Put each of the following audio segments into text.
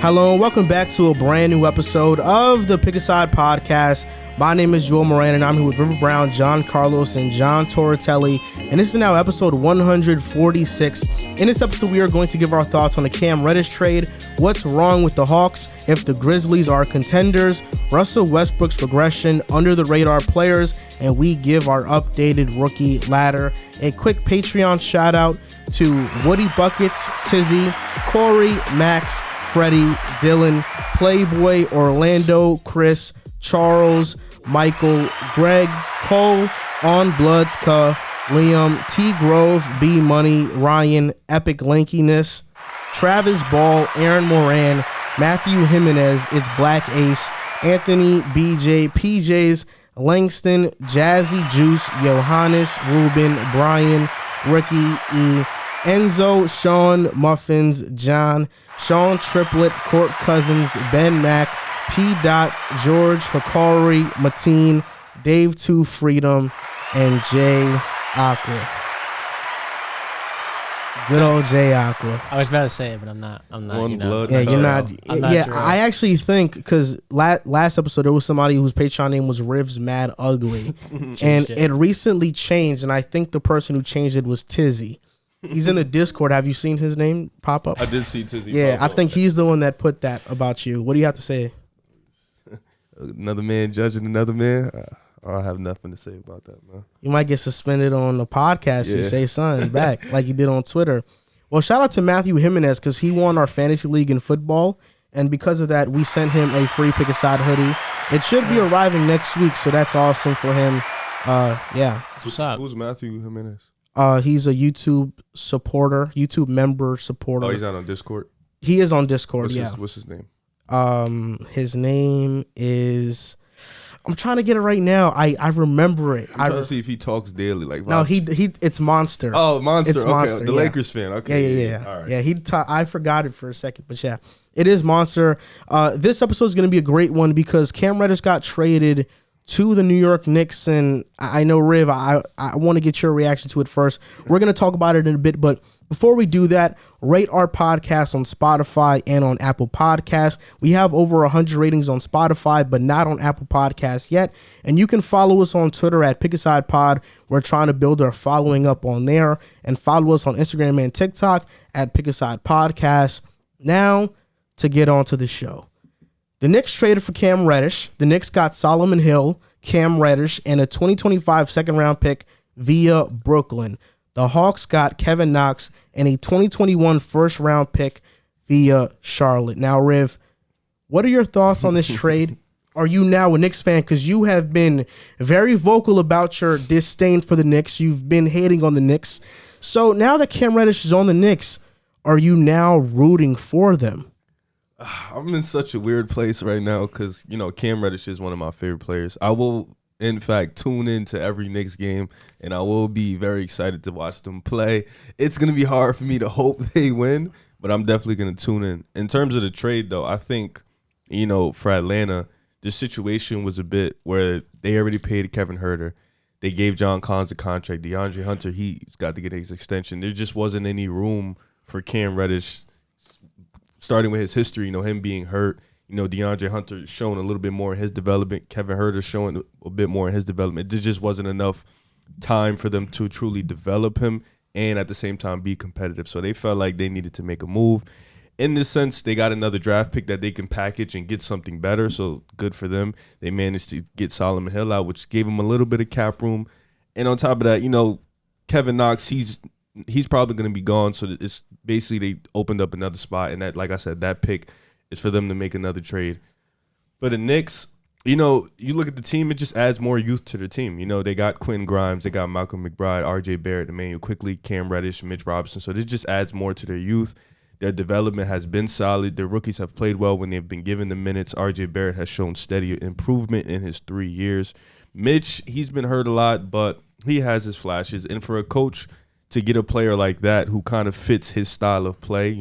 Hello and welcome back to a brand new episode of the Pick a Side podcast. My name is Moran and I'm here with River Brown, Johncarlos, and John Tortorelli. And this is now episode 146. In this episode, we are going to give our thoughts on the Cam Reddish trade, what's wrong with the Hawks, if the Grizzlies are contenders, Russell Westbrook's regression, under the radar players, and we give our updated rookie ladder. A quick Patreon shout out to Woody Buckets, Tizzy, Corey, Max, Freddie, Dylan, Playboy, Orlando, Chris, Charles, Michael, Greg, Cole, On Bloods, Liam, T Grove, B Money, Ryan, Epic Lankiness, Travis Ball, Aaron Moran, Matthew Jimenez, It's Black Ace, Anthony, BJ, PJs, Langston, Jazzy Juice, Johannes, Ruben, Brian, Ricky E, Enzo, Sean, Muffins, John, Sean Triplet, Court Cousins, Ben Mack, P. Dot, George, Hikari, Mateen, Dave 2 Freedom, and Jay Aqua. Good old Jay Aqua. I was about to say it, but I'm not. One you know. blood. Yeah, you're not. Yeah, sure. I actually think because last episode there was somebody whose Patreon name was Rivs Mad Ugly, and it recently changed, and I think the person who changed it was Tizzy. He's in the Discord. Have you seen his name pop up? I did see Tizzy. Yeah, I think he's the one that put that about you. What do you have to say? Another man judging another man. I have nothing to say about that, man. You might get suspended on the podcast. You say son back like you did on Twitter. Well, shout out to Matthew Jimenez because he won our fantasy league in football, and because of that, we sent him a free Pick a Side hoodie. It should be arriving next week, so that's awesome for him. Yeah. What's up? Who's Matthew Jimenez? He's a YouTube member supporter. Oh, he's not on Discord? He is on Discord, What's his name? His name is... I'm trying to get it right now. I remember it. I'm trying to see if he talks daily. Like no, he it's Monster. Oh, Monster. It's okay. Monster. The Lakers fan. Okay. Yeah. All right. Yeah, I forgot it for a second, but yeah, it is Monster. This episode is going to be a great one because Cam Reddish got traded to the New York Knicks, and I know, Riv, I want to get your reaction to it first. We're going to talk about it in a bit, but before we do that, rate our podcast on Spotify and on Apple Podcasts. We have over 100 ratings on Spotify, but not on Apple Podcasts yet, and you can follow us on Twitter at Pick a Side Pod. We're trying to build our following up on there, and follow us on Instagram and TikTok at Pick a Side Podcast. Now, to get on to the show. The Knicks traded for Cam Reddish. The Knicks got Solomon Hill, Cam Reddish, and a 2025 second-round pick via Brooklyn. The Hawks got Kevin Knox and a 2021 first-round pick via Charlotte. Now, Riv, what are your thoughts on this trade? Are you now a Knicks fan? Because you have been very vocal about your disdain for the Knicks. You've been hating on the Knicks. So now that Cam Reddish is on the Knicks, are you now rooting for them? I'm in such a weird place right now because, Cam Reddish is one of my favorite players. I will, in fact, tune into every Knicks game, and I will be very excited to watch them play. It's going to be hard for me to hope they win, but I'm definitely going to tune in. In terms of the trade, though, I think, for Atlanta, the situation was a bit where they already paid Kevin Huerter. They gave Johncarlos the contract. DeAndre Hunter, he's got to get his extension. There just wasn't any room for Cam Reddish, starting with his history, him being hurt, DeAndre Hunter showing a little bit more in his development, Kevin Huerter showing a bit more in his development. There just wasn't enough time for them to truly develop him and at the same time be competitive. So they felt like they needed to make a move. In this sense, they got another draft pick that they can package and get something better, so good for them. They managed to get Solomon Hill out, which gave them a little bit of cap room. And on top of that, Kevin Knox, he's probably going to be gone, so it's basically they opened up another spot, and that, like I said, that pick is for them to make another trade. But the Knicks, you look at the team, it just adds more youth to the team. They got Quentin Grimes, they got Malcolm McBride, RJ Barrett, Emmanuel Quickly, Cam Reddish, Mitch Robinson, so this just adds more to their youth. Their development has been solid. Their rookies have played well when they've been given the minutes. RJ Barrett has shown steady improvement in his 3 years. Mitch, he's been hurt a lot, but he has his flashes. And for a coach to get a player like that who kind of fits his style of play,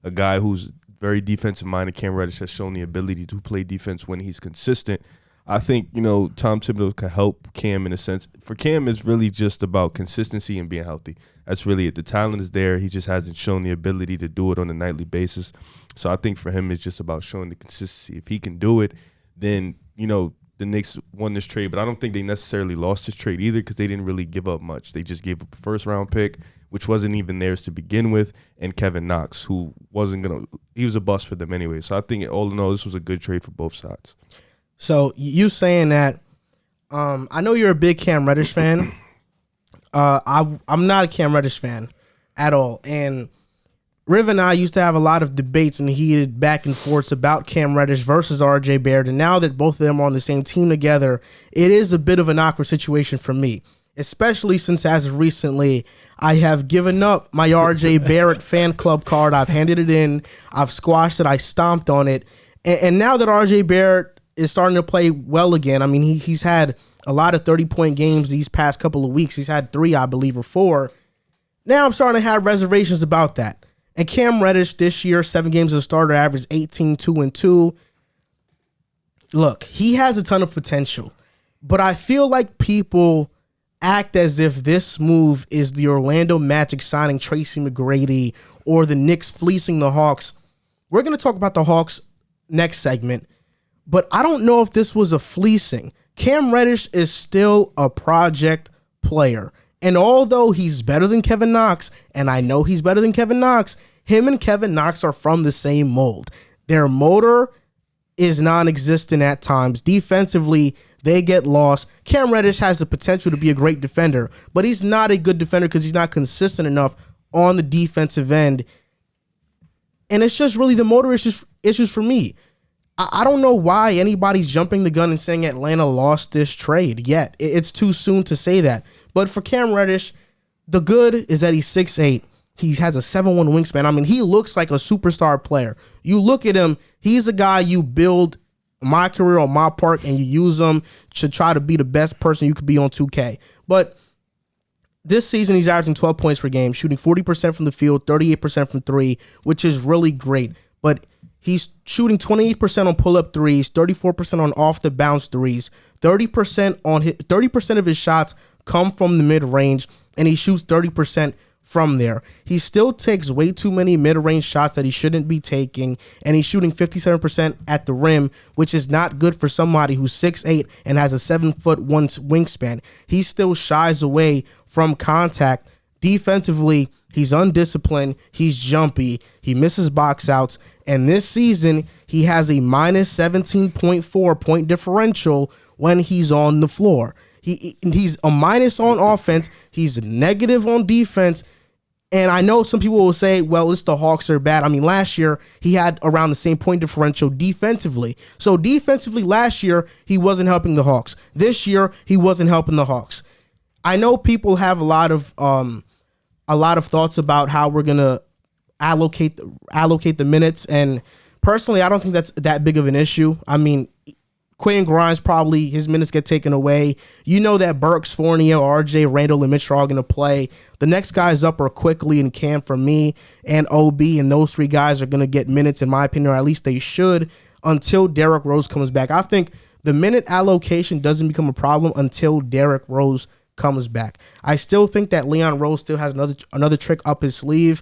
a guy who's very defensive minded, Cam Reddish has shown the ability to play defense when he's consistent. I think, Tom Thibodeau can help Cam in a sense. For Cam, it's really just about consistency and being healthy. That's really it. The talent is there. He just hasn't shown the ability to do it on a nightly basis. So I think for him, it's just about showing the consistency. If he can do it, then, the Knicks won this trade. But I don't think they necessarily lost this trade either because they didn't really give up much. They just gave up a first-round pick, which wasn't even theirs to begin with, and Kevin Knox, who he was a bust for them anyway. So I think all in all, this was a good trade for both sides. So you saying that, I know you're a big Cam Reddish fan. I'm not a Cam Reddish fan at all. And Riv and I used to have a lot of debates and heated back and forths about Cam Reddish versus RJ Barrett. And now that both of them are on the same team together, it is a bit of an awkward situation for me, especially since as of recently, I have given up my RJ Barrett fan club card. I've handed it in. I've squashed it. I stomped on it. And now that RJ Barrett is starting to play well again, I mean, he's had a lot of 30-point games these past couple of weeks. He's had 3, I believe, or 4. Now I'm starting to have reservations about that. And Cam Reddish this year, 7 games as a starter, averaged 18, 2, and 2. Look, he has a ton of potential, but I feel like people act as if this move is the Orlando Magic signing Tracy McGrady or the Knicks fleecing the Hawks. We're going to talk about the Hawks next segment, but I don't know if this was a fleecing. Cam Reddish is still a project player. And although he's better than Kevin Knox, and I know he's better than Kevin Knox, him and Kevin Knox are from the same mold. Their motor is non-existent at times. Defensively, they get lost. Cam Reddish has the potential to be a great defender, but he's not a good defender because he's not consistent enough on the defensive end. And it's just really the motor issues for me. I don't know why anybody's jumping the gun and saying Atlanta lost this trade yet. It's too soon to say that. But for Cam Reddish, the good is that he's 6'8". He has a 7'1" wingspan. I mean, he looks like a superstar player. You look at him, he's a guy you build my career on my part and you use him to try to be the best person you could be on 2K. But this season, he's averaging 12 points per game, shooting 40% from the field, 38% from 3, which is really great. But he's shooting 28% on pull-up threes, 34% on off-the-bounce threes, 30% of his shots come from the mid-range, and he shoots 30% from there. He still takes way too many mid-range shots that he shouldn't be taking, and he's shooting 57% at the rim, which is not good for somebody who's 6'8" and has a 7'1" wingspan. He still shies away from contact. Defensively, he's undisciplined, he's jumpy, he misses box outs, and this season, he has a minus 17.4 point differential when he's on the floor. He's a minus on offense. He's negative on defense. And I know some people will say, well, it's the Hawks are bad. I mean, last year, he had around the same point differential defensively. So defensively last year, he wasn't helping the Hawks. This year, he wasn't helping the Hawks. I know people have a lot of thoughts about how we're going to allocate the minutes. And personally, I don't think that's that big of an issue. I mean, Quentin Grimes, probably his minutes get taken away. You know that Burks, Fournier, RJ, Randall, and Mitch are all going to play. The next guys up are Quickly and Cam for me and OB, and those 3 guys are going to get minutes, in my opinion, or at least they should, until Derrick Rose comes back. I think the minute allocation doesn't become a problem until Derrick Rose comes back. I still think that Leon Rose still has another trick up his sleeve.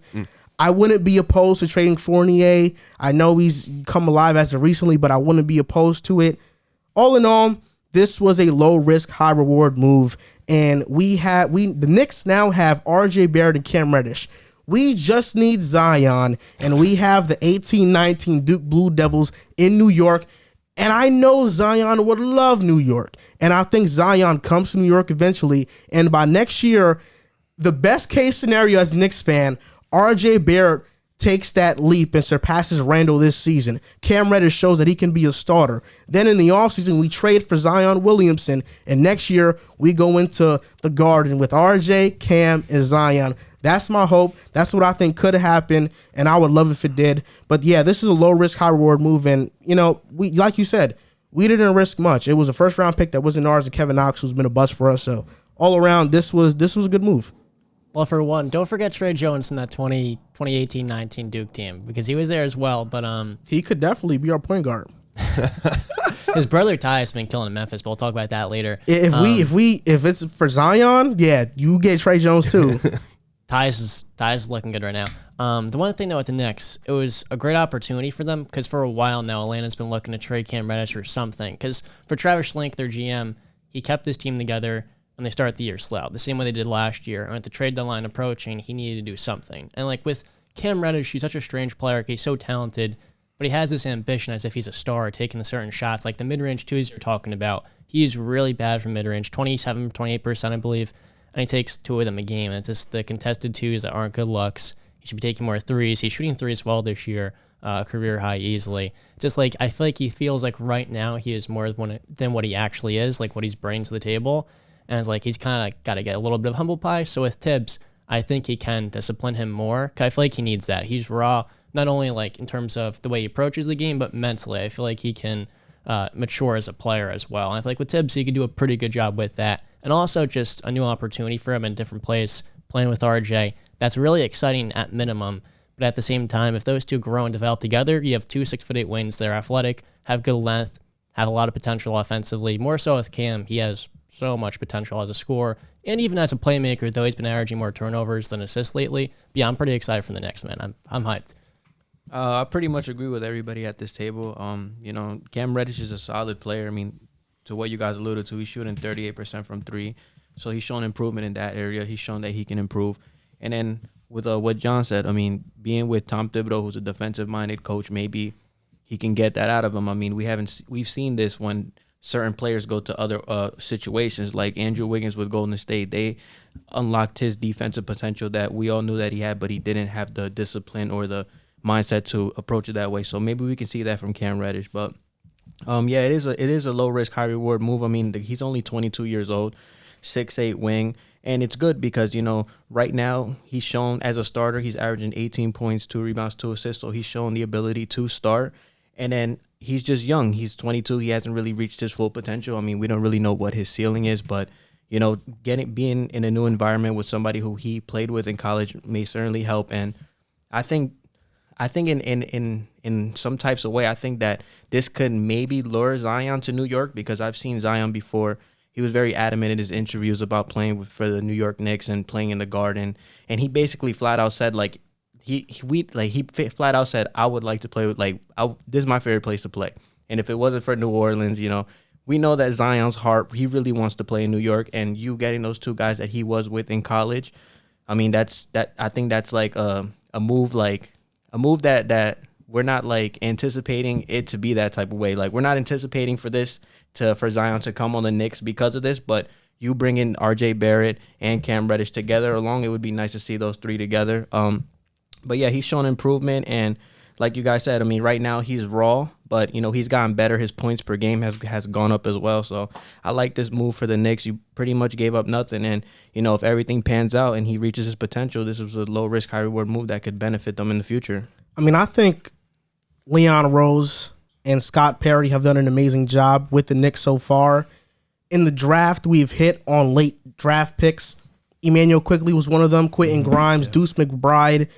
I wouldn't be opposed to trading Fournier. I know he's come alive as of recently, but I wouldn't be opposed to it. All in all, this was a low risk, high reward move, and the Knicks now have RJ Barrett and Cam Reddish. We just need Zion, and we have the 18-19 Duke Blue Devils in New York, and I know Zion would love New York, and I think Zion comes to New York eventually, and by next year, the best case scenario as a Knicks fan, RJ Barrett takes that leap and surpasses Randall this season. Cam Reddish shows that he can be a starter. Then in the offseason, we trade for Zion Williamson, and next year, we go into the Garden with RJ, Cam, and Zion. That's my hope. That's what I think could have happened, and I would love if it did. But yeah, this is a low-risk, high-reward move, and, we, like you said, we didn't risk much. It was a first-round pick that wasn't ours, and Kevin Knox, who's been a bust for us. So all around, this was a good move. Well, for one, don't forget Trey Jones in that 2018-19 Duke team, because he was there as well. But he could definitely be our point guard. His brother Ty has been killing in Memphis, but we'll talk about that later. If it's for Zion, yeah, you get Trey Jones too. Ty's looking good right now. The one thing though with the Knicks, it was a great opportunity for them because for a while now Atlanta's been looking to trade Cam Reddish or something. Because for Travis Schlenk, their GM, he kept this team together and they start the year slow, the same way they did last year. And with the trade deadline approaching, he needed to do something. And like with Cam Reddish, he's such a strange player. He's so talented, but he has this ambition as if he's a star, taking the certain shots. Like the mid-range twos you're talking about, he's really bad from mid-range, 27, 28%, I believe. And he takes 2 of them a game. And it's just the contested twos that aren't good looks. He should be taking more threes. He's shooting threes well this year, career high easily. Just like I feel like he feels like right now he is more than what he actually is, like what he's bringing to the table. And it's like he's kind of got to get a little bit of humble pie. So with Tibbs, I think he can discipline him more. Cause I feel like he needs that. He's raw, not only like in terms of the way he approaches the game, but mentally. I feel like he can mature as a player as well. And I feel like with Tibbs, he could do a pretty good job with that. And also just a new opportunity for him in a different place, playing with RJ. That's really exciting at minimum. But at the same time, if those two grow and develop together, you have 2 6'8" wings. They're athletic, have good length, have a lot of potential offensively. More so with Cam, he has so much potential as a scorer. And even as a playmaker, though he's been averaging more turnovers than assists lately. But yeah, I'm pretty excited for the next man. I'm hyped. I pretty much agree with everybody at this table. Cam Reddish is a solid player. I mean, to what you guys alluded to, he's shooting 38% from 3. So he's shown improvement in that area. He's shown that he can improve. And then with what John said, I mean, being with Tom Thibodeau, who's a defensive-minded coach, maybe he can get that out of him. I mean, we've seen this when certain players go to other situations, like Andrew Wiggins with Golden State. They unlocked his defensive potential that we all knew that he had, but he didn't have the discipline or the mindset to approach it that way. So maybe we can see that from Cam Reddish. But it is a low risk, high reward move. I mean, he's only 22 years old, 6'8" wing, and it's good because right now he's shown as a starter he's averaging 18 points, 2 rebounds, 2 assists. So he's shown the ability to start, and then he's just young. He's 22. He hasn't really reached his full potential. I mean, we don't really know what his ceiling is, but being in a new environment with somebody who he played with in college may certainly help. And I think in some types of way, I think that this could maybe lure Zion to New York, because I've seen Zion before. He was very adamant in his interviews about playing for the New York Knicks and playing in the Garden, and he basically flat out said he flat out said, I would like to play with this is my favorite place to play. And if it wasn't for New Orleans, we know that Zion's heart, he really wants to play in New York, and you getting those 2 guys that he was with in college, I mean I think that's like a move that we're not anticipating it to be that type of way. We're not anticipating for Zion to come on the Knicks because of this, but you bring in RJ Barrett and Cam Reddish together along, it would be nice to see those 3 together. But yeah, he's shown improvement, and like you guys said, I mean, right now he's raw, but he's gotten better. His points per game has gone up as well. So I like this move for the Knicks. You pretty much gave up nothing, and if everything pans out and he reaches his potential, this was a low risk, high reward move that could benefit them in the future. I mean, I think Leon Rose and Scott Perry have done an amazing job with the Knicks so far. In the draft, we've hit on late draft picks. Emmanuel Quickley was one of them. Quentin Grimes, Deuce McBride.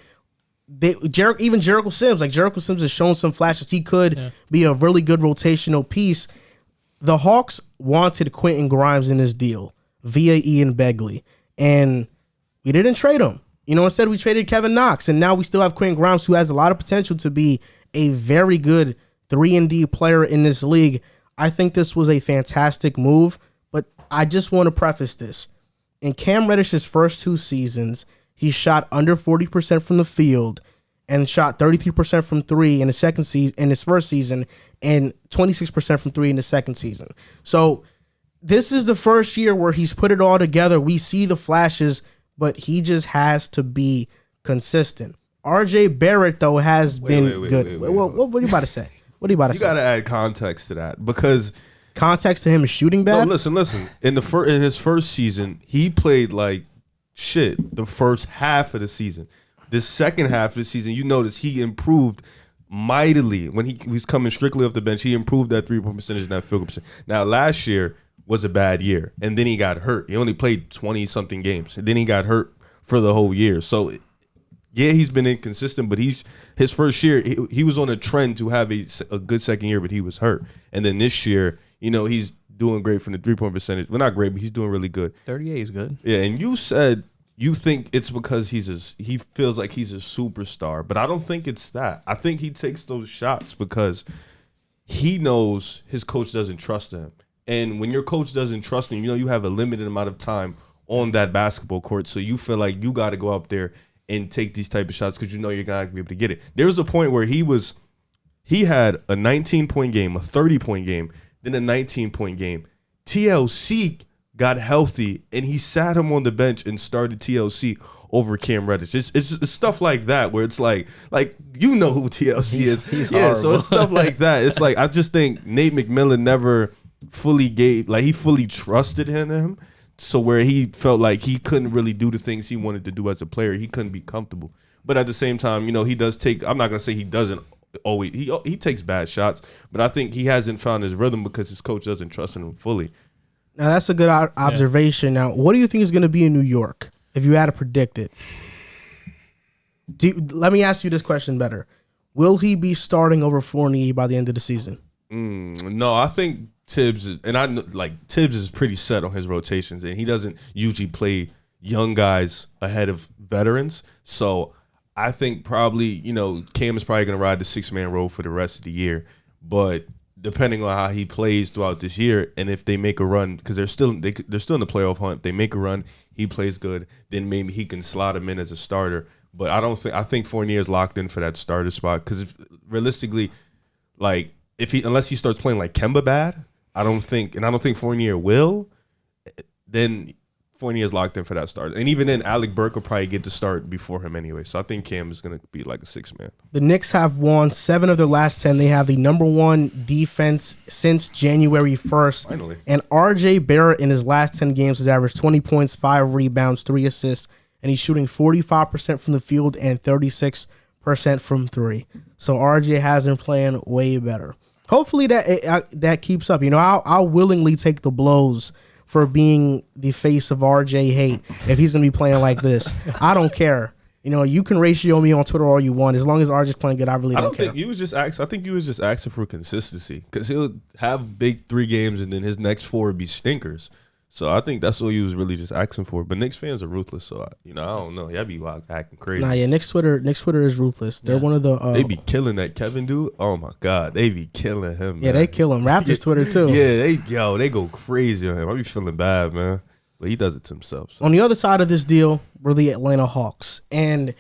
Even Jericho Sims. Jericho Sims has shown some flashes. He could be a really good rotational piece. The Hawks wanted Quentin Grimes in this deal via Ian Begley, and we didn't trade him. Instead we traded Kevin Knox, and now we still have Quentin Grimes, who has a lot of potential to be a very good 3-and-D player in this league. I think this was a fantastic move, but I just want to preface this. In Cam Reddish's first 2 seasons, he shot under 40% from the field and shot 33% from 3 in his first season, and 26% from 3 in the second season. So this is the first year where he's put it all together. We see the flashes, but he just has to be consistent. RJ Barrett, though, has been good. What are you about to say? You got to add context to that, because context to him is shooting bad. No, listen. In his first season, he played like shit the first half of the season. The second half of the season, you notice he improved mightily. When he was coming strictly off the bench, he improved that 3-point percentage and that field goal percentage. Now, last year was a bad year, and then he got hurt. He only played 20-something games, and then he got hurt for the whole year. So yeah, he's been inconsistent, but his first year, he was on a trend to have a good second year, but he was hurt. And then this year, he's doing great from the 3-point percentage. Well, not great, but he's doing really good. 38 is good. Yeah, and you said you think it's because he feels like he's a superstar, but I don't think it's that. I think he takes those shots because he knows his coach doesn't trust him. And when your coach doesn't trust him, you have a limited amount of time on that basketball court, so you feel like you got to go up there and take these type of shots because you're not going to be able to get it. There was a point where he had a 19-point game, a 30-point game, then a 19-point game. TLC got healthy, and he sat him on the bench and started TLC over Cam Reddish. It's stuff like that where it's like who TLC is. He's yeah, horrible. so it's stuff like that. It's like I just think Nate McMillan never fully he fully trusted him. So where he felt like he couldn't really do the things he wanted to do as a player, he couldn't be comfortable. But at the same time, he does take. I'm not gonna say he doesn't always. He takes bad shots, but I think he hasn't found his rhythm because his coach doesn't trust in him fully. Now, that's a good observation. Now, what do you think is going to be in New York if you had to predict it? Let me ask you this question better. Will he be starting over Fournier by the end of the season? No, I think Tibbs is pretty set on his rotations, and he doesn't usually play young guys ahead of veterans. So I think probably, Cam is probably going to ride the 6-man role for the rest of the year. But depending on how he plays throughout this year, and if they make a run, because they're still in the playoff hunt, if they make a run, he plays good, then maybe he can slot him in as a starter. But I think Fournier is locked in for that starter spot because realistically, unless he starts playing like Kemba bad, I don't think Fournier will, then Fournier is locked in for that start. And even then, Alec Burke will probably get to start before him anyway. So I think Cam is going to be like a 6-man. The Knicks have won 7 of their last 10. They have the number 1 defense since January 1st. Finally. And RJ Barrett in his last 10 games has averaged 20 points, 5 rebounds, 3 assists, and he's shooting 45% from the field and 36% from 3. So RJ has been playing way better. Hopefully that keeps up. I'll willingly take the blows for being the face of RJ hate if he's going to be playing like this. I don't care. You can ratio me on Twitter all you want. As long as RJ's playing good, I really don't care. I think you was just asking for consistency because he'll have big 3 games and then his next 4 would be stinkers. So I think that's what he was really just asking for. But Knicks fans are ruthless, so I don't know. Y'all be acting crazy. Nah, yeah, Knicks Twitter is ruthless. They're one of the. They be killing that Kevin dude. Oh my God, they be killing him. Yeah, man. they kill him. Raptors Twitter too. Yeah, they go crazy on him. I be feeling bad, man. But he does it to himself. So. On the other side of this deal were the Atlanta Hawks, and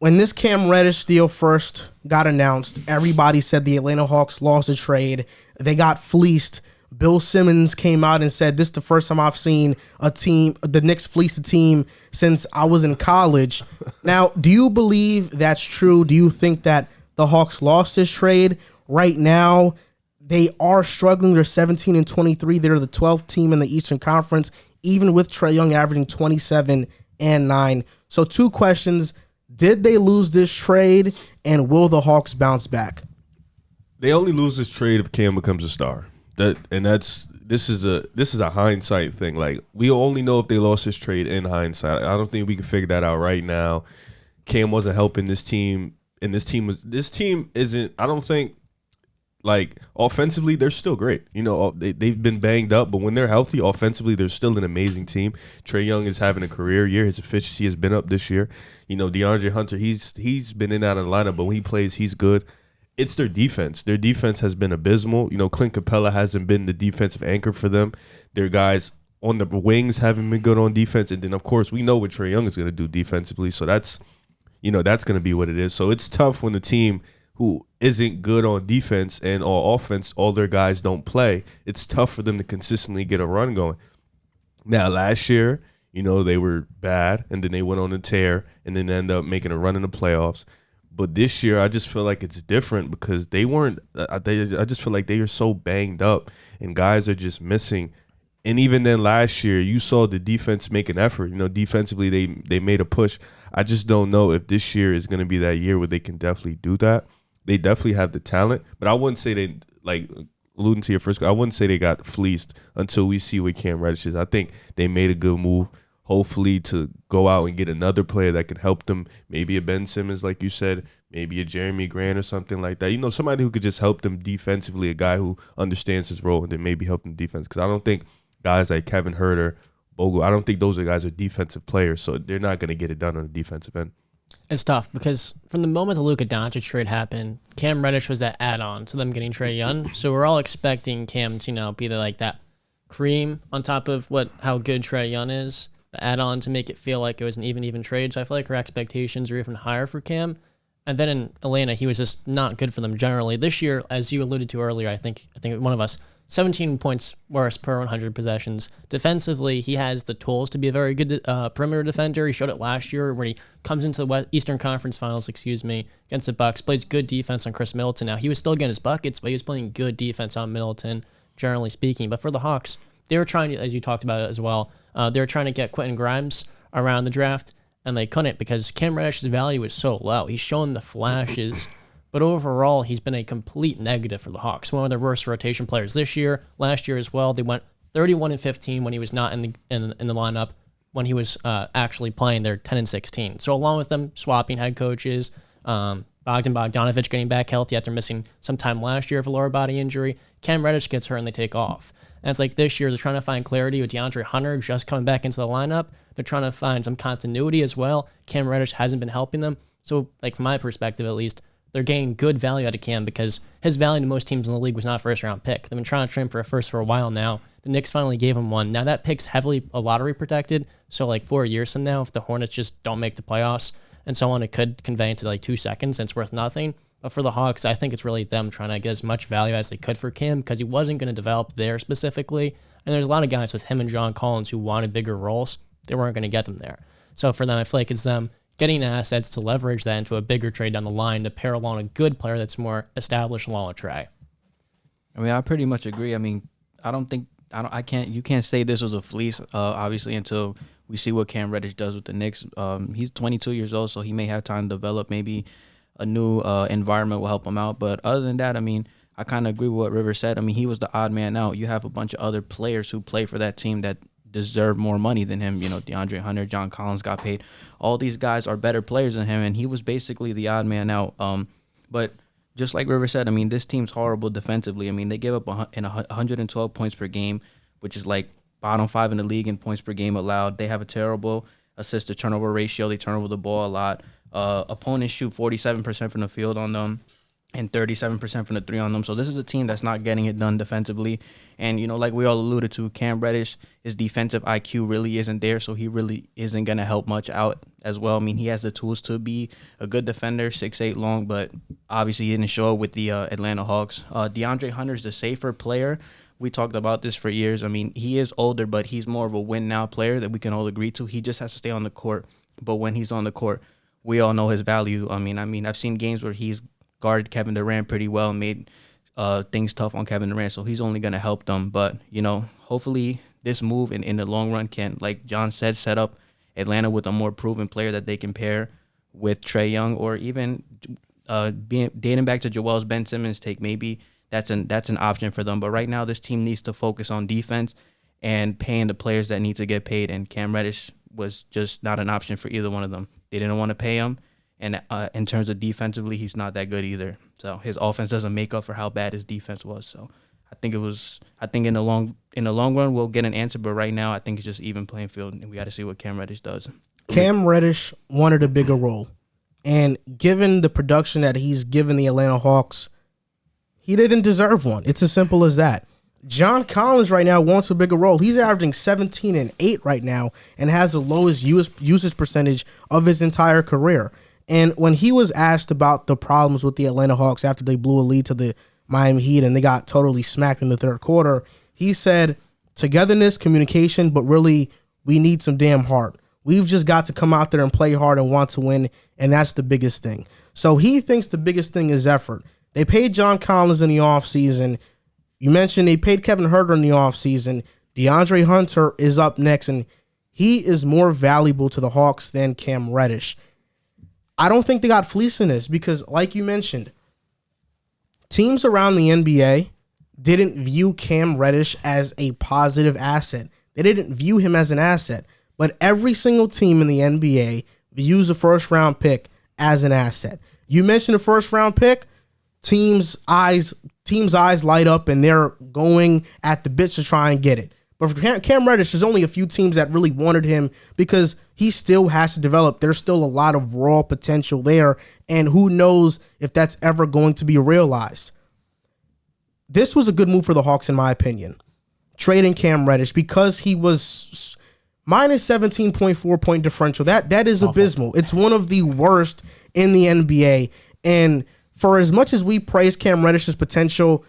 when this Cam Reddish deal first got announced, everybody said the Atlanta Hawks lost a trade. They got fleeced. Bill Simmons came out and said, this is the first time I've seen the Knicks fleece a team since I was in college. Now, do you believe that's true? Do you think that the Hawks lost this trade? Right now, they are struggling. They're 17-23. They're the 12th team in the Eastern Conference, even with Trae Young averaging 27 and 9. So 2 questions. Did they lose this trade, and will the Hawks bounce back? They only lose this trade if Cam becomes a star. This is a hindsight thing. Like, we only know if they lost this trade in hindsight. I don't think we can figure that out right now. Cam wasn't helping this team, and this team isn't. I don't think, like, offensively they're still great. They've been banged up, but when they're healthy, offensively they're still an amazing team. Trae Young is having a career year. His efficiency has been up this year. DeAndre Hunter, he's been in and out of the lineup, but when he plays, he's good. It's their defense. Their defense has been abysmal. Clint Capella hasn't been the defensive anchor for them. Their guys on the wings haven't been good on defense. And then, of course, we know what Trae Young is going to do defensively. So that's going to be what it is. So it's tough when the team who isn't good on defense and on offense, all their guys don't play. It's tough for them to consistently get a run going. Now, last year, they were bad, and then they went on a tear, and then end up making a run in the playoffs. But this year, I just feel like it's different because they weren't. I just feel like they are so banged up, and guys are just missing. And even then, last year, you saw the defense make an effort. Defensively, they made a push. I just don't know if this year is going to be that year where they can definitely do that. They definitely have the talent, but I wouldn't say they, like, alluding to your first, I wouldn't say they got fleeced until we see what Cam Reddish is. I think they made a good move. hopefully to go out and get another player that can help them. Maybe a Ben Simmons, like you said, maybe a Jeremy Grant or something like that. Somebody who could just help them defensively, a guy who understands his role and then maybe help them defense. Because I don't think guys like Kevin Huerter, Bogle, I don't think those guys are defensive players, so they're not going to get it done on the defensive end. It's tough because from the moment the Luka Doncic trade happened, Cam Reddish was that add-on to them getting Trae Young. So we're all expecting Cam to, be like that cream on top of how good Trae Young is, the add-on to make it feel like it was an even trade. So I feel like our expectations are even higher for Cam. And then in Atlanta, he was just not good for them generally. This year, as you alluded to earlier, I think one of us, 17 points worse per 100 possessions. Defensively, he has the tools to be a very good perimeter defender. He showed it last year when he comes into the Eastern Conference Finals, against the Bucks, plays good defense on Chris Middleton. Now, he was still getting his buckets, but he was playing good defense on Middleton, generally speaking. But for the Hawks, they were trying to, as you talked about as well, they were trying to get Quentin Grimes around the draft, and they couldn't because Cam Reddish's value is so low. He's shown the flashes, but overall, he's been a complete negative for the Hawks. One of their worst rotation players this year, last year as well. They went 31-15 when he was not in the lineup. When he was actually playing, they're 10-16. So along with them swapping head coaches, Bogdanovich getting back healthy after missing some time last year of a lower body injury, Cam Reddish gets hurt and they take off. And it's like this year they're trying to find clarity with DeAndre Hunter just coming back into the lineup. They're trying to find some continuity as well. Cam Reddish hasn't been helping them. So from my perspective at least, they're getting good value out of Cam because his value to most teams in the league was not a first-round pick. They've been trying to trade him for a first for a while now. The Knicks finally gave him one. Now that pick's heavily lottery protected, so 4 years from now, if the Hornets just don't make the playoffs and so on, it could convey into 2 seconds and it's worth nothing. But for the Hawks, I think it's really them trying to get as much value as they could for Cam because he wasn't going to develop there specifically. And there's a lot of guys with him and Johncarlos who wanted bigger roles. They weren't going to get them there. So for them, I feel like it's them getting assets to leverage that into a bigger trade down the line to pair along a good player that's more established along with Trae. I pretty much agree. You can't say this was a fleece, obviously, until we see what Cam Reddish does with the Knicks. He's 22 years old, so he may have time to develop. Maybe a new environment will help him out. But other than that, I kind of agree with what River said. He was the odd man out. You have a bunch of other players who play for that team that deserve more money than him. DeAndre Hunter, Johncarlos got paid. All these guys are better players than him, and he was basically the odd man out. But just like River said, this team's horrible defensively. They give up 112 points per game, which is bottom 5 in the league in points per game allowed. They have a terrible assist-to-turnover ratio. They turn over the ball a lot. Opponents shoot 47% from the field on them and 37% from the three on them. So this is a team that's not getting it done defensively. And, like we all alluded to, Cam Reddish, his defensive IQ really isn't there, so he really isn't going to help much out as well. He has the tools to be a good defender, 6'8" long, but obviously he didn't show it with the Atlanta Hawks. DeAndre Hunter's the safer player. We talked about this for years. He is older, but he's more of a win-now player that we can all agree to. He just has to stay on the court. But when he's on the court, we all know his value. I've seen games where he's guarded Kevin Durant pretty well and made things tough on Kevin Durant, so he's only going to help them. But, hopefully this move in the long run can, like John said, set up Atlanta with a more proven player that they can pair with Trae Young, or even dating back to Joel's Ben Simmons take, maybe that's an option for them. But right now this team needs to focus on defense and paying the players that need to get paid, and Cam Reddish was just not an option for either one of them. They didn't want to pay him. And in terms of defensively, he's not that good either. So his offense doesn't make up for how bad his defense was. So I think in the long run we'll get an answer. But right now I think it's just even playing field, and we got to see what Cam Reddish does. Cam Reddish wanted a bigger role, and given the production that he's given the Atlanta Hawks, he didn't deserve one. It's as simple as that. Johncarlos right now wants a bigger role. He's averaging 17 and 8 right now and has the lowest usage percentage of his entire career. And when he was asked about the problems with the Atlanta Hawks after they blew a lead to the Miami Heat and they got totally smacked in the third quarter, he said, togetherness, communication, but really we need some damn heart. We've just got to come out there and play hard and want to win, and that's the biggest thing. So he thinks the biggest thing is effort. They paid Johncarlos in the offseason. You mentioned they paid Kevin Huerter in the offseason. DeAndre Hunter is up next, and he is more valuable to the Hawks than Cam Reddish. I don't think they got fleeced in this because, like you mentioned, teams around the NBA didn't view Cam Reddish as a positive asset. They didn't view him as an asset. but every single team in the NBA views a first-round pick as an asset. You mentioned a first-round pick, teams' eyes light up, and they're going at the bits to try and get it. But for Cam Reddish, there's only a few teams that really wanted him because he still has to develop. There's still a lot of raw potential there, and who knows if that's ever going to be realized. This was a good move for the Hawks, in my opinion, trading Cam Reddish, because he was minus 17.4 point differential. That is abysmal. It's one of the worst in the NBA, and for as much as we praise Cam Reddish's potential,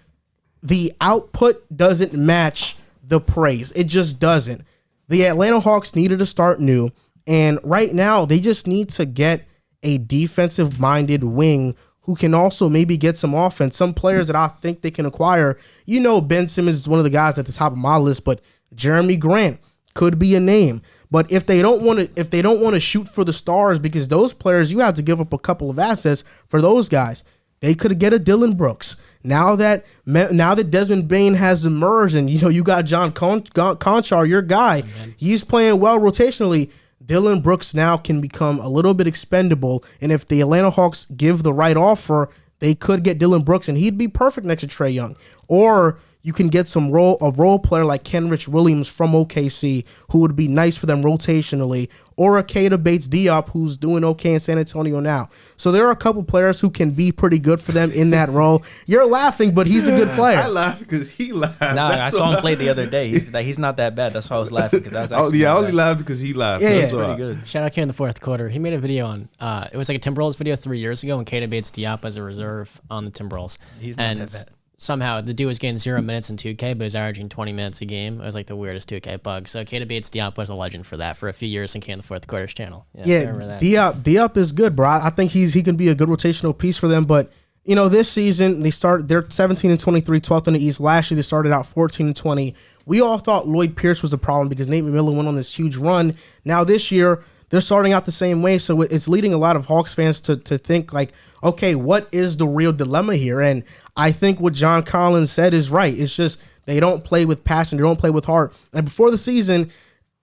the output doesn't match the praise. It just doesn't. The Atlanta Hawks needed to start new, and right now they just need to get a defensive-minded wing who can also maybe get some offense. Some players that I think they can acquire. You know, Ben Simmons is one of the guys at the top of my list, but Jeremy Grant could be a name. But if they don't want to shoot for the stars, because those players, you have to give up a couple of assets for those guys. They could get a Dylan Brooks. Now that Desmond Bane has emerged, and you got John Conchar, your guy, he's playing well rotationally. Dylan Brooks now can become a little bit expendable, and if the Atlanta Hawks give the right offer, they could get Dylan Brooks, and he'd be perfect next to Trae Young. Or you can get a role player like Kenrich Williams from OKC, who would be nice for them rotationally, or a Keita Bates-Diop, who's doing okay in San Antonio now. So there are a couple players who can be pretty good for them in that role. You're laughing, but he's a good player. I laugh because he laughed. Nah, I saw him play the other day. He's not that bad. That's why I was laughing. I only laughed because he laughed. Yeah, That's pretty good. Shout out Cam in the fourth quarter. He made a video on, it was like a Timberwolves video 3 years ago when Keita Bates-Diop as a reserve on the Timberwolves. He's not that bad. Somehow the dude was getting 0 minutes in 2K, but he was averaging 20 minutes a game. It was like the weirdest 2K bug. So Keita Bates-Diop was a legend for that for a few years in Cam in the fourth quarter's channel. Yeah, Diop is good, bro. I think he can be a good rotational piece for them. But this season they're 17-23, 12th in the East. Last year they started out 14-20. We all thought Lloyd Pierce was the problem because Nate McMillan went on this huge run. Now this year they're starting out the same way, so it's leading a lot of Hawks fans to think like, okay, what is the real dilemma here? And I think what John Collins said is right. It's just they don't play with passion. They don't play with heart. And before the season,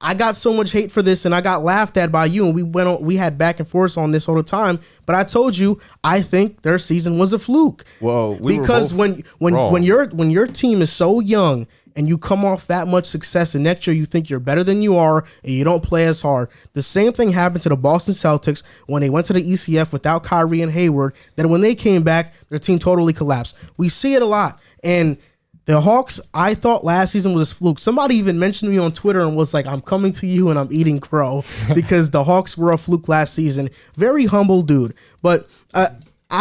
I got so much hate for this, and I got laughed at by you, and we had back and forth on this all the time. But I told you I think their season was a fluke. Well, because when your team is so young and you come off that much success, and next year you think you're better than you are and you don't play as hard. The same thing happened to the Boston Celtics when they went to the ECF without Kyrie and Hayward. Then when they came back, their team totally collapsed. We see it a lot. And the Hawks, I thought last season was a fluke. Somebody even mentioned me on Twitter and was like, I'm coming to you and I'm eating crow because the Hawks were a fluke last season. Very humble dude. But I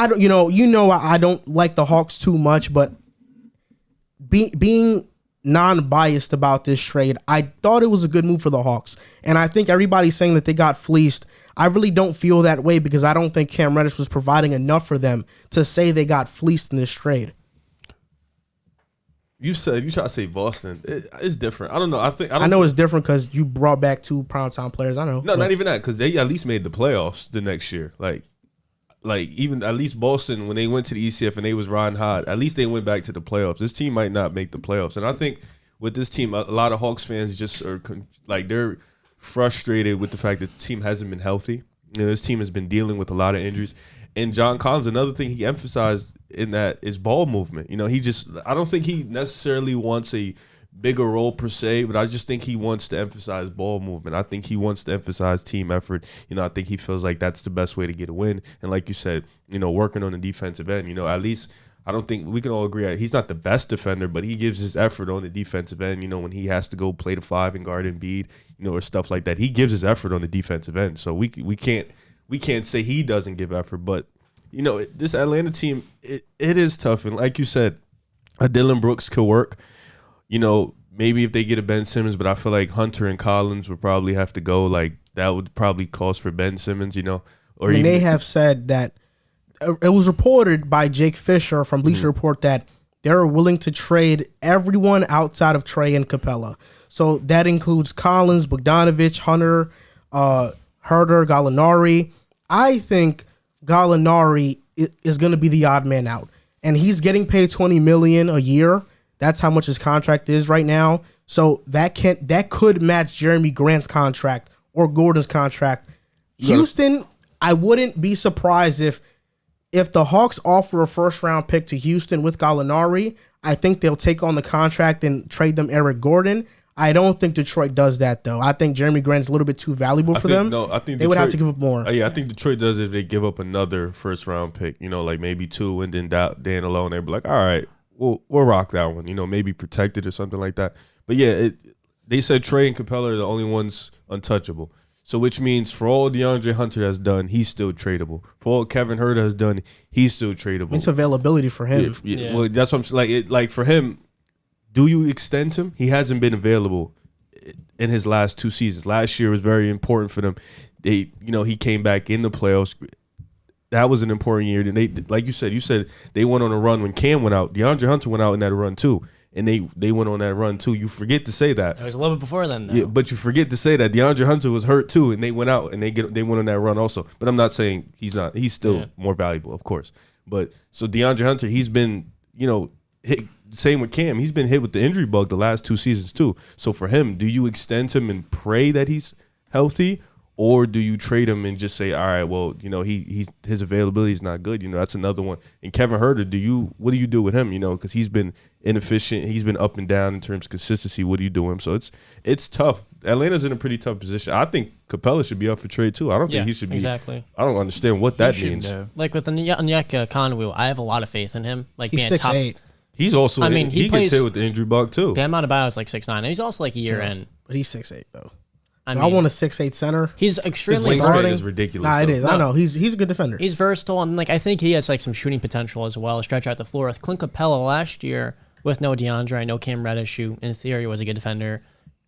don't, I don't like the Hawks too much, but being non-biased about this trade, I thought it was a good move for the Hawks. And I think everybody's saying that they got fleeced. I really don't feel that way because I don't think Cam Reddish was providing enough for them to say they got fleeced in this trade. You try to say Boston. It's different. I don't know. I know it's different because you brought back two primetime players. I know. No, not even that, because they at least made the playoffs the next year. Like even at least Boston, when they went to the ECF and they was riding hot, at least they went back to the playoffs. This team might not make the playoffs, and I think with this team, a lot of Hawks fans just are they're frustrated with the fact that the team hasn't been healthy. This team has been dealing with a lot of injuries. And John Collins, another thing he emphasized in that is ball movement. I don't think he necessarily wants a bigger role per se, but I just think he wants to emphasize ball movement. I think he wants to emphasize team effort. I think he feels like that's the best way to get a win. And like you said, working on the defensive end, at least I don't think we can all agree he's not the best defender, but he gives his effort on the defensive end. When he has to go play the 5 and guard Embiid, or stuff like that, he gives his effort on the defensive end. So we can't say he doesn't give effort, but this Atlanta team, it is tough. And like you said, a Dylan Brooks could work. Maybe if they get a Ben Simmons, but I feel like Hunter and Collins would probably have to go. Like that would probably cost for Ben Simmons, Or and they have said that it was reported by Jake Fisher from Bleacher Report that they're willing to trade everyone outside of Trae and Capella. So that includes Collins, Bogdanovich, Hunter, Herter, Gallinari. I think Gallinari is going to be the odd man out, and he's getting paid $20 million a year. That's how much his contract is right now. So that could match Jeremy Grant's contract or Gordon's contract. Houston, I wouldn't be surprised if the Hawks offer a first-round pick to Houston with Gallinari. I think they'll take on the contract and trade them Eric Gordon. I don't think Detroit does that, though. I think Jeremy Grant's a little bit too valuable for them. No, I think they Detroit would have to give up more. Yeah, I think Detroit does if they give up another first-round pick, like maybe 2, and then Dan alone, they'd be like, all right, we'll rock that one, maybe protect it or something like that. But yeah, they said Trey and Capella are the only ones untouchable. So which means for all DeAndre Hunter has done, he's still tradable. For all Kevin Huerter has done, he's still tradable. It's availability for him. Yeah. Well, that's what I'm saying. Like for him, do you extend him? He hasn't been available in his last 2 seasons. Last year was very important for them. He came back in the playoffs. That was an important year. And they, like you said they went on a run when Cam went out. DeAndre Hunter went out in that run too. And they went on that run too. You forget to say that. It was a little bit before then, though. Yeah, but you forget to say that DeAndre Hunter was hurt too, and they went out and they went on that run also. But I'm not saying he's not. He's still more valuable, of course. But so DeAndre Hunter, he's been hit. Same with Cam. He's been hit with the injury bug the last 2 seasons too. So for him, do you extend him and pray that he's healthy, or do you trade him and just say, all right, well, his availability is not good. That's another one. And Kevin Huerter, what do you do with him? Because he's been inefficient. He's been up and down in terms of consistency. What do you do with him? So it's tough. Atlanta's in a pretty tough position. I think Capella should be up for trade too. I don't think he should be. Exactly. I don't understand what that means. Like with Onyeka Konwu, I have a lot of faith in him. Like he's being 6'8". He's also. He plays, gets hit with the injury bug too. Bam Adebayo is like 6'9". He's also like a year in. But he's 6'8" though. I want a 6'8" center. He's extremely His wingspan is ridiculous. Nah, it is. No. I know. He's a good defender. He's versatile, and I think he has some shooting potential as well. Stretch out the floor. With Clint Capella last year, with no DeAndre, no Cam Reddish, who in theory was a good defender,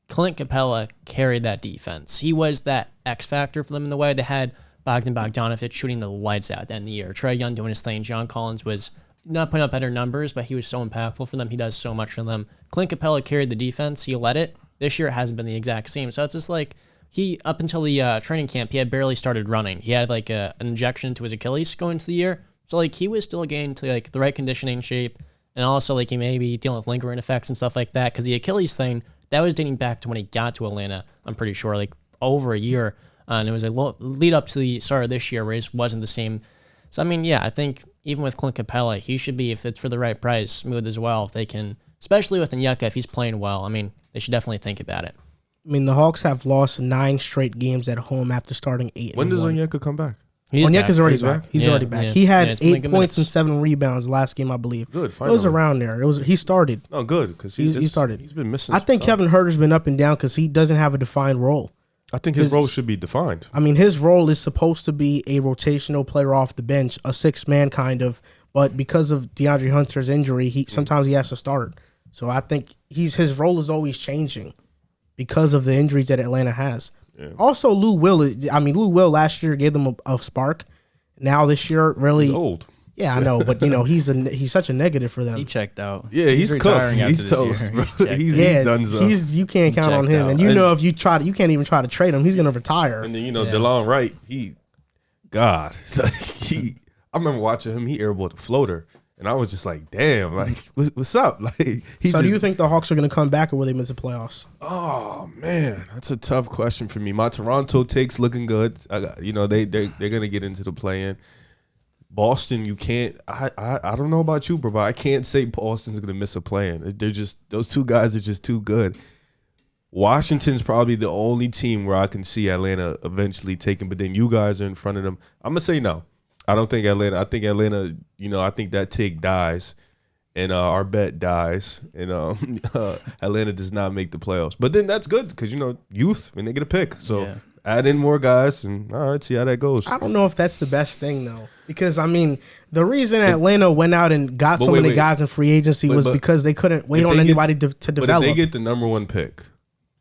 Clint Capella carried that defense. He was that X factor for them in the way. They had Bogdanovich shooting the lights out at the end of the year. Trae Young doing his thing. John Collins was not putting up better numbers, but he was so impactful for them. He does so much for them. Clint Capella carried the defense. He led it. This year it hasn't been the exact same. So it's just like up until the training camp, he had barely started running. He had an injection to his Achilles going into the year. So he was still getting to the right conditioning shape. And also he may be dealing with lingering effects and stuff like that. Because the Achilles thing, that was dating back to when he got to Atlanta, I'm pretty sure, over a year. And it was a lead up to the start of this year where it wasn't the same. So, I think even with Clint Capella, he should be, if it's for the right price, smooth as well. If they can, especially with Onyeka, if he's playing well, they should definitely think about it. The Hawks have lost 9 straight games at home after starting 8. When does Onyeka come back? Onyeka's already back. He's already back. Yeah. He had 8 points minutes. and 7 rebounds last game, I believe. Good. It was around there. He started. Oh, good, because he started. He's been missing. I think Kevin Huerter's been up and down because he doesn't have a defined role. I think his role should be defined. His role is supposed to be a rotational player off the bench, a 6-man kind of. But because of DeAndre Hunter's injury, sometimes he has to start. So I think his role is always changing because of the injuries that Atlanta has. Yeah. Also, Lou Will last year gave them a spark. Now this year, really, he's old. Yeah, I know, but he's such a negative for them. He checked out. Yeah, he's retiring cooked. after He's this toast. year. He's done so. You can't count on him, out. and if you can't even try to trade him. He's gonna retire. And then DeLon Wright, I remember watching him. He airballed the floater, and I was just like, damn, what's up? Do you think the Hawks are gonna come back, or will they miss the playoffs? Oh man, that's a tough question for me. My Toronto takes looking good. They're gonna get into the play-in. Boston, you can't. I don't know about you, bro, but I can't say Boston's gonna miss a play-in. They're just, those two guys are just too good. Washington's probably the only team where I can see Atlanta eventually taking, but then you guys are in front of them. I'm gonna say no. I don't think Atlanta. I think Atlanta. I think that take dies, and our bet dies, and Atlanta does not make the playoffs. But then that's good because youth, and they get a pick. So. Yeah. Add in more guys, and all right, see how that goes. I don't know if that's the best thing, though. Because, the reason Atlanta went out and got so many guys in free agency was because they couldn't wait on anybody to develop. But if they get the number 1 pick,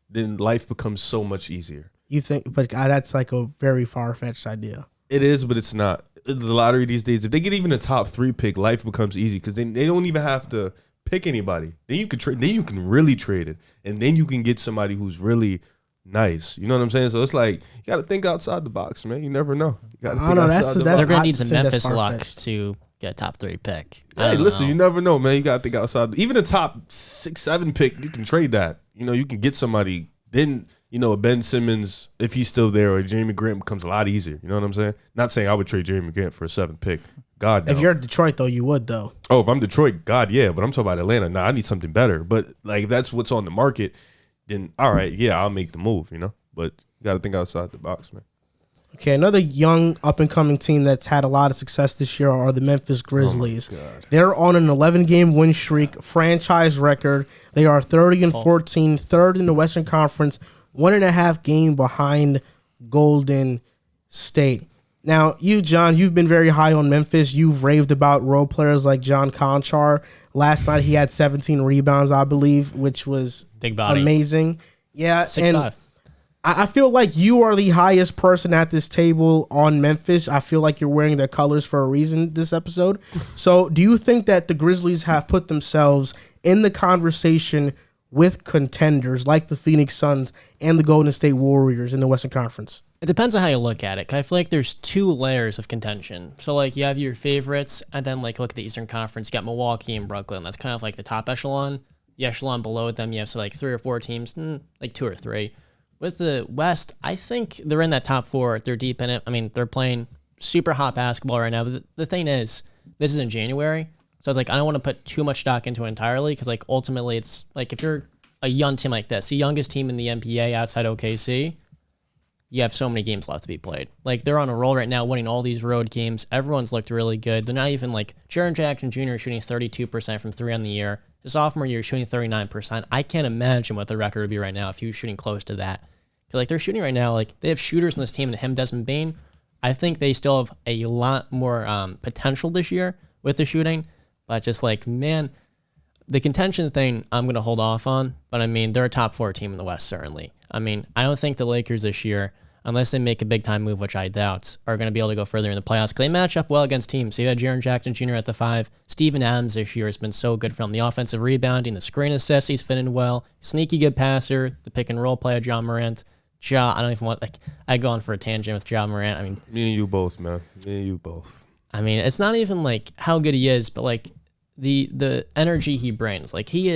then life becomes so much easier. You think? But that's a very far-fetched idea. It is, but it's not. The lottery these days, if they get even a top 3 pick, life becomes easy because then they don't even have to pick anybody. Then you can trade. Then you can really trade it, and then you can get somebody who's really nice. You know what I'm saying? So it's you got to think outside the box, man. You never know. They're going to need some Memphis luck to get a top 3 pick. Hey, listen, you never know, man. You got to think outside. Even the top 6, 7 pick, you can trade that. You can get somebody. Then, Ben Simmons, if he's still there, or Jeremy Grant becomes a lot easier. You know what I'm saying? Not saying I would trade Jeremy Grant for a 7th pick. God, no. If you're Detroit, though, you would, though. Oh, if I'm Detroit, God, yeah. But I'm talking about Atlanta. Nah, I need something better. But, like, if that's what's on the market, then, all right, yeah, I'll make the move, But you got to think outside the box, man. Okay, another young up-and-coming team that's had a lot of success this year are the Memphis Grizzlies. Oh, my God. They're on an 11-game win streak, franchise record. They are 30-14, third in the Western Conference, 1.5 game behind Golden State. Now, you, John, you've been very high on Memphis. You've raved about role players like John Conchar. Last night he had 17 rebounds, I believe, which was big body, amazing. Yeah, 6'5". I feel like you are the highest person at this table on Memphis. I feel like you're wearing their colors for a reason this episode. So do you think that the Grizzlies have put themselves in the conversation with contenders like the Phoenix Suns and the Golden State Warriors in the Western Conference? It depends on how you look at it. 'Cause I feel like there's 2 layers of contention. So, like, you have your favorites, and then, like, look at the Eastern Conference. You got Milwaukee and Brooklyn. That's kind of like the top echelon. The echelon below them, you have, 3 or 4 teams, like 2 or 3. With the West, I think they're in that top 4. They're deep in it. I mean, they're playing super hot basketball right now. But the thing is, this is in January. So it's like, I don't want to put too much stock into it entirely because, like, ultimately it's like if you're a young team like this, the youngest team in the NBA outside OKC, you have so many games left to be played. Like, they're on a roll right now, winning all these road games. Everyone's looked really good. They're not even like Jaren Jackson Jr. shooting 32% from 3 on the year. His sophomore year, shooting 39%. I can't imagine what the record would be right now if he was shooting close to that. Like, they're shooting right now, like, they have shooters in this team, and him, Desmond Bane. I think they still have a lot more potential this year with the shooting. But just like, man, the contention thing I'm going to hold off on. But, I mean, they're a top 4 team in the West, certainly. I mean, I don't think the Lakers this year, unless they make a big-time move, which I doubt, are going to be able to go further in the playoffs. Because they match up well against teams. So you had Jaren Jackson Jr. at the 5. Steven Adams this year has been so good from the offensive rebounding, the screen assists, he's fitting well. Sneaky good passer, the pick-and-roll play of John Morant. I don't even want, like, I go on for a tangent with Ja Morant. I mean, me and you both, man. Me and you both. I mean, it's not even like how good he is, but like the energy he brings. Like, he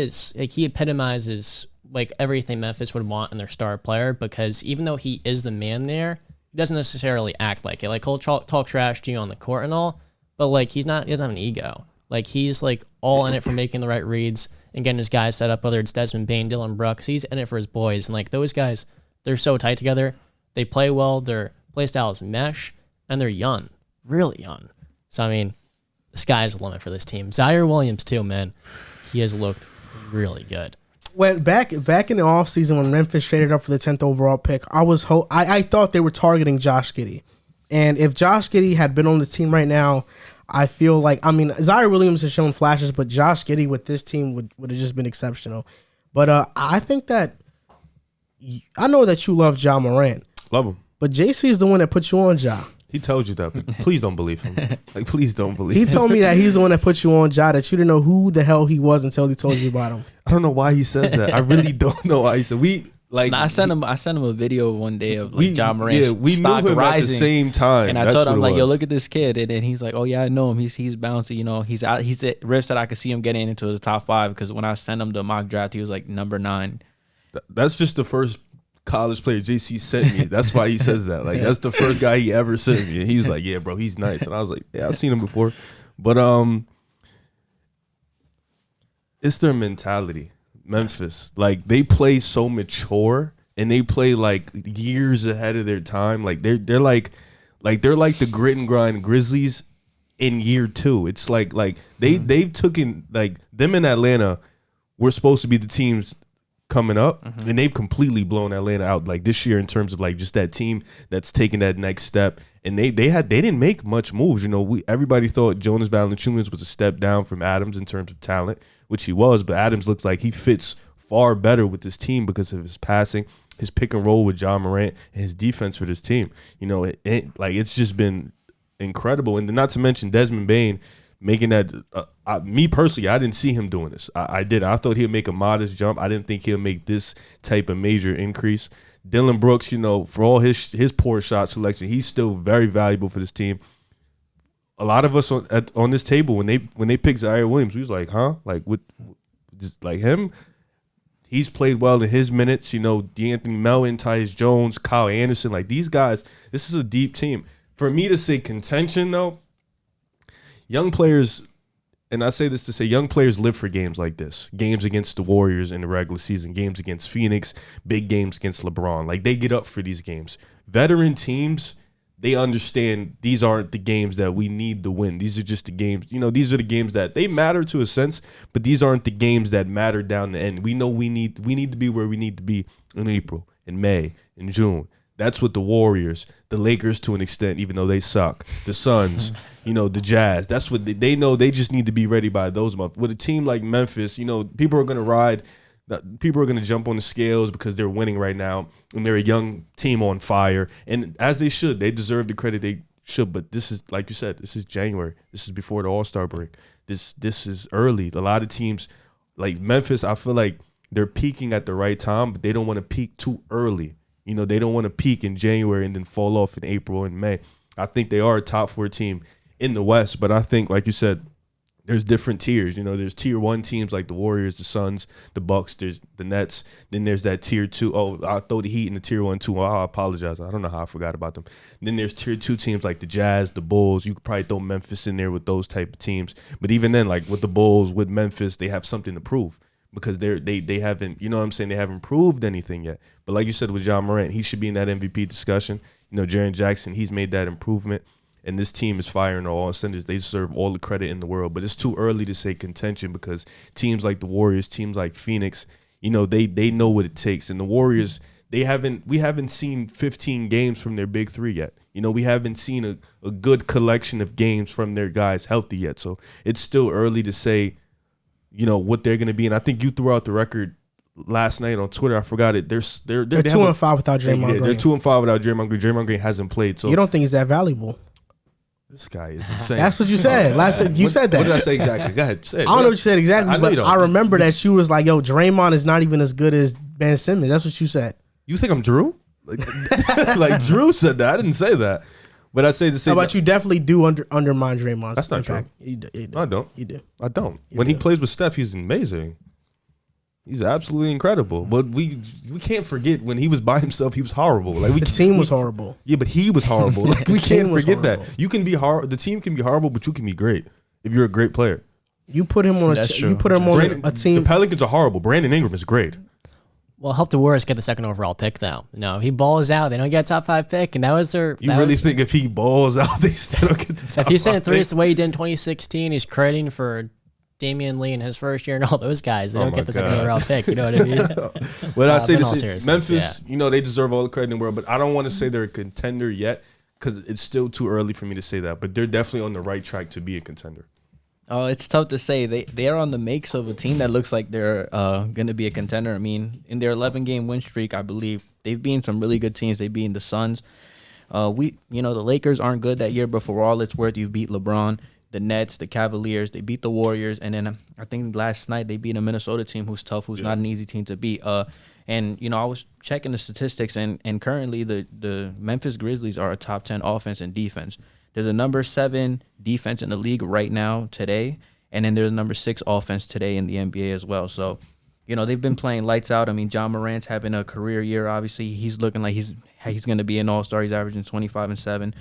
epitomizes like everything Memphis would want in their star player, because even though he is the man there, he doesn't necessarily act like it. Like, he'll talk trash to you on the court and all, but like he doesn't have an ego. Like, he's like all in it for making the right reads and getting his guys set up, whether it's Desmond Bane, Dylan Brooks. He's in it for his boys, and like those guys, they're so tight together. They play well. Their play style is mesh, and they're young, really young. So, I mean, the sky's the limit for this team. Zaire Williams, too, man. He has looked really good. When back in the offseason when Memphis traded up for the 10th overall pick, I thought they were targeting Josh Giddey. And if Josh Giddey had been on the team right now, I feel like, I mean, Zaire Williams has shown flashes, but Josh Giddey with this team would have just been exceptional. But I think that, I know that you love Ja Morant. Love him. But JC is the one that put you on Ja. He told you that, but please don't believe him. Like, please don't believe He him. told me that he's the one that put you on Ja, that you didn't know who the hell he was until he told you about him. I don't know why he says that. I really don't know why he said I sent him a video one day of like Ja Morant's we stock knew him rising at the same time. And I told him, like, yo, look at this kid, and then he's like, oh yeah, I know him. He's bouncy, you know. He's at risk that I could see him getting into the top 5, because when I sent him the mock draft, he was like number 9. That's just the first college player JC sent me. That's why he says that. Like, that's the first guy he ever sent me. And he was like, yeah, bro, he's nice. And I was like, yeah, I've seen him before. But it's their mentality. Memphis, like, they play so mature, and they play like years ahead of their time. Like, they're like the grit and grind Grizzlies in year 2. It's like they've taken, like, them in Atlanta were supposed to be the teams coming up, and they've completely blown Atlanta out, like, this year, in terms of like just that team that's taking that next step. And they didn't make much moves. You know, everybody thought Jonas Valanciunas was a step down from Adams in terms of talent, which he was, but Adams looks like he fits far better with this team because of his passing, his pick and roll with Ja Morant, and his defense for this team. You know, it's just been incredible. And not to mention Desmond Bane making that. Me personally, I didn't see him doing this. I did. I thought he'd make a modest jump. I didn't think he'll make this type of major increase. Dylan Brooks, you know, for all his poor shot selection, he's still very valuable for this team. a lot of us on this table when they picked Zaire Williams, we was like, huh? Like what? Just like him. He's played well in his minutes. You know, D'Anthony Melton, Tyus Jones, Kyle Anderson. Like these guys, this is a deep team. For me to say contention though, young players. And I say this to say young players live for games like this. Games against the Warriors in the regular season, games against Phoenix, big games against LeBron. Like they get up for these games. Veteran teams, they understand these aren't the games that we need to win. These are just the games, you know, these are the games that they matter to a sense, but these aren't the games that matter down the end. We know we need to be where we need to be in April, in May, in June. That's what the Warriors, the Lakers to an extent, even though they suck, the Suns, you know, the Jazz. That's what they know. They just need to be ready by those months. With a team like Memphis, you know, people are going to ride. People are going to jump on the scales because they're winning right now, and they're a young team on fire. And as they should, they deserve the credit they should. But this is, like you said, this is January. This is before the All-Star break. This is early. A lot of teams, like Memphis, I feel like they're peaking at the right time, but they don't want to peak too early. You know, they don't want to peak in January and then fall off in April and May. I think they are a top 4 team in the West, but I think, like you said, there's different tiers. You know, there's tier 1 teams like the Warriors, the Suns, the Bucks, there's the Nets. Then there's that tier 2. Oh, I'll throw the Heat in the tier 1 too. Oh, I apologize. I don't know how I forgot about them. Then there's tier 2 teams like the Jazz, the Bulls. You could probably throw Memphis in there with those type of teams. But even then, like with the Bulls, with Memphis, they have something to prove. Because they haven't, you know what I'm saying, they haven't proved anything yet. But like you said with John Morant, he should be in that MVP discussion. You know, Jaren Jackson, he's made that improvement. And this team is firing on all cylinders. They deserve all the credit in the world. But it's too early to say contention because teams like the Warriors, teams like Phoenix, you know, they know what it takes. And the Warriors, we haven't seen 15 games from their big 3 yet. You know, we haven't seen a good collection of games from their guys healthy yet. So it's still early to say, you know, what they're going to be. And I think you threw out the record last night on Twitter. I forgot it. They're 2-5 without Draymond Green. They're 2-5 without Draymond Green. Draymond Green hasn't played. So you don't think he's that valuable? This guy is insane. That's what you said. You said that. What did I say exactly? Go ahead. Say it. I don't know what you said exactly, but I remember that you was like, yo, Draymond is not even as good as Ben Simmons. That's what you said. You think I'm Drew? Like Drew said that. I didn't say that. But I say the same. How about you definitely do undermine Draymond? That's not true. You do. No, I don't. You do. I don't. When he plays with Steph, he's amazing. He's absolutely incredible. But we can't forget when he was by himself, he was horrible. Like the team was horrible. Yeah, but he was horrible. Like we can't forget that. horrible. You can be the team can be horrible, but you can be great if you're a great player. You put him on a team. The Pelicans are horrible. Brandon Ingram is great. Well, help the Warriors get the second overall pick, though. No, if he balls out, they don't get a top 5 pick, and that was their. You really think if he balls out, they still don't get the top 5 If he's saying 3 pick? is the way he did in 2016, he's crediting for Damian Lee in his first year and all those guys. They don't get the second overall pick. You know what I mean? But I say in all this: seriousness, Memphis, you know, they deserve all the credit in the world. But I don't want to say they're a contender yet because it's still too early for me to say that. But they're definitely on the right track to be a contender. Oh, it's tough to say. They are on the makes of a team that looks like they're going to be a contender. I mean, in their 11-game win streak, I believe they've beaten some really good teams. They've beaten the Suns. The Lakers aren't good that year, but for all it's worth, you've beat LeBron, the Nets, the Cavaliers. They beat the Warriors, and then I think last night they beat a Minnesota team who's tough, who's not an easy team to beat. And I was checking the statistics, and currently the Memphis Grizzlies are a top 10 offense and defense. They're the number 7 defense in the league right now today, and then they're the number 6 offense today in the NBA as well. So, they've been playing lights out. I mean, John Morant's having a career year. Obviously, he's looking like he's going to be an all-star. He's averaging 25 and 7.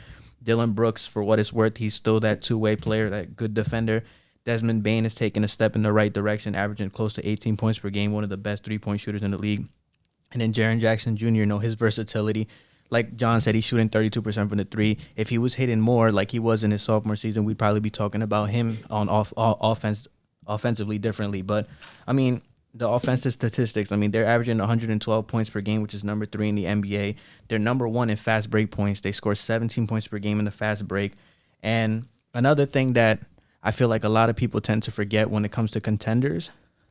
Dylan Brooks, for what it's worth, he's still that two-way player, that good defender. Desmond Bane is taking a step in the right direction, averaging close to 18 points per game, one of the best three-point shooters in the league. And then Jaren Jackson Jr., his versatility. Like John said, he's shooting 32% from the three. If he was hitting more like he was in his sophomore season, we'd probably be talking about him on offensively differently. But, I mean, the offensive statistics, they're averaging 112 points per game, which is number 3 in the NBA. They're number 1 in fast break points. They score 17 points per game in the fast break. And another thing that I feel like a lot of people tend to forget when it comes to contenders,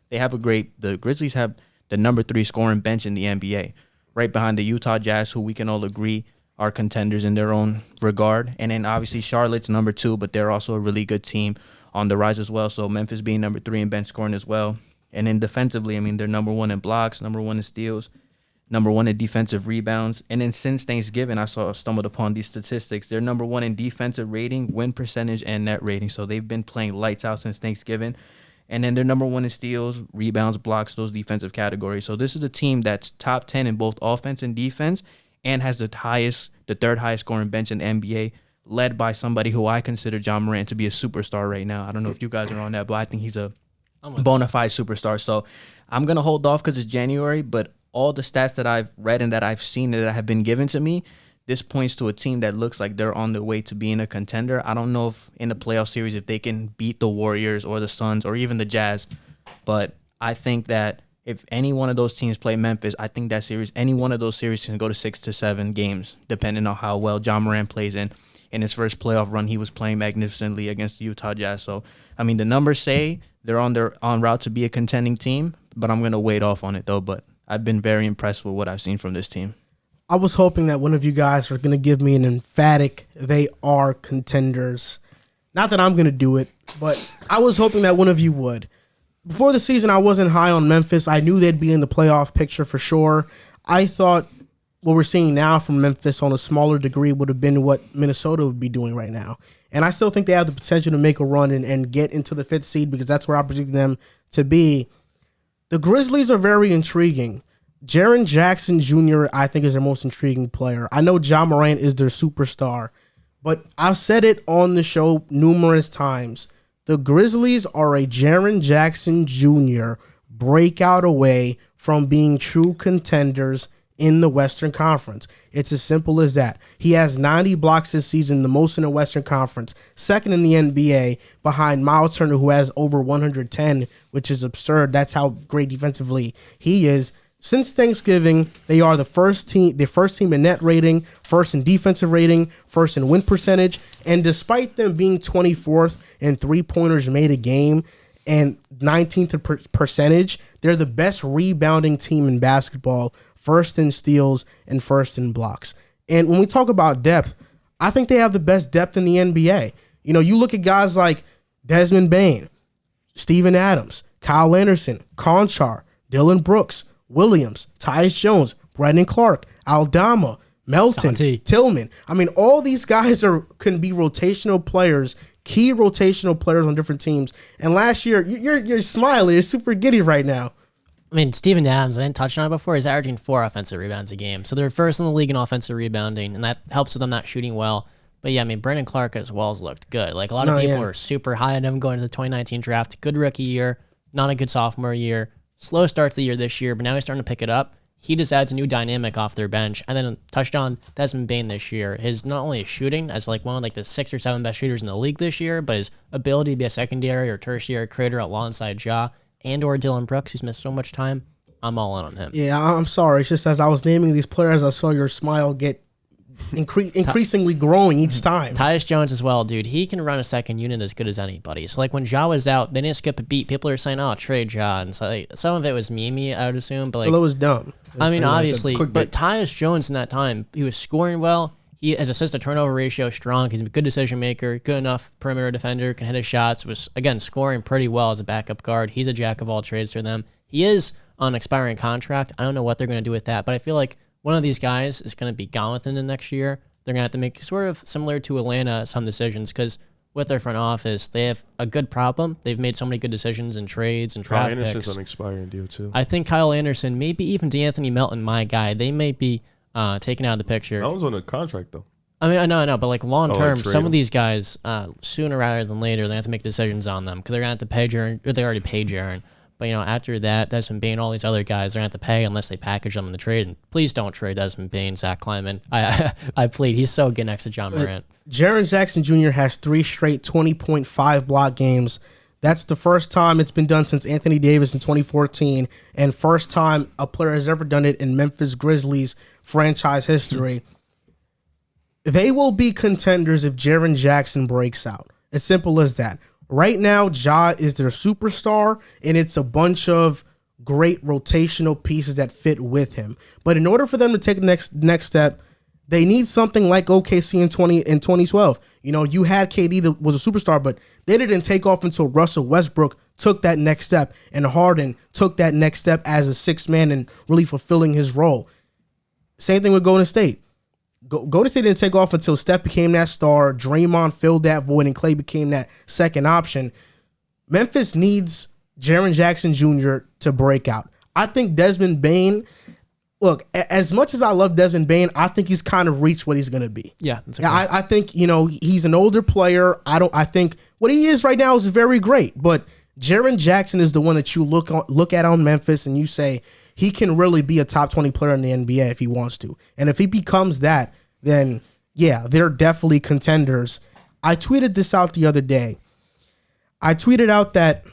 the Grizzlies have the number 3 scoring bench in the NBA, right behind the Utah Jazz, who we can all agree are contenders in their own regard. And then obviously Charlotte's number 2, but they're also a really good team on the rise as well. So Memphis being number 3 in bench scoring as well. And then defensively, they're number 1 in blocks, number 1 in steals, number 1 in defensive rebounds. And then since Thanksgiving, I stumbled upon these statistics. They're number 1 in defensive rating, win percentage, and net rating. So they've been playing lights out since Thanksgiving. And then they're number 1 in steals, rebounds, blocks, those defensive categories. So this is a team that's top 10 in both offense and defense and has the third highest scoring bench in the NBA, led by somebody who I consider John Moran to be a superstar right now. I don't know if you guys are on that, but I think he's a bona fide superstar. So I'm going to hold off because it's January, but all the stats that I've read and that I've seen that have been given to me, this points to a team that looks like they're on their way to being a contender. I don't know if in the playoff series if they can beat the Warriors or the Suns or even the Jazz, but I think that if any one of those teams play Memphis, I think that series, any one of those series can go to 6 to 7 games, depending on how well John Moran plays. In his first playoff run, he was playing magnificently against the Utah Jazz. So, I mean, the numbers say they're on route to be a contending team, but I'm going to wait off on it, though. But I've been very impressed with what I've seen from this team. I was hoping that one of you guys were going to give me an emphatic, they are contenders. Not that I'm going to do it, but I was hoping that one of you would. Before the season, I wasn't high on Memphis. I knew they'd be in the playoff picture for sure. I thought what we're seeing now from Memphis on a smaller degree would have been what Minnesota would be doing right now. And I still think they have the potential to make a run and get into the 5th seed because that's where I predict them to be. The Grizzlies are very intriguing. Jaren Jackson Jr., I think, is their most intriguing player. I know John Moran is their superstar, but I've said it on the show numerous times. The Grizzlies are a Jaren Jackson Jr. breakout away from being true contenders in the Western Conference. It's as simple as that. He has 90 blocks this season, the most in the Western Conference, second in the NBA, behind Miles Turner, who has over 110, which is absurd. That's how great defensively he is. Since Thanksgiving, they are the first team in net rating, first in defensive rating, first in win percentage, and despite them being 24th in three-pointers made a game and 19th in percentage, they're the best rebounding team in basketball, first in steals and first in blocks. And when we talk about depth, I think they have the best depth in the NBA. You know, you look at guys like Desmond Bane, Steven Adams, Kyle Anderson, Conchar, Dylan Brooks, Williams, Tyus Jones, Brandon Clark, Aldama, Melton, Tillman. I mean, all these guys can be rotational players, key rotational players on different teams. And last year, you're smiling, you're super giddy right now. I mean, Steven Adams, I didn't touch on it before, he's averaging 4 offensive rebounds a game. So they're first in the league in offensive rebounding, and that helps with them not shooting well. But yeah, I mean, Brandon Clark as well has looked good. Like, a lot of people are super high on him going into the 2019 draft. Good rookie year, not a good sophomore year. Slow start to the year this year, but now he's starting to pick it up. He just adds a new dynamic off their bench. And then touched on Desmond Bane this year. His not only his shooting as like one of like the 6 or 7 best shooters in the league this year, but his ability to be a secondary or tertiary creator alongside Ja and or Dylan Brooks, who's missed so much time. I'm all in on him. Yeah, I'm sorry. It's just as I was naming these players, I saw your smile get increasingly growing each time. Tyus Jones as well, dude. He can run a second unit as good as anybody. So, like, when Ja was out, they didn't skip a beat. People are saying, oh, trade Ja. And so, like, some of it was memey, I would assume. But, like, well, it was dumb. I mean, obviously. But Tyus Jones in that time, he was scoring well. He has assist-to-turnover ratio strong. He's a good decision maker, good enough perimeter defender, can hit his shots. Was, again, scoring pretty well as a backup guard. He's a jack of all trades for them. He is on an expiring contract. I don't know what they're going to do with that. But I feel like one of these guys is going to be gone within the next year. They're going to have to make sort of similar to Atlanta some decisions because with their front office, they have a good problem. They've made so many good decisions in trades and draft picks. Kyle Anderson's on an expiring deal too. I think Kyle Anderson, maybe even DeAnthony Melton, my guy, they may be taken out of the picture. That was on a contract though. I mean, I know, but like long term, like some of these guys, sooner rather than later, they have to make decisions on them because they're going to have to pay Jaren, or they already paid Jaren. But, you know, after that, Desmond Bane, all these other guys, they're going to have to pay unless they package them in the trade. And please don't trade Desmond Bane, Zach Kleiman. I plead. He's so good next to John Morant. Jaren Jackson Jr. has 3 straight 20.5 block games. That's the first time it's been done since Anthony Davis in 2014, and first time a player has ever done it in Memphis Grizzlies franchise history. They will be contenders if Jaren Jackson breaks out. As simple as that. Right now, Ja is their superstar, and it's a bunch of great rotational pieces that fit with him. But in order for them to take the next step, they need something like OKC in 2012. You know, you had KD that was a superstar, but they didn't take off until Russell Westbrook took that next step, and Harden took that next step as a 6th man and really fulfilling his role. Same thing with Golden State. Golden State didn't take off until Steph became that star, Draymond filled that void, and Klay became that second option. Memphis needs Jaren Jackson Jr. to break out. I think Desmond Bane, look, as much as I love Desmond Bane, I think he's kind of reached what he's going to be. Yeah. I think, he's an older player. I think what he is right now is very great, but Jaren Jackson is the one that you look at on Memphis and you say, he can really be a top 20 player in the NBA if he wants to. And if he becomes that, then yeah, they're definitely contenders. I tweeted this out the other day. I tweeted out that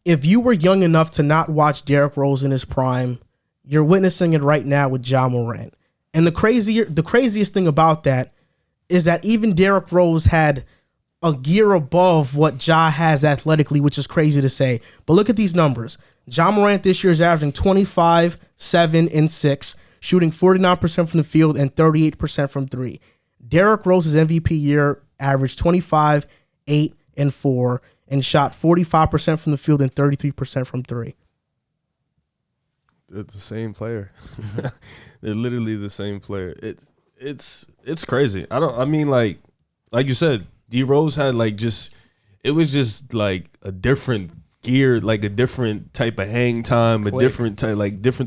if you were young enough to not watch Derrick Rose in his prime, you're witnessing it right now with Ja Morant. And the craziest thing about that is that even Derrick Rose had a gear above what Ja has athletically, which is crazy to say. But look at these numbers. Ja Morant this year is averaging 25, 7, and 6, shooting 49% from the field and 38% from three. Derrick Rose's MVP year averaged 25, 8, and 4, and shot 45% from the field and 33% from three. They're the same player. They're literally the same player. It's crazy. Like you said, D Rose had it was just like a different gear, like a different type of hang time, quick. different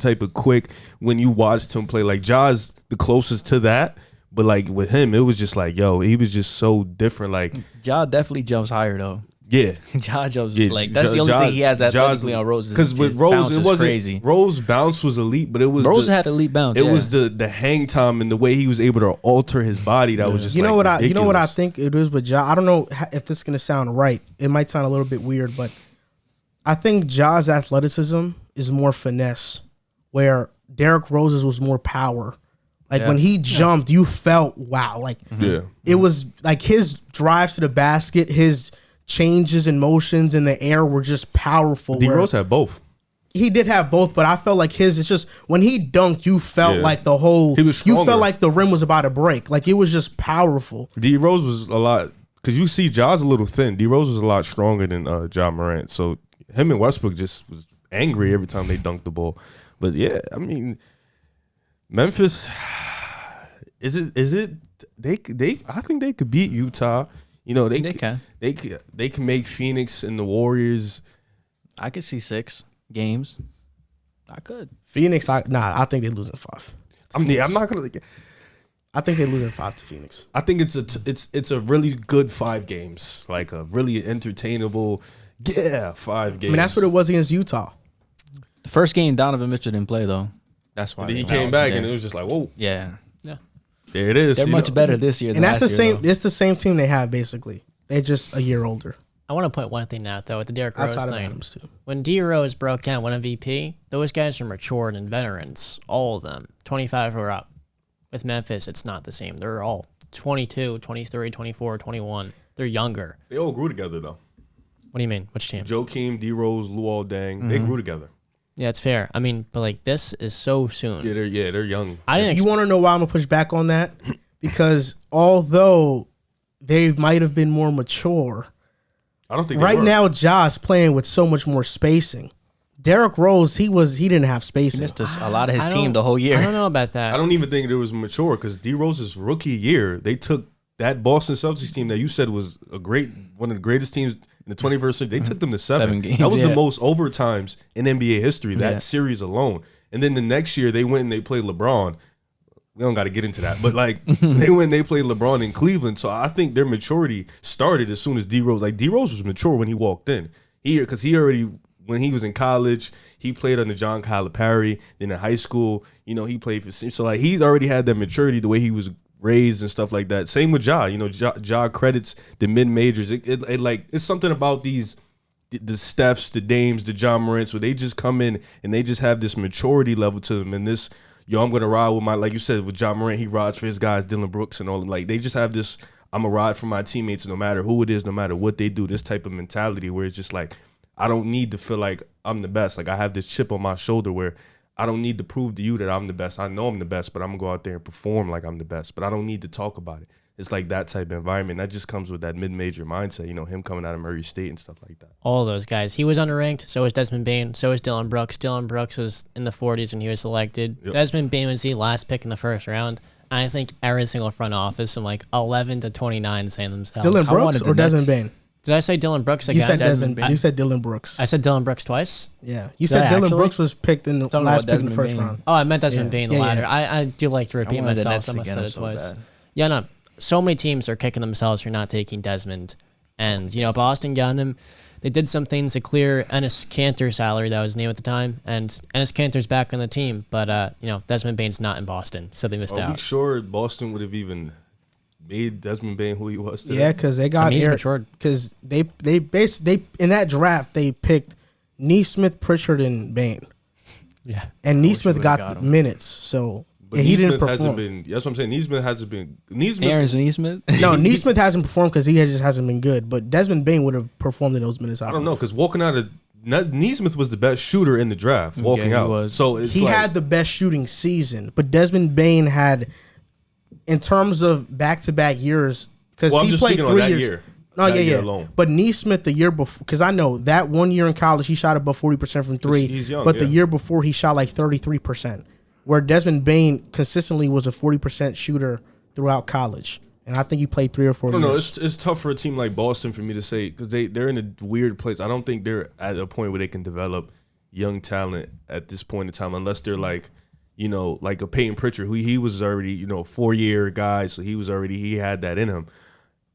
type of quick when you watched him play. Like Ja's the closest to that, but like with him, it was just like, he was just so different. Like Ja definitely jumps higher though. Yeah, Ja jumps that's the only thing he has athletically on Rose. Because with Rose, it wasn't crazy. Rose bounce was elite, but it was Rose had elite bounce. It was the hang time and the way he was able to alter his body that was just ridiculous. You know what I think it is with Ja. I don't know if this is gonna sound right. It might sound a little bit weird, but I think Ja's athleticism is more finesse, where Derrick Rose's was more power. Like when he jumped, you felt wow. Like it was like his drives to the basket, his changes and motions in the air were just powerful. D Rose had both. He did have both, but I felt like his. It's just when he dunked, you felt like the whole. He was stronger. You felt like the rim was about to break. Like it was just powerful. D Rose was a lot because you see Ja's a little thin. D Rose was a lot stronger than Ja Morant. So him and Westbrook just was angry every time they dunked the ball. But yeah, I mean, Memphis is it they I think they could beat Utah. They can make Phoenix and the Warriors. I could see 6 games. I could. Phoenix, I think they lose in 5. I'm not gonna. I think they lose in 5 to Phoenix. I think it's a really good 5 games, like a really entertainable 5 games. I mean, that's what it was against Utah. The first game, Donovan Mitchell didn't play though. That's why. And then he came back and it was just like, whoa. Yeah. There it is. They're much better this year. And that's the same. It's the same team they have basically. They're just a year older. I want to point one thing out though with the Derrick Rose Outside of thing. Adams too. When D Rose broke out, won MVP, those guys are matured and veterans. All of them, 25 or up. With Memphis, it's not the same. They're all 22, 23, 24, 21. They're younger. They all grew together though. What do you mean? Which team? Joakim, D Rose, Luol Deng. They grew together. Yeah, it's fair. I mean, but like this is so soon. Yeah, they're young. You want to know why I'm gonna push back on that? Because although they might have been more mature, I don't think right now Ja's playing with so much more spacing. Derrick Rose, he didn't have spacing. He missed a lot of his team the whole year. I don't know about that. I don't even think it was mature because D Rose's rookie year, they took that Boston Celtics team that you said was one of the greatest teams in the 21st century. They took them to 7 games. That was the most overtimes in NBA history, that series alone. And then the next year they went and they played LeBron. We don't got to get into that, but they went and they played LeBron in Cleveland. So I think their maturity started as soon as D Rose. Like D Rose was mature when he walked in. Because he already, when he was in college, he played under John Calipari. Then in high school, he played for. So he's already had that maturity the way he was raised and stuff like that. Same with Ja. Ja credits the mid majors. It's something about the Stephs, the Dames, the John Morants, where they just come in and they just have this maturity level to them. And this. I'm going to ride with like you said, with John Morant, he rides for his guys, Dylan Brooks and all them. Like, they just have this, I'm going to ride for my teammates no matter who it is, no matter what they do, this type of mentality where it's just like, I don't need to feel like I'm the best. Like, I have this chip on my shoulder where I don't need to prove to you that I'm the best. I know I'm the best, but I'm going to go out there and perform like I'm the best. But I don't need to talk about it. it's like that type of environment. That just comes with that mid-major mindset, him coming out of Murray State and stuff like that. All those guys. He was underranked. So was Desmond Bane. So was Dillon Brooks. Dillon Brooks was in the 40s when he was selected. Yep. Desmond Bane was the last pick in the first round. And I think every single front office from like 11 to 29 saying themselves. Dylan Brooks or Desmond Bane? Did I say Dillon Brooks again? You said Desmond Desmond. Bane. You said Dylan Brooks. I said Dillon Brooks twice. Yeah, you Did said I Dylan actually? Brooks was picked in the Talking last about pick in the Desmond first Bane. round. Oh, I meant Desmond Yeah. Bane, the Yeah, latter. yeah. I do like to repeat wanted the myself, Nets so I must have again, said it so twice. bad. Yeah, no. So many teams are kicking themselves for not taking Desmond. And, Boston got him. They did some things to clear Enes Kanter's salary, that was his name at the time. And Enes Kanter's back on the team. But, Desmond Bane's not in Boston, so they missed Are we out. sure Boston would have even made Desmond Bane who he was today? Yeah, because they got he's matured. because they in that draft they picked Neesmith, Pritchard, and Bane, Yeah. and wish Neesmith we got would've got him. minutes, so But he didn't Neesmith hasn't perform. been. That's what I'm saying. Neesmith hasn't been. Aaron Neesmith. Neesmith. No, Neesmith hasn't performed because he just hasn't been good. But Desmond Bane would have performed in those minutes. I don't know because walking out of Neesmith was the best shooter in the draft. Walking he out, was. so it's He like, had the best shooting season, but Desmond Bane had, in terms of back-to-back years, because Well, I'm he just played speaking on 3 that years. year. No, That yeah, year yeah. alone. But Neesmith the year before, because I know that 1 year in college he shot above 40% from three. He's young, but the yeah. year before he shot like 33%, where Desmond Bane consistently was a 40% shooter throughout college, and I think he played 3 or 4 I don't years. know. It's tough for a team like Boston for me to say because they're in a weird place. I don't think they're at a point where they can develop young talent at this point in time unless they're like, like a Peyton Pritchard who he was already, 4-year guy, so he had that in him.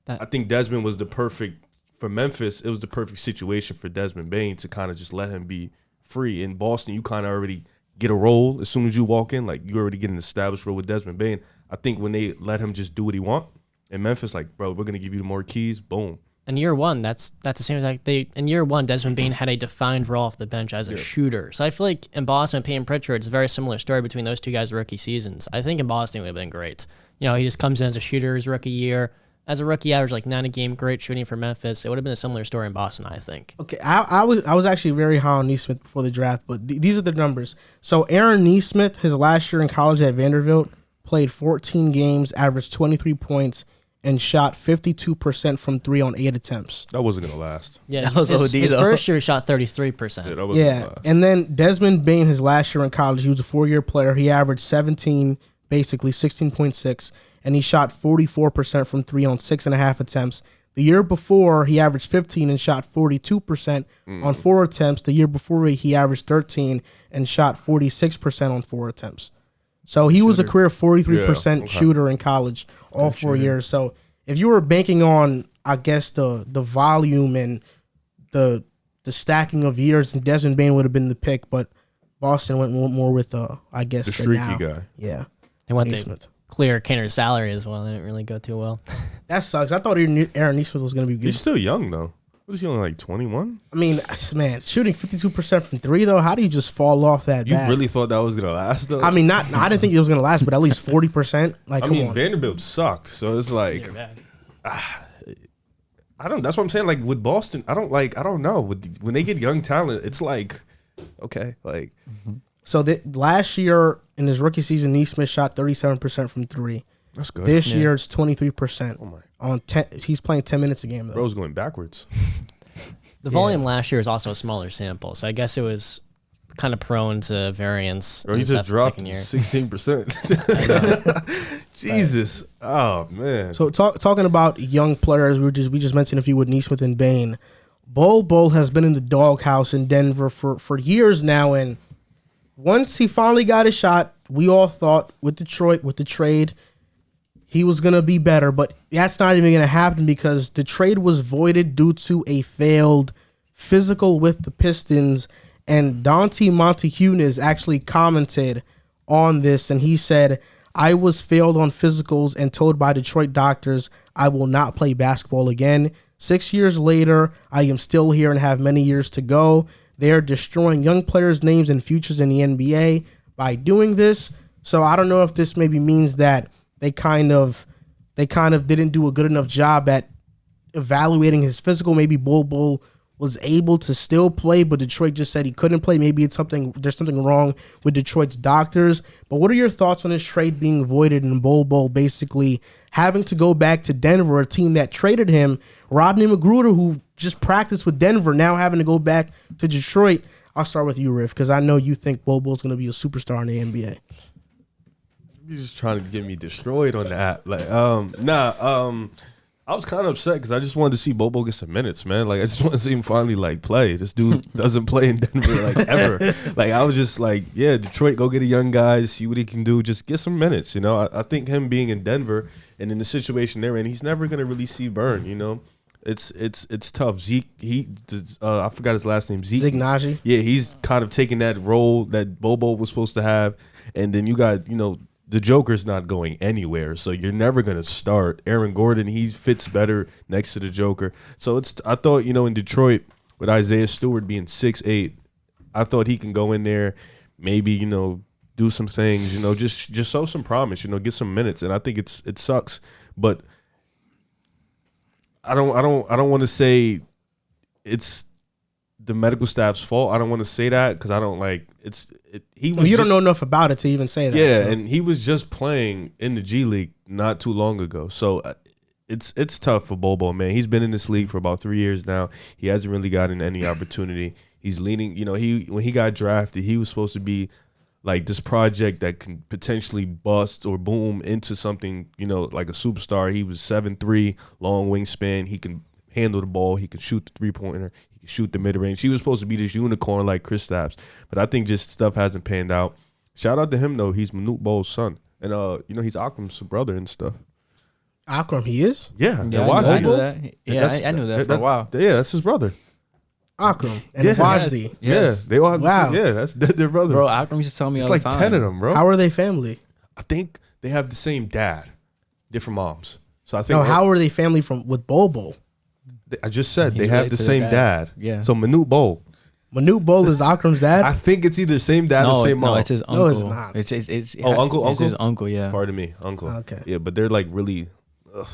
I think Desmond was the perfect for Memphis. It was the perfect situation for Desmond Bane to kind of just let him be free. In Boston, you kind of already get a role as soon as you walk in. Like you already get an established role with Desmond Bane. I think when they let him just do what he want in Memphis, like bro, we're gonna give you more keys. Boom. In year one, that's the same as in year one, Desmond Bane had a defined role off the bench as a shooter. So I feel like in Boston and Peyton Pritchard, it's a very similar story between those two guys' rookie seasons. I think in Boston it would have been great. He just comes in as a shooter his rookie year. As a rookie, average like 9 a game, great shooting for Memphis. It would have been a similar story in Boston, I think. Okay, I was actually very high on Neesmith before the draft, but these are the numbers. So Aaron Neesmith, his last year in college at Vanderbilt, played 14 games, averaged 23 points, and shot 52% from 3 on 8 attempts. That wasn't gonna last. Yeah, That was his OD, his though. first year he shot 33%. Yeah, that wasn't gonna Yeah, last. and then Desmond Bane, his last year in college, he was a 4-year player. He averaged 17, basically 16.6, and he shot 44% from 3 on 6.5 attempts. The year before, he averaged 15 and shot 42% on 4 attempts. The year before, he averaged 13 and shot 46% on 4 attempts. So he was a career 43% Yeah, okay. shooter in college all 4 years. So if you were banking on, I guess, the volume and the stacking of years, and Desmond Bane would have been the pick, but Boston went more with, I guess, The the streaky now. guy. Yeah. They went Neesmith. to clear Kanter's salary as well. They didn't really go too well. That sucks. I thought Aaron Neesmith was going to be good. He's still young though. What is he only like 21? I mean, man, shooting 52% from 3, though, how do you just fall off that You bad? really thought that was gonna last though? I mean, I didn't think it was going to last, but at least 40%. Like, I come mean, on. Vanderbilt sucked, so it's like I don't. That's what I'm saying. Like with Boston, I don't know. When they get young talent, it's like okay, like So last year in his rookie season, Neesmith shot 37% from 3. that's good. This year it's 23%. Oh my, On 10, he's playing 10 minutes a game though. bro's going backwards. The volume last year was also a smaller sample, so I guess it was kind of prone to variance. Bro, in he the just dropped second year. 16%. Jesus, oh man. So talking about young players, we just mentioned a few with Neesmith and Bane. Bol Bol has been in the doghouse in Denver for years now, and once he finally got a shot, we all thought with Detroit, with the trade, he was going to be better, but that's not even going to happen because the trade was voided due to a failed physical with the Pistons, and Dante Montehunes actually commented on this, and he said, I was failed on physicals and told by Detroit doctors I will not play basketball again. 6 years later, I am still here and have many years to go. They are destroying young players' names and futures in the NBA by doing this. So I don't know if this maybe means that they kind of didn't do a good enough job at evaluating his physical. Maybe Bol Bol was able to still play, but Detroit just said he couldn't play. Maybe there's something wrong with Detroit's doctors. But what are your thoughts on his trade being voided and Bol Bol basically having to go back to Denver, a team that traded him, Rodney McGruder, who just practiced with Denver, now having to go back to Detroit? I'll start with you, Riff, because I know you think Bol Bol's going to be a superstar in the NBA. You're just trying to get me destroyed on that. Like, I was kind of upset because I just wanted to see Bol Bol get some minutes, man. Like, I just want to see him finally, like, play. This dude doesn't play in Denver, like, ever. Like, I was just like, yeah, Detroit, go get a young guy, see what he can do. Just get some minutes, you know. I think him being in Denver and in the situation they're in, he's never going to really see burn, you know. It's tough. Zeke, I forgot his last name. Zeke Naji. Yeah, he's kind of taking that role that Bol Bol was supposed to have. And then you got, you know, the Joker's not going anywhere, so you're never going to start. Aaron Gordon, he fits better next to the Joker. So I thought, you know, in Detroit, with Isaiah Stewart being 6'8", I thought he can go in there, maybe, you know, do some things, you know, just show some promise, you know, get some minutes. And I think it sucks, but I don't want to say it's the medical staff's fault. I don't want to say that because I don't like you don't know enough about it to even say that. Yeah, so. And he was just playing in the G League not too long ago. So it's tough for Bol Bol, man. He's been in this league for about 3 years now. He hasn't really gotten any opportunity. He's leaning, you know, when he got drafted, he was supposed to be like this project that can potentially bust or boom into something, you know, like a superstar. He was 7'3", long wingspan. He can handle the ball. He can shoot the three-pointer. He can shoot the mid-range. He was supposed to be this unicorn like Kristaps, but I think just stuff hasn't panned out. Shout out to him, though. He's Manute Bol's son. And, you know, he's Akram's brother and stuff. Akram, he is? Yeah. I knew that. Yeah, I knew that for a while. Yeah, that's his brother. Akram and Yeah. Wajdi. Yes. Yeah, they all have Wow. yeah, that's their brother. Bro, Akram used to tell me it's all like the time. 10 of them, bro. How are they family? I think they have the same dad, different moms. So I think No, how are they family with Bol Bol? I just said He's they have related the to same their dad. dad. Yeah. So Manute Bol. Manute Bol is Akram's dad? I think it's either same dad or same mom. No, it's his uncle. No, it's not. Uncle? It's his uncle, yeah. Pardon me, uncle. Okay. Yeah, but they're like really. Ugh.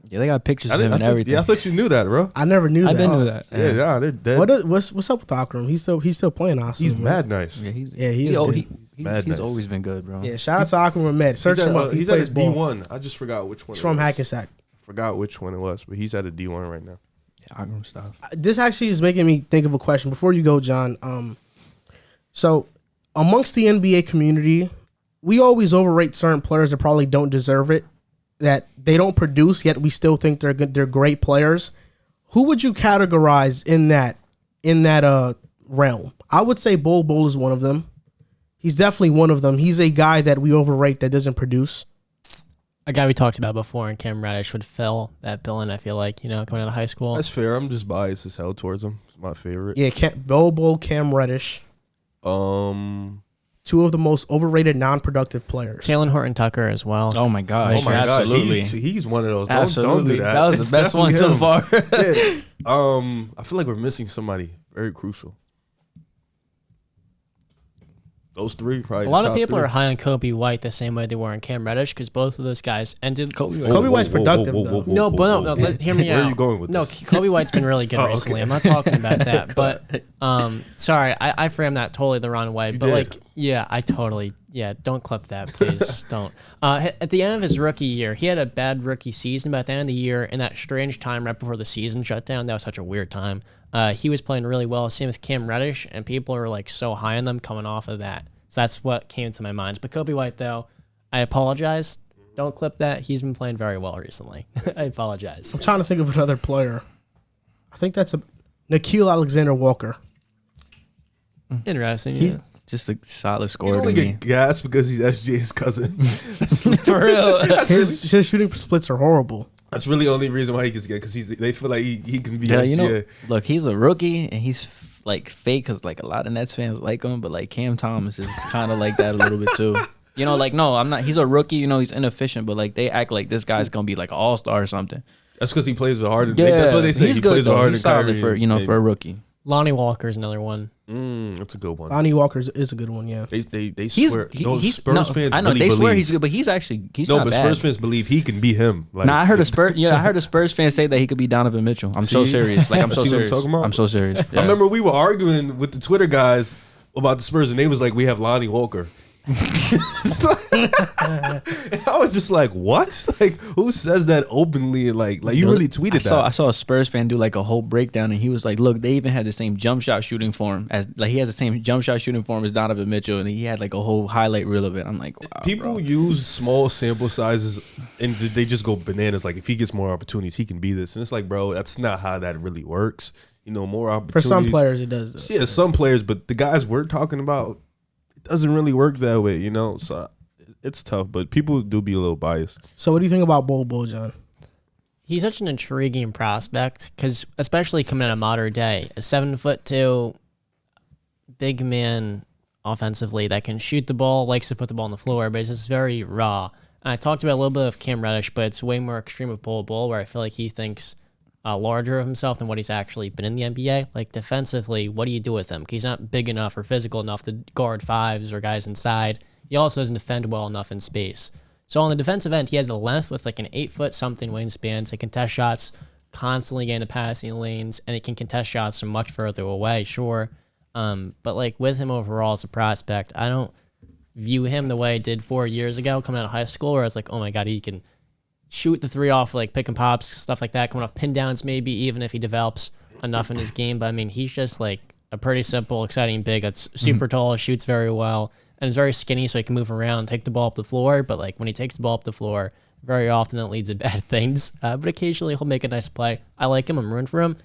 Yeah, they got pictures of him and everything. Yeah, I thought you knew that, bro. I never knew that. I didn't know that. Yeah, they're dead. What's up with Akram? He's still playing awesome. He's mad nice. Yeah, He's mad he's nice. always been good, bro. Yeah, shout out to Akram Ahmed. Search him up. He He's at plays a ball. D1. I just forgot which one. He's from Hackensack. Forgot which one it was, but he's at a D1 right now. Yeah, Akram stuff. This actually is making me think of a question before you go, John. So amongst the NBA community, we always overrate certain players that probably don't deserve it, that they don't produce, yet we still think they're good, they're great players. Who would you categorize in that realm? I would say Bol Bol is one of them. He's definitely one of them. He's a guy that we overrate that doesn't produce. A guy we talked about before, and Cam Reddish would fill that bill in, I feel like, you know, coming out of high school. That's fair. I'm just biased as hell towards him. He's my favorite. Yeah, Bol Bol, Cam Reddish. Two of the most overrated non-productive players. Taylor Horton-Tucker as well. Oh my gosh. Oh my absolutely. gosh, he's one of those. Absolutely. Don't do that. That was It's the best one so definitely far. him. Yeah. I feel like we're missing somebody very crucial. Those three probably. A lot of people are high on Kobe White the same way they were on Cam Reddish because both of those guys ended. Kobe White's productive, though. Hear me out. Where are you going with no, this? Kobe White's been really good recently. okay. I'm not talking about that. But sorry, I framed that totally the wrong way. You but did. like, yeah, I totally, don't clip that, please. Don't. At the end of his rookie year, he had a bad rookie season. But at the end of the year, in that strange time right before the season shut down, that was such a weird time. He was playing really well. Same with Cam Reddish, and people are like so high on them coming off of that. So that's what came to my mind. But Kobe White, though, I apologize. Don't clip that. He's been playing very well recently. I apologize. I'm trying to think of another player. I think that's Nikhil Alexander-Walker. Interesting. He's Yeah. just a solid He scorer to only me. get gas because he's SJ's cousin. For real. His shooting splits are horrible. That's really the only reason why he gets get because they feel like he can be Yeah, SJ. you know, look, he's a rookie and he's like fake because like a lot of Nets fans like him, but like Cam Thomas is kind of like that a little bit too. You know, like no, I'm not. He's a rookie. You know, he's inefficient, but like they act like this guy's gonna be like an all-star or something. That's because he plays with Harden. Yeah, That's what they say. He's He good plays though. with Harden. He's solid Kyrie, for maybe. for a rookie. Lonnie Walker's another one. That's a good one. Lonnie Walker is a good one, yeah. They swear. Spurs fans. I know really they swear believe. he's good, but he's not but bad. Spurs fans believe he can be him. Like, Nah, I heard a Spurs fan say that he could be Donovan Mitchell. I'm so See? serious. Like I'm so See what I'm serious. talking about? I'm so serious. Yeah. I remember we were arguing with the Twitter guys about the Spurs, and they was like, "We have Lonnie Walker." And I was just like, "What? Like, who says that openly?" And like you really tweeted that. I saw a Spurs fan do like a whole breakdown, and he was like, "Look, they even had the same jump shot shooting form as he has the same jump shot shooting form as Donovan Mitchell," and he had like a whole highlight reel of it. I'm like, wow, People bro. use small sample sizes, and they just go bananas. Like, if he gets more opportunities, he can be this. And it's like, bro, that's not how that really works. More opportunities. For some players, it does, though. Yeah, some players, but the guys we're talking about, it doesn't really work that way, So it's tough, but people do be a little biased. So what do you think about Bol Bol, John? He's such an intriguing prospect because, especially coming out of modern day, a 7'2" big man offensively that can shoot the ball, likes to put the ball on the floor, but it's just very raw. And I talked about a little bit of Cam Reddish, but it's way more extreme with Bol Bol, where I feel like he thinks larger of himself than what he's actually been in the NBA. Like, defensively, what do you do with him? 'Cause he's not big enough or physical enough to guard fives or guys inside. He also doesn't defend well enough in space. So on the defensive end, he has the length with like an 8-foot-something wingspan to contest shots, constantly getting the passing lanes, and he can contest shots from much further away, sure. But like with him overall as a prospect, I don't view him the way I did 4 years ago coming out of high school, where I was like, oh my God, he can shoot the three off like pick and pops, stuff like that, coming off pin downs maybe, even if he develops enough in his game. But I mean, he's just like a pretty simple, exciting big that's super tall, shoots very well, and is very skinny, so he can move around, take the ball up the floor. But like when he takes the ball up the floor, very often that leads to bad things. But occasionally he'll make a nice play. I like him. I'm rooting for him.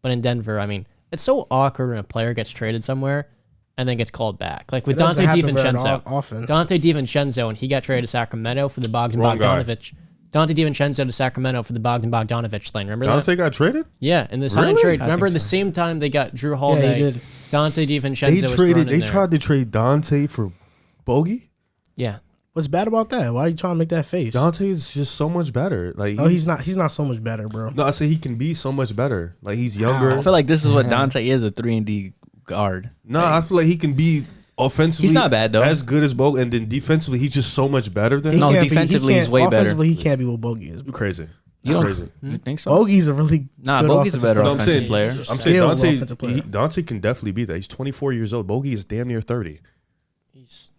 But in Denver, I mean, it's so awkward when a player gets traded somewhere and then gets called back. Like with It doesn't Dante happen very DiVincenzo. often. Dante DiVincenzo, and he got traded to Sacramento for the Bogdan Wrong guy. Bogdanovic. Dante DiVincenzo to Sacramento for the Bogdan Bogdanovic thing. Remember Dante that? got traded? Yeah, in the sign Really? trade. I Remember think the so. same time they got Drew Holiday, did. Dante DiVincenzo was thrown in They there. tried to trade Dante for Bogey? Yeah. What's bad about that? Why are you trying to make that face? Dante is just so much better. Like, Oh, he's not so much better, bro. No, I say he can be so much better. Like, he's younger. I feel like this is what Dante is, a 3-and-D guard. No, I feel like he can be offensively He's not bad, though. as good as Bogey, and then defensively he's just so much better than He him. No, can't be- defensively, he he's can't- way better. Offensively, he can't be what Bogey is. You crazy. You don't Crazy. you think so? Bogey's a really Nah, good Bogey's a offensive better player. No, I'm offensive saying, player. I'm saying Skilled Dante, offensive player. Dante can definitely be that. He's 24 years old. Bogey is damn near 30.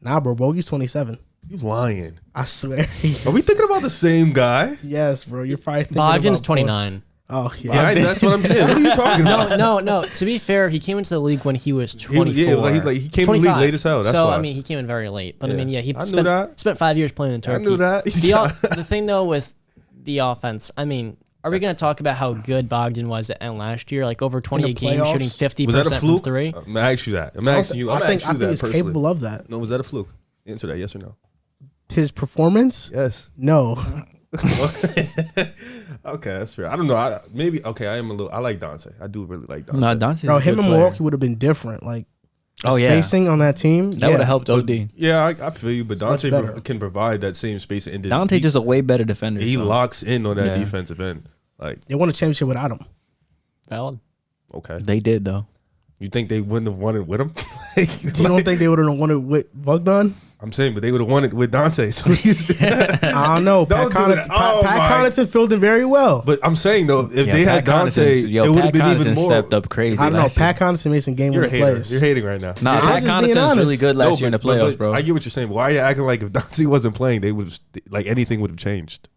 Nah, bro. Bogey's 27. You lying. I swear. Are we thinking about the same guy? Yes, bro. You're probably thinking Bogdan's about 29. Oh, yeah. Yeah, that's what I'm saying. What are you talking about? No. To be fair, he came into the league when he was 24. He came in the league 25. late as hell. That's so why. I mean, he came in very late. But I Yeah. mean, yeah, he I knew spent that. spent 5 years playing in Turkey. knew that. The thing though with the offense, I mean, are we going to talk about how good Bogdan was at end last year? Like over 20 In a the game, playoffs? shooting 50% Was that a from fluke? three. I'm gonna ask you that. I'm asking you. I'm I think asking you that he's personally. capable of that. No, was that a fluke? Answer that. Yes or no? His performance? Yes. No. Okay, that's fair. I don't know. Maybe. Okay, I am a little. I like Dante. I do really like Dante. No, Dante's Bro, a him good and player. Milwaukee would have been different. Like, Oh, yeah. spacing on that team. That would have helped OD. Yeah, I feel you. But Dante Much better. can provide that same space. And then Dante's just a way better defender. he so. locks in on that Yeah. defensive end. Like, They won a championship without him. Valid. okay, They did, though. you think they wouldn't have won it with him? You don't think they would have won it with Bogdan? I'm saying, but they would have won it with Dante. So he's. I don't know. Pat Don't do that. Oh, my. Connaughton filled in very well. But I'm saying though, if Yeah, they had Pat Dante, Connaughton's- it would have Pat been even Connaughton more. stepped up crazy. I don't know. last year. Pat Connaughton made some game You're a winning hater. plays. You're hating right now. Nah, Yeah, Pat I'm just being Connaughton's honest. really good last year in the playoffs, bro. I get what you're saying. Why are you acting like if Dante wasn't playing, they would have like anything would have changed?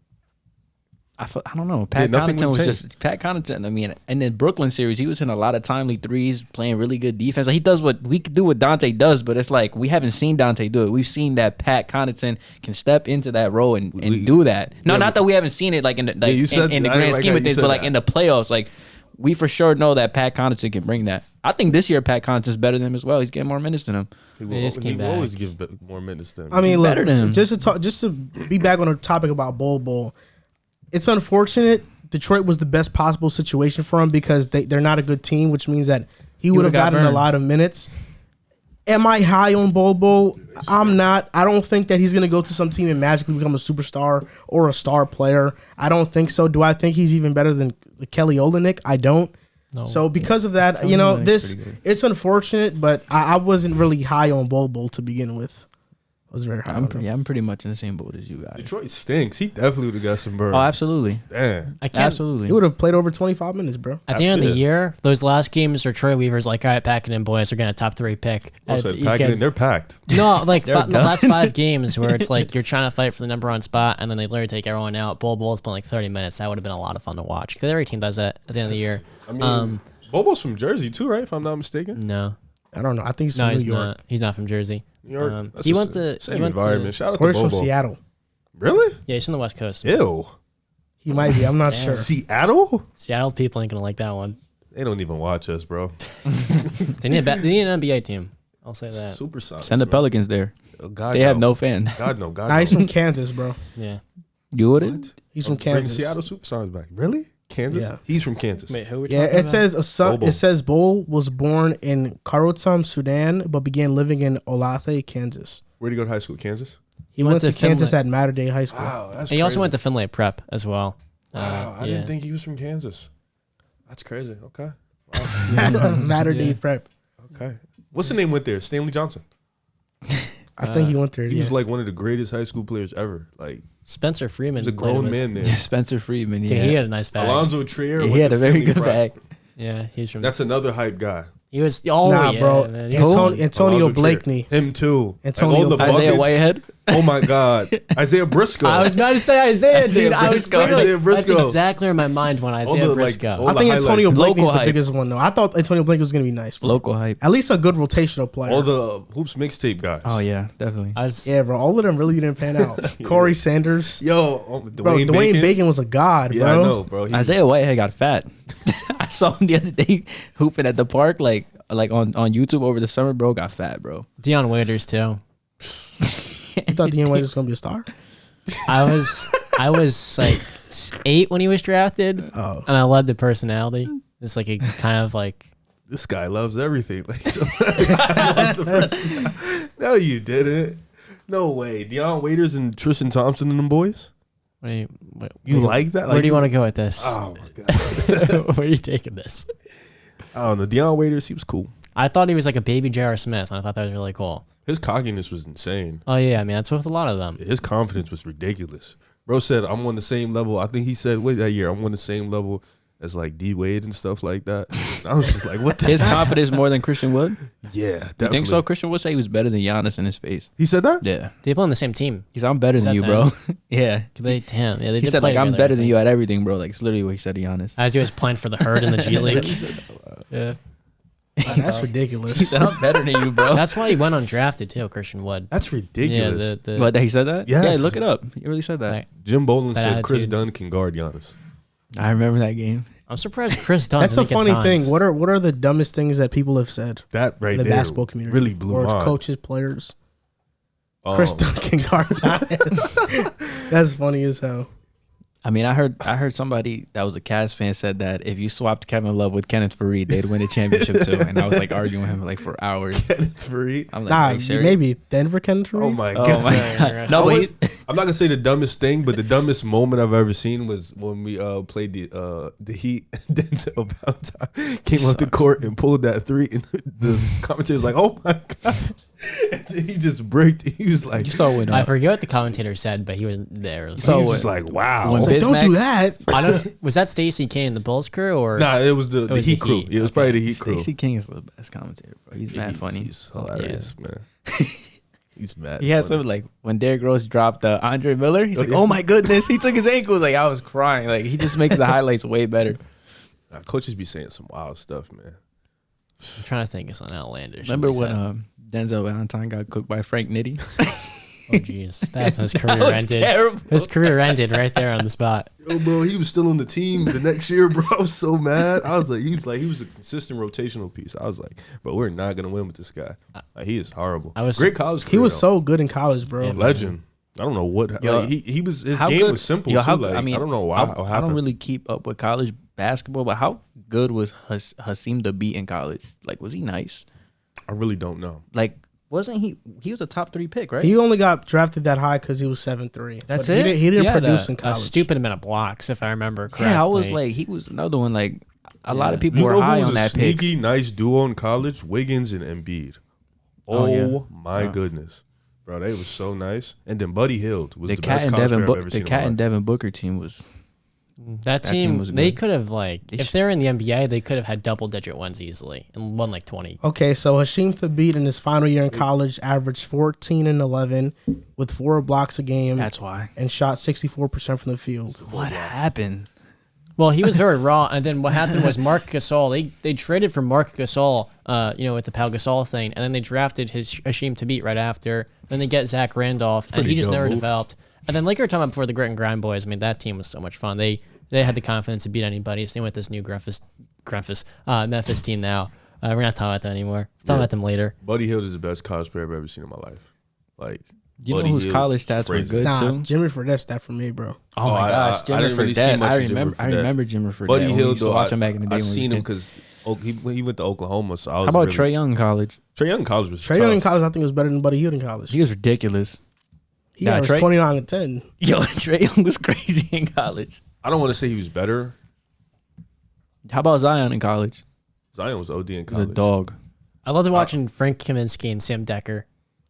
I don't know. Pat nothing Connaughton would was change. just Pat Connaughton. I mean, in the Brooklyn series, he was in a lot of timely threes, playing really good defense. Like, he does what we could do, what Dante does, but it's like we haven't seen Dante do it. We've seen that Pat Connaughton can step into that role and do that. No, yeah, not that we haven't seen it like in the like you said- in the I grand like scheme how of you things, said but like that. in the playoffs, like we for sure know that Pat Connaughton can bring that. I think this year Pat Connaughton's better than him as well. He's getting more minutes than him. He They just came will always back. give more minutes than. I mean, He's look, better than him. just to be back on the topic about Bol Bol, it's unfortunate. Detroit was the best possible situation for him because they're not a good team, which means that he would have would've got gotten a burned. lot of minutes. Am I high on Bol Bol? I'm not. I don't think that he's going to go to some team and magically become a superstar or a star player. I don't think so. Do I think he's even better than Kelly Olynyk? I don't. No. So because of that, it's unfortunate, but I wasn't really high on Bol Bol to begin with. I was very high on him. I'm pretty much in the same boat as you guys. Detroit stinks. He definitely would have got some burn. Oh, absolutely. Damn. Absolutely. He would have played over 25 minutes, bro. At the end of the year, those last games are Troy Weaver's like, all right, pack it in, boys. We're getting a top 3 pick. They're packed. No, like the last 5 games where it's like you're trying to fight for the number 1 spot, and then they literally take everyone out. Bol Bol's been like 30 minutes. That would have been a lot of fun to watch. Because every team does that at the end of the year. I mean, Bol Bol's from Jersey too, right? If I'm not mistaken. No. I don't know. I think he's from New York. Not. He's not from Jersey. New York. He went to same environment. Shout out Or to he's Bol from Bol. Seattle. Really? Yeah, he's from the West Coast. Ew. He might be. I'm not sure. Seattle? Seattle people ain't gonna like that one. They don't even watch us, bro. They need an NBA team. I'll say that. Super Sonics. Send the bro. Pelicans there. Oh, God, They have no fans. God no. God Nah, no. he's from Kansas, bro. Yeah. You wouldn't? He's from Bring Kansas. Seattle Supersonics back. Really? Kansas? Yeah. He's from Kansas. Wait, who are we Yeah, talking it says Bol Bol. it says Bol was born in Khartoum, Sudan, but began living in Olathe, Kansas. Where'd he go to high school? Kansas? He went to Finland. Kansas at Mater Dei High School. Wow, that's He also went to Finlay Prep as well. Wow, I yeah. didn't think he was from Kansas. That's crazy. Okay. Mater Dei Prep. Okay. What's the name went there? Stanley Johnson. I think he went there. He Yeah. was like one of the greatest high school players ever. Like, Spencer Freeman. he was a played grown with- man there. Yeah, Spencer Freeman. Dude, Yeah. he had a nice bag. Alonzo Trier. Yeah, he went had to a very Finley good Prep. bag. Yeah, he's from. That's another hype guy. He was. Oh Nah, yeah, bro. man. He was- Antonio Alonzo Trier. Blakeney. Him too. Antonio all the Blakeney. Isaiah buckets. Whitehead. Oh my God. Isaiah Briscoe. I was about to say Isaiah, Isaiah dude. I was Briscoe. literally. Isaiah Briscoe. That's exactly in my mind when Isaiah the, like, Briscoe. all I think the Antonio highlights. Blakeney's Local the hype. biggest one, though. I thought Antonio Blakeney was going to be nice, bro. Local hype. At least a good rotational player. all the Hoops mixtape guys. Oh yeah, definitely. I was. Yeah, bro. All of them really didn't pan out. Corey Sanders. Yo, Bro, Dwayne Dwayne Bacon. Bacon was a god, Yeah, bro. I know, bro. He- Isaiah Whitehead got fat. I saw him the other day hooping at the park, like on YouTube over the summer. Bro got fat, bro. Deion Waiters too. You thought Dean White was going to be a star? I was like 8 when he was drafted, Oh. and I led the personality. It's like a kind of like. This guy loves everything. Like, so loves the person. No, you didn't. No way. Deion Waiters and Tristan Thompson and them boys. You like that? Where do you want to go with this? Oh my God. Where are you taking this? I don't know. Deion Waiters, he was cool. I thought he was like a baby J.R. Smith, and I thought that was really cool. His cockiness was insane. Oh yeah, I mean that's with a lot of them. His confidence was ridiculous. Bro said, I'm on the same level. I think he said, wait, that year, I'm on the same level as like D Wade and stuff like that. And I was just like, what the His confidence more than Christian Wood. Yeah, definitely. You think so? Christian Wood say he was better than Giannis in his face. He said that? Yeah, They play on the same team. he's I'm better than that you, bro. Yeah, Damn, yeah, they he did said play like I'm together, better I than think. you at everything, bro. Like it's literally what he said to Giannis. As he was playing for the Herd in the G League. Yeah, That's ridiculous. he said I'm better than you, bro. That's why he went undrafted too, Christian Wood. That's Yeah, ridiculous. the What he said that? Yes. Yeah, look it up. He really said that. Right. Jim Boland That said Chris attitude. Dunn can guard Giannis. I remember that game. I'm surprised Chris Dunn. That's a didn't get funny signs. thing. What are the dumbest things that people have said That right in the there basketball community? really blew or my mind. coaches, players. Um, Chris Duncan guard Giannis. That's funny as hell. I mean, I heard somebody that was a Cavs fan said that if you swapped Kevin Love with Kenneth Faried, they'd win a championship too. And I was like arguing with him like for hours. It's free. I'm like, Nah, are you serious? maybe Denver can. Oh my Oh god. my Yeah, god. No, but he, I'm not gonna say the dumbest thing, but the dumbest moment I've ever seen was when we played the Heat. Denzel Valentine came off the court and pulled that three, and the commentator was like, "Oh my god!" And then he just braked. He was like, you saw when I forget what the commentator said, but he was there. It was he So was what- just like, "Wow." when It's like, don't do Bismack- that. I don't. Was that Stacey Kane in the Bulls crew or? Nah, it was the was Heat the crew. Heat. It was probably the Heat crew. Stacey King is the best commentator, bro. He's mad funny. He's hilarious, man. He's mad. He had funny. something like when Derrick Rose dropped Andre Miller. He's like, "Oh my goodness, he took his ankles." Like I was crying. Like he just makes the highlights way better. Nah, coaches be saying some wild stuff, man. I'm trying to think of something outlandish. Remember Somebody when said. Denzel Valentine got cooked by Frank Nitti? Oh jeez, that's when his career was ended. terrible. His career ended right there on the spot. Yo, bro, he was still on the team the next year, bro. I was so mad. I was like, he was a consistent rotational piece. I was like, bro, we're not gonna win with this guy. Like, he is horrible. I was- Great college career. He was though. so good in college, bro. Yeah, legend. I don't know what. Yo, like, he was his How game good- was simple yo, too. how- Like, I mean, I don't know why. What I happened. don't really keep up with college basketball, but how good was Hasim to beat in college? Like, was he nice? I really don't know. Like, wasn't he? He was a top 3 pick, right? He only got drafted that high because he was 7'3". That's He it? didn't He had produce in a college. stupid amount of blocks, if I remember correctly. Yeah, I was like, he was another one. Like, A lot of people You were know high who on was a that pick. sneaky nice duo in college? Wiggins and Embiid. Oh, my goodness. Bro, they was so nice. And then Buddy Hield was the best college player I've ever seen in my life. Devin Booker team was. That team was they good. could have if they're in the NBA, they could have had double-digit wins easily and won like 20. Okay, so Hasheem Thabeet in his final year in college averaged 14 and 11 with 4 blocks a game. That's why. And shot 64% from the field. What happened? Well, he was very raw, and then what happened was Mark Gasol. They traded for Mark Gasol, with the Pau Gasol thing, and then they drafted Hasheem Thabeet right after. Then they get Zach Randolph, and he just never developed. And then like you were talking about before, the Grit and Grind boys. I mean, that team was so much fun. They had the confidence to beat anybody. Same with this new Memphis team now. We're not talking about that anymore. Talking about them later. Buddy Hield is the best college player I've ever seen in my life. Like, You Buddy know whose Hield college is stats were crazy. good Nah, too? Jimmy Fredette's that for me, bro. Oh my gosh, I Jimmy didn't really see Fredette. much I of Jimmy remember. I Fredette. remember Jimmy Fredette. Buddy We Hield, used to though, watch him back in the day. I when seen we him did. because he went to Oklahoma. So I was How about really, Trae Young in college? Trae Young in college was Trae tough. Young in college, I think, was better than Buddy Hield in college. He was ridiculous. He Nah, averaged Trae- 29 and 10. Yo, Trae Young was crazy in college. I don't want to say he was better. How about Zion in college? Zion was OD in He was college. a dog. I loved watching Frank Kaminsky and Sam Decker.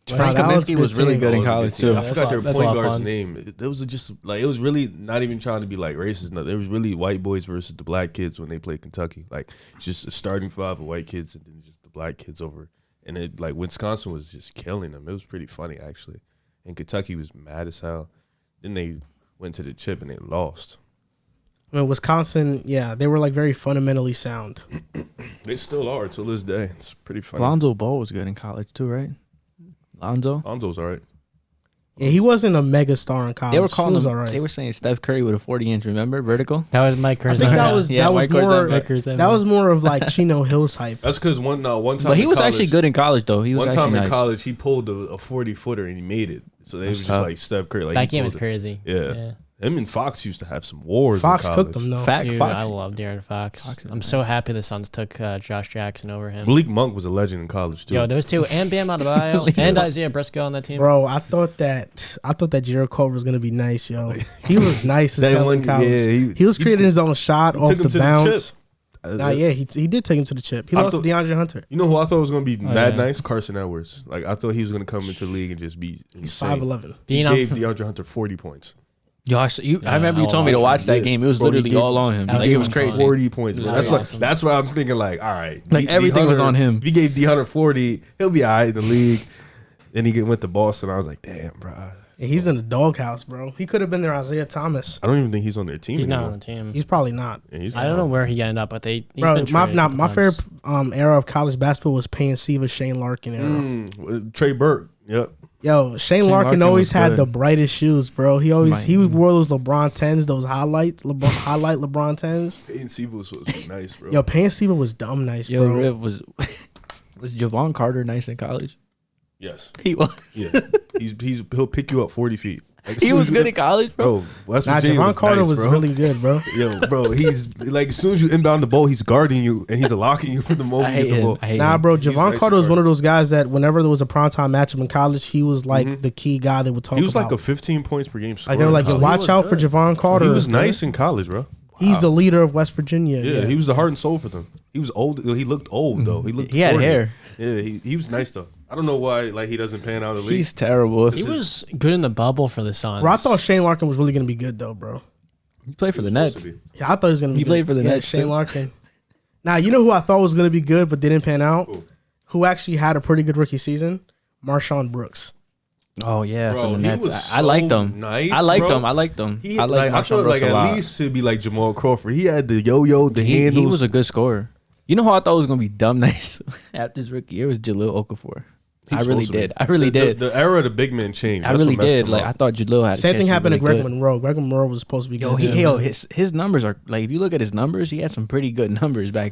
Frank that was Kaminsky a was good really team. good in That was a college good team. too. I forgot their That's a point lot of guard's fun. name. It was just like it was really not even trying to be like racist. No, it was really white boys versus the black kids when they played Kentucky. Like it's just a starting five of white kids and then just the black kids over. And it like Wisconsin was just killing them. It was pretty funny actually. And Kentucky was mad as hell. Then they went to the chip and they lost. I mean, Wisconsin, yeah, they were like very fundamentally sound. They still are till this day. It's pretty funny. Lonzo Ball was good in college too, right? Lonzo's all right. Yeah, he wasn't a mega star in college. They were calling he was him. all right. They were saying Steph Curry with a 40-inch. Remember vertical? That was Mike I Curzon. think that was Yeah, that was Mike Curzon, more Mike that was more of like Chino Hill's hype. That's because one time But he in was college, actually good in college though. He was One actually time in nice. college, he pulled a 40-footer and he made it. So they was just tough. like Steph Curry. Like That he game was pulled it. crazy. Yeah. Him and Fox used to have some wars. Fox in cooked college. them though. Fact, Dude, Fox. I love De'Aaron Fox. Fox is I'm so happy the Suns took Josh Jackson over him. Malik Monk was a legend in college too. Yo, those two, and Bam Adebayo, and Isaiah Briscoe on that team. Bro, I thought that Jared Culver was gonna be nice, yo. He was nice as That hell in one- college. yeah, he was creating his own shot off took him the to the bounce. chip. Nah, yeah, he did take him to the chip. He I lost to thought- DeAndre Hunter. You know who I thought was gonna be mad yeah. nice? Carson Edwards. Like I thought he was gonna come into the league and just be He's insane. 5'11". He Being gave on, DeAndre Hunter 40 points. Yo, I remember you I told me to watched watch that Yeah. game. It was Bro, he literally gave- all on him. That Like, it was so crazy. fun. 40 points, It bro. was That's awesome. that's why I'm thinking like, all right, Like, everything was on him. If he gave D Hunter 40, he'll be all right in the league. Then he went to Boston. I was like, damn, bro. Yeah, he's in the doghouse, bro. He could have been their Isaiah Thomas. I don't even think he's on their team he's not anymore. on the team. He's probably not. Yeah, he's I don't know where he ended up, but he's Bro, been traded a couple my times. favorite era of college basketball was Payne Siva, Shane Larkin era. Trey Burke. Yep. Yo, Shane Larkin Larkin always was had good. the brightest shoes, bro. He wore those LeBron 10s, those highlight LeBron 10s. Payne Siva was nice, bro. Yo, Payne Siva was dumb nice, Yo, bro. Riv was Javon Carter nice in college? Yes. He was. Yeah. He'll pick you up 40 feet. Like, as He soon was as you- good in college, bro. Bro, West Nah, Virginia Javon was Carter nice, was bro. really good, bro. Yo, bro, he's like as soon as you inbound the ball, he's guarding you and he's locking you from the moment I you hate get the him. ball. I hate Nah, him. bro, He's Javon nice Carter was and one of those guys that whenever there was a primetime matchup in college, he was like the key guy they would talk He was about. like a 15 points per game scorer. Like they were like, in yo, college. watch out for Javon Carter. He was nice in college, bro. He's the leader of West Virginia. Yeah, he was the heart and soul for them. He was old. He looked old though. He looked. He had 40. hair. Yeah, he was nice though. I don't know why like he doesn't pan out of the league. He's terrible. He was good in the bubble for the Suns. Bro, I thought Shane Larkin was really gonna be good though, bro. He played for the Supposed Nets. to be. Yeah, I thought he was gonna be He good. played for the Yeah, Nets, Shane too. Larkin. Now, you know who I thought was gonna be good but didn't pan out? Who? Who actually had a pretty good rookie season? Marshawn Brooks. Oh yeah, Bro, for the he Nets. was I liked so him. nice, I liked bro. him. I liked him. He, I like, liked I Marshawn thought Brooks like a lot. at least he'd be like Jamal Crawford. He had the yo, the He handles. was a good scorer. You know who I thought was gonna be dumb nice after his rookie year was Jalil Okafor. He I was really supposed to be. did. I really did. The era of the big man changed. I That's really what messed did. him Like up. I thought Jalil had. Same thing happened to Greg Good. Monroe. Greg Monroe was supposed to be Yo, good. his numbers are like if you look at his numbers, he had some pretty good numbers back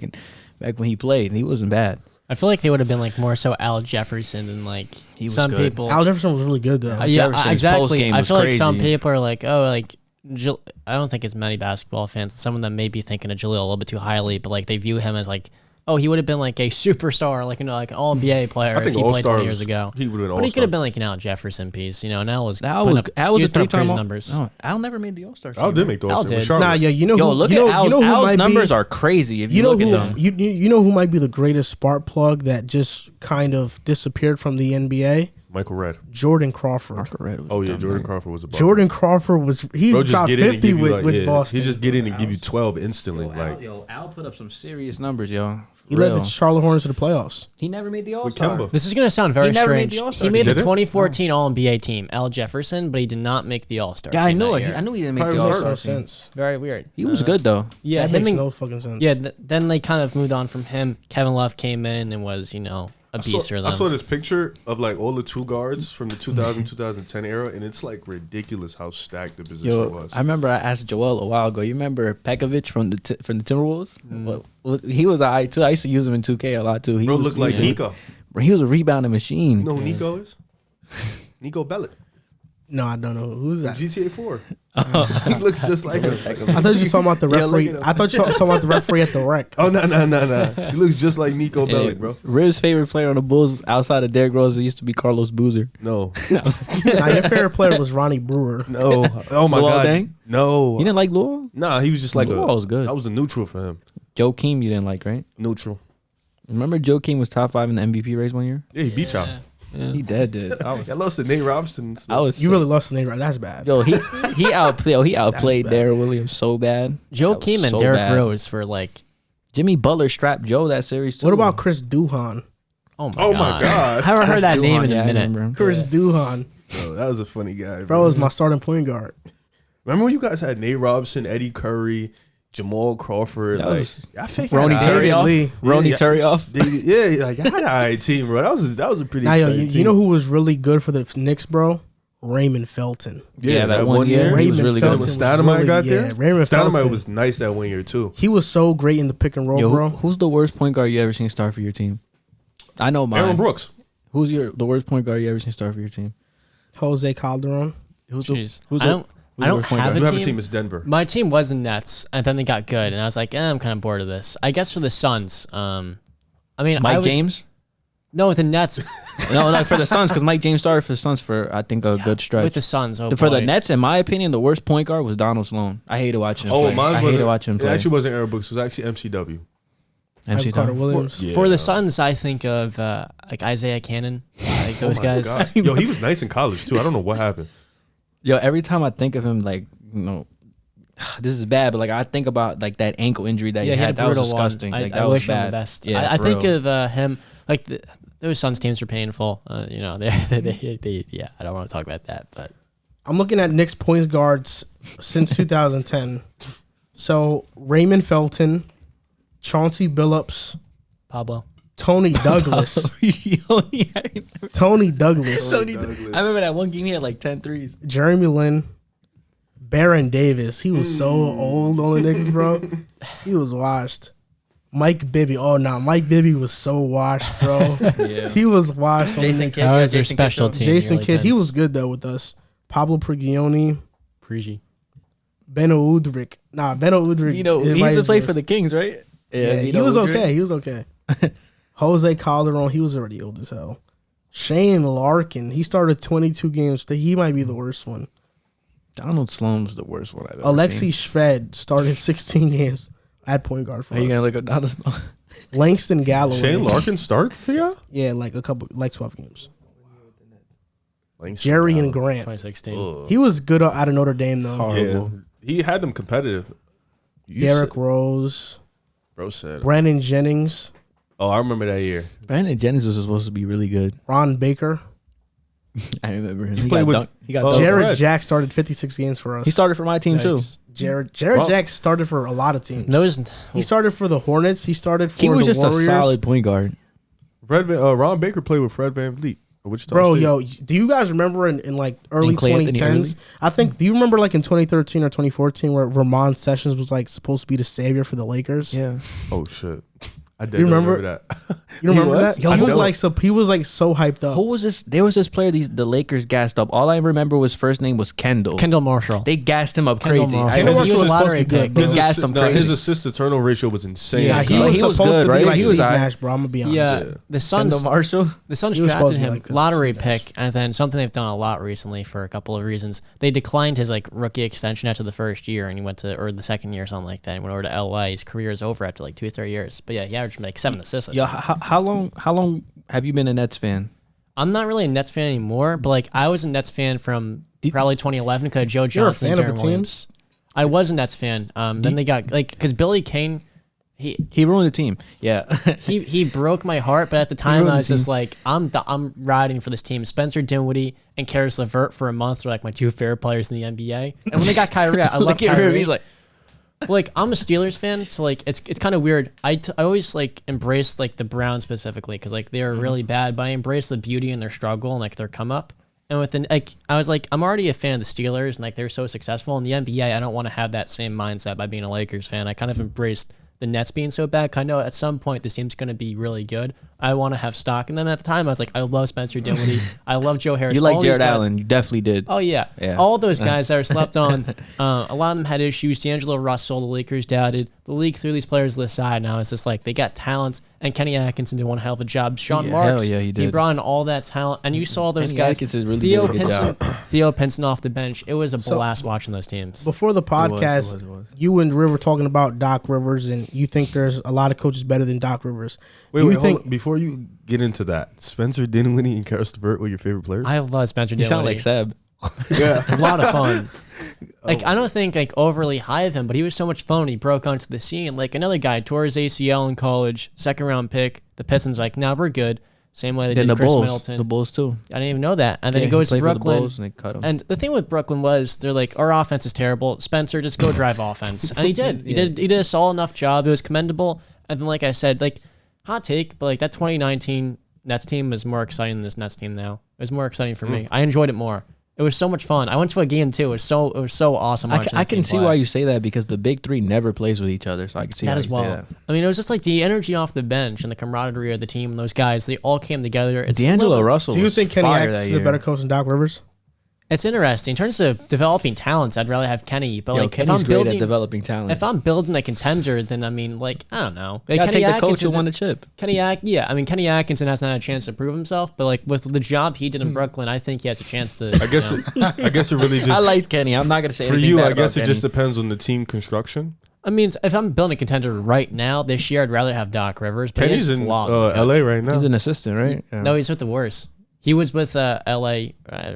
when he played, and he wasn't bad. I feel like they would have been like more so Al Jefferson than like He was some good. people. Al Jefferson was really good though. Yeah, Jefferson's exactly. post-game I was feel like some crazy. people are like, oh, like I don't think it's many basketball fans. Some of them may be thinking of Jaleel a little bit too highly, but like they view him as like oh, he would have been like a superstar, like like all NBA player I if think he played 20 All-Stars, years ago. he would have been But he could have All-Star. been like an Al Jefferson piece, and Al was Al putting was up, Al was he a putting up three-time crazy All- numbers. No, Al never made the All-Star. Al did make the Al All-Star with did. Charlotte. Nah, yeah, you know Yo, who, look you know, at Al's, you know who Al's might numbers be, are crazy. If you, you know look who at them, you know who might be the greatest spark plug that just kind of disappeared from the NBA? Michael Redd. Jordan Crawford. Oh yeah, Jordan Crawford was a bucket. Jordan Crawford was he Bro, just dropped get in and 50 give you with, like, Boston. He just get in and give you 12 instantly. Al put up some serious numbers, yo. He led the Charlotte Hornets to the playoffs. He never made the All-Star. Kemba. This is going to sound very He never made strange. the All-Star He made team. the Did it? 2014 All-NBA team, Al Jefferson, but he did not make the All-Star Yeah, team I knew that it. year. I knew he didn't make Probably the was All-Star No team. sense. Very weird. He was good though. Yeah, That then makes they, no fucking sense. yeah. Then they kind of moved on from him. Kevin Love came in and was, a beast for them. I saw this picture of like all the two guards from the 2000-2010 era, and it's like ridiculous how stacked the position Yo, was. I remember I asked Joel a while ago. You remember Pekovic from the Timberwolves? Well, he was alright too. I used to use him in 2K a lot too. He Bro was, looked like he was- Nico. Bro, he was a rebounding machine. You know who Nico is? Nico Bellic. No, I don't know who's that. GTA 4. He looks just like him. I thought you were talking about the Yeah, look referee. at him. I thought you were talking about the referee at the rec. Oh no. He looks just like Nico Yeah, Bellic, bro. Riv's favorite player on the Bulls outside of Derrick Rose used to be Carlos Boozer. No. Nah, your favorite player was Ronnie Brewer. No. Oh my Luol god. Deng? No. You didn't like Luol? Nah, he was just like Luol was good. I was a neutral for him. Joakim you didn't like, right? Neutral. Remember Joakim was top 5 in the MVP race one year? Yeah, he beat y'all. He did. I was I lost to Nate Robinson. I was You sick. really lost the name, right? That's bad. Yo, he outplayed bad. Darrell Williams so bad. Joe That was Keem and so Derrick bad. Rose for like, Jimmy Butler strapped Joe that series too. What about Chris Duhon? oh Oh my God. I haven't heard that name in Yeah, a I minute. remember him. Chris Duhon. Bro, that was a funny guy. Bro was my starting point guard. Remember when you guys had Nate Robinson, Eddie Curry, Jamal Crawford? That like, was I think Ronnie David Turioff. Lee. Ronnie Yeah. Turioff. Yeah, like I had an alright team, bro. That was a pretty Now, yo, exciting you team. know who was really good for the Knicks, bro? Raymond Felton. Yeah, that one year. year. He was Raymond really Felton good. When Stoudemire really- got yeah, there, Raymond Stoudemire Felton. was nice that 1 year too. He was so great in the pick and roll, Yo, bro. who's the worst point guard you ever seen start for your team? I know mine. Aaron Brooks. Who's the worst point guard you ever seen start for your team? Jose Calderon. Who's Jeez. who's I don't worst point have guard? You have a team. team. It's Denver. My team was the Nets, and then they got good, and I was like, I'm kind of bored of this. I guess for the Suns, I mean, Mike James? No, with the Nets, No, like for the Suns, because Mike James started for the Suns for I think a good stretch. with the Suns. Oh, For the boy. Nets, in my opinion, the worst point guard was Donald Sloan. I hated watching him. Oh, play. mine I was hated watching him It play. actually wasn't Aaron Brooks. It was actually MCW. MC Carter Tom. Williams. Yeah. For the Suns, I think of like Isaiah Cannon, like those Oh my guys. God. Yo, he was nice in college too. I don't know what happened. Yo, every time I think of him, like, this is bad, but like I think about like that ankle injury that Yeah, he he had. had a That was brutal one. disgusting. I, Like I that was wish him bad. the best. Yeah, I for think real. of him like those Suns teams are painful. They yeah. I don't want to talk about that, but I'm looking at Knicks point guards since 2010. So Raymond Felton, Chauncey Billups, Pablo. Tony Douglas. Tony Douglas. I remember that one game he had like 10 threes. Jeremy Lin. Baron Davis. He was so old on the Knicks, bro. He was washed. Mike Bibby. Oh, no. Mike Bibby was so washed, bro. Yeah. He was washed on the Jason Knicks. Kidd. That was their Jason Kidd special showed- team. Jason really Kidd. He tense. was good, though, with us. Pablo Prigioni. Prigi. Beno Udrich. Nah, Beno Udrich. You know, he used to play for the Kings, right? Yeah, he was okay. He was okay. Jose Calderon, he was already old as hell. Shane Larkin, he started 22 games. He might be the worst one. Donald Sloan was the worst one I've ever Alexi seen. Shved started 16 games at point guard for Are you gonna us. look at Donald Sloan? Langston Galloway. Shane Larkin start for y'all? Yeah, like 12 games. Langston Jerry and Galloway. Grant. 2016. Ugh. He was good out of Notre Dame, though. Horrible. Yeah, he had them competitive. You Derrick said- Rose. bro said. Brandon Jennings. Oh, I remember that year. Brandon Jennings was supposed to be really good. Ron Baker. I remember him. He played got with- dunked. He got Oh, dunked. Jared Fred. Jack started 56 games for us. He started for my team too. Yikes. Jared Well- Jack started for a lot of teams. Those He started for the Hornets. He started for He was the just Warriors. a solid point guard. Ron Baker played with Fred VanVleet. Wichita Bro, State. yo, do you guys remember in like early Clay Anthony 2010s? I think, do you remember like in 2013 or 2014 where Ramon Sessions was like supposed to be the savior for the Lakers? Yeah. Oh shit. I did You remember that. You remember was? that? Yo, He was no. like so hyped up. Who was this? There was this player the Lakers gassed up. All I remember was first name was Kendall. Kendall Marshall. They gassed him up Kendall crazy. Marshall. I Kendall know He was a Marshall was lottery supposed to be pick. good, They gassed him No, crazy. his assist to turnover ratio was insane. Yeah, he He was was supposed good, to be right? like He was Steve alright. Nash, bro. I'm gonna be honest. Yeah, Yeah. the Suns. Kendall Marshall. The Suns He was supposed drafted to be him like lottery Steve Nash. pick, and then something they've done a lot recently for a couple of reasons. They declined his like rookie extension after the first year, and he went to or the second year or something like that. He went over to LA. His career is over after like 2 or 3 years. But yeah, he averaged like 7 assists. I Yo, think. how long have you been a Nets fan? I'm not really a Nets fan anymore, but like I was a Nets fan from probably 2011 because Joe You're a Johnson and fan of Darren a team? Williams. I was a Nets fan. Then they got like because Billy Kane, He ruined the team. Yeah. he broke my heart, but at the time ruined I the was just like I'm riding for this team. Spencer Dinwiddie and Karis LeVert for a month were like my 2 favorite players in the NBA. And when they got Kyrie, I love Look at Kyrie. him. He's like, Like I'm a Steelers fan, so like it's kind of weird. I always like embrace like the Browns specifically because like they are really bad, but I embrace the beauty in their struggle and like their come up. And with the like, I was like, I'm already a fan of the Steelers and like they're so successful in the NBA. I don't want to have that same mindset by being a Lakers fan. I kind of embraced the Nets being so bad. 'Cause I know at some point this team's going to be really good. I want to have stock. And then at the time, I was like, I love Spencer Dinwiddie. I love Joe Harris. you like all these Jared guys. Allen. You definitely did. Oh yeah. Yeah. All those guys that were slept on. A lot of them had issues. D'Angelo Russell, the Lakers doubted. The league threw these players to the side. Now it's just like they got talent, and Kenny Atkinson did one hell of a job. Sean Yeah, Marks, hell yeah, he did. brought in all that talent, and you saw those Kenny guys. Atkinson really Theo did a good Pinson, job. Theo Pinson off the bench. It was a So- blast watching those teams. Before the podcast, it was. you and River talking about Doc Rivers, and you think there's a lot of coaches better than Doc Rivers. Wait, Do you hold think on. Before you get into that, Spencer Dinwiddie and Karis LeVert were your favorite players? I love Spencer You sound Dinwiddie. like Seb. yeah. A lot of fun. Like I don't think like overly high of him, but he was so much fun when he broke onto the scene. Like another guy tore his ACL in college, 2nd round pick. The Pistons like, nah, we're good. Same way they Then did the Chris Bulls. Middleton. The Bulls too. I didn't even know that. And then Yeah, he goes to played for the Brooklyn. Bulls and they cut him. And the thing with Brooklyn was they're like, our offense is terrible. Spencer, just go drive offense. And he did. He did a solid enough job. It was commendable. And then like I said, like hot take, but like that 2019 Nets team is more exciting than this Nets team now. It was more exciting for me. I enjoyed it more. It was so much fun. I went to a game too. It was so awesome. watching I that team can see play. why you say that because the big three never plays with each other. So I can see that how as you say well. that. I mean, it was just like the energy off the bench and the camaraderie of the team and those guys. They all came together. It's D'Angelo little- Russell. do you was think Kenny fire Atkinson that is a year. better coach than Doc Rivers? It's interesting in terms of developing talents. I'd rather have Kenny, but Yo, like Kenny's if I'm great building, at developing talent. if I'm building a contender, then I mean, like I don't know. Like, you gotta Kenny take the coach who Atkinson, won the chip. yeah. I mean, Kenny Atkinson hasn't had a chance to prove himself, but like with the job he did in Brooklyn, I think he has a chance to. I guess I guess it really just I like Kenny. I'm not gonna say for anything you. bad I guess about it just Kenny. depends on the team construction. I mean, if I'm building a contender right now this year, I'd rather have Doc Rivers. But Kenny's he has in flaws. as a coach. LA right now. He's an assistant, right? Yeah. No, he's with the Warriors. He was with LA,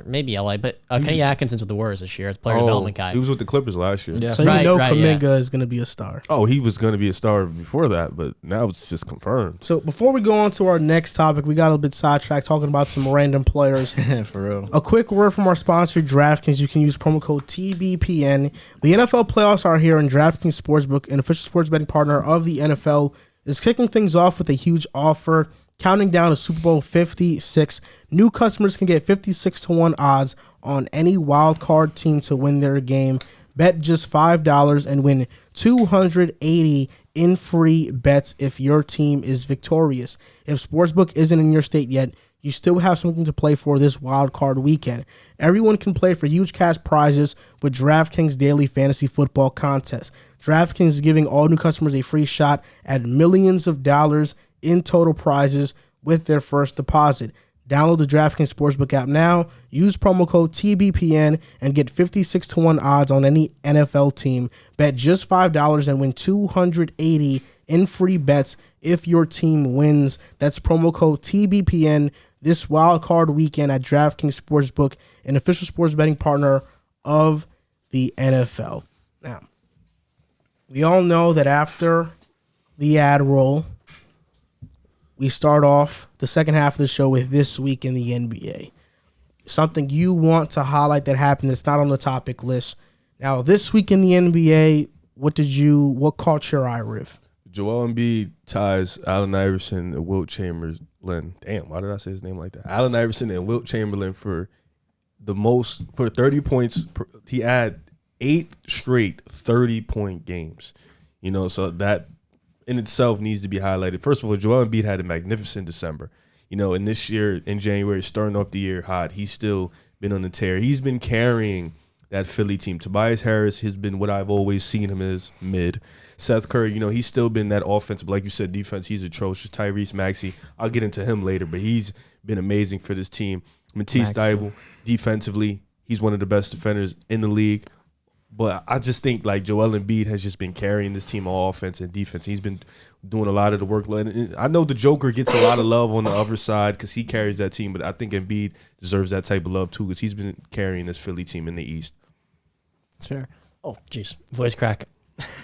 maybe LA, but Kenny Atkinson's with the Warriors this year as player development guy. He was with the Clippers last year. Yeah. So Right, you know right, Kuminga is going to be a star. Oh, he was going to be a star before that, but now it's just confirmed. So before we go on to our next topic, we got a little bit sidetracked talking about some random players. For real. A quick word from our sponsor, DraftKings. You can use promo code TBPN. The NFL playoffs are here, and DraftKings Sportsbook, an official sports betting partner of the NFL, is kicking things off with a huge offer. Counting down to Super Bowl 56, new customers can get 56-1 odds on any wild card team to win their game. Bet just $5 and win $280 in free bets if your team is victorious. If Sportsbook isn't in your state yet, you still have something to play for this wild card weekend. Everyone can play for huge cash prizes with DraftKings Daily Fantasy Football Contest. DraftKings is giving all new customers a free shot at millions of dollars in total prizes with their first deposit. Download the DraftKings Sportsbook app now, use promo code TBPN, and get 56-1 odds on any NFL team. Bet just $5 and win $280 in free bets if your team wins. That's promo code TBPN this wild card weekend at DraftKings Sportsbook, an official sports betting partner of the NFL. Now, we all know that after the ad roll, we start off the second half of the show with This Week in the NBA. Something you want to highlight that happened that's not on the topic list. Now, this week in the NBA, what caught your eye, Riv? Joel Embiid ties Allen Iverson and Wilt Chamberlain. Damn, why did I say his name like that? Allen Iverson and Wilt Chamberlain for 30 points. He had 8 straight 30-point games. So that in itself needs to be highlighted. First of all, Joel Embiid had a magnificent December. And this year in January, starting off the year hot, he's still been on the tear. He's been carrying that Philly team. Tobias Harris has been what I've always seen him as, mid. Seth Curry, he's still been that offensive, like you said, defense. He's atrocious. Tyrese Maxey, I'll get into him later, but he's been amazing for this team. Matisse Thybulle, defensively, he's one of the best defenders in the league. But I just think like Joel Embiid has just been carrying this team on offense and defense. He's been doing a lot of the work. I know the Joker gets a lot of love on the other side because he carries that team, but I think Embiid deserves that type of love too because he's been carrying this Philly team in the East. That's fair. Oh, jeez, voice crack.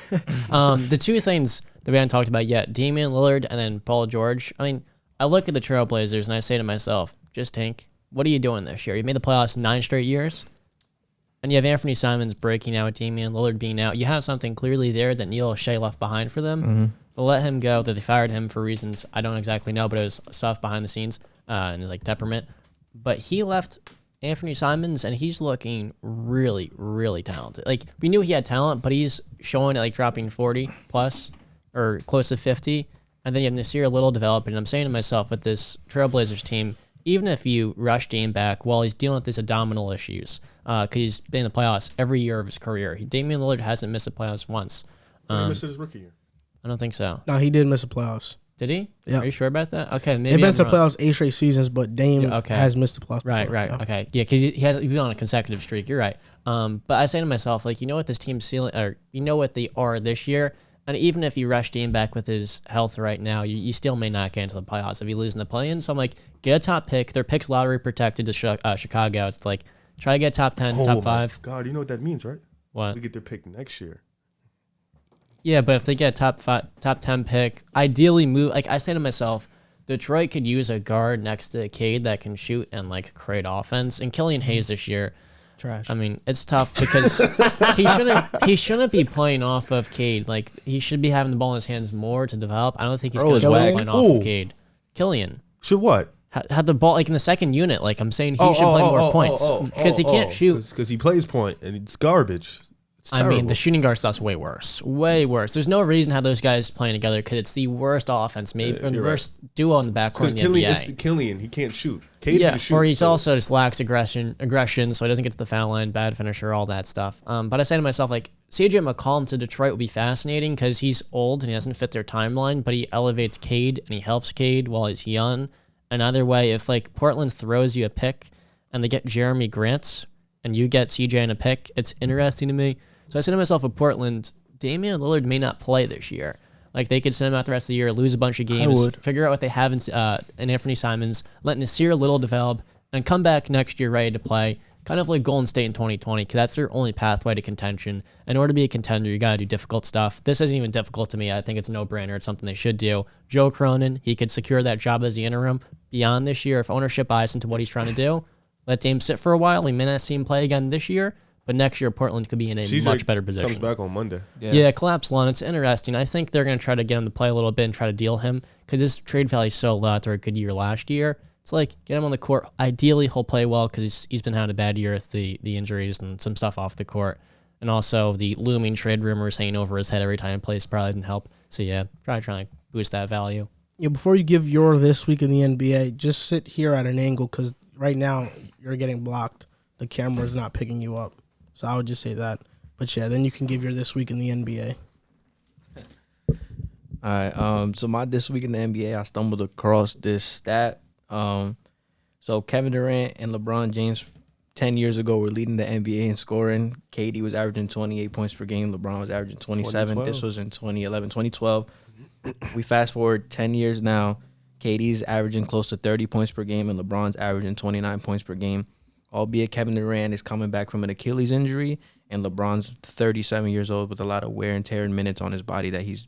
The two things that we haven't talked about yet, Damian Lillard and then Paul George. I mean, I look at the Trailblazers and I say to myself, just Tank, what are you doing this year? You made the playoffs 9 straight years. And you have Anfernee Simons breaking out, Damian Lillard being out. You have something clearly there that Neil O'Shea left behind for them. Mm-hmm. But let him go. That they fired him for reasons I don't exactly know, but it was stuff behind the scenes and his like temperament. But he left Anfernee Simons, and he's looking really, really talented. Like we knew he had talent, but he's showing it like dropping 40 plus or close to 50. And then you have Nasir Little developing. And I'm saying to myself, with this Trailblazers team, even if you rush Dame back while he's dealing with these abdominal issues, because he's been in the playoffs every year of his career. Damian Lillard hasn't missed the playoffs once. He missed it his rookie year. I don't think so. No, he did miss the playoffs. Did he? Yeah. Are you sure about that? Okay, maybe they've been to the playoffs 8 straight seasons, but Dame has missed the playoffs. Right, before. right, Yeah. okay, yeah, because he's been on a consecutive streak. You're right. But I say to myself, like, you know what this team's ceiling, or you know what they are this year, and even if you rush Dame back with his health right now, you still may not get into the playoffs if you lose in the play-in. So I'm like, get a top pick. Their pick's lottery protected to Chicago. It's like, try to get top 10, top 5. God, you know what that means, right? What? We get their pick next year. Yeah, but if they get top 10 pick, ideally move. Like I say to myself, Detroit could use a guard next to Cade that can shoot and like create offense. And Killian Hayes this year, trash. I mean, it's tough because he shouldn't be playing off of Cade. Like he should be having the ball in his hands more to develop. I don't think he's good at playing off of Cade. Killian Should what? had the ball like in the second unit. Like I'm saying, he should play more points because he can't shoot. Because he plays point and it's garbage. It's I mean, the shooting guard stuff's way worse. Way worse. There's no reason how those guys playing together because it's the worst offense, maybe or the worst duo in the backcourt in the NBA. It's Killian, he can't shoot. Cade can shoot, or he's also just lacks aggression, so he doesn't get to the foul line, bad finisher, all that stuff. But I say to myself, like, CJ McCollum to Detroit would be fascinating because he's old and he doesn't fit their timeline, but he elevates Cade and he helps Cade while he's young. And either way, if like Portland throws you a pick and they get Jeremy Grant and you get CJ in a pick, it's interesting to me. So I said to myself, with Portland, Damian Lillard may not play this year. Like, they could send him out the rest of the year, lose a bunch of games, figure out what they have in Anfernee Simons, let Nasir Little develop, and come back next year ready to play, kind of like Golden State in 2020, because that's their only pathway to contention. In order to be a contender, you got to do difficult stuff. This isn't even difficult to me. I think it's a no-brainer. It's something they should do. Joe Cronin, he could secure that job as the interim beyond this year. If ownership buys into what he's trying to do, let Dame sit for a while. We may not see him play again this year. But next year, Portland could be in a CJ much better position. Comes back on Monday. Yeah, collapse line. It's interesting. I think they're going to try to get him to play a little bit and try to deal him because his trade value is so low after a good year last year. It's like, get him on the court. Ideally, he'll play well because he's been having a bad year with the injuries and some stuff off the court. And also, the looming trade rumors hanging over his head every time he plays probably didn't help. So, yeah, try to boost that value. Yeah, before you give your This Week in the NBA, just sit here at an angle because right now you're getting blocked. The camera's not picking you up. So I would just say that. But yeah, then you can give your This Week in the NBA. All right. So my This Week in the NBA, I stumbled across this stat. So Kevin Durant and LeBron James 10 years ago were leading the NBA in scoring. KD was averaging 28 points per game. LeBron was averaging 27. 2012. This was in 2012. We fast forward 10 years now. KD's averaging close to 30 points per game, and LeBron's averaging 29 points per game. Albeit Kevin Durant is coming back from an Achilles injury, and LeBron's 37 years old with a lot of wear and tear and minutes on his body that he's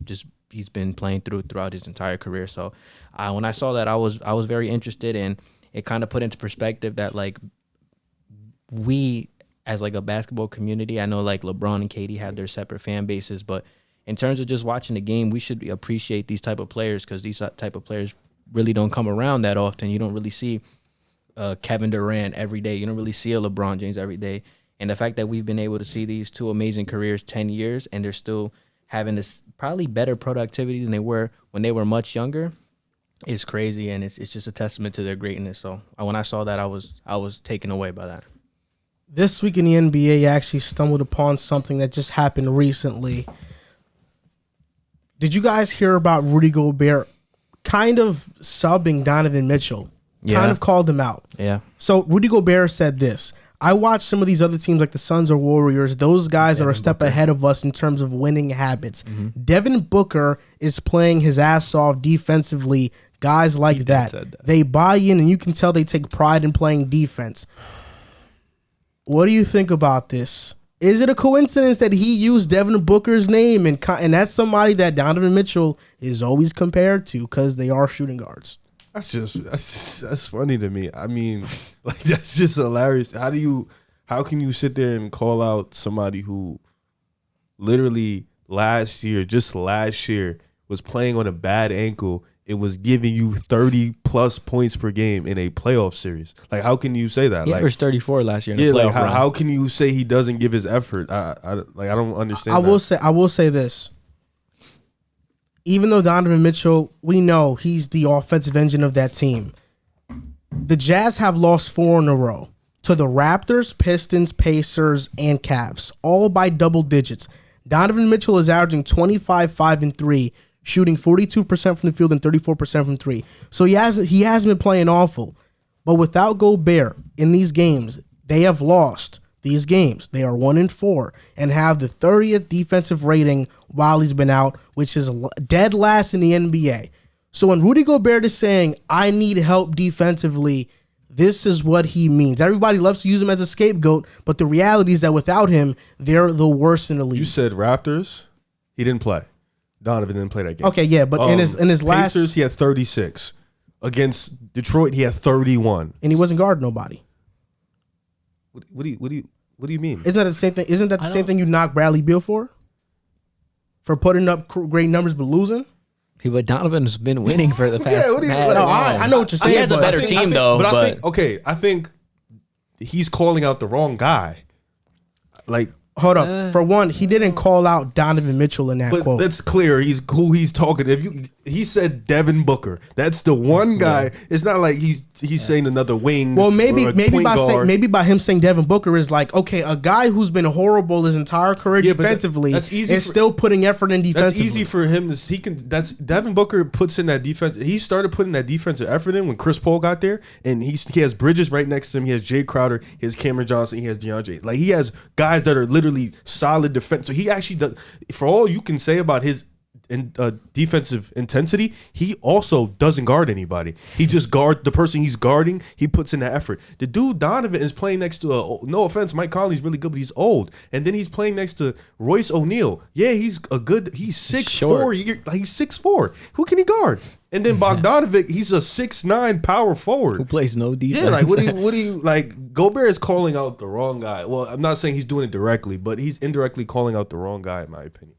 been playing throughout his entire career. So when I saw that, I was very interested, and it kind of put into perspective that like we as like a basketball community, I know like LeBron and KD have their separate fan bases, but in terms of just watching the game, we should appreciate these type of players because these type of players really don't come around that often. You don't really see Kevin Durant every day. You don't really see a LeBron James every day. And the fact that we've been able to see these two amazing careers 10 years and they're still having this probably better productivity than they were when they were much younger is crazy, and it's just a testament to their greatness. So when I saw that, I was taken away by that. This week in the NBA, I actually stumbled upon something that just happened recently. Did you guys hear about Rudy Gobert kind of subbing Donovan Mitchell? Yeah. Kind of called him out. Yeah. So Rudy Gobert said this: I watch some of these other teams like the Suns or Warriors. Those guys are a step ahead of us in terms of winning habits. Devin Booker is playing his ass off defensively. Guys like that, they buy in, and you can tell they take pride in playing defense. What do you think about this? Is it a coincidence that he used Devin Booker's name, and that's somebody that Donovan Mitchell is always compared to because they are shooting guards? That's funny to me. I mean, like, that's just hilarious. How can you sit there and call out somebody who literally last year was playing on a bad ankle? It was giving you 30+ points per game in a playoff series. Like, how can you say that? He averaged 34 last year in a playoff run. How can you say he doesn't give his effort? I don't understand. I will say this. Even though Donovan Mitchell, we know he's the offensive engine of that team, the Jazz have lost 4 in a row to the Raptors, Pistons, Pacers, and Cavs, all by double digits. Donovan Mitchell is averaging 25, 5, and 3, shooting 42% from the field and 34% from 3. So he hasn't been playing awful. But without Gobert in these games, they have lost these games. They are 1-4 and have the 30th defensive rating while he's been out, which is dead last in the NBA. So when Rudy Gobert is saying, I need help defensively, this is what he means. Everybody loves to use him as a scapegoat, but the reality is that without him, they're the worst in the league. You said Raptors? He didn't play. Donovan didn't play that game. Okay, yeah, but in his last... Pacers, he had 36. Against Detroit, he had 31. And he wasn't guarding nobody. What do you mean? Isn't that the same thing? Isn't that the same thing you knocked Bradley Beal for? For putting up great numbers but losing? But Donovan's been winning for the past. I know what you're saying. He has a better team, though. I think he's calling out the wrong guy. Like, hold up. For one, he didn't call out Donovan Mitchell in that quote. That's clear. He's who he's talking. He said Devin Booker. That's the one guy. Yeah. It's not like he's saying another wing. Well, maybe by him saying Devin Booker is like, okay, a guy who's been horrible his entire career defensively is still putting effort in defensively. That's easy for him That's Devin Booker puts in that defense. He started putting that defensive effort in when Chris Paul got there, and he has Bridges right next to him. He has Jay Crowder, he has Cameron Johnson, he has DeAndre. Like, he has guys that are literally solid defense. So he actually does. For all you can say about his defensive intensity, he also doesn't guard anybody. He just guard the person he's guarding. He puts in the effort. The dude Donovan is playing next to no offense, Mike Conley's really good, but he's old. And then he's playing next to Royce O'Neal. Yeah, he's 6'4". He's 6'4". Who can he guard? And then Bogdanovic, he's a 6'9" power forward who plays no defense. Yeah, like what do you like? Gobert is calling out the wrong guy. Well, I'm not saying he's doing it directly, but he's indirectly calling out the wrong guy, in my opinion.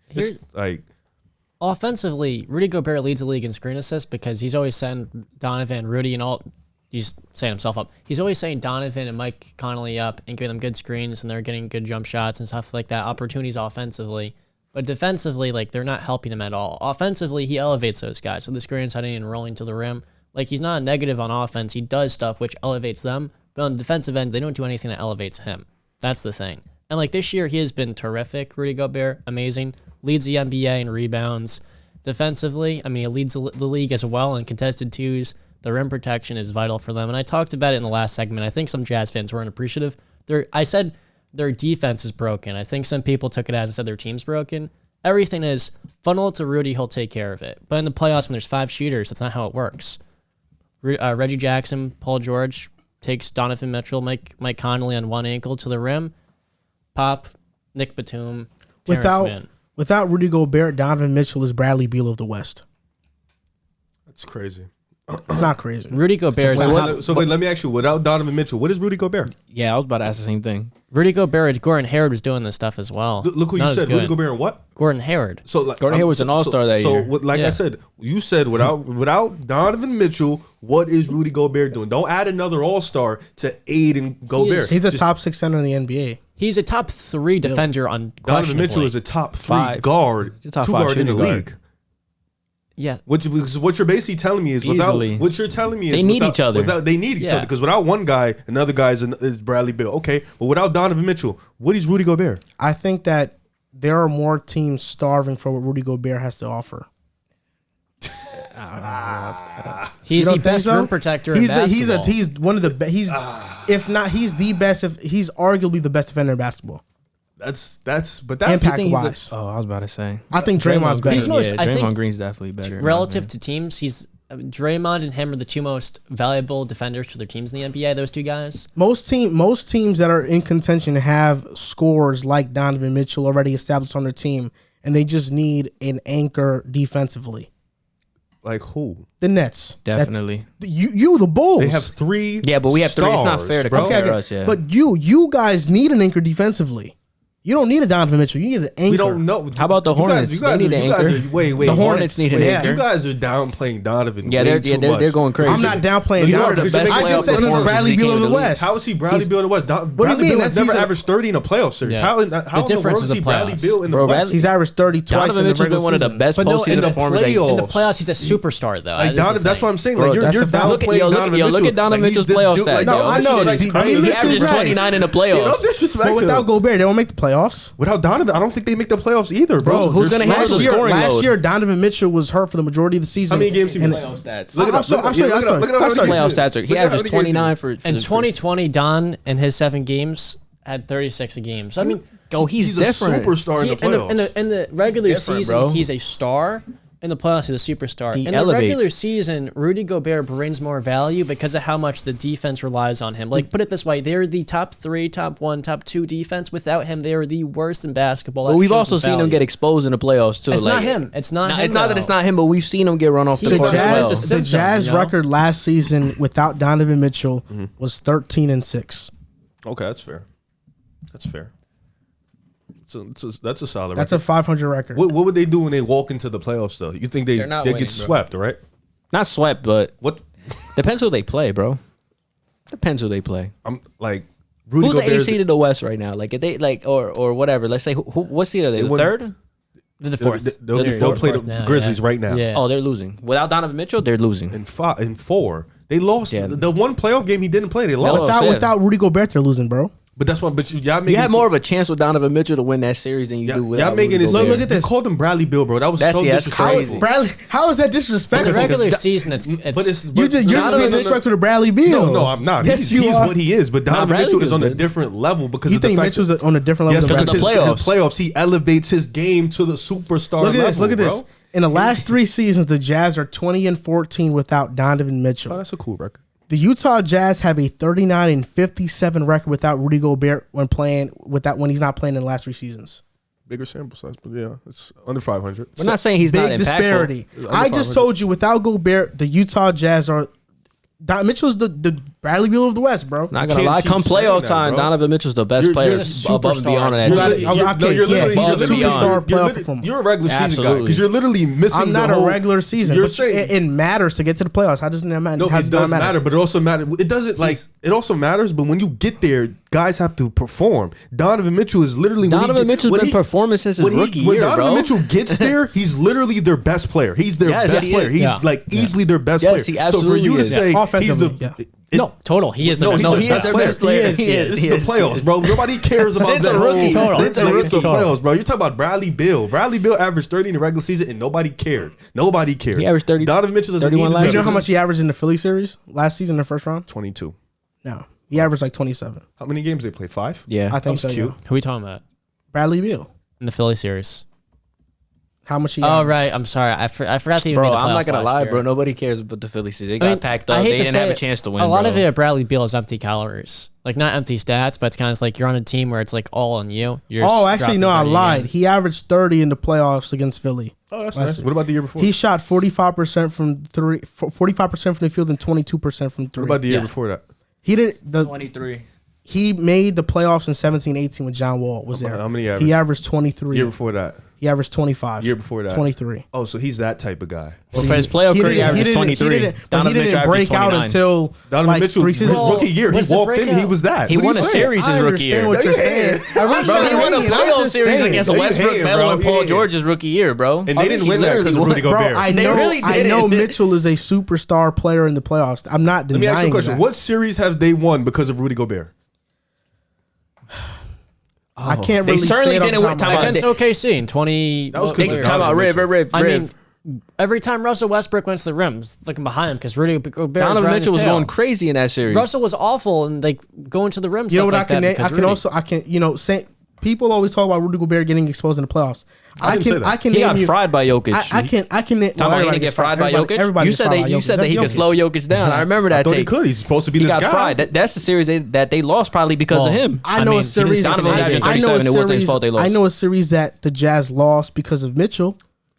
Offensively, Rudy Gobert leads the league in screen assists because he's always saying Donovan, Rudy, and all. He's setting himself up. He's always saying Donovan and Mike Conley up and giving them good screens, and they're getting good jump shots and stuff like that. Opportunities offensively. But defensively, like, they're not helping him at all. Offensively, he elevates those guys. So the screens heading and rolling to the rim. Like, he's not a negative on offense. He does stuff which elevates them. But on the defensive end, they don't do anything that elevates him. That's the thing. And, like, this year, he has been terrific, Rudy Gobert. Amazing. Leads the NBA in rebounds. Defensively, I mean, he leads the league as well in contested twos. The rim protection is vital for them. And I talked about it in the last segment. I think some Jazz fans weren't appreciative. I said their defense is broken. I think some people took it as I said their team's broken. Everything is funnel to Rudy, he'll take care of it. But in the playoffs, when there's 5 shooters, that's not how it works. Reggie Jackson, Paul George takes Donovan Mitchell, Mike Conley on one ankle to the rim. Pop, Nick Batum, Terrence Mann. Without Rudy Gobert, Donovan Mitchell is Bradley Beal of the West. That's crazy. It's not crazy. Rudy Gobert is wait, let me ask you, without Donovan Mitchell, what is Rudy Gobert? Yeah, I was about to ask the same thing. Rudy Gobert, Gordon Hayward was doing this stuff as well. Look who you said, Rudy Gobert and what? Gordon Hayward. So like, Gordon Hayward's an all-star that year. So I said, you said without Donovan Mitchell, what is Rudy Gobert doing? Don't add another all-star to aid in Gobert. He's a top 6 center in the NBA. He's a top 3 defender on Donovan Mitchell questionably. is a top 3 5. guard, He's a top 2 5 guard in the shooting league. guard. Yeah. What you're basically telling me is without Easily. what you're telling me is They need without- each other. Without, they need each Yeah. other because without one guy, another guy is Bradley Beal. Okay, but without Donovan Mitchell, what is Rudy Gobert? I think that there are more teams starving for what Rudy Gobert has to offer. He's You the don't think best so? rim protector He's in the, basketball. he's one of the he's if not he's the best. If he's arguably the best defender in basketball. That's Impact wise. I was about to say. I think Draymond's better. He's most- I Draymond think Green's definitely better. Relative to teams, he's Draymond and him are the 2 most valuable defenders to their teams in the NBA. Those 2 guys. Most teams that are in contention have scores like Donovan Mitchell already established on their team, and they just need an anchor defensively. like who? The Nets. Definitely. You the Bulls. They have 3. Yeah, but we have 3. It's not fair to bro. compare us. Yeah. But you guys need an anchor defensively. You don't need a Donovan Mitchell. You need an anchor. We don't know. How about the Hornets? You guys They need are, an you guys anchor. are, wait. The Hornets need an yeah. anchor. You guys are downplaying Donovan. Yeah, way they're too much. going crazy. I'm not downplaying You are Donovan. the best I just said player he's performers Bradley he Beal came of the to the West. How is he Bradley Beal in the West? do you Bradley mean? Beal has That's- never he's a- averaged 30 in a playoff series. Yeah. How in The the difference world is is the he Bradley playoffs. Beal in the Bro, West? He's averaged 30 twice Donovan in the Mitchell's regular been one of the season. best But no, postseason in the performers. playoffs. In the playoffs, he's a superstar though. Like That is the that's thing. what I'm saying. Bro, Like that's you're a fact. downplaying Donovan Mitchell. Look at Donovan Like, he's Mitchell's this playoff dude, stats. like, No, yo, I this know. shit, like, He crazy. makes He his averages race. 29 in the You don't playoffs. disrespect But without him. Gobert, they don't make the playoffs. Without Donovan, I don't think they make the playoffs either, bro. Bro, who's They're gonna handle slow. the scoring last load? year, Donovan Mitchell was hurt for the majority of the season. How many games he And- played? Playoff stats. Look it I'll up. show- Look I'll it show you, up. I'll show you. Look it up. I'll show you. Playoff stats. He Look at how averages many games 29 for In the 2020, Don in his 7 games had 36 a game. So I mean, he's a different. superstar in the playoffs. in the regular different, season, bro. he's a star. In the playoffs, he's a superstar. He In elevates. the regular season, Rudy Gobert brings more value because of how much the defense relies on him. Like, put it this way, they're the top 3, top 1, top 2 defense. Without him, they are the worst in basketball. But That we've shows also his seen him value. get exposed in the playoffs too. It's like, not him. It's not him. It's not that though. it's not him, but we've seen him get run off the He- The court as well. Jazz- The Jazz you know? record last season without Donovan Mitchell was 13-6. Okay, that's fair. That's fair. That's a solid. That's record. a 500 record. What would they do when they walk into the playoffs though? You think they They're not get winning, bro. swept, right? Not swept, but What depends who they play, bro. Depends who they play. I'm like Rudy Who's the Gobert's- A seed in the West right now? Like if they like or whatever. Let's say who what seed are they? The wouldn't- third? They're the 4th. They'll play the now, Grizzlies yeah. right now. Yeah. Oh, they're losing. Without Donovan Mitchell, they're losing. In 4, they lost. Yeah. The one playoff game he didn't play, they lost. Hello. Without Rudy Gobert, they're losing, bro. But that's why. But y'all making You had more of a chance with Donovan Mitchell to win that series than you do without y'all making Rudy this. Gobert. Look at this. You called him Bradley Beal, bro. That was That's- so yeah, that's disrespectful. crazy. Bradley, how is that In the disrespectful? regular season, it's But it's You're just Donovan- being disrespectful to Bradley Beal. No, I'm not. Yes, he's you are. what he is. But Donovan Bradley Mitchell is is on a good. different level because You of the think fact Mitchell's that, on a different level yes, than because Bradley? the in the playoffs he elevates his game to the superstar Look at level. this. Look at bro. this. In the last 3 seasons, the Jazz are 20-14 without Donovan Oh, Mitchell. that's a cool record. The Utah Jazz have a 39-57 record without Rudy Gobert when he's not playing in the last 3 seasons. Bigger sample size, but yeah, it's under 500. We're not saying he's not Big impactful. disparity. Under I just 500. told you without Gobert, the Utah Jazz are. Mitchell's the Bradley Beal of the West, bro. Not gonna can't lie, keep come saying playoff that, time, bro. Donovan Mitchell's the best You're player a above and beyond superstar. that. You're team. li- okay, you're yeah, literally he's a you're literally- superstar you're playoff literally- performer. You're a regular season guy Absolutely. because you're literally missing. I'm not the whole, a regular season, You're but saying it matters to get to the playoffs. How does it matter? no, How it does does not matter, but it also matters. It doesn't like it also matters, but when you get there, guys have to perform. Donovan Mitchell is literally Donovan Mitchell's been performing since his rookie when year, Donovan bro. Mitchell gets there, he's literally their best player. He's their Yes, best he player. is. He's Yeah. like easily their best Yes, player. he So for absolutely you to is. say Yeah. he's the Offensively, no, total. He is the no, best. he's the he is best their player. best player. It's He is. the playoffs, bro. Nobody cares about Since that a rookie. whole. Total. It's Since a like, it's the rookie. playoffs, bro. You're talking about Bradley Beal. Bradley Beal averaged 30 in the regular season, and nobody cared. Nobody cared. He averaged 30 Donovan Mitchell doesn't 31 need last to You do know how that. much he averaged in the Philly series last season in the first round? 22. No, he averaged like 27. How many games they play? 5. Yeah. I think so. That's cute. Yeah. Who are we talking about? Bradley Beal. In the Philly series. How much he? Oh, averaged? right. I'm sorry. I forgot that you Bro, made the I'm not playoffs gonna last lie, year. bro. Nobody cares about the Philly season. They I got mean, packed I up. hate They to didn't say have a it, chance to win. A lot bro. of it at Bradley Beal is empty calories. Like, not empty stats, but it's kind of like you're on a team where it's like all on you. You're Oh, just actually, dropping no, I 30 a lied. game. He averaged 30 in the playoffs against Philly. Oh, that's Last nice. year. What about the year before? He shot 45% from 3, 45% from the field, and 22% from 3. What about the year Yeah. before that? He did the 23. he made the playoffs in 17-18 when John Wall was there. How many averaged? He averaged 23. Year before that. He averaged 25. Year before that, 23. Oh, so he's that type of guy. Well, for his playoff career, he averaged 23. He didn't break out until Donovan Mitchell, 3 his seasons. rookie year, he walked in, he was that. He What won are a you saying? series his I rookie year. understand what you're saying. Bro, he won a playoff series against Yeah, Westbrook, yeah, Melo, bro. and Paul Yeah. George's rookie year, bro. And they didn't win that because of Rudy Bro, Gobert. I They know, really I know didn't. Mitchell is a superstar player in the playoffs. I'm not Let me denying ask you a question. that. What series have they won because of Rudy Gobert? I can't really They certainly say it off didn't the win top of my head. Against OKC in 20. That was what good. year? Time out, Riv. I mean, every time Russell Westbrook went to the rims, looking behind him because Rudy Gobert was Donovan riding Mitchell his was tail. going crazy in that series. Russell was awful and like going to the rim. You know what stuff I can? like that I because can Rudy- also. I can. You know, say people always talk about Rudy Gobert getting exposed in the playoffs. I didn't say that. I can He name got you. fried by Jokic. I can. Talking about he everybody didn't get gets fried by Jokic. Everybody You gets said fried that by you Jokic. said that he That's could slow Jokic. Jokic down. I remember that I thought he take. could. He's supposed to be He this got guy. fried. That's the series that they lost probably because of him. I know mean, a he series. didn't Donovan got in 37. It wasn't his fault they lost. I know a series that the Jazz lost because of Mitchell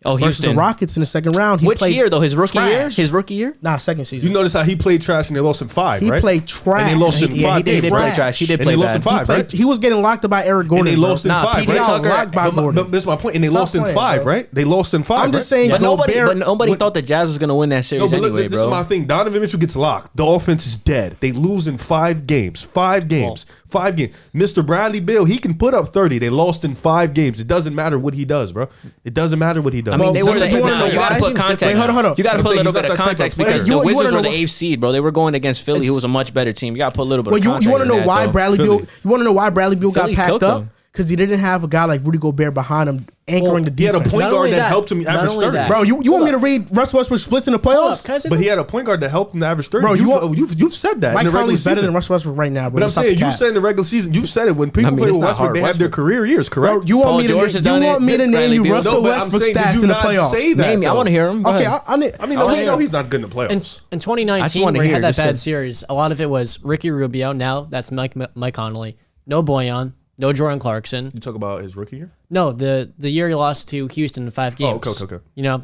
Oh, versus the Houston. Rockets in the second round. He Which played year though? His rookie year? trash. His rookie year? Nah, second season. You notice how he played trash and they lost in 5, He right? played trash. And they lost in Yeah, 5. he did play trash. trash. He did And play they lost in bad. 5, right? He was getting locked by Eric Gordon. And they bro. lost in Nah, 5, PJ right? Tucker- Locked by Gordon. But that's my point. And they Stop lost in playing, 5, bro. right? They lost in 5. I'm just saying. But Gobert, nobody thought the Jazz was gonna win that series No, but look, anyway, this is my bro. thing. Donovan Mitchell gets locked. The offense is dead. They lose in 5 games. 5 games. 5 games. Mr. Bradley Beal, he can put up 30. They lost in 5 games. It doesn't matter what he does, bro. It doesn't matter what he does. I mean, they Well, were the you wanna know you why? gotta put Wait, context. hold on. You gotta I'm put a saying little he's bit not of that type of context player. because You the wanna Wizards know were the why- 8th seed, bro. They were going against Philly, who was a much better team. You gotta put a little bit of Well, context. you want to in know that, why though. Bradley Beal? Philly. You want to know why Bradley Beal got Philly packed killed up? them. Because he didn't have a guy like Rudy Gobert behind him anchoring the He had a defense. point Not guard only that that, helped him not average only 30. that. Bro, you want me to read Russell Westbrook splits in the Hold up, playoffs? can I say But he something? had a point guard that helped him average 30. Bro, You've said that. Mike in the regular Conley's better season. than Russell Westbrook right now, bro. But I'm Stop saying, the you cap. said in the regular season, you've said it. When people mean, play it's with not Westbrook, hard. they have their Westbrook. career years, Bro, correct? you want Paul me to George has done it. name Bradley you Beal. Russell No, but I'm Westbrook saying, did stats you in the not playoffs? say that? Name me. I though? want to hear him. Go Okay, ahead. I mean, I no, wanna we hear know him. he's not good in the In, playoffs. in I just 2019, wanna where he hear had that this bad good. series, a lot of it was Ricky Rubio. Now that's Mike Conley. No Boyan. No Jordan Clarkson. You talk about his rookie year? No, the year he lost to Houston in 5 games. Okay. You know,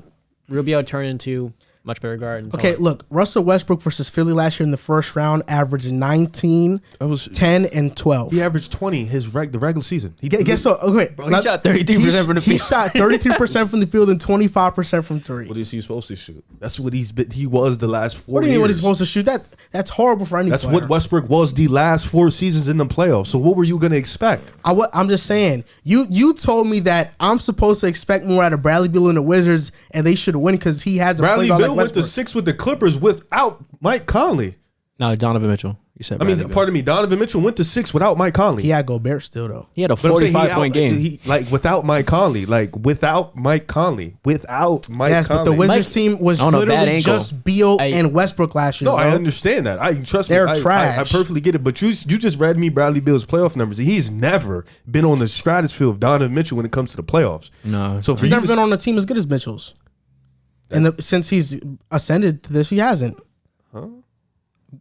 Rubio turned into much better guard. And so Okay, on. look, Russell Westbrook versus Philly last year in the first round averaged 19, That was 10, and 12. he averaged 20 the regular season. Guess what? Okay, he shot 33% from the He field. shot 33% from the field and 25% from three. What is he supposed to shoot? That's what he was the last 4 What do you years. mean? What he's supposed to shoot? That's horrible for any That's player. what Westbrook was the last 4 seasons in the playoffs. So what were you going to expect? I'm just saying. You told me that I'm supposed to expect more out of Bradley Beal and the Wizards, and they should win because he has a Bradley point guard Beal like went to Westbrook. 6 with the Clippers without Mike Conley. No, Donovan Mitchell. You said. I mean, Bradley Beal. pardon me, Donovan Mitchell went to 6 without Mike Conley. He had Gobert still though. He had a But I'm saying 45-point game. Without Mike Conley, without Mike Conley. Yes, but the Wizards. Wizards team was On a bad literally ankle. just Beal Hey. and Westbrook last year. No, I bro. understand that. I trust me. They're I trash. perfectly get it. But you just read me Bradley Beal's playoff numbers. He's never been on the stratosphere of Donovan Mitchell when it comes to the playoffs. No. So for He's you never to been on a team as good as Mitchell's. And since he's ascended to this, he hasn't.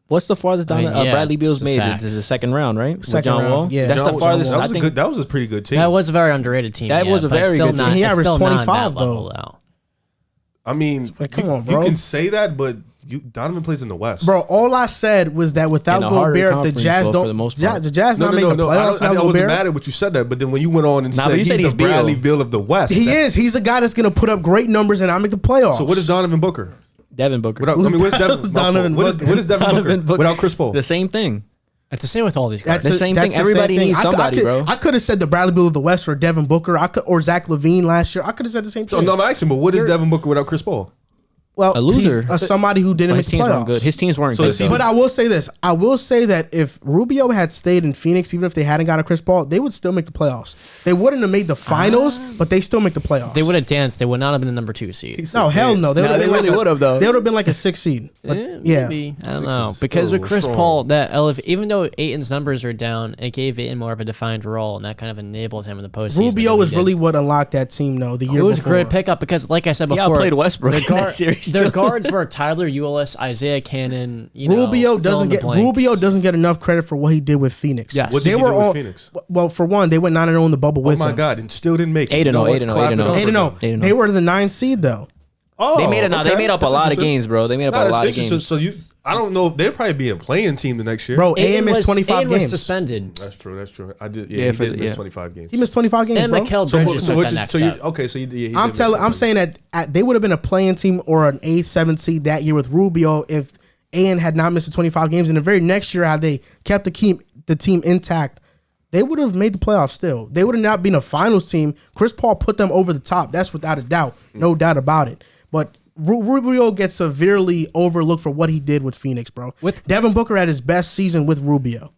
What's the farthest I mean, down yeah, Bradley it's Beal's just made? facts. This is the second round, right? With Second John round, Wall. yeah. That's John the farthest. that I was think. that was a pretty good team. that was a very underrated team. That was a but very still good not, team. He it's averaged still not 25 that level, though. I mean, Like, come on, you bro. can say that, but Donovan plays in the West. Bro, all I said was that without In a harder Gobert, the conference, Jazz though, don't. for the most part. The Jazz No, not no, making no, the no. playoffs I without wasn't Gobert. mad at what you said that, but then when you went on and Nah, said but you he's said the he's Beal. Bradley Beal of the West, He is. He's a guy that's going to put up great numbers and not make the playoffs. So what is Donovan Booker? Devin Booker. Without, I mean, what's Devin? Who's my fault. Donovan What is Booker? Devin Booker Donovan Booker. without Chris Paul? The same thing. It's the same with all these guys. The same thing. Everybody needs somebody, bro. I could have said the Bradley Beal of the West or Devin Booker. or Zach LaVine last year. I could have said the same So thing. no, I'm asking, but what is Devin Booker without Chris Paul? Well, A loser. he's somebody who didn't But make his the teams weren't playoffs. good. His teams weren't So good. the season- But I will say this. I will say that if Rubio had stayed in Phoenix, even if they hadn't gotten Chris Paul, they would still make the playoffs. They wouldn't have made the finals, but they still make the playoffs. They would have danced. They would not have been the number 2 seed. No, hell no. They, Nah, would've they been really like would have, though. They would have been like a 6 seed. But, yeah. Maybe. I don't Six know. is Because so with Chris strong. Paul, even though Ayton's numbers are down, it gave Ayton more of a defined role, and that kind of enabled him in the postseason. Rubio than was he really did. what unlocked that team, though. The year It was a before. great pickup because, like I said He before, outplayed Westbrook in that series, their too. guards were Tyler Ulis, Isaiah Cannon. Rubio doesn't get enough credit for what he did with Phoenix. Yes. What did he do with Phoenix? Well, for one, they went 9-0 in the bubble Oh with my him. God, and still didn't make it. 8-0, You know what? 8-0, Clap it 8-0. up for 8-0. them. 8-0. They were the 9th seed though. Oh, They made it. They made up a That's lot of interesting. games, bro. They made up Nah, a that's lot of interesting. games. So I don't know if they'll probably be a playing team the next year. Bro, AM missed 25 was games. suspended. That's true. I did. Yeah, he did miss 25 games. He missed 25 games, And bro. Mikal Bridges took that next step. Okay, so he did I'm miss telling. 25 I'm saying that they would have been a playing team or an 8th, 7th seed that year with Rubio if AN had not missed the 25 games. And the very next year, had they kept the team intact, they would have made the playoffs still. They would have not been a finals team. Chris Paul put them over the top. That's without a doubt. No doubt about it. But Rubio gets severely overlooked for what he did with Phoenix, bro. With Devin Booker at his best season with Rubio.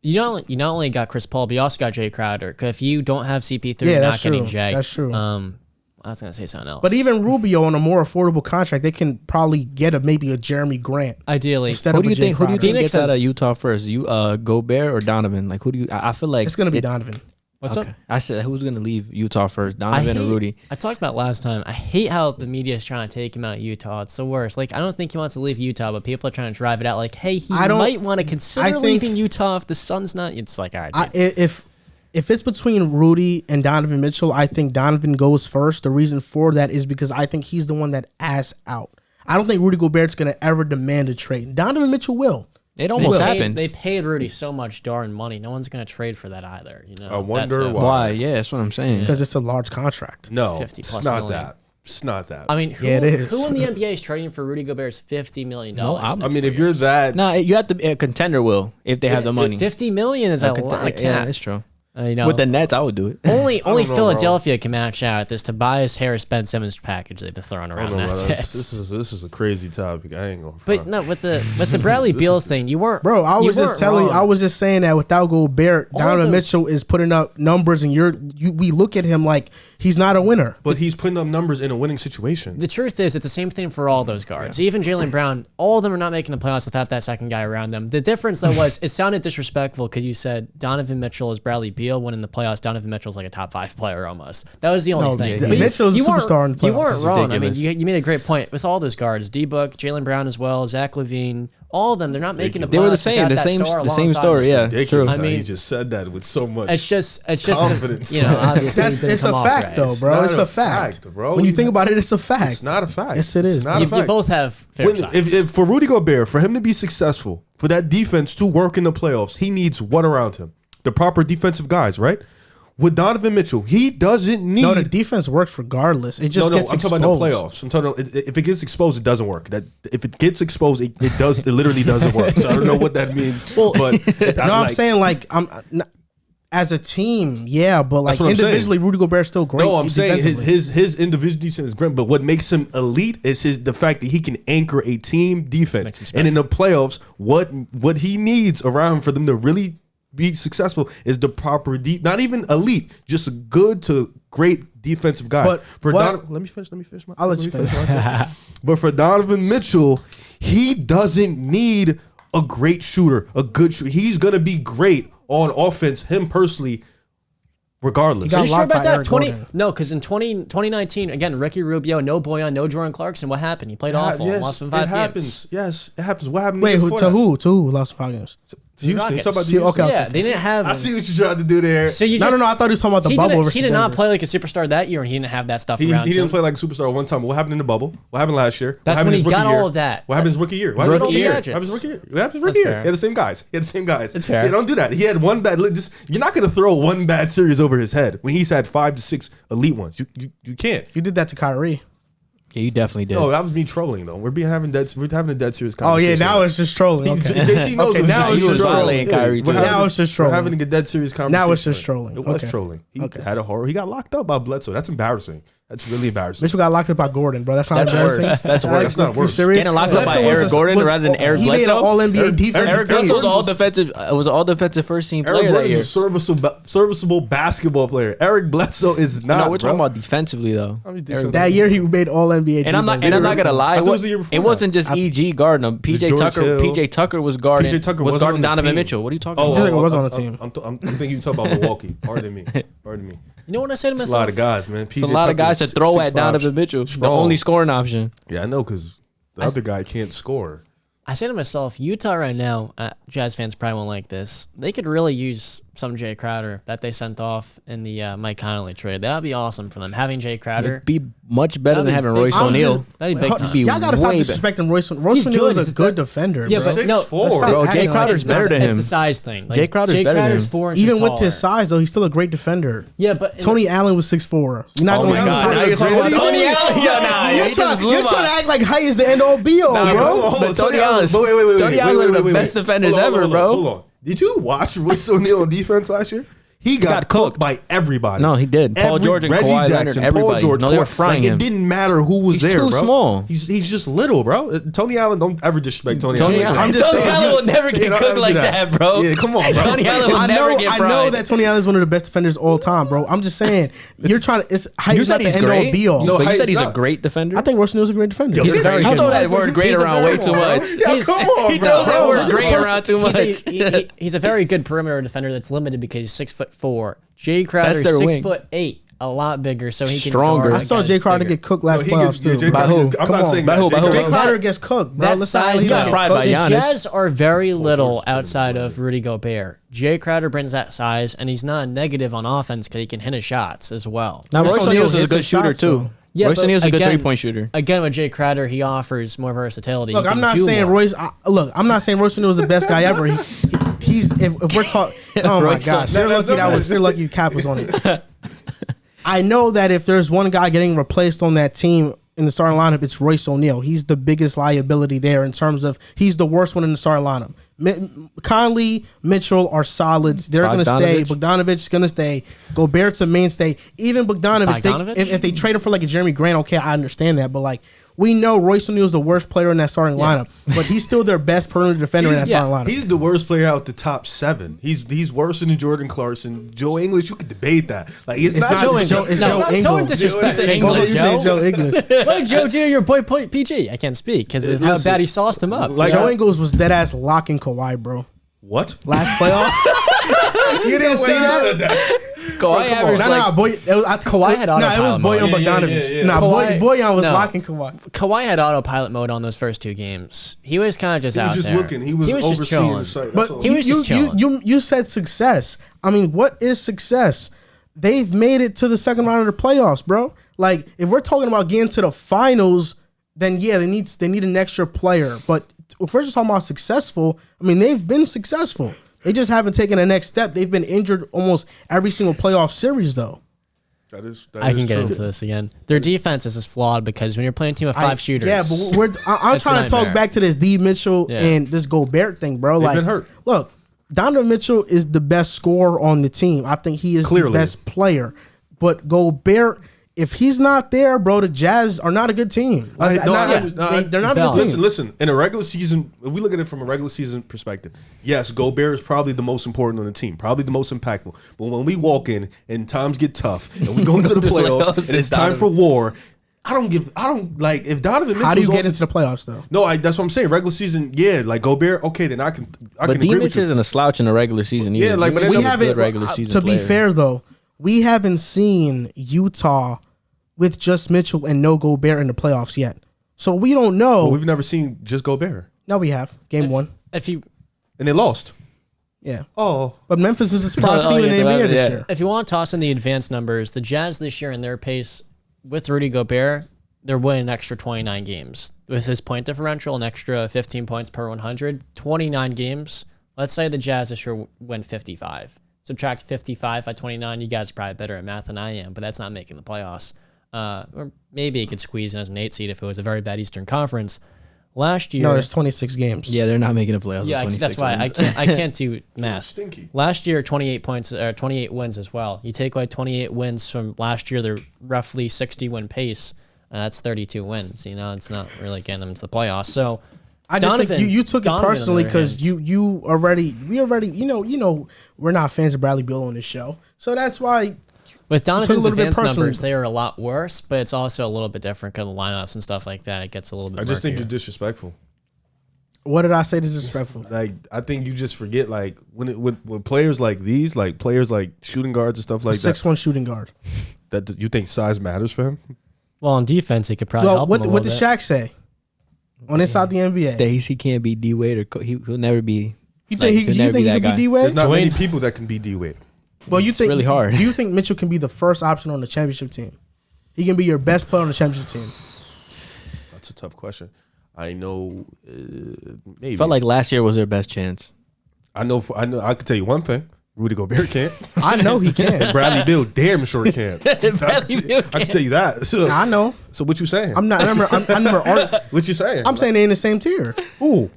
You not only got Chris Paul, but you also got Jay Crowder. Because if you don't have CP3, Yeah, you're that's not getting true. Jay. That's true. I was gonna say something else. But even Rubio on a more affordable contract, they can probably get maybe a Jeremy Grant ideally, instead Who of do a you Jay think? Who do you Crowder. think gets out of has- Utah first? Gobert or Donovan? Like, who do you? I feel like It's gonna be Donovan. what's okay. up? I said who's gonna leave Utah first? Donovan or Rudy? I talked about last time. I hate how the media is trying to take him out of Utah. It's the worst. Like, I don't think he wants to leave Utah, but people are trying to drive it out. Like, hey, he might want to consider leaving Utah if the Sun's not. It's like, all right. If it's between Rudy and Donovan Mitchell, I think Donovan goes first. The reason for that is because I think he's the one that asks out. I don't think Rudy Gobert's going to ever demand a trade. Donovan Mitchell will. It almost happened. They paid Rudy so much darn money. No one's going to trade for that either. You know. I wonder That's why. Why? Yeah, that's what I'm saying. Because it's a large contract. No, 50 it's plus not million. that. It's not that. I mean, who Yeah, it is. in the NBA is trading for Rudy Gobert's $50 million? I mean, if you're that, No, you have to. A contender will if they have the money. $50 million is a lot of Yeah, cap. that's true. You know, With the Nets, I would do it. only know, Philadelphia can match out this Tobias Harris Ben Simmons package they've been throwing I around. don't know, That's bro, it. this is a crazy topic. I ain't gonna. But front. no, with the Bradley Beal thing, you weren't. Bro, I you was just weren't telling you, wrong. I was just saying that without Gobert, All Donovan those- Mitchell is putting up numbers and we look at him like he's not a winner. But he's putting up numbers in a winning situation. The truth is, it's the same thing for all those guards. Even Jaylen Brown, all of them are not making the playoffs without that second guy around them. The difference, though, was it sounded disrespectful because you said Donovan Mitchell is Bradley Beal, when in the playoffs, Donovan Mitchell's like a top 5 player almost. That was the only thing. But Mitchell's a weren't- superstar in the You playoffs. weren't It's wrong. I mean, ridiculous. you made a great point. With all those guards, D-Book, Jaylen Brown as well, Zach LaVine, all of them, they're not making the playoffs. They were the same. without The that same. star The same alongside story. them. Yeah, Ridiculous. true. How I mean- he just said that with so much. It's just confidence. you know, obviously That's it didn't it's come a off fact right. though, bro. not It's a a fact, fact, bro. When you think about it, it's a fact. It's not a fact. Yes, it is. It's not You a fact. both have fair When- shots. if for Rudy Gobert, for him to be successful, for that defense to work in the playoffs, he needs what around him? The proper defensive guys, right? With Donovan Mitchell, he doesn't need. No, the defense works regardless. It just gets I'm exposed. talking about the playoffs. I'm talking about, if it gets exposed, it doesn't work. That if it gets exposed, it does. It literally doesn't work. So I don't know what that means. But No, I'm saying like as a team, yeah, but like That's what I'm individually, Rudy Gobert's still great. No, I'm saying defensively. his individual defense is great, but what makes him elite is the fact that he can anchor a team defense. And in the playoffs, what he needs around for them to really be successful is the proper not even elite, just a good to great defensive guy. But for what- let me finish. I'll let you finish. But for Donovan Mitchell, he doesn't need a great shooter, a good shooter. He's gonna be great on offense, him personally, regardless. He got Are you sure locked about by that? Eric 20 Gordon. No, because in 2019, again, Ricky Rubio, no Boyan, no Jordan Clarkson. What happened? He played awful. Yes, Lost in it 5 happens. games. Yes, it happens. What happened? Wait, before to that? who? To who lost 5 games? Houston. You talking about the See, Houston? okay. Yeah, they didn't have. I see what you tried to do there. So you No, just, I thought he was talking about the bubble versus He did not Denver. play like a superstar that year, and he didn't have that stuff He around didn't him. play like a superstar one time. What happened in the bubble? What happened last year? That's what when happened he his rookie got year? all of that. What happened his rookie year? What happened Rookie his year. What happened his rookie year? What happened his That's rookie year? fair. He had the same guys. He had the same guys. It's fair. Yeah, don't do that. He had one bad. You're not going to throw one bad series over his head when he's had 5 to 6 elite ones. You can't. You did that to Kyrie. Yeah, you definitely did. No, that was me trolling though. We're having a dead series Oh yeah, conversation. now it's just trolling. Okay. JC knows Okay, it was now just- it's he was just trolling. trolling Kyrie, too. Now it's just trolling. We're having a dead serious conversation. Now it's just trolling. It was Okay. trolling. He Okay. had a horror. He got locked up by Bledsoe. That's embarrassing. That's really embarrassing. Mitchell got locked up by Gordon, bro. That's not That's embarrassing. worse. That's worse. That's not You worse. serious? Getting locked up by Bledsoe was Eric Gordon rather than Eric He made an Bledsoe? All NBA Eric defensive Eric team. Bledsoe was Gordon's all a- defensive. Was all defensive first team Eric player that Gordon's year. a serviceable basketball player. Eric Bledsoe is not. No, we're talking bro. about defensively though. I mean, Eric- defensive- That year he made All NBA. And I'm not gonna lie. I It, thought it was the year before it wasn't just EG guarding him. PJ George Tucker. Hill. PJ Tucker was guarding. PJ Tucker was wasn't guarding on the Donovan team. Mitchell. What are you talking Oh, about? Tucker was on the team. I'm thinking you talking about Milwaukee. Pardon me. Pardon me. You know what I say to It's a myself? lot of guys, man. It's a lot of guys to throw at Donovan Mitchell. The only scoring option. Yeah, I know, because the other guy can't score. I say to myself, Utah right now, Jazz fans probably won't like this. They could really use some Jay Crowder that they sent off in the Mike Conley trade. That'd be awesome for them. Having Jay Crowder. It'd be much better than having big. Royce O'Neal. That'd be big time. Y'all gotta stop disrespecting Royce. Royce O'Neal is a good defender. Yeah, bro. but no, 6'4". Bro, Jay It's Crowder's better than him. It's the size thing. Like, Jay Crowder's better than him. 4 inches Even with taller. his size, though, he's still a great defender. Yeah, but Tony Allen was 6'4". You're not Oh going my to God, now use you're talking about Tony Allen. Yeah, nah, You're he just blew trying to my- act like height is the end all be all, Nah, bro. But Tony Allen's Tony Allen's one of the best defenders ever, bro. Hold on. Did you watch Royce O'Neal on defense last year? He got cooked by everybody. No, he did. Paul George and Reggie Kawhi Leonard, Jackson, everybody. Paul George, No, they were frying him. It didn't matter who was He's there, too bro. small. He's just little, bro. Tony Allen, don't ever disrespect Tony Allen. I'm just Tony saying, Allen will never get cooked like that, bro. Yeah, come on, bro. Tony Allen will I never know, get I fried. know that Tony Allen is one of the best defenders all time, bro. I'm just saying, you're trying to. It's height You is not said the he's end all great. be all. No, But you said height's he's a not. great defender. I think Royce O'Neal's a great defender. Yo, He's he's very You good. throw that word great He's a around very- way too much. Yeah, come on, He bro. throws that Bro, word look great at around too much. He's a very good perimeter defender that's limited because he's 6'4". Jay Crowder's their wing. 6'8", a lot bigger, so he can Stronger. guard I saw guys Jay Crowder bigger. get cooked last He playoffs gets, too. Jay By Crowder who? gets- I'm Come not on. saying By that. who? Jay By who? Crowder- Jay Crowder gets cooked, bro. That Let's size, not- He got though. fried by The Giannis. Jazz are very little outside of Rudy Gobert. Jay Crowder brings that size, and he's not negative on offense because he can hit his shots as well. Now Royce Royce O'Neal O'Neal's a hits good his shooter shots, too. though. Yeah, Royce but O'Neal's a good again- 3-point shooter. Again, with Jay Crowder, he offers more versatility. Look, He I'm can not do saying more. Royce. I'm not saying Royce O'Neal is the best guy ever. He's if we're talking. Oh my Royce gosh, O'Neal. you're lucky Cap was on it. I know that if there's one guy getting replaced on that team in the starting lineup, it's Royce O'Neal. He's the biggest liability there in terms of he's the worst one in the starting lineup. Conley, Mitchell are solids. They're going to stay. Bogdanovich's going to stay. Gobert's a mainstay. Even Bogdanovich, if they trade him for like a Jeremy Grant, okay, I understand that. But like, we know Royce O'Neal's the worst player in that starting lineup, but he's still their best perimeter defender in that starting lineup. He's the worst player out the top 7. He's worse than Jordan Clarkson. Joe Ingles, you could debate that. Like it's not Joe just Ingles. It's Joe Don't Ingles. disrespect Go Ingles, ahead, you say Joe. Joe Ingles. What did Joe do to your boy PG? I can't speak because of how bad he sauced him up. Like Joe Ingles was dead ass locking Kawhi, bro. what? Last playoffs. You didn't see that? Kawhi averaged No, boy. Kawhi had No, it was autopilot mode. Boyan Bogdanovic. yeah. No, Kawhi- Boyan was no. locking Kawhi. Kawhi had autopilot mode on those first 2 games. He was kind of just He out was just there. looking. He was just overseeing chilling. the site. But That's He all. was just chilling. you said success. I mean, what is success? They've made it to the second round of the playoffs, bro. Like, if we're talking about getting to the finals, then yeah, they need an extra player. But if we're just talking about successful, I mean, they've been successful. They just haven't taken the next step. They've been injured almost every single playoff series, though. That is I can get true. into this again. Their defense is just flawed because when you're playing a team of 5 shooters, Yeah, but I'm it's a trying to talk nightmare. back to this D. Mitchell Yeah. and this Gobert thing, bro. They've been hurt. Look, Donovan Mitchell is the best scorer on the team. I think he is Clearly. the best player. But Gobert, if he's not there, bro, the Jazz are not a good team. They're They're not a good valid. team. Listen. In a regular season, if we look at it from a regular season perspective, yes, Gobert is probably the most important on the team, probably the most impactful. But when we walk in and times get tough and we go into the playoffs and it's time for war, I don't like if Donovan Mitchell. How do you get into the playoffs, though? No, that's what I'm saying. Regular season, yeah, like Gobert. Okay, then I can But agree with D-Mitch you. isn't a slouch in the regular season either. Yeah, like, but D-Mitch we is a haven't, good regular season to be player. fair, though, we haven't seen Utah with just Mitchell and no Gobert in the playoffs yet. So we don't know. Well, we've never seen just Gobert, No, we have. Game 1. if you and they lost. Yeah. Oh, But Memphis is a surprise Oh, team in yeah, the NBA this yeah. year. if you want to toss in the advanced numbers, the Jazz this year in their pace with Rudy Gobert, they're winning an extra 29 games. With his point differential, an extra 15 points per 100, 29 games. Let's say the Jazz this year win 55. Subtract 55 by 29. You guys are probably better at math than I am, but that's not making the playoffs. Or maybe it could squeeze in as an 8 seed if it was a very bad Eastern Conference. Last year, No, there's 26 games. Yeah, they're not making the playoffs. yeah, with 26 that's why wins. I can't do math. stinky. Last year, 28 points, 28 wins as well. You take away 28 wins from last year, they're roughly 60 win pace. That's 32 wins. You know, it's not really getting them into the playoffs. So I just Donovan- think you took it Donovan, on the personally other because hand- we already you know we're not fans of Bradley Beal on this show, so that's why. with Donovan's little bit advanced personally. numbers, they are a lot worse, but it's also a little bit different because of the lineups and stuff like that. It gets a little bit. I just think murkier. you're disrespectful. What did I say? Disrespectful. Like I think you just forget like when players like these, like players like shooting guards and stuff like 6'1" shooting guard. that you think size matters for him. Well, on defense, he could probably Well, help what him a what did little bit. Shaq say on Inside the NBA? Days he can't be D Wade or he'll never be You think Like, he'll you never think be he that could be guy. D-Wade? There's not many people that can be D-Wade. Well, you think really hard. Do you think Mitchell can be the first option on the championship team? He can be your best player on the championship team. That's a tough question. I know, maybe. Felt like last year was their best chance. I know. I can tell you one thing. Rudy Gobert can't. I know he can. And Bradley Beal damn sure can't. I can tell you that. So, I know. so what you saying? I'm not. I never What you saying? I'm saying they in the same tier. Who?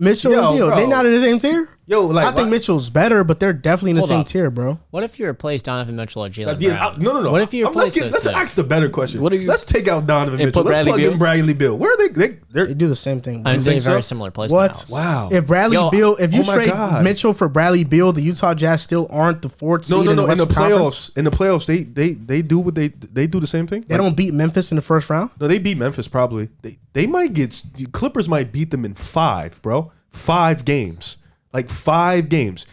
Mitchell Yo, and Beal. bro. They not in the same tier. Yo, like I think Mitchell's better, but they're definitely in the Hold same up. tier, bro. What if you replace Donovan Mitchell or Jalen Yeah, Brown? no. What if you replace those Let's two? ask the better question. What are you- Let's take out Donovan and Mitchell. put Let's Bradley plug Beal? in Bradley Beal. Where are They they're do the same thing. Bro. I'm saying so? very similar play What? styles. wow. If Bradley Yo, Beal, if you oh my trade God. Mitchell for Bradley Beal, the Utah Jazz still aren't the fourth seed No. in the In the Western Conference. playoffs, they do what they do the same thing. They don't beat Memphis in the first round. No, they beat Memphis probably. They might get Clippers might beat them in 5, bro. 5 games. Like 5 games.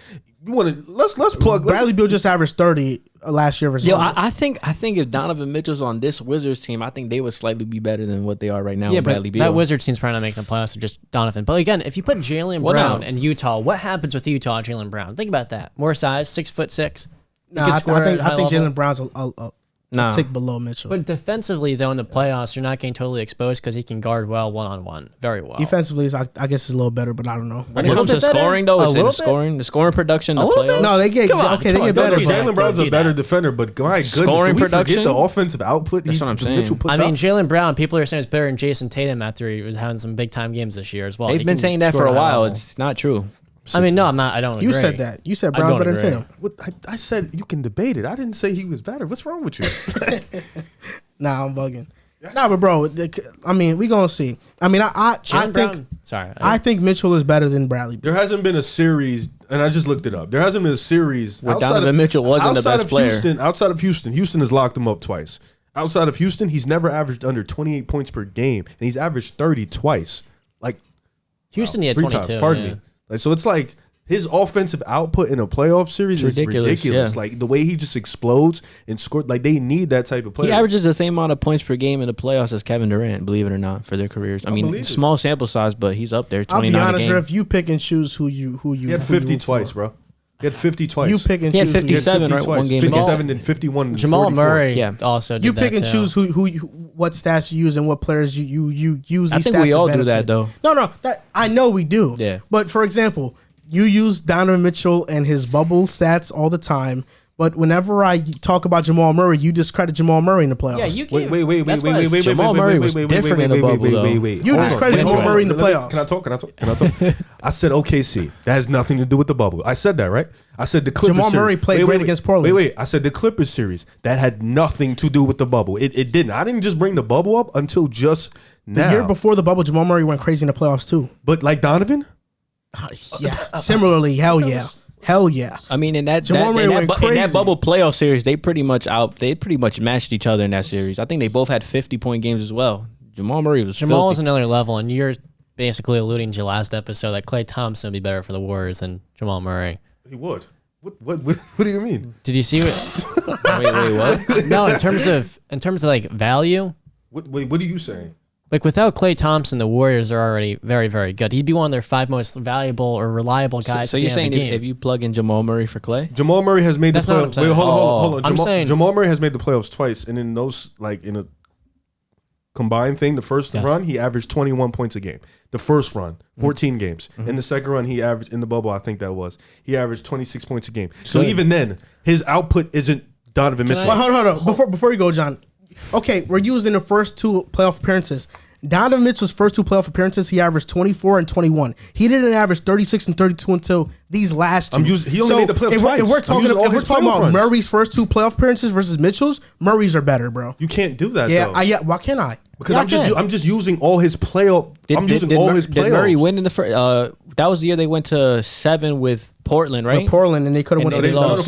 You want to let's plug Bradley Beal just averaged 30 last year versus. Yo, I think if Donovan Mitchell's on this Wizards team, I think they would slightly be better than what they are right now. Yeah, with Bradley but Beal. that Wizards team's probably not making the playoffs with just Donovan. But again, if you put Jalen Well, Brown no. and Utah, what happens with Utah and Jalen Brown? Think about that. More size, 6'6". Nah, I think Jalen Brown's a Nah. tick below Mitchell. But defensively, though, in the playoffs, you're not getting totally exposed because he can guard well one-on-one. Very well. Defensively, I guess is a little better, but I don't know. When it A comes little to bit better? scoring, A though, little it's the scoring production, the A little playoffs. bit? No, they get Come on, okay. come They on, get don't better. do but- that. Jalen Brown's Don't a do better that. defender, but my goodness, Scoring do we production? forget the offensive output That's what I'm saying. Mitchell puts I mean, out? Jalen Brown, people are saying it's better than Jason Tatum after he was having some big-time games this year as well. They've He been can saying that score for a at high while. level. It's not true. I mean, no, I'm not. I don't You agree. said that. You said I Brown's don't better than agree. Tatum. What I said you can debate it. I didn't say he was better. What's wrong with you? Nah, I'm bugging. Nah, but bro, I mean, we gonna see. I mean, I Jalen think Brown. Sorry. I think Mitchell is better than Bradley Beal. There hasn't been a series, and I just looked it up. There hasn't been a series Where outside Donovan of, Mitchell wasn't the outside best of player. Houston, outside of Houston, Houston has locked him up twice. Outside of Houston, he's never averaged under 28 points per game, and he's averaged 30 twice. Like Houston, he had 3 22. times. Pardon yeah. me. Like so, it's like his offensive output in a playoff series It's is ridiculous, ridiculous. yeah. Like the way he just explodes and scored. Like they need that type of player. He averages the same amount of points per game in the playoffs as Kevin Durant, believe it or not, for their careers. I mean, believe it. small sample size, but he's up there. I'll 29 be a honest, game. if you pick and choose who you He had who 50 root twice, for. bro. He had 50 twice. You pick and He had choose. who you- 57, right? twice. One game. 57 and 51 and Jamal 44. Murray Yeah. also did You that pick and too. choose who what stats you use and what players you use. I These think stats we to all do benefit. that, though. No, that I know we do. Yeah. But for example, you use Donovan Mitchell and his bubble stats all the time. But whenever I talk about Jamal Murray, you discredit Jamal Murray in the playoffs. Yeah, you Wait, gave, wait, wait, wait, that's wait, what I wait, wait, said. Jamal wait, Murray wait, was wait, different wait, in the wait, bubble, wait, though. wait. You Hold on. discredit Hold Jamal on. Murray in the Let me- playoffs. Can I talk? I said OKC. That has nothing to do with the bubble. I said that, right? I said the Clippers Jamal series. Murray played great against Portland. Wait. I said the Clippers series. That had nothing to do with the bubble. It didn't. I didn't just bring the bubble up until just The now. year before the bubble, Jamal Murray went crazy in the playoffs too. But like Donovan? Yeah. Similarly, hell yeah. Hell yeah. I mean, in that Jamal Murray went in that crazy. bubble playoff series, they pretty much matched each other in that series. I think they both had 50-point games as well. Jamal Murray was Jamal is filthy. another level, and you're basically alluding to your last episode that Klay Thompson would be better for the Warriors than Jamal Murray. He would. What do you mean? Did you see what? Wait, what? No, in terms of like value, What are you saying? like without Klay Thompson, the Warriors are already very, very good. He'd be one of their 5 most valuable or reliable guys. So at the you're end of saying the game. if you plug in Jamal Murray for Clay? Jamal Murray has made That's the not what I'm playoffs. saying. Wait, hold on. I'm saying- Jamal Murray has made the playoffs twice, and in those, like in a combined thing, the first Yes. run he averaged 21 points a game. The first run, 14 games. In the second run, he averaged in the bubble. I think that was he averaged 26 points a game. So even then, his output isn't Donovan Mitchell. Well, hold on. Before you go, John. Okay, we're using the first 2 playoff appearances. Donovan Mitchell's first 2 playoff appearances, he averaged 24 and 21. He didn't average 36 and 32 until these last 2. He only made the playoffs twice. If we're I'm talking, using all his playoff about runs. Murray's first 2 playoff appearances versus Mitchell's, Murray's are better, bro. You can't do that. Yeah, though. yeah. Why can't I? Because Yeah, I'm just using all his playoff. I'm using all his Did playoffs. Murray win in the first? That was the year they went to 7 with Portland, right? With Portland, and they could have won. And they the lost.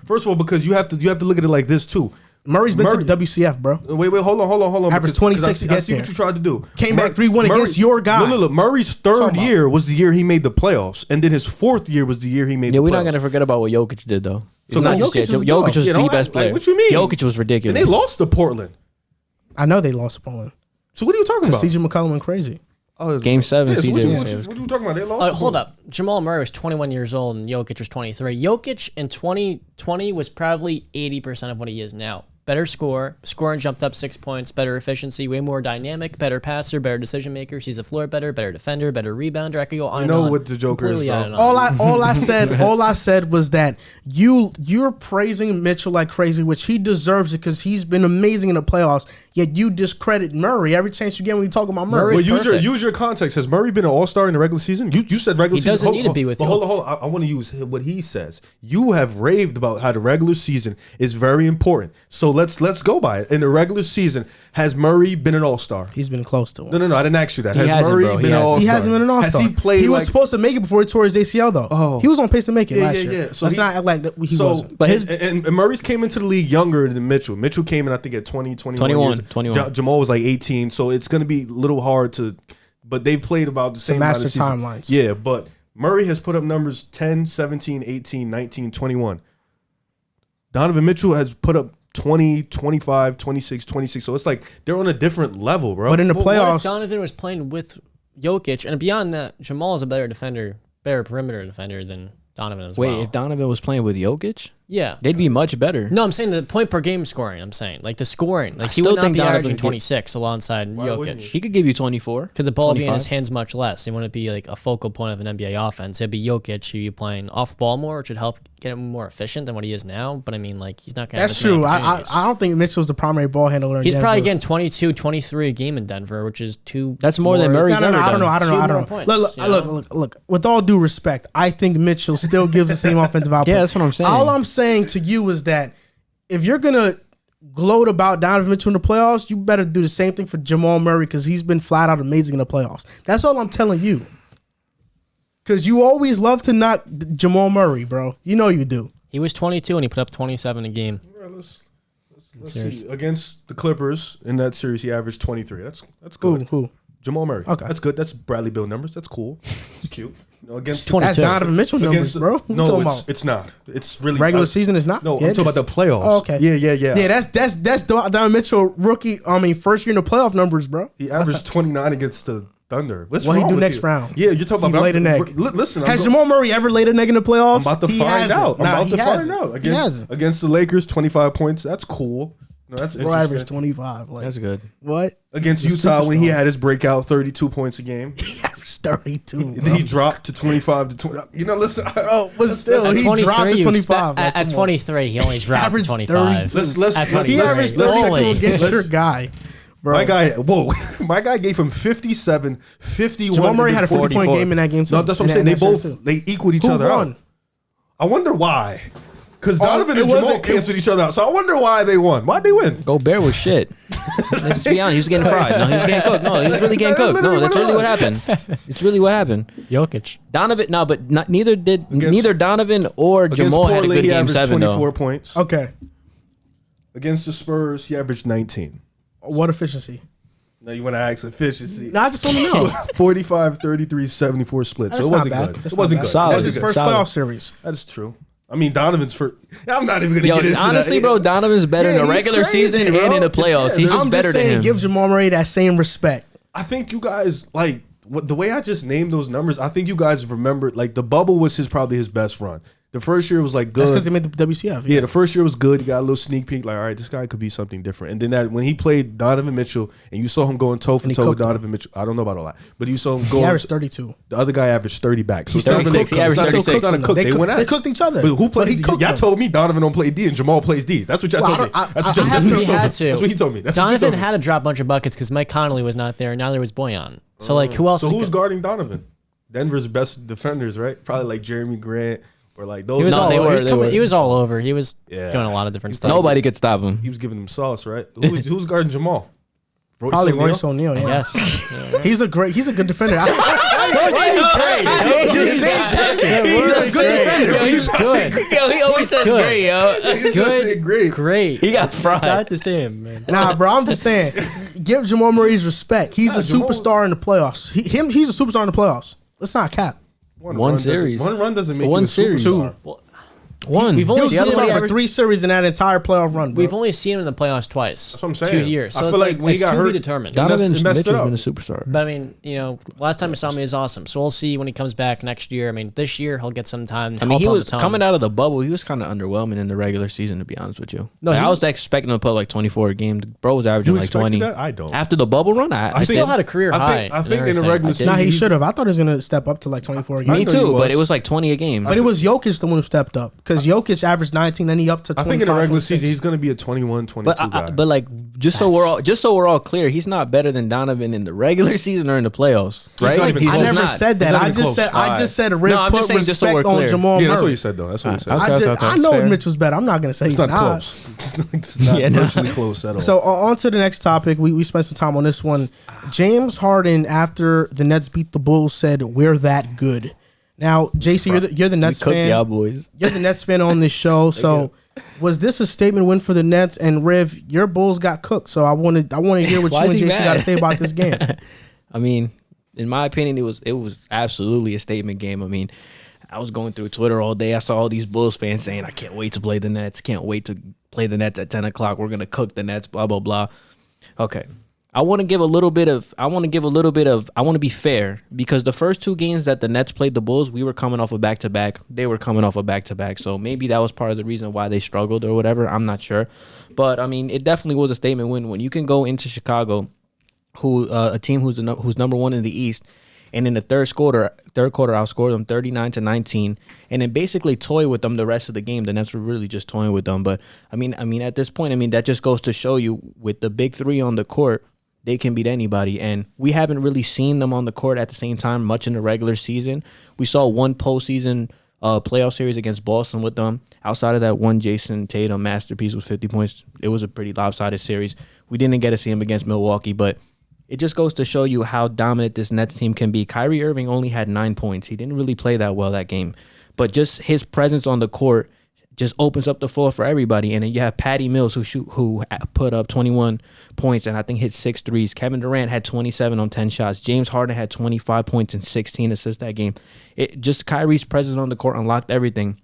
First of all, because you have to look at it like this too. Murray's been to the WCF, bro. Wait, hold on. Averaged because 26 to I get see what there. you tried to do. Came back 3-1 against your guy. Look. Murray's third Talking about. year was the year he made the playoffs, and then his 4th year was the year he made Yeah, the playoffs. we're not gonna forget about what Jokic did though. So It's not Jokic just- is Jokic dog. was You the know, best like, player. what you mean? Jokic was ridiculous. And they lost to Portland. I know they lost Poland. So what are you talking about? CJ McCollum went crazy. Game 7. Yeah, so what CJ. you talking about? They lost. Hold up. Jamal Murray was 21 years old and Jokic was 23. Jokic in 2020 was probably 80% of what he is now. Better scoring jumped up 6 points, better efficiency, way more dynamic, better passer, better decision maker. He's a floor better defender, better rebounder. I could go on. You know what the Joker is, bro. All I said was that you're praising Mitchell like crazy, which he deserves it because he's been amazing in the playoffs. Yet you discredit Murray every chance you get when you talk about Murray. Well, use your context. Has Murray been an All-Star in the regular season? You said regular season. He doesn't need to be with you. Hold on. I want to use what he says. You have raved about how the regular season is very important. So let's go by it. In the regular season, has Murray been an All-Star? He's been close to one. No. I didn't ask you that. He has hasn't, Murray bro. been an All-Star? He hasn't been an All-Star. Has he played? He was supposed to make it before he tore his ACL, though. Oh. He was on pace to make it last year. Yeah. So let's not act like that he wasn't. But and Murray's came into the league younger than Mitchell. Mitchell came in, I think, at 21. 21. Jamal was like 18, so it's going to be a little hard to. But they played about the same amount of master season. timelines. Yeah, but Murray has put up numbers 10, 17, 18, 19, 21. Donovan Mitchell has put up 20, 25, 26, 26. So it's like they're on a different level, bro. But in the What if playoffs, Donovan was playing with Jokic, and beyond that, Jamal is a better defender, better perimeter defender than Donovan as well. Wait, if Donovan was playing with Jokic, Yeah. they'd be much better. No, I'm saying the point per game scoring. I'm saying like the scoring. Like he still would not think be Donovan averaging could- 26 alongside wouldn't Jokic. He could give you 24. Because the ball would be in his 25. hands much less. He wouldn't be like a focal point of an NBA offense. It'd be Jokic who you playing off ball more, which would help get him more efficient than what he is now. But I mean, like he's not going to have that's as many true. I opportunities. don't think Mitchell's the primary ball handler. In He's Denver. probably getting 22, 23 a game in Denver, which is two. That's more than Murray's No, ever I don't know. done. I don't know. points, Look, you know? look. With all due respect, I think Mitchell still gives the same offensive output. Yeah, that's what I'm saying. All I'm saying to you is that if you're gonna gloat about Donovan Mitchell in the playoffs, you better do the same thing for Jamal Murray because he's been flat out amazing in the playoffs. That's all I'm telling you. Because you always love to knock Jamal Murray, bro. You know you do. He was 22 and he put up 27 a game. All right, let's see. Against the Clippers in that series, he averaged 23. That's good. Who? Jamal Murray. Okay. That's good. That's Bradley Beal numbers. That's cool. It's cute. You know, against 20. That's Donovan Mitchell numbers, bro. What you No, talking about? it's not. It's really Regular season is not. No, Yeah, I'm talking about the playoffs. Oh, okay. Yeah. Yeah, that's Donovan Mitchell rookie. First year in the playoff numbers, bro. He averaged 29 against the Thunder. What's What he wrong do with next you? round? Yeah, you're talking He about laid an egg. Listen, Has Jamal Murray ever laid an egg in the playoffs? I'm about to He find hasn't. out. I'm Nah, about he to find hasn't. out. He hasn't. Against the Lakers, 25 points. That's cool. No, that's Bro averaged interesting. 25. Like, That's good. what? Against He's a Utah when he superstar. had his breakout 32 points a game. He averaged 32. Then he dropped to 25 to 20. You know, listen. Bro, but still, At he 23, dropped to you 25. expect- Like, at come on. 23, he only dropped to averaged 25. 32. Let's At He 23. averaged Holy. 32 against your guy. Bro. My guy gave him 57, 51. Jamal Murray had a 44. 40-point game in that game, too. No, that's what I'm In saying. that They series, too. they equaled each Who other won? out. I wonder why. Because Donovan it and Jamal wasn't- canceled each other out. So I wonder why they won. Why'd they win? Gobert was shit. Let's be honest. He was getting fried. No, he was getting cooked. No, he was really getting cooked. No, that's really what happened. It's really what happened. Jokic. Donovan, no, but neither Donovan or Jamal had a Portland, good he game averaged 7 24 though. points. Okay. Against the Spurs, he averaged 19. What efficiency? Now you want to ask efficiency. No, I just want to know. 45, 33, 74 split. That's So it not wasn't bad. good. That's It wasn't not good. bad. Solid. That's his first Solid. playoff series. That's true. I mean, Donovan's for. I'm not even going to Yo, get into honestly, that. bro, Donovan's better Yeah, in the he's regular crazy, season bro. and in the playoffs. Yeah, He's just I'm better just than saying, him. give Jamal Murray that same respect. I think you guys like the way I just named those numbers. I think you guys remember like the bubble was probably his best run. The first year was like good. That's because they made the WCF. Yeah, the first year was good. You got a little sneak peek, like, all right, this guy could be something different. And then that when he played Donovan Mitchell, and you saw him going toe for he toe with cooked him. Donovan Mitchell. I don't know about all that, but you saw him He going. averaged 32. The other guy averaged 30 back. So He it's not 36. even- He averaged it's not- 36. It's not a cook. They went at They it. cooked each other. But who But played? he cooked Y'all them. told me Donovan don't play D and Jamal plays D. That's what y'all Well, told me. I don't- That's what I y'all have told to- me. He had to. That's what he told me. That's what he Donovan told me. had to drop a bunch of buckets because Mike Conley was not there, and now there was Boyan. So like, who else? So is who's go- guarding Donovan? Denver's best defenders, right? Probably like Jeremy Grant or like those. He was No, all they over. were- He was, they coming, were. he was all over. He was Yeah. doing a lot of different stuff. Nobody could stop him. He was giving them sauce, right? Who's guarding Jamal? Royce Probably O'Neal? Royce O'Neal. Yeah. Yes. He's a good defender. He's a good defender. He's good. Yo, he always says Good. great, yo. He's gonna say great. Great. He got It's fried. not the same, man. Nah, bro, I'm just saying, give Jamal Murray his respect. He's a Jamal- superstar in the playoffs. He's a superstar in the playoffs. Let's not cap. One run series. One run doesn't make One you a series. superstar. One. We've He only was seen him superstar for average- 3 series in that entire playoff run, bro. We've only seen him in the playoffs twice. That's what I'm saying. 2 years. So I it's feel like like when he it's got to hurt, be determined. Donovan Donovan messed it Mitchell's up. been a superstar. But I mean, last time he saw me is awesome. So we'll see when he comes back next year. I mean, this year he'll get some time. I mean, he help on was the tongue. coming out of the bubble. He was kind of underwhelming in the regular season, to be honest with you. No, Like, he- I was expecting him to put like 24 a game. The bro was averaging You like expected 20. that? I don't. After the bubble run, I He still did. had a career high. I and think in the everything. regular season, Nah, he should have. I thought he was going to step up to like 24 a game. Me I know he too, but was. it was like 20 a game. But it was Jokic the one who stepped up because Jokic averaged 19, then he up to 25. I think in the regular 26. season he's going to be a 21, 22 guy. But like just so we're all clear, he's not better than Donovan in the regular season or in the playoffs, right? not even I close. never not. said that. He's not I even just close. said I just said Rip No, I'm put just saying just so we're respect on clear. Jamal yeah, that's what Murray. you said though. That's what you said. Okay. I know fair. Mitchell's better. I'm not gonna say It's he's not close. It's not Yeah, no. virtually close at all. So on to the next topic. We spent some time on this one. James Harden, after the Nets beat the Bulls, said we're that good. Now, JC, you're the We Nets cooked fan. y'all boys. You're the Nets fan on this show. So was this a statement win for the Nets? And Riv, your Bulls got cooked. So I want to hear what you Why is and he JC mad? got to say about this game. I mean, in my opinion, it was absolutely a statement game. I mean, I was going through Twitter all day. I saw all these Bulls fans saying, "I can't wait to play the Nets. Can't wait to play the Nets at 10 o'clock. We're gonna cook the Nets." Blah blah blah. Okay, I want to give a little bit of. I want to be fair because the first 2 games that the Nets played the Bulls, we were coming off a back to back. They were coming off a back to back. So maybe that was part of the reason why they struggled or whatever. I'm not sure, but I mean, it definitely was a statement win when you can go into Chicago, a team who's number 1 in the East, and in the third quarter outscored them 39-19, and then basically toy with them the rest of the game. The Nets were really just toying with them. But I mean, at this point, I mean, that just goes to show you with the big 3 on the court, they can beat anybody. And we haven't really seen them on the court at the same time much in the regular season. We saw one postseason playoff series against Boston with them. Outside of that one Jason Tatum masterpiece was 50 points. It was a pretty lopsided series. We didn't get to see him against Milwaukee, but it just goes to show you how dominant this Nets team can be. Kyrie Irving only had 9 points. He didn't really play that well that game. But just his presence on the court just opens up the floor for everybody. And then you have Patty Mills who put up 21 points and I think hit 6 threes. Kevin Durant had 27 on 10 shots. James Harden had 25 points and 16 assists that game. It just Kyrie's presence on the court unlocked everything.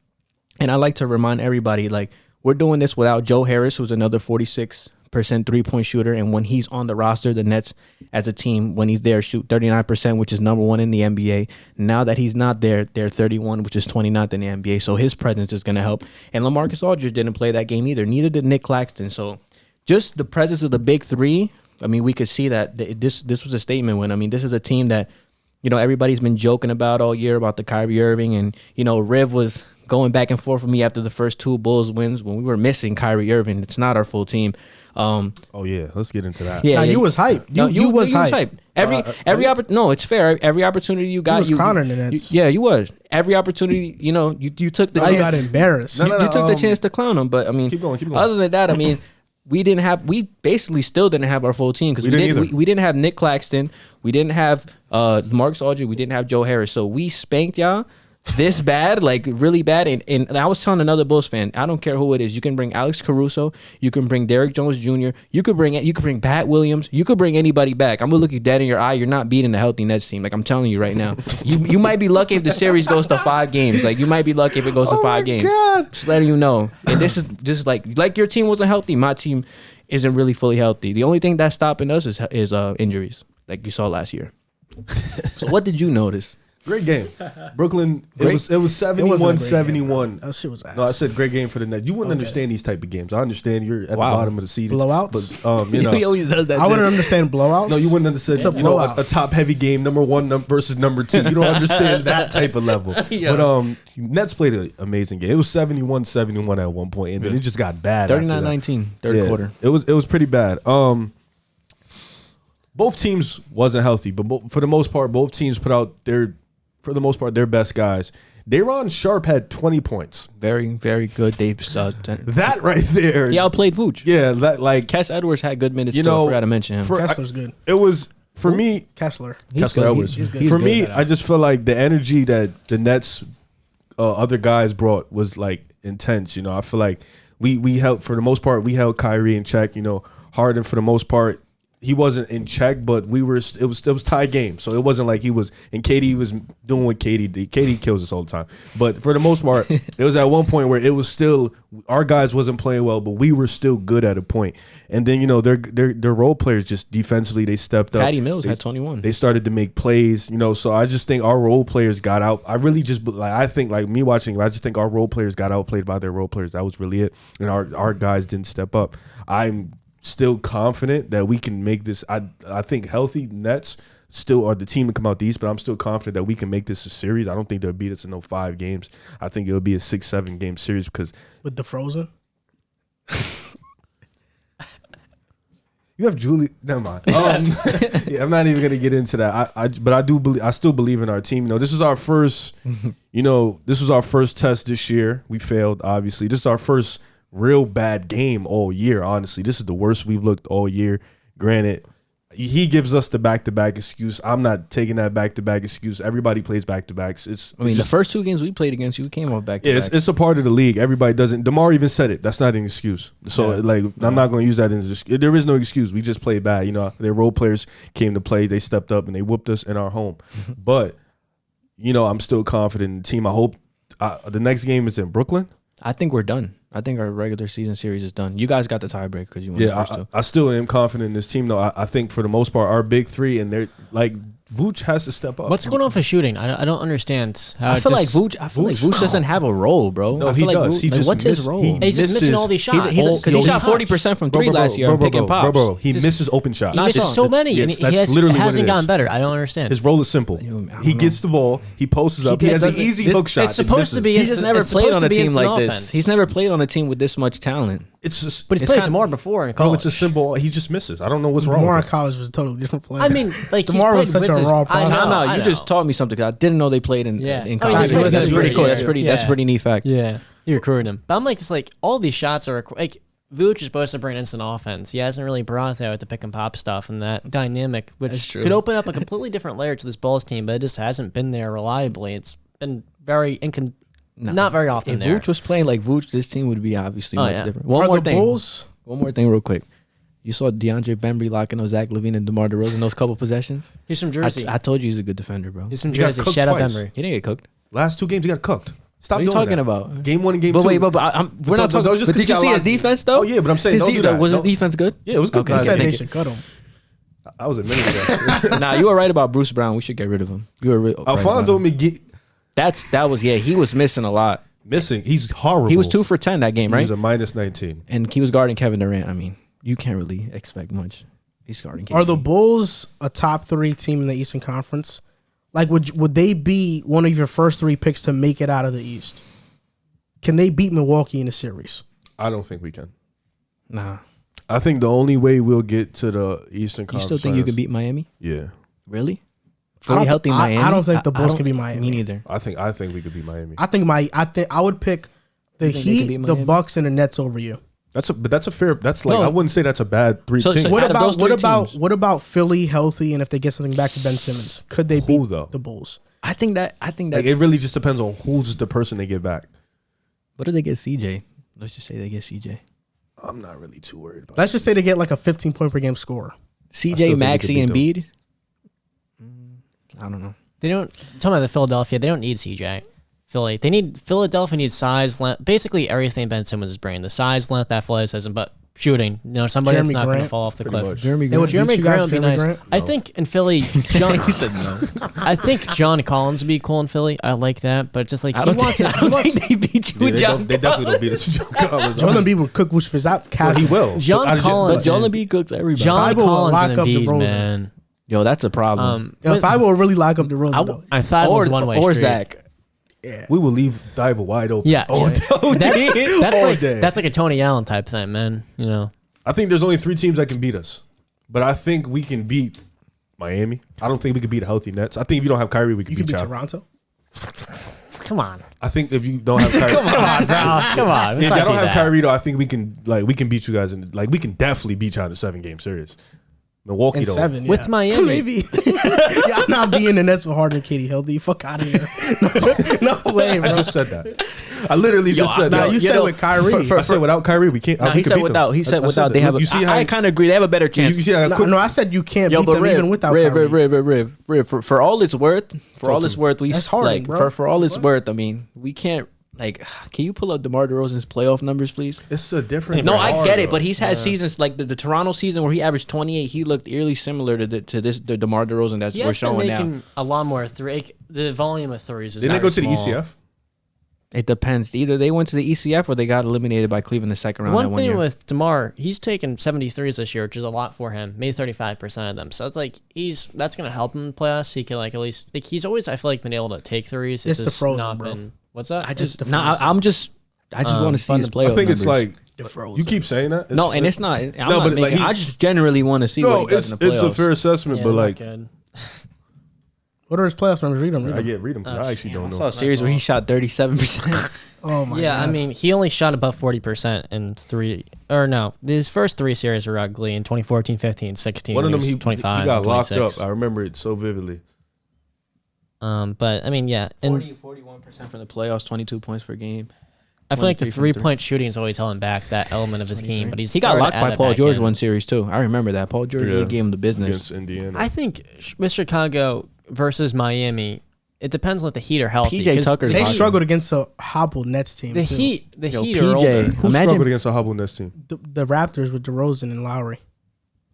And I like to remind everybody, like, we're doing this without Joe Harris, who's another 46% three-point shooter, and when he's on the roster, the Nets as a team, when he's there, shoot 39%, which is number 1 in the NBA. Now that he's not there, they're 31, which is 29th in the NBA, so his presence is going to help. And LaMarcus Aldridge didn't play that game either. Neither did Nick Claxton. So just the presence of the big 3, I mean, we could see that this was a statement win. I mean, this is a team that, everybody's been joking about all year about the Kyrie Irving, and, Riv was going back and forth with me after the first 2 Bulls wins when we were missing Kyrie Irving. It's not our full team. Oh yeah, let's get into that. Yeah, you was hype. You was hype. No, it's fair. Every opportunity you got, was clowning the Nets. you was. Every opportunity, you took the I chance. got embarrassed. No, You took the chance to clown him, but I mean, Keep going. Other than that, I mean, we basically still didn't have our full team because we didn't have Nick Claxton, we didn't have Marcus Aldridge, we didn't have Joe Harris, so we spanked y'all this bad, like really bad. And I was telling another Bulls fan, I don't care who it is. You can bring Alex Caruso, you can bring Derrick Jones Jr., you could bring Pat Williams, you could bring anybody back. I'm gonna look you dead in your eye. You're not beating a healthy Nets team. Like, I'm telling you right now. You might be lucky if the series goes to 5 games. Like, you might be lucky if it goes to 5 games. God. Just letting you know. And this is just like your team wasn't healthy. My team isn't really fully healthy. The only thing that's stopping us is injuries, like you saw last year. So what did you notice? Great game. Brooklyn, it was 71-71. That shit was ass. No, I said great game for the Nets. You wouldn't understand these type of games. I understand you're at the Wow. bottom of the seed. Blowouts? But, He always does that. I wouldn't understand blowouts. no, you wouldn't understand. It's a blowout. A top heavy game, number 1 versus number 2. You don't understand that type of level. Yeah. But Nets played an amazing game. It was 71-71 at one point, and then it just got bad. 39-19, third quarter. It was pretty bad. Both teams wasn't healthy, but for the most part, both teams put out their best guys. Day'Ron Sharpe had 20 points. Very, very good. Dave That right there. He outplayed Vooch. Yeah, that like Cass Edwards had good minutes. You too. know, I forgot to mention him. Kessler's good. it was for me. Kessler. Kessler good. Edwards. He's good. For He's me, good. I just feel like the energy that the Nets other guys brought was like intense. I feel like we held, for the most part, we held Kyrie in check. Harden for the most part he wasn't in check, but it was tie game, so it wasn't like he was. And KD was doing what KD did. KD kills us all the time, but for the most part, it was at one point where it was still our guys wasn't playing well, but we were still good at a point. And then their role players just defensively they stepped up. Patty Mills had 21. They started to make plays, So I just think our role players got out. I really just I think me watching, I just think our role players got outplayed by their role players. That was really it, and our guys didn't step up. I'm still confident that we can make this. I think healthy Nets still are the team to come out the East, but I'm still confident that we can make this a series. I don't think they'll beat us in no 5 games. I think it'll be a 6-7 game series because with the Frozen. You have Julie. Never mind. Yeah, I'm not even gonna get into that. But I do believe. I still believe in our team. This is our first. This was our first test this year. We failed, obviously. This is our first real bad game all year. Honestly, this is the worst we've looked all year. Granted, he gives us the back-to-back excuse. I'm not taking that back-to-back excuse. Everybody plays back-to-backs. The first 2 games we played against you, we came off back-to-back. Yeah, it's a part of the league. Everybody doesn't. DeMar even said it. That's not an excuse. So, I'm not going to use that as an excuse. There is no excuse. We just played bad. Their role players came to play. They stepped up, and they whooped us in our home. But, I'm still confident in the team. I hope the next game is in Brooklyn. I think we're done. I think our regular season series is done. You guys got the tiebreaker because you won the first 2. I still am confident in this team, though. I think for the most part, our big 3, and they're like Vooch has to step up. What's going on for shooting? I don't understand. I feel like Vooch doesn't have a role, bro. No, he does. What's his role? He's just missing all these shots. Because he shot 40% from 3 last year. Picking pops. Bro, he misses open shots. He misses so many, and he hasn't gotten better. I don't understand. His role is simple. He gets the ball, he posts up, he has an easy hook shot. It's supposed to be. He's just never played on a team like this. He's never played on a team with this much talent. But he's played DeMar before in college. No, it's a simple. He just misses. I don't know what's wrong. DeMar with in college was a totally different player. I mean, like DeMar was such a raw prospect. Time out. You just taught me something. I didn't know they played in college. That's pretty cool. That's pretty neat fact. Yeah, you recruited him. But I'm like, it's like all these shots are like Vooch is supposed to bring instant offense. He hasn't really brought that with the pick and pop stuff and that dynamic, which could open up a completely different layer to this Bulls team, but it just hasn't been there reliably. It's been very not very often if there. Vooch was playing like Vooch, this team would be obviously much different. One more thing real quick. You saw DeAndre Bembry locking up Zach LaVine and DeMar DeRozan those couple possessions? He's from Jersey. I told you he's a good defender, bro. He's from Jersey. Shout out Bembry. He didn't get cooked. Last 2 games, he got cooked. Stop doing that. What are you talking about? Game 1 and game 2. But wait, we're not talking. But did you see his defense, though? Oh, yeah, but I'm saying don't do that. Was his defense good? Yeah, it was good. He said they should cut him. I was a minute ago. Nah, you were right about Bruce Brown. We should get rid of him. You were Alfonso McGee. He was missing a lot. He's horrible. He was 2 for 10 that game, right? He was a minus 19. And he was guarding Kevin Durant. I mean, you can't really expect much. He's guarding KD. Are the Bulls a top 3 team in the Eastern Conference? Like, would they be one of your first 3 picks to make it out of the East? Can they beat Milwaukee in a series? I don't think we can. Nah. I think the only way we'll get to the Eastern Conference. You still think you can beat Miami? Yeah. Really? Fully healthy Miami? I don't think the Bulls can beat Miami. Me neither. I think we could beat Miami. I would pick the Heat, the Bucks, and the Nets over you. I wouldn't say that's a bad 3 teams. What about Philly healthy, and if they get something back to Ben Simmons, could they beat the Bulls? I think that like, it really just depends on who's the person they get back. What if they get CJ? Let's just say they get CJ. I'm not really too worried about. Let's just say they get like a 15-point per game score. CJ, Maxey, and Embiid. I don't know. They don't. Talking about the Philadelphia, they don't need CJ. Philadelphia needs size, length, basically everything Ben Simmons is bringing. The size, length, athleticism, but shooting. Somebody that's not going to fall off the cliff. Jeremy Grant would be nice. No. I think in Philly, he said no. I think John Collins would be cool in Philly. I like that, but just like I don't think they beat you with John. They definitely don't beat us with John Collins. Joel Embiid will cook Wush for that. He will. John Collins, but Joel Embiid cooks everybody. John Collins and lock up Embiid, DeRozan. man. Yo, that's a problem. If I will really lock up DeRozan, I thought it was one way or street. Zach. Yeah. We will leave Diva wide open. Yeah, that's like a Tony Allen type thing, man. I think there's only 3 teams that can beat us, but I think we can beat Miami. I don't think we can beat a healthy Nets. I think if you don't have Kyrie, we can beat Toronto. Come on. I think if you don't have Kyrie, come on, bro. Come on. If I don't have Kyrie, though, I think we can beat you guys in we can definitely beat you in a 7-game series. Milwaukee though. 7, yeah. With Miami. Maybe. I'm not being the Nets with Harden and KD healthy. Fuck out of here. No way, bro. I just said that. I literally just said Nah, that. you said with Kyrie. I said without Kyrie, we can't. No, we he can said beat without. them. He said I without. They have. You see how I kind of agree. They have a better chance. you see how quick. No, I said you can't Yo, beat but them even without Kyrie. Riv. For all it's worth, we That's Harden, like bro. for all it's worth. I mean, we can't like. Can you pull up DeMar DeRozan's playoff numbers, please? It's a different. No, I get it, though. but he's had seasons like the Toronto season where he averaged 28. He looked eerily similar to the DeMar DeRozan that He we're has been showing now. making a lot more the volume of threes is Didn't they very go to the small. ECF? It depends. Either they went to the ECF or they got eliminated by Cleveland the second round. One that thing year. with DeMar, he's taken 73s this year, which is a lot for him. Made 35% of them, so it's like that's gonna help him in the playoffs. He can like at least like he's always I feel like been able to take threes. It's the just frozen, not bro. been. What's that? I just the nah, frozen. I'm just I just want to see his playoff. I think it's numbers. like you keep saying that. No, and it's not. I'm No, not but, like, making. I just generally want to see what no, he does it's in the playoffs. it's a fair assessment, Yeah, but not like good. What are his playoff numbers? Read them. I get read them because I actually don't I know. saw a series where he shot 37%. Oh my Yeah, god. I mean, he only shot above 40% in three, or no, his first three series were ugly in 2014, 15, 16. One of them he he was 25, he got locked 26. up. I remember it so vividly. But I mean, yeah, and 41% from the playoffs, 22 points per game. I feel like the 23 from 3-point shooting is always held him back, that element of his game. But He got started locked to by add it Paul back George in. one series too. I remember that. Paul George really gave him the business. Against Indiana. I think with Chicago versus Miami, it depends on if the Heat are healthy. PJ 'cause Tucker's they hot. struggled against a hobbled Nets team. The too. Heat Yo, are PJ. older. Who Imagine- struggled against a Hubble Nets team? The Raptors with DeRozan and Lowry.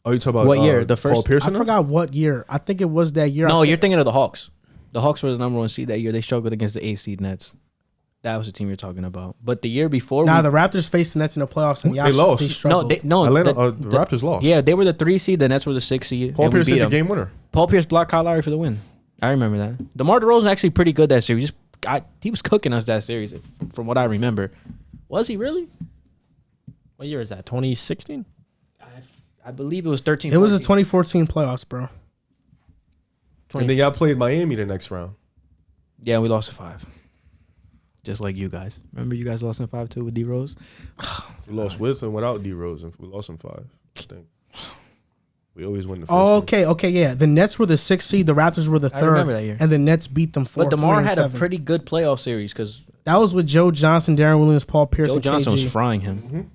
Oh, you talking about What year? The Paul first- Pierce? I forgot what year. I think it was that year. No, I you're think- thinking of the Hawks. The Hawks were the number one seed that year. They struggled against the 8th seed Nets. That was the team you're talking about. But the year before, Nah, the Raptors faced the Nets in the playoffs and They lost. They No, struggled. no, Atlanta. the The Raptors lost. Yeah, they were the 3 seed. The Nets were the 6 seed. Paul and we Pierce beat hit the them. game winner. Paul Pierce blocked Kyle Lowry for the win. I remember that. DeMar DeRozan actually pretty good that series. He was cooking us that series, from what I remember. Was he really? What year is that? 2016? I believe it was 13. It was a 14. 2014 playoffs, bro. And then y'all played Miami the next round. Yeah, we lost to 5. Just like you guys. Remember you guys lost in 5 too with D Rose? We lost with and without D Rose, and we lost in 5. I think. We always win the first Oh, game. okay, yeah. The Nets were the 6th seed. The Raptors were the 3rd. remember that year. And the Nets beat them 4. But DeMar had a 3-7. pretty good playoff series because That was with Joe Johnson, Darren Williams, Paul Pierce, Joe and Johnson KG. was frying him.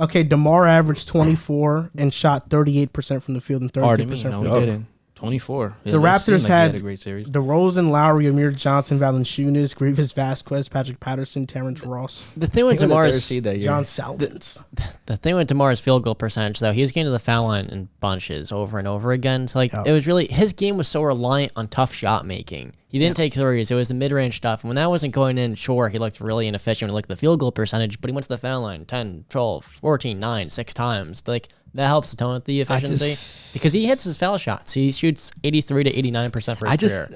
Okay, DeMar averaged 24 and shot 38% from the field and 32% Pardon me, from no, the we Yup. didn't. 24. The Raptors he had a great series. DeRozan, Lowry, Amir Johnson, Valanciunas, Grievous Vasquez, Patrick Patterson, Terrence Ross, The thing with He was the third DeMar's seed that year. John Salvins. the thing with DeMar's field goal percentage, though, he was getting to the foul line in bunches over and over again. So, like, Yeah. it was really his game was so reliant on tough shot making. He didn't take threes. It was the mid range stuff. And when that wasn't going in, sure, he looked really inefficient when he looked at the field goal percentage, but he went to the foul line 10, 12, 14, 9, 6 times. Like, that helps to tone with the efficiency because he hits his foul shots. He shoots 83 to 89% for his career.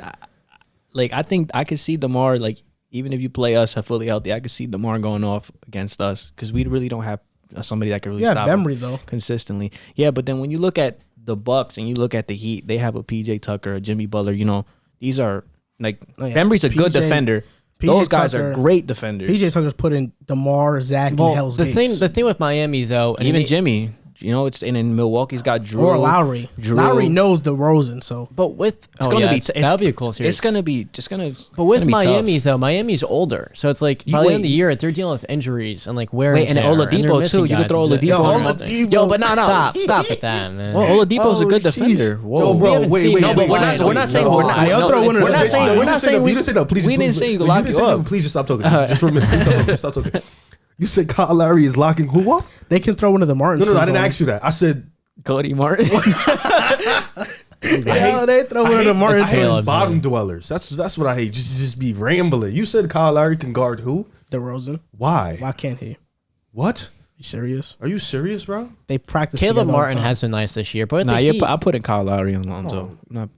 I think I could see DeMar, like, even if you play us fully healthy, I could see DeMar going off against us because we really don't have somebody that can really Yeah, stop him Bembry, though. consistently. Yeah, but then when you look at the Bucks and you look at the Heat, they have a PJ Tucker, a Jimmy Butler. You know, these are like Oh, yeah. Bembry's a good PJ defender. PJ Those guys Tucker- are great defenders. PJ Tucker's put in DeMar, Zach, and Hell's the Gates. thing with Miami though, and Even it- Jimmy, you know, it's and in Milwaukee's got Drew or Lowry. Drew. Lowry knows DeRozan, so but with It's gonna be that'll be a cool series. It's gonna be just gonna. But with gonna be Miami tough. though, Miami's older, so it's like by the end of the year they're dealing with injuries and like wear Wait, and and tear, Oladipo they're missing too. You could guys. throw It's- Oladipo it's on interesting. Oladipo. Yo, but no. Stop at that, man. Well, Oladipo's a Oh, good jeez. defender. Whoa. Yo, We bro, haven't wait, seen wait, him wait, play. wait, We're not saying no, we're not. I'll no, throw one of we're them. not saying. We're not saying we. You didn't say that. Please, we didn't say you could lock you up. Please just stop talking. Just for a minute. Stop talking. You said Kyle Lowry is locking who up? they can throw one of the Martins. No, I didn't ask you that. I said Cody Martin. Yeah, they throw one of the Martins. I hate Caleb, bottom man. dwellers. That's what I hate. Just be rambling. You said Kyle Lowry can guard who? DeRozan. Why? Why can't he? What? You serious? Are you serious, bro? They practice. Caleb together all the Martin time. has been nice this year, but with Nah, the yeah, Heat, I'm putting Kyle Lowry on Lonzo. Not,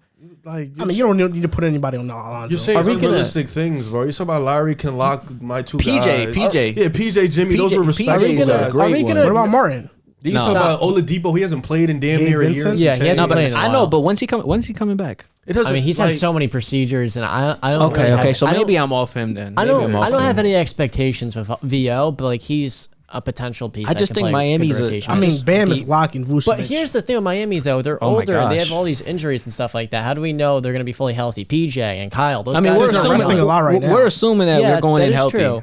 Like, I mean, you don't need to put anybody on the Alonzo. you're saying Are we gonna- unrealistic things, bro. You're talking about Lowry can lock my two PJ, guys. PJ. Yeah, PJ, Jimmy. Those PJ are respectable PJ 's a guys. great Are we one. gonna- What about Martin? You No. talking about Oladipo? He hasn't played in damn Gabe near a year. Vincent? and Yeah, some he hasn't change. played in a I while. know, but when's he coming back? It doesn't. I mean, he's like, had so many procedures, and I don't. Okay, really okay. have- So I don't- maybe I'm off him then. I Maybe don't. I'm off I don't him. have any expectations with VO, but like he's a potential piece. I that just can think play good Miami's a- rotation. I mean, Bam is deep. locking Vucevic. But here's the thing with Miami, though. They're Oh my older. They gosh. have all these injuries and stuff like that. How do we know they're going to be fully healthy? PJ and Kyle. Those I mean, guys we're are assuming- assuming resting a lot right now. We're assuming that yeah, we're going that in is healthy. true.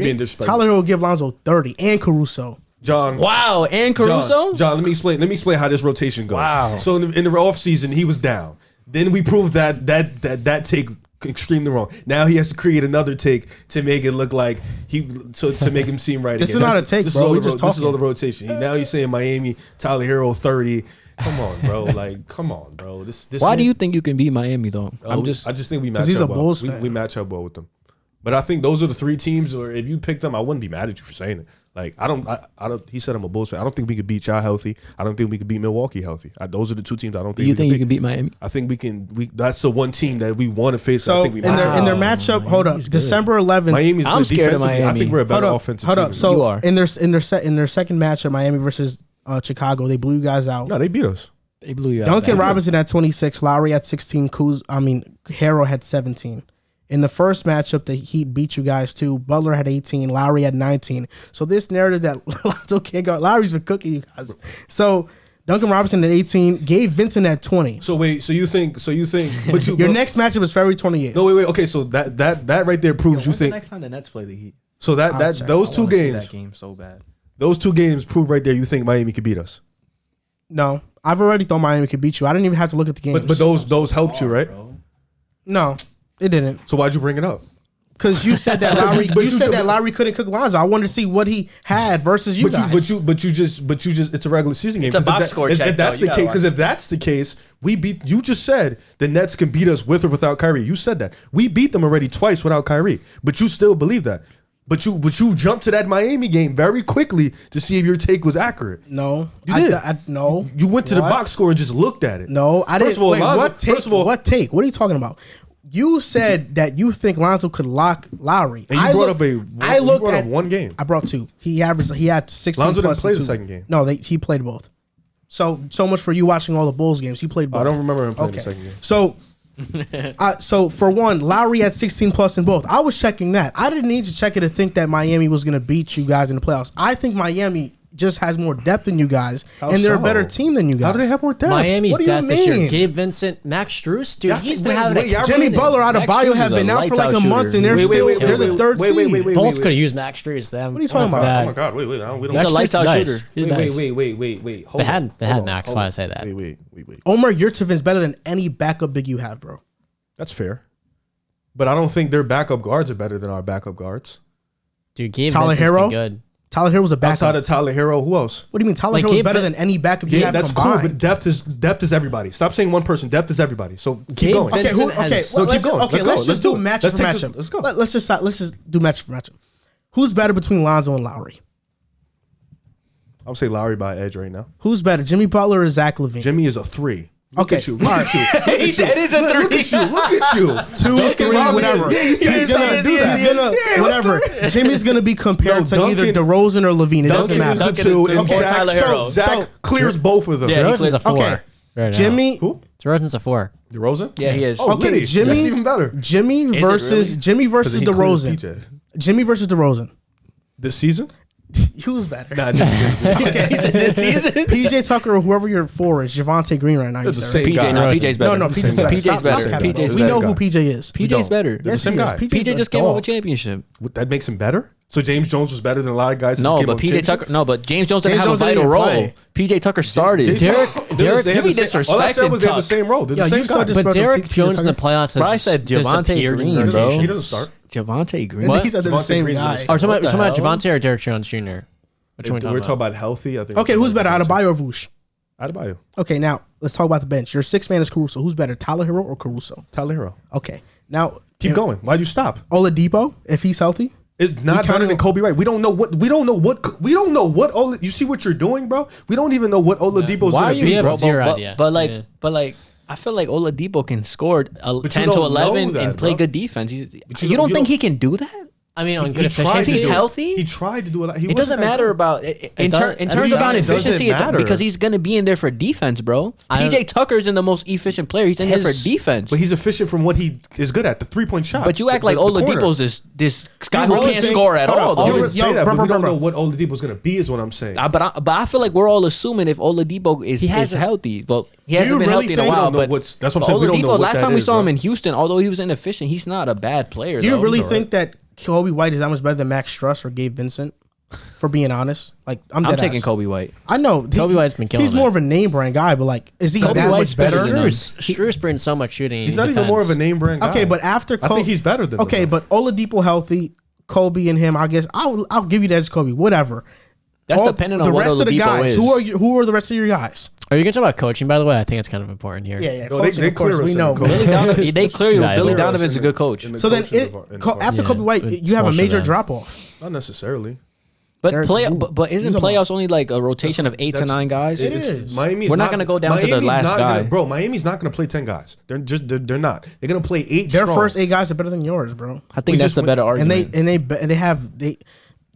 being disrespectful. Tyler Hero will give Lonzo 30 and Caruso. John. Wow, and Caruso. John, let me explain how this rotation goes. Wow. So in the off season, he was down. Then we proved that take extremely wrong. Now he has to create another take to make it look like to make him seem right. This again. is not a take, bro. We just talking. This is all the rotation. Now he's saying Miami, Tyler Hero 30. Come on, bro. Like, come on, bro. This. Why do you think you can beat Miami though? I just think we match he's up a well. Bulls fan. We match up well with them. But I think those are the three teams. Or if you pick them, I wouldn't be mad at you for saying it. Like I don't. He said I'm a Bulls fan. I don't think we could beat y'all healthy. I don't think we could beat Milwaukee healthy. Those are the two teams I don't think. You think you can beat Miami? I think we can. That's the one team that we want to face. So I think we in their matchup, hold up, December 11th. Miami's I'm good scared of defensively. I think Miami. we're a better offensive Hold team. up. So You are. in their second matchup, Miami versus Chicago, they blew you guys out. No, they beat us. They blew you out. Duncan bad. Robinson had 26, Lowry had 16, Harrell had 17. In the first matchup, the Heat beat you guys too. Butler had 18, Lowry had 19. So this narrative that Lonzo can't go, Lowry's been cooking you guys. So Duncan Robinson at 18, Gabe Vincent at 20. So wait, so you think, but Your next matchup is February 28th. No, wait. Okay, so that right there proves you When's the think. next time the Nets play the Heat? So those two games, That game so bad. those two games prove right there. You think Miami could beat us? No, I've already thought Miami could beat you. I didn't even have to look at the games. But those helped you, right? No, it didn't. So why'd you bring it up? Because you said that Lowry, that Lowry couldn't cook Lonzo. I wanted to see what he had versus you guys. But you just it's a regular season game. It's a 'Cause box if score if check, that's though. the You case, gotta because if that's the case, we beat. You just said the Nets can beat us with or without Kyrie. You said that we beat them already twice without Kyrie, but you still believe that. But you jumped to that Miami game very quickly to see if your take was accurate. No, You did. No, You went to the What? box score and just looked at it. No, I didn't. First of all, Wait, Lonzo- what take? first of all- What take? What are you talking about? You said that you think Lonzo could lock Lowry. And you brought up one game. I brought two. He had 16 Lonzo didn't plus play in the two. second game. No, he played both. So much for you watching all the Bulls games. He played both. I don't remember him playing the second game. So for one, Lowry had 16 plus in both. I was checking that. I didn't need to check it to think that Miami was going to beat you guys in the playoffs. I think Miami just has more depth than you guys, and they're a better team than you guys. How do they have more depth? Miami's What do you depth this year. mean? Gabe Vincent, Max Strus, dude, he's been wait, having wait, a Jimmy cannon. Butler out of Max Bio Strus have is been a out for like a lights-out month, shooter. and they're they're the third seed. Bulls could have used Max Strus. What are you talking about? Oh my God! Wait! We don't. He's a Max lights Strus out is nice. shooter. He's nice. Wait. They had Max. Why I say that? Wait. Omer Yurtseven's better than any backup big you have, bro. That's fair. But I don't think their backup guards are better than our backup guards. Dude, Gabe Tyler Vincent's Hero? been good. Tyler Hero was a backup. Outside of Tyler Hero, who else? What do you mean? Tyler Like, Hero is Gabe better Vin- than any backup you Yeah, have that's combined. cool, but depth is everybody. Stop saying one person. Depth is everybody. So keep Gabe going. Vincent Okay, has- So keep going. Okay, Let's let's go. just do it. matchup Let's for take this- matchup. Let's go. Let's just do matchup for matchup. Who's better between Lonzo and Lowry? I would say Lowry by edge right now. Who's better, Jimmy Butler or Zach LaVine? Jimmy is a 3. Look Okay. at you. Look at you. He said he's a Look at you. Look at you. 2, 3, whatever. Yeah, you said He's gonna do that. He's gonna Yeah, whatever. Jimmy's gonna be compared to Duncan- either DeRozan or LaVine. It doesn't Duncan is matter. the 2, and Duncan is Tyler Hero. Zach, Zach clears both of them. Yeah, he DeRozan's a cleared- 4. Okay. Right now. Jimmy. Who? DeRozan's a 4. DeRozan? Yeah, he is. Oh, Okay, Liddy. Jimmy. That's even better. Jimmy versus really? Jimmy versus He clears DeRozan. PJ. Jimmy versus DeRozan. This season? Who's better? Nah, Jimmy. Okay. This season? PJ Tucker or whoever you're for is Javante Green right now. They're you the said, same right? PJ, guy. no, PJ's better. No, PJ's better. PJ's Stop better. capping, bro. PJ's We know better. who PJ is. PJ's better. They're the Yes, same he is. guy. PJ's PJ a just came up with dog. a championship. That makes him better? So James Jones was better than a lot of guys? who No, came but up with PJ championship? Tucker. No, but James Jones didn't James have a Jones didn't vital even role. play. PJ Tucker started. James- Derek- they Derek- have the he same- all I said disrespected was they have the Tuck. same role. They're Yeah, the you same saw guy. this- But Disrespect Derek to Jones in the PJ playoffs Bro, I has said Javante disappeared Green, in bro. rotation. He doesn't start. Javante Green. What? He's under the Javante same Green's guy. gonna Are we talking What about the Javante or Derek Jones Jr.? Which one We're we talking about healthy. I think. Okay, who's better, Adebayo or Vooch? Adebayo. Okay, now let's talk about the bench. Your sixth man is Caruso. Who's better, Tyler Hero or Caruso? Tyler Hero. Okay, now Keep going. Why'd you stop? Oladipo, if he's healthy. It's not better than Kobe White. We don't know what. You see what you're doing, bro? We don't even know what Oladipo's Why are gonna you, We be. have bro? zero But, idea. but like, Yeah. but like, I feel like Oladipo can score you 10 to don't know 11 that, and play bro. good defense. You you don't don't- think he can do that? I mean, on He good tried efficiency. to He's do it. healthy? He tried to do it. It doesn't matter about in does- terms it about doesn't efficiency matter. because he's going to be in there for defense, bro. I don't- PJ Tucker's in the most efficient player. He's in there for His- defense. But he's efficient from what he is good at, the 3-point shot. But you act like The corner. Oladipo's this guy who really can't think- score at hold all. on, though. You Yo, would say that, bro, but we bro, don't bro. know what Oladipo's gonna be. Is what I'm saying. But I feel like we're all assuming if Oladipo is hasn't- healthy. Well, he you hasn't been really healthy in a think- while. We don't know But what's- that's what I'm but saying. We don't know Oladipo, what last that time we is, saw him bro. in Houston, although he was inefficient, he's not a bad player. Do you though. really all think that Kobe White is that much better than Max Struss or Gabe Vincent? For being honest, like I'm taking ass. Kobe White. I know Kobe White's been killing He's it. more of a name brand guy, but like, is he Kobe that White's much better? better than him. Strus brings so much shooting. He's not even more of a name brand guy. Okay, but after I think he's better than okay, him. but Oladipo healthy, Kobe and him. I guess I'll give you that as Kobe. Whatever. That's dependent on the what rest of the Oladipo guys. is. Who are the rest of your guys? Are you going to talk about coaching, by the way? I think it's kind of important here. Yeah. No, Coaching, they of course, clear us we in know. the coaching. Billy Donovan, they clear you. Yeah, Billy clear Donovan's a good coach. So then, after Kobe White, with you have a small major shit drop off. Not necessarily. But Derek play, Drew. but isn't He's a playoffs only like a rotation of 8 to 9 guys? It is. Miami's We're not gonna go down to the Miami's last not guy. bro, Miami's not gonna play 10 guys. They're not. They're gonna play 8 Their strong. first 8 guys are better than yours, bro. I think We that's just the better And argument.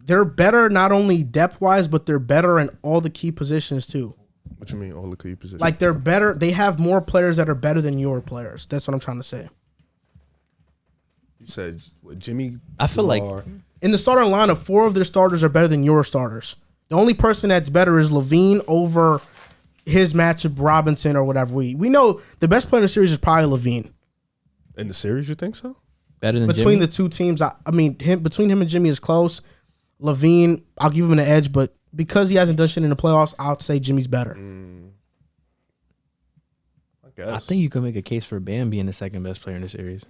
they're better not only depth wise, but they're better in all the key positions too. What you mean, all the key positions? Like they're better. They have more players that are better than your players. That's what I'm trying to say. you said what, Jimmy. I feel like- Lamar. In the starting lineup, 4 of their starters are better than your starters. The only person that's better is Levine over his matchup Robinson or whatever. We know the best player in the series is probably Levine. In the series, you think so? better than Between Jimmy? the two teams, between him and Jimmy is close. Levine, I'll give him an edge, but because he hasn't done shit in the playoffs, I'll say Jimmy's better. I guess. I think you could make a case for Bam being the second best player in the series.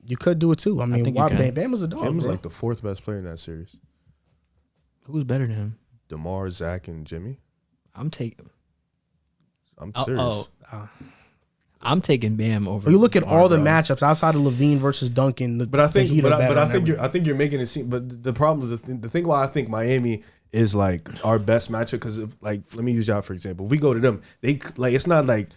You could do it too. I mean, think why you can. Bam was a dog. Jim was Bro. like the 4th best player in that series. Who's better than him? DeMar, Zach, and Jimmy. I'm taking. I'm serious. I'm taking Bam over. When you look at all the bro. matchups outside of Levine versus Duncan, But I think, the Heat but are better I on think everything. you're making it seem. But the problem is the thing why I think Miami is like our best matchup because like let me use y'all for example. If we go to them, they like it's not like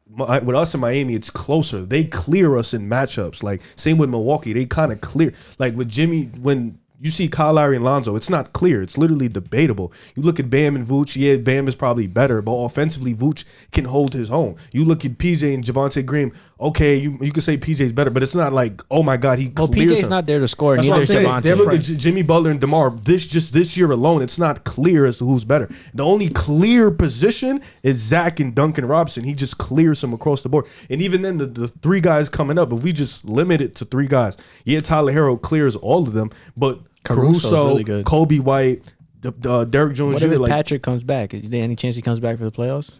with us in Miami, it's closer. They clear us in matchups. Like same with Milwaukee, they kind of clear. Like with Jimmy when. You see Kyle Lowry and Lonzo, it's not clear. It's literally debatable. You look at Bam and Vooch, yeah, Bam is probably better, but offensively, Vooch can hold his own. You look at PJ and Javonte Graham, okay, you can say PJ's better, but it's not like, oh my God, he Well, clears PJ's him. not there to score. That's Neither what is I'm saying. Javonte. Look at Jimmy Butler and DeMar. This year alone, it's not clear as to who's better. The only clear position is Zach and Duncan Robinson. He just clears them across the board. And even then, the 3 guys coming up, if we just limit it to 3 guys, yeah, Tyler Hero clears all of them, but Caruso's Caruso, really good. Kobe White, Derek Jones What Jr. if Like, Patrick comes back? Is there any chance he comes back for the playoffs?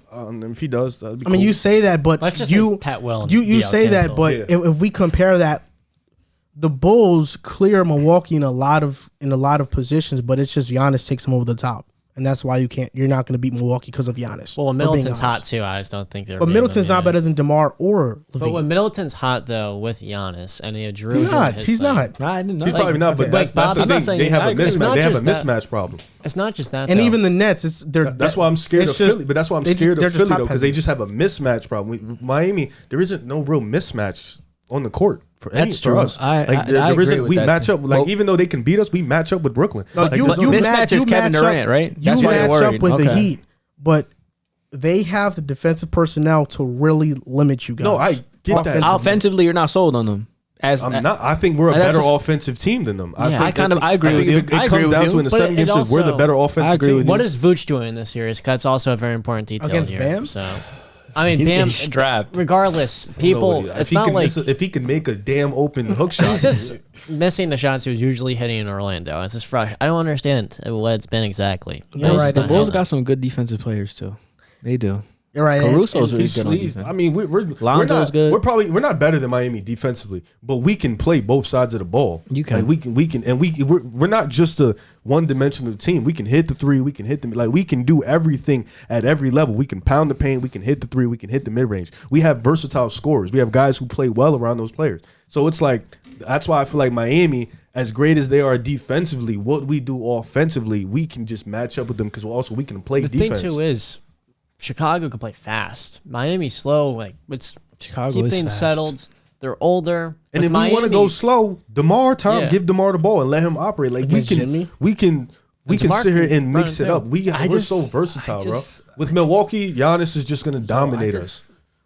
if he does, that'd be I mean, cool. you say that, but Let's just you say Pat Well and you be out say that, canceled. but Yeah. if we compare that, the Bulls clear Milwaukee in a lot of positions, but it's just Giannis takes them over the top, and that's why you're not going to beat Milwaukee because of Giannis. Well, when for being Middleton's hot honest. too, I just don't think they're. But Middleton's not better than DeMar or But Levine. when Middleton's hot though, with Giannis and Drew, He's doing not. his He's thing, not. Nah, I didn't know. He's probably not, but okay. that's Bob, the I'm not thing. saying They have I a agree. It's not mismatch. They have a just that. mismatch problem. It's not just that. And though. even the Nets, That's why I'm scared of it's just- Philly. But that's why I'm they just- scared they're of just Philly though, top because they heavy. just have a mismatch problem. With Miami, there isn't no real mismatch on the court for any That's for true. us. I there agree isn't. with We that. match up. Like Well- even though they can beat us, we match up with Brooklyn. No, Like, you there's no- mismatch match is Kevin up- Durant, right? You That's why you're match up worried. with the Okay. Heat, but they have the defensive personnel to really limit you guys. No, I get that. Offensively, you're not sold on them. I'm not. I think we're a That's better just- offensive team than them. Yeah, think I agree think with you. It I agree comes with down you. to in the But second it game, we're the also- better offensive agree team. with you. What is Vooch doing this series? That's also a very important detail Against here. Bam? So, I mean, He's Bam. getting strapped. Regardless, people. If It's he not can like if he can make a damn open hook shot, he's just missing the shots he was usually hitting in Orlando. It's just fresh. I don't understand what it's been exactly. You're But it's right. just The not Bulls happening. got some good defensive players too. They do. You're right. Caruso's really He's good on sleeve. defense. I mean, we're Lonzo's not good. we're not better than Miami defensively, but we can play both sides of the ball. You can. Like, we can, and we're not just a one-dimensional team. We can hit the 3, we can hit the we can do everything at every level. We can pound the paint, we can hit the 3, we can hit the mid-range. We have versatile scorers. We have guys who play well around those players. So it's like that's why I feel like Miami, as great as they are defensively, what we do offensively, we can just match up with them because also we can play The defense. thing too is, Chicago can play fast. Miami's slow. Like it's Chicago keep is things fast. settled. They're older. And With if we want to go Miami- slow, Yeah. give DeMar the ball and let him operate. Like Against Jimmy? we can DeMar sit here can and mix run it too. up. We're so versatile, bro. With Milwaukee, Giannis is just gonna dominate us.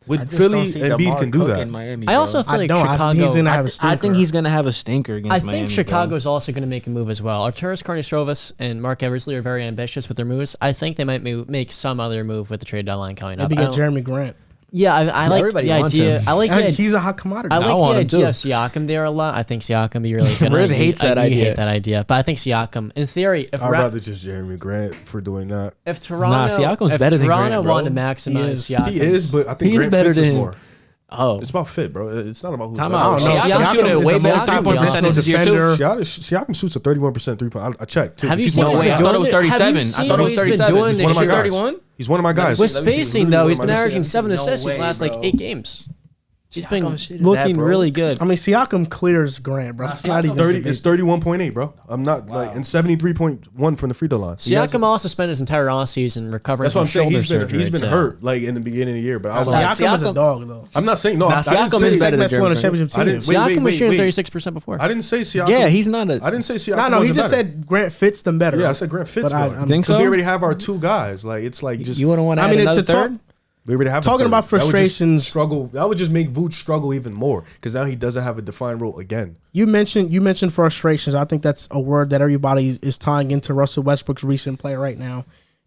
With Philly, Embiid can do that. I also feel I like don't. I think he's Chicago. gonna have a I stinker. think he's gonna have a stinker against I Miami. think Chicago's also going to make a move as well. Arturas Karnisovas and Mark Eversley are very ambitious with their moves. I think they might make some other move with the trade deadline coming up. Maybe I get don't- Jeremy Grant. Yeah, I like Everybody the wants idea. him. I like the He's a hot commodity. I like want the him too. idea of Siakam there a lot. I think Siakam would be really good. Riv hates that I idea. hate that idea, but I think Siakam, in theory, if I'd rather just Jeremy Grant for doing that. if Toronto, Siakam's if better than Toronto Grant, bro. wanted to maximize Siakam, He is, but I think He's Grant better fits us than him. more. Oh, It's about fit, bro. It's not about who. time does out. it. No, Siakam shooting Siakam way is a better than multi-positional this year, too. defender. Siakam shoots a 31% 3-point. I checked too. Have you He's seen one of what my he's guys. been I thought it was doing? 37. Have you seen I thought it what was he's been 37. doing He's this one of my year? guys. 31? He's one of my guys. With Let me see. spacing though, he's been Let me see. averaging 7 No assists his way, last like bro. 8 games. He's been Siakam shit is looking that, bro. really good. I mean, Siakam clears Grant, bro. It's not even 30. It's 31.8, bro. I'm not like and 73.1 from the free throw line. Siakam also spent his entire offseason recovering That's from what I'm saying. shoulder He's been surgery. too. hurt like in the beginning of the year, but I was like, Siakam is a Siakam- dog though. I'm not saying no. Nah, I didn't Siakam say is better than Best player on the Jeremy championship I team. didn't- wait, Siakam was shooting wait. 36% before. I didn't say Siakam. Yeah, he's not a. I didn't say Siakam. No, he wasn't just better. said Grant fits them better. Yeah, I said Grant fits But I- more. I'm- Think Because we so? already have our two guys. Like it's like just You wouldn't want to I add mean, another to talk, third? we already have a talking third. about That would just frustrations- struggle. That would just make Vooch struggle even more because now he doesn't have a defined role again. you mentioned frustrations. I think that's a word that everybody is tying into Russell Westbrook's recent play right now.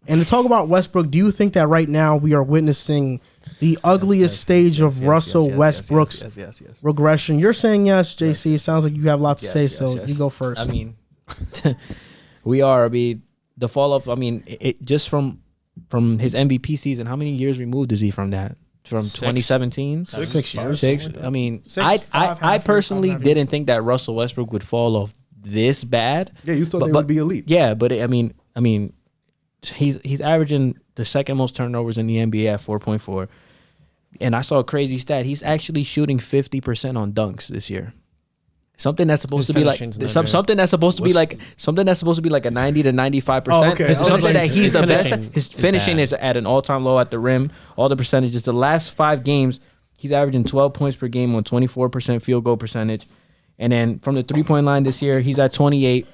And to talk about Westbrook, do you think that right now we are witnessing the ugliest stage of Russell Westbrook's Yes. regression? You're saying yes, JC. It sounds like you have lots to say, Yes, so yes. you go first. I mean, we are. I mean, the fall off. I mean, it just from his MVP season. How many years removed is he from that? From 2017, 6 years. Six. I mean, Six, five, I half personally years, 5.5 didn't think that Russell Westbrook would fall off this bad. Yeah, you thought But- they but- would be elite. Yeah, but I mean, he's averaging the second most turnovers in the NBA at 4.4. And I saw a crazy stat. He's actually shooting 50% on dunks this year. Something that's supposed His to be like finishing's not good. something that's supposed to be like a 90 to 95%. Oh, okay. It's Oh, something that his he's the best. finishing His is finishing bad. is at an all-time low at the rim. All the percentages. The last 5 games, he's averaging 12 points per game on 24% field goal percentage. And then from the 3-point line this year, he's at 28.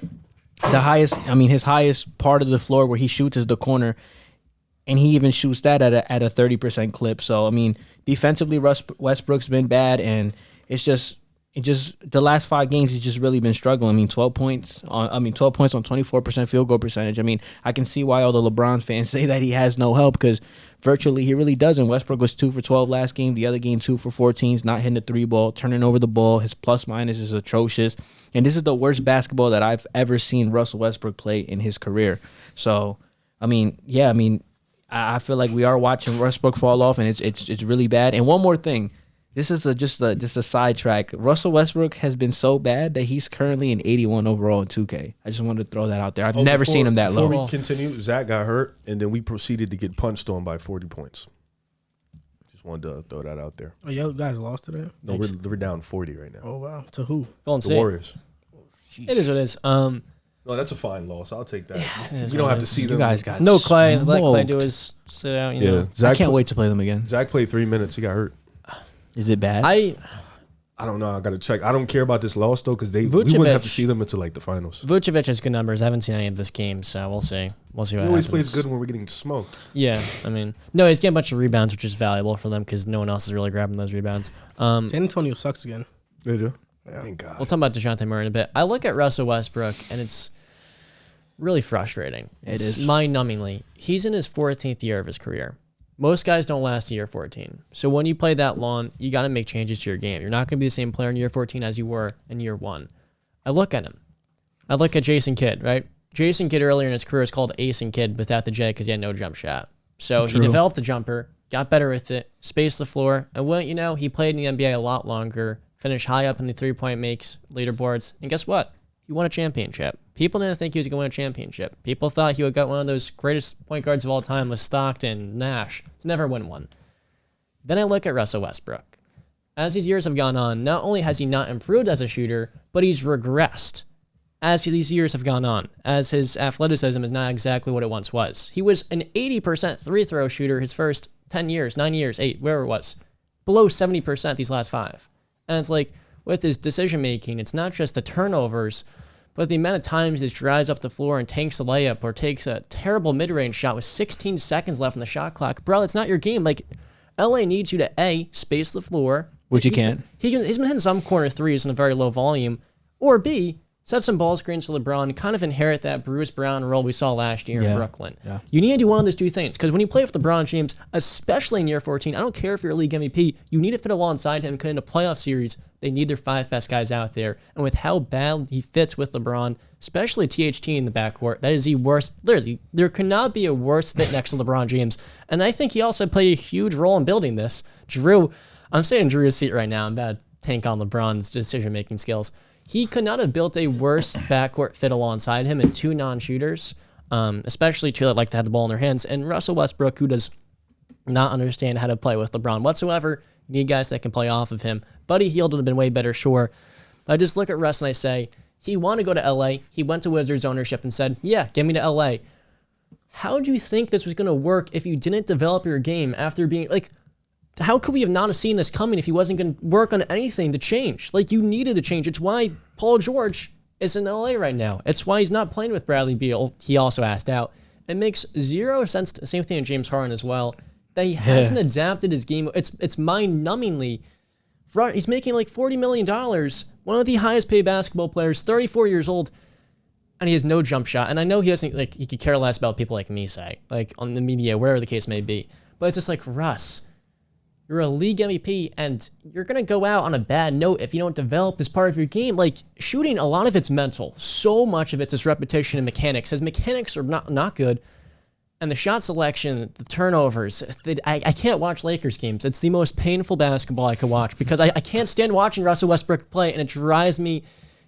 The highest, I mean, his highest part of the floor where he shoots is the corner, and he even shoots that at a 30% clip. So I mean, defensively, Westbrook's been bad, and it's just the last 5 games he's just really been struggling. I mean, 12 points on 24% field goal percentage. I mean, I can see why all the LeBron fans say that he has no help because virtually he really doesn't. Westbrook was 2 for 12 last game. The other game 2 for 14. He's not hitting the 3 ball, turning over the ball. His plus minus is atrocious, and this is the worst basketball that I've ever seen Russell Westbrook play in his career. So, I mean, yeah, I mean, I feel like we are watching Westbrook fall off, and it's really bad. And one more thing. This is just a sidetrack. Russell Westbrook has been so bad that he's currently an 81 overall in 2K. I just wanted to throw that out there. I've never seen him that low. Before we continue, Zach got hurt, and then we proceeded to get punched on by 40 points. Just wanted to throw that out there. Oh, you guys lost today? No, we're down 40 right now. Oh, wow. To who? Golden The State. Warriors. It is what it is. No, that's a fine loss. I'll take that. is We don't what have it to is. see You them. guys got No Clay. Let Clay do smoked. his sit out. You Yeah, know. I Zach. can't wait to play them again. Zach played 3 minutes. He got hurt. Is it bad? I I don't know. I got to check. I don't care about this loss though because we Vucevic. wouldn't have to see them until like the finals. Vucevic has good numbers. I haven't seen any of this game, so we'll see. We'll see what He always happens. plays good when we're getting smoked. Yeah, I mean, no, he's getting a bunch of rebounds, which is valuable for them because no one else is really grabbing those rebounds. San Antonio sucks again. They do. Thank God. We'll talk about DeJounte Murray in a bit. I look at Russell Westbrook, and it's really frustrating. It It's is. mind-numbingly. He's in his 14th year of his career. Most guys don't last a year 14. So when you play that long, you got to make changes to your game. You're not going to be the same player in year 14 as you were in year 1. I look at him. I look at Jason Kidd, right? Jason Kidd earlier in his career is called Ace and Kidd without the J because he had no jump shot. So he developed a jumper, got better with it, spaced the floor, and well, you know, he played in the NBA a lot longer, finished high up in the three-point makes, leaderboards, and guess what? He won a championship. People didn't think he was going to win a championship. People thought he would get one of those greatest point guards of all time with Stockton, Nash. He's never won one. Then I look at Russell Westbrook. As these years have gone on, not only has he not improved as a shooter, but he's regressed as these years have gone on, as his athleticism is not exactly what it once was. He was an 80% three-throw shooter his first 10 years, 9 years, 8, wherever it was. Below 70% these last 5. And it's like, with his decision-making, it's not just the turnovers, but the amount of times he just drives up the floor and tanks a layup or takes a terrible mid-range shot with 16 seconds left on the shot clock. Bro, it's not your game. Like, LA needs you to, A, space the floor. Which you He's can't. He's been hitting some corner threes in a very low volume. Or B, set some ball screens for LeBron, kind of inherit that Bruce Brown role we saw last year in Brooklyn. Yeah. You need to do one of those two things, because when you play with LeBron James, especially in year 14, I don't care if you're a league MVP, you need to fit alongside him, because in a playoff series, they need their 5 best guys out there. And with how bad he fits with LeBron, especially THT in the backcourt, that is the worst. Literally, there could not be a worse fit next to LeBron James. And I think he also played a huge role in building this. Drew, I'm sitting in Drew's seat right now. I'm about to tank on LeBron's decision-making skills. He could not have built a worse backcourt fit alongside him in 2 non-shooters, especially 2 that like to have the ball in their hands. And Russell Westbrook, who does not understand how to play with LeBron whatsoever. You need guys that can play off of him. Buddy Hield would have been way better, sure. But I just look at Russ and I say, he wanted to go to LA. He went to Wizards ownership and said, yeah, get me to LA. How do you think this was going to work if you didn't develop your game after being, like, how could we have not seen this coming if he wasn't going to work on anything to change? Like, you needed to change. It's why Paul George is in LA right now. It's why he's not playing with Bradley Beal. He also asked out. It makes zero sense. Same thing with James Harden as well. That he hasn't adapted his game. It's mind-numbingly. He's making like $40 million. One of the highest paid basketball players, 34 years old, and he has no jump shot. And I know he doesn't, like, he could care less about people like me say, like on the media, wherever the case may be. But it's just like, Russ, you're a league MVP, and you're going to go out on a bad note if you don't develop this part of your game. Like, shooting, a lot of it's mental. So much of it's just repetition and mechanics. His mechanics are not good. And the shot selection, the turnovers, I can't watch Lakers games. It's the most painful basketball I could watch because I can't stand watching Russell Westbrook play, and it drives me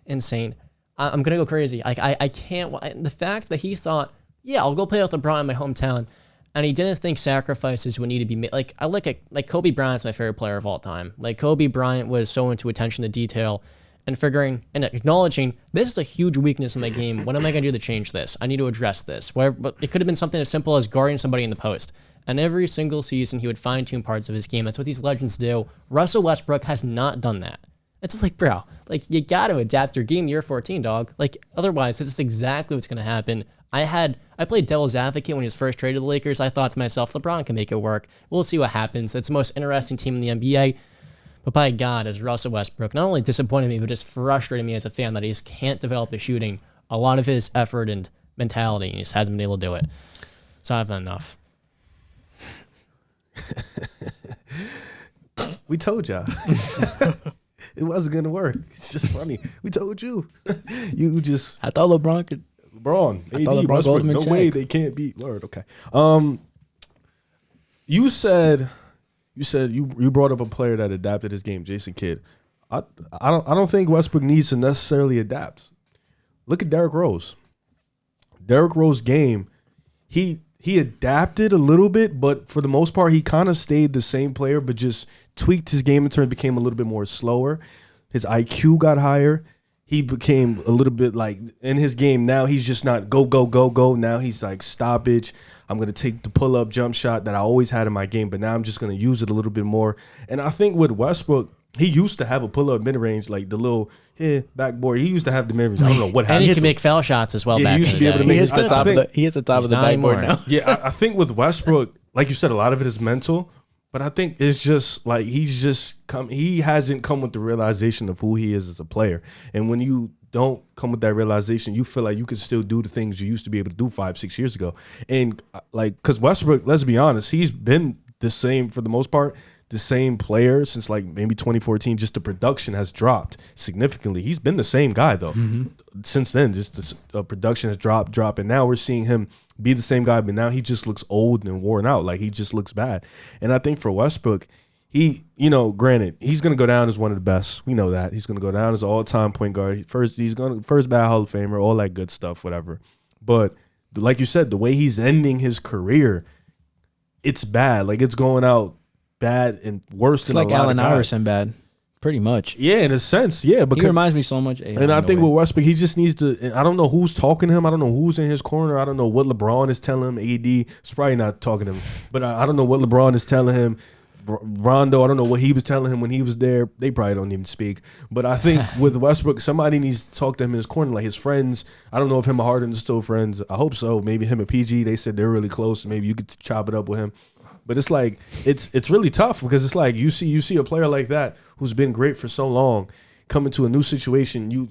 insane. I'm going to go crazy. I can't. The fact that he thought, yeah, I'll go play with LeBron in my hometown, and he didn't think sacrifices would need to be made. Like, I look at, like, Kobe Bryant's my favorite player of all time. Like, Kobe Bryant was so into attention to detail and figuring and acknowledging, this is a huge weakness in my game. What am I going to do to change this? I need to address this. But it could have been something as simple as guarding somebody in the post. And every single season, he would fine-tune parts of his game. That's what these legends do. Russell Westbrook has not done that. It's just like, bro, like, you got to adapt your game year 14, dog. Like, otherwise, this is exactly what's going to happen. I played devil's advocate when he was first traded to the Lakers. I thought to myself, LeBron can make it work. We'll see what happens. It's the most interesting team in the NBA. But by God, as Russell Westbrook, not only disappointed me, but just frustrated me as a fan that he just can't develop the shooting. A lot of his effort and mentality, he just hasn't been able to do it. So I've had enough. We told y'all. It wasn't going to work. It's just funny. We told you. You just... I thought LeBron could... AD, Westbrook, no way they can't beat Lillard. Okay. You said you brought up a player that adapted his game, Jason Kidd. I don't think Westbrook needs to necessarily adapt. Look at Derrick Rose. Derrick Rose's game, he adapted a little bit, but for the most part, he kind of stayed the same player, but just tweaked his game in turn, became a little bit more slower. His IQ got higher. He became a little bit like in his game now. He's just not go, go, go, go. Now he's like stoppage. I'm going to take the pull-up jump shot that I always had in my game, but now I'm just going to use it a little bit more. And I think with Westbrook, he used to have a pull-up mid-range, like the little backboard. He used to have the mid-range. I don't know what happened. And he can make foul shots as well. Yeah, back he used to be able to day. make. He is the top of the backboard now. Yeah, I think with Westbrook, like you said, a lot of it is mental. But I think it's just like he hasn't come with the realization of who he is as a player. And when you don't come with that realization, you feel like you can still do the things you used to be able to do 5-6 years ago. And like, because Westbrook, let's be honest, he's been the same for the most part, the same player since like maybe 2014. Just the production has dropped significantly. He's been the same guy though. Since then, just the production has dropped, and now we're seeing him be the same guy, but now he just looks old and worn out. Like, he just looks bad. And I think for Westbrook, he, granted, he's going to go down as one of the best. We know that. He's going to go down as an all-time point guard. He's going to first ballot Hall of Famer, all that good stuff, whatever. But like you said, the way he's ending his career, it's bad. Like, it's going out bad and worse than a lot of guys. Allen Iverson bad. Pretty much. Yeah, in a sense, yeah. Because he reminds me so much. And I think with Westbrook, he just needs to, and I don't know who's talking to him. I don't know who's in his corner. I don't know what LeBron is telling him. AD is probably not talking to him. But I don't know what LeBron is telling him. Rondo, I don't know what he was telling him when he was there. They probably don't even speak. But I think with Westbrook, somebody needs to talk to him in his corner, like his friends. I don't know if him and Harden are still friends. I hope so. Maybe him and PG, they said they're really close. Maybe you could chop it up with him. But it's like it's really tough because it's like you see a player like that who's been great for so long. come into a new situation, you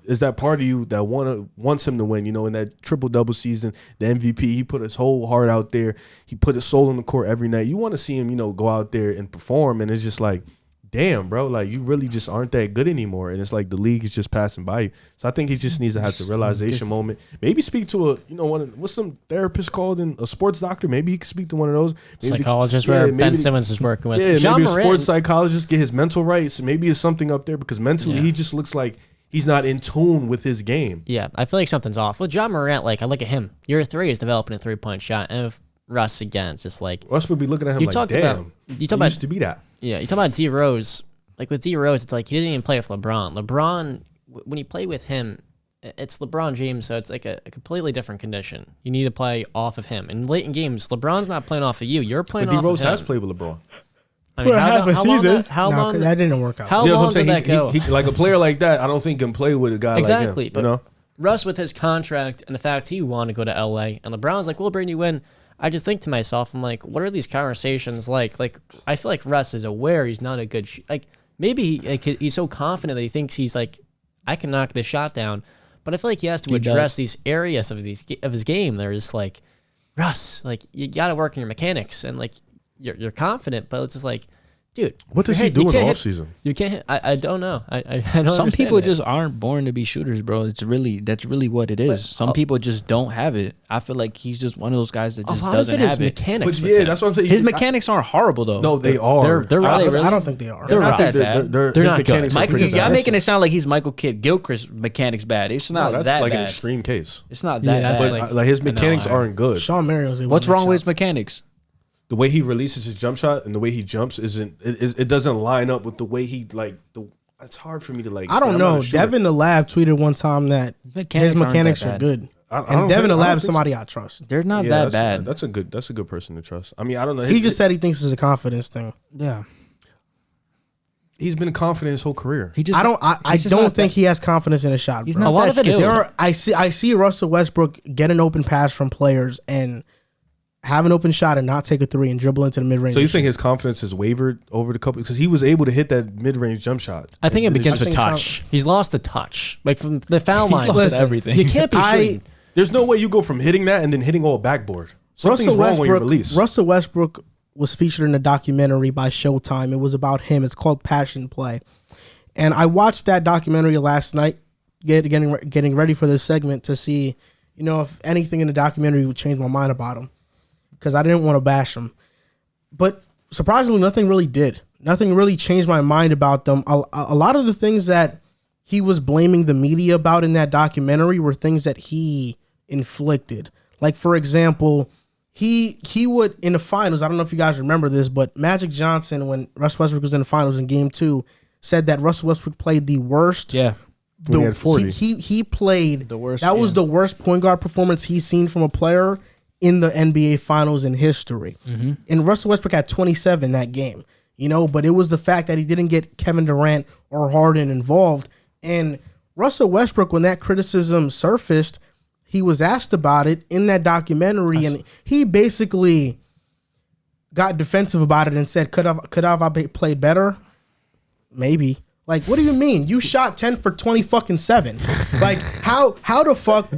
is that part of you that wants him to win. In that triple-double season, the MVP, he put his whole heart out there. He put his soul on the court every night. You want to see him, go out there and perform, and it's just like, damn, bro, like you really just aren't that good anymore. And it's like the league is just passing by you. So I think he just needs to have the realization moment. Maybe speak to what's some therapist called in a sports doctor. Maybe he could speak to one of those. Maybe, psychologist where Ben Simmons was working with. Yeah, John maybe a Moran, sports psychologist, get his mental right. So maybe it's something up there because mentally he just looks like he's not in tune with his game. Yeah, I feel like something's off. With John Morant, like I look at him. Year 3 is developing a 3-point shot. And if Russ again, it's just like Russ would be looking at him like, damn, you talk about used to be that. Yeah, you talk about D Rose. Like with D Rose, it's like he didn't even play with LeBron. LeBron, when you play with him, it's LeBron James, so it's like a completely different condition. You need to play off of him. And late in games, LeBron's not playing off of you. You're playing off of him. D Rose has played with LeBron. I mean, how long that didn't work out. How long did that go? Like a player like that, I don't think can play with a guy exactly, like him. But Russ with his contract and the fact he wanted to go to LA, and LeBron's like, we'll bring you in. I just think to myself, I'm like, what are these conversations like? Like, I feel like Russ is aware he's not a good maybe he's so confident that he thinks he's like, I can knock this shot down. But I feel like he has to address these areas of his game. There's like, Russ, like you got to work on your mechanics and like you're confident, but it's just like, dude, what does he do in the off season? You can't hit. I don't know. I don't. Some people just aren't born to be shooters, bro. That's really what it is. Some people just don't have it. I feel like he's just one of those guys that just doesn't have it. Mechanics. But yeah, that's what I'm saying. His mechanics aren't horrible though. No, they are. They're I don't think they are. They're not that bad. They're not good. Y'all making it sound like he's Michael Kidd Gilchrist mechanics bad. It's not that bad. That's like an extreme case. It's not that bad. But like his mechanics aren't good. Sean Mario's. What's wrong with his mechanics? The way he releases his jump shot and the way he jumps it doesn't line up with the way he it's hard for me to like. I don't know. Devin the Lab tweeted one time that his mechanics are good. And Devin the Lab is somebody I trust. They're not that bad. That's a good person to trust. I mean, I don't know. He just said he thinks it's a confidence thing. Yeah. He's been confident his whole career. I don't think he has confidence in his shot. He's bro. not a lot of it is. I see Russell Westbrook get an open pass from players and have an open shot and not take a 3 and dribble into the mid-range. So you think his confidence has wavered over the couple because he was able to hit that mid-range jump shot? I think it begins with touch. He's lost the touch, like from the foul line. Everything. You can't be shooting. There's no way you go from hitting that and then hitting all backboard. Something's wrong when you release. Russell Westbrook was featured in a documentary by Showtime. It was about him. It's called Passion Play, and I watched that documentary last night, getting ready for this segment to see, if anything in the documentary would change my mind about him. Because I didn't want to bash them. But surprisingly, nothing really did. Nothing really changed my mind about them. A lot of the things that he was blaming the media about in that documentary were things that he inflicted. Like, for example, he would, in the finals, I don't know if you guys remember this, but Magic Johnson, when Russell Westbrook was in the finals in Game 2, said that Russell Westbrook played the worst. Yeah. He had 40. He played the worst. That was the worst point guard performance he's seen from a player in the NBA Finals in history. Mm-hmm. And Russell Westbrook had 27 that game, but it was the fact that he didn't get Kevin Durant or Harden involved. And Russell Westbrook, when that criticism surfaced, he was asked about it in that documentary, and he basically got defensive about it and said, could I played better? Maybe. Like, what do you mean? You shot 10 for 20 fucking 7. Like, how the fuck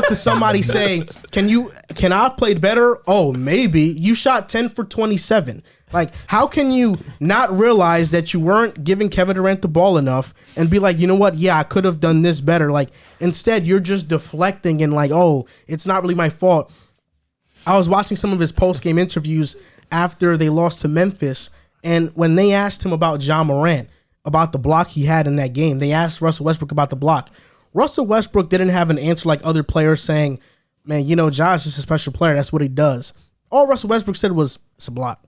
does somebody say, can I have played better? Oh, maybe. You shot 10 for 27. Like, how can you not realize that you weren't giving Kevin Durant the ball enough and be like, you know what? Yeah, I could have done this better. Like, instead, you're just deflecting and like, oh, it's not really my fault. I was watching some of his post-game interviews after they lost to Memphis, and when they asked him about John Moran, about the block he had in that game, they asked Russell Westbrook about the block. Russell Westbrook didn't have an answer like other players saying, man, Josh is a special player. That's what he does. All Russell Westbrook said was, it's a block.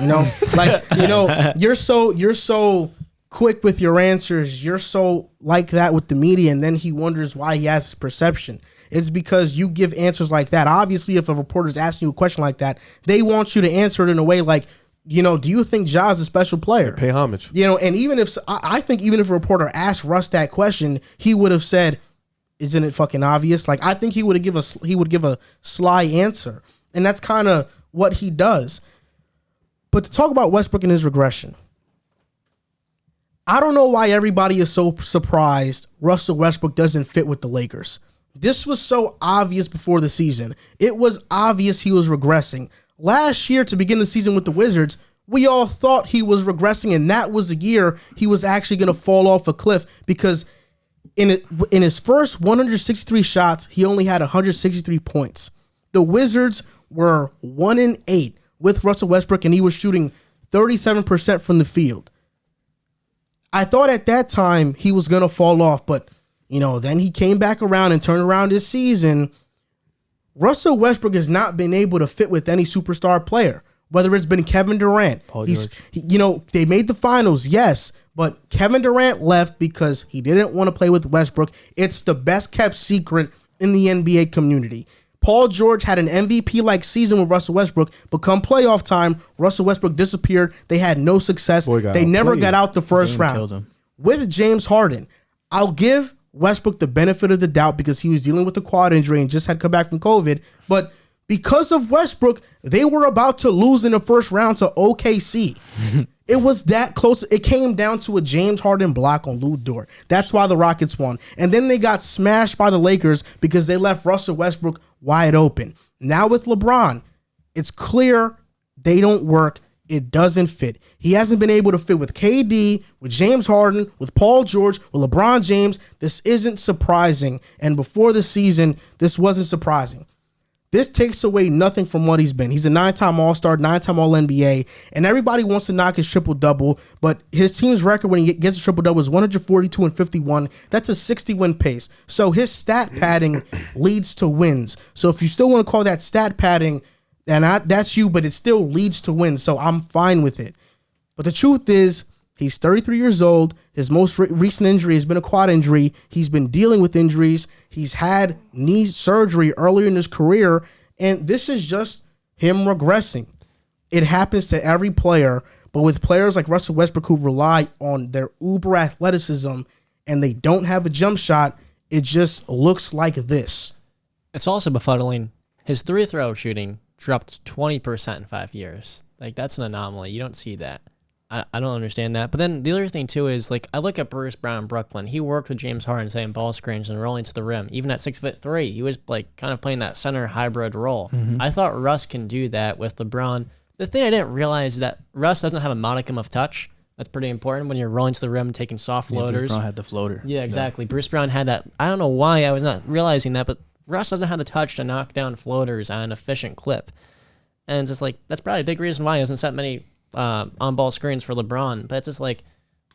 You're so quick with your answers. You're so like that with the media. And then he wonders why he has this perception. It's because you give answers like that. Obviously, if a reporter's asking you a question like that, they want you to answer it in a way like, do you think Ja's a special player? Pay homage. And even if I think even if a reporter asked Russ that question, he would have said, "Isn't it fucking obvious?" Like, I think he would give a sly answer, and that's kind of what he does. But to talk about Westbrook and his regression, I don't know why everybody is so surprised Russell Westbrook doesn't fit with the Lakers. This was so obvious before the season. It was obvious he was regressing. Last year, to begin the season with the Wizards, we all thought he was regressing, and that was the year he was actually going to fall off a cliff because in his first 163 shots, he only had 163 points. The Wizards were 1-8 with Russell Westbrook, and he was shooting 37% from the field. I thought at that time he was going to fall off, but then he came back around and turned around this season. Russell Westbrook has not been able to fit with any superstar player, whether it's been Kevin Durant. Paul George. They made the finals, yes, but Kevin Durant left because he didn't want to play with Westbrook. It's the best kept secret in the NBA community. Paul George had an MVP-like season with Russell Westbrook, but come playoff time, Russell Westbrook disappeared. They had no success. They never got out the first round. With James Harden, I'll give Westbrook the benefit of the doubt because he was dealing with a quad injury and just had come back from COVID. But because of Westbrook, they were about to lose in the first round to OKC. It was that close. It came down to a James Harden block on Lou Dort. That's why the Rockets won. And then they got smashed by the Lakers because they left Russell Westbrook wide open. Now with LeBron, it's clear they don't work. It doesn't fit. He hasn't been able to fit with KD, with James Harden, with Paul George, with LeBron James. This isn't surprising. And before the season, this wasn't surprising. This takes away nothing from what he's been. He's a 9-time All-Star, 9-time All-NBA, and everybody wants to knock his triple-double, but his team's record when he gets a triple-double is 142-51. That's a 60-win pace. So his stat padding leads to wins. So if you still want to call that stat padding, then that's you, but it still leads to wins, so I'm fine with it. But the truth is, he's 33 years old. His most recent injury has been a quad injury. He's been dealing with injuries. He's had knee surgery earlier in his career, and this is just him regressing. It happens to every player, but with players like Russell Westbrook who rely on their uber athleticism and they don't have a jump shot, it just looks like this. It's also befuddling. His three-throw shooting dropped 20% in 5 years. Like, that's an anomaly. You don't see that. I don't understand that. But then the other thing, too, is, like, I look at Bruce Brown in Brooklyn. He worked with James Harden setting ball screens and rolling to the rim. Even at 6'3", he was, like, kind of playing that center hybrid role. Mm-hmm. I thought Russ can do that with LeBron. The thing I didn't realize is that Russ doesn't have a modicum of touch. That's pretty important when you're rolling to the rim, taking soft floaters. Bruce Brown had the floater. Yeah, exactly. Yeah. Bruce Brown had that. I don't know why I was not realizing that, but Russ doesn't have the touch to knock down floaters on an efficient clip. And it's just like, that's probably a big reason why he hasn't set many on-ball screens for LeBron. But it's just like,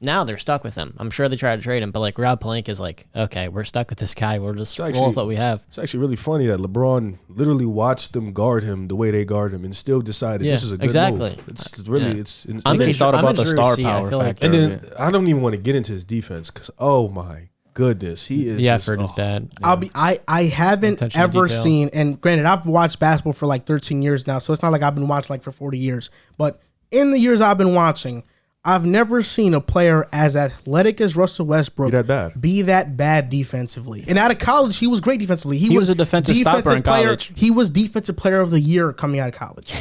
now they're stuck with him. I'm sure they tried to trade him, but like Rob Pelinka is like, okay, we're stuck with this guy. We'll just roll with what we have. It's actually really funny that LeBron literally watched them guard him the way they guard him and still decided this is a good move. It's really, it's I think he thought about the star power factor. And then I don't even want to get into his defense because, oh my goodness, he is. The effort is bad. I haven't ever seen, and granted, I've watched basketball for like 13 years now, so it's not like I've been watching like for 40 years. But in the years I've been watching, I've never seen a player as athletic as Russell Westbrook be that bad defensively. And out of college, he was great defensively. He was a defensive stopper in college. He was defensive player of the year coming out of college.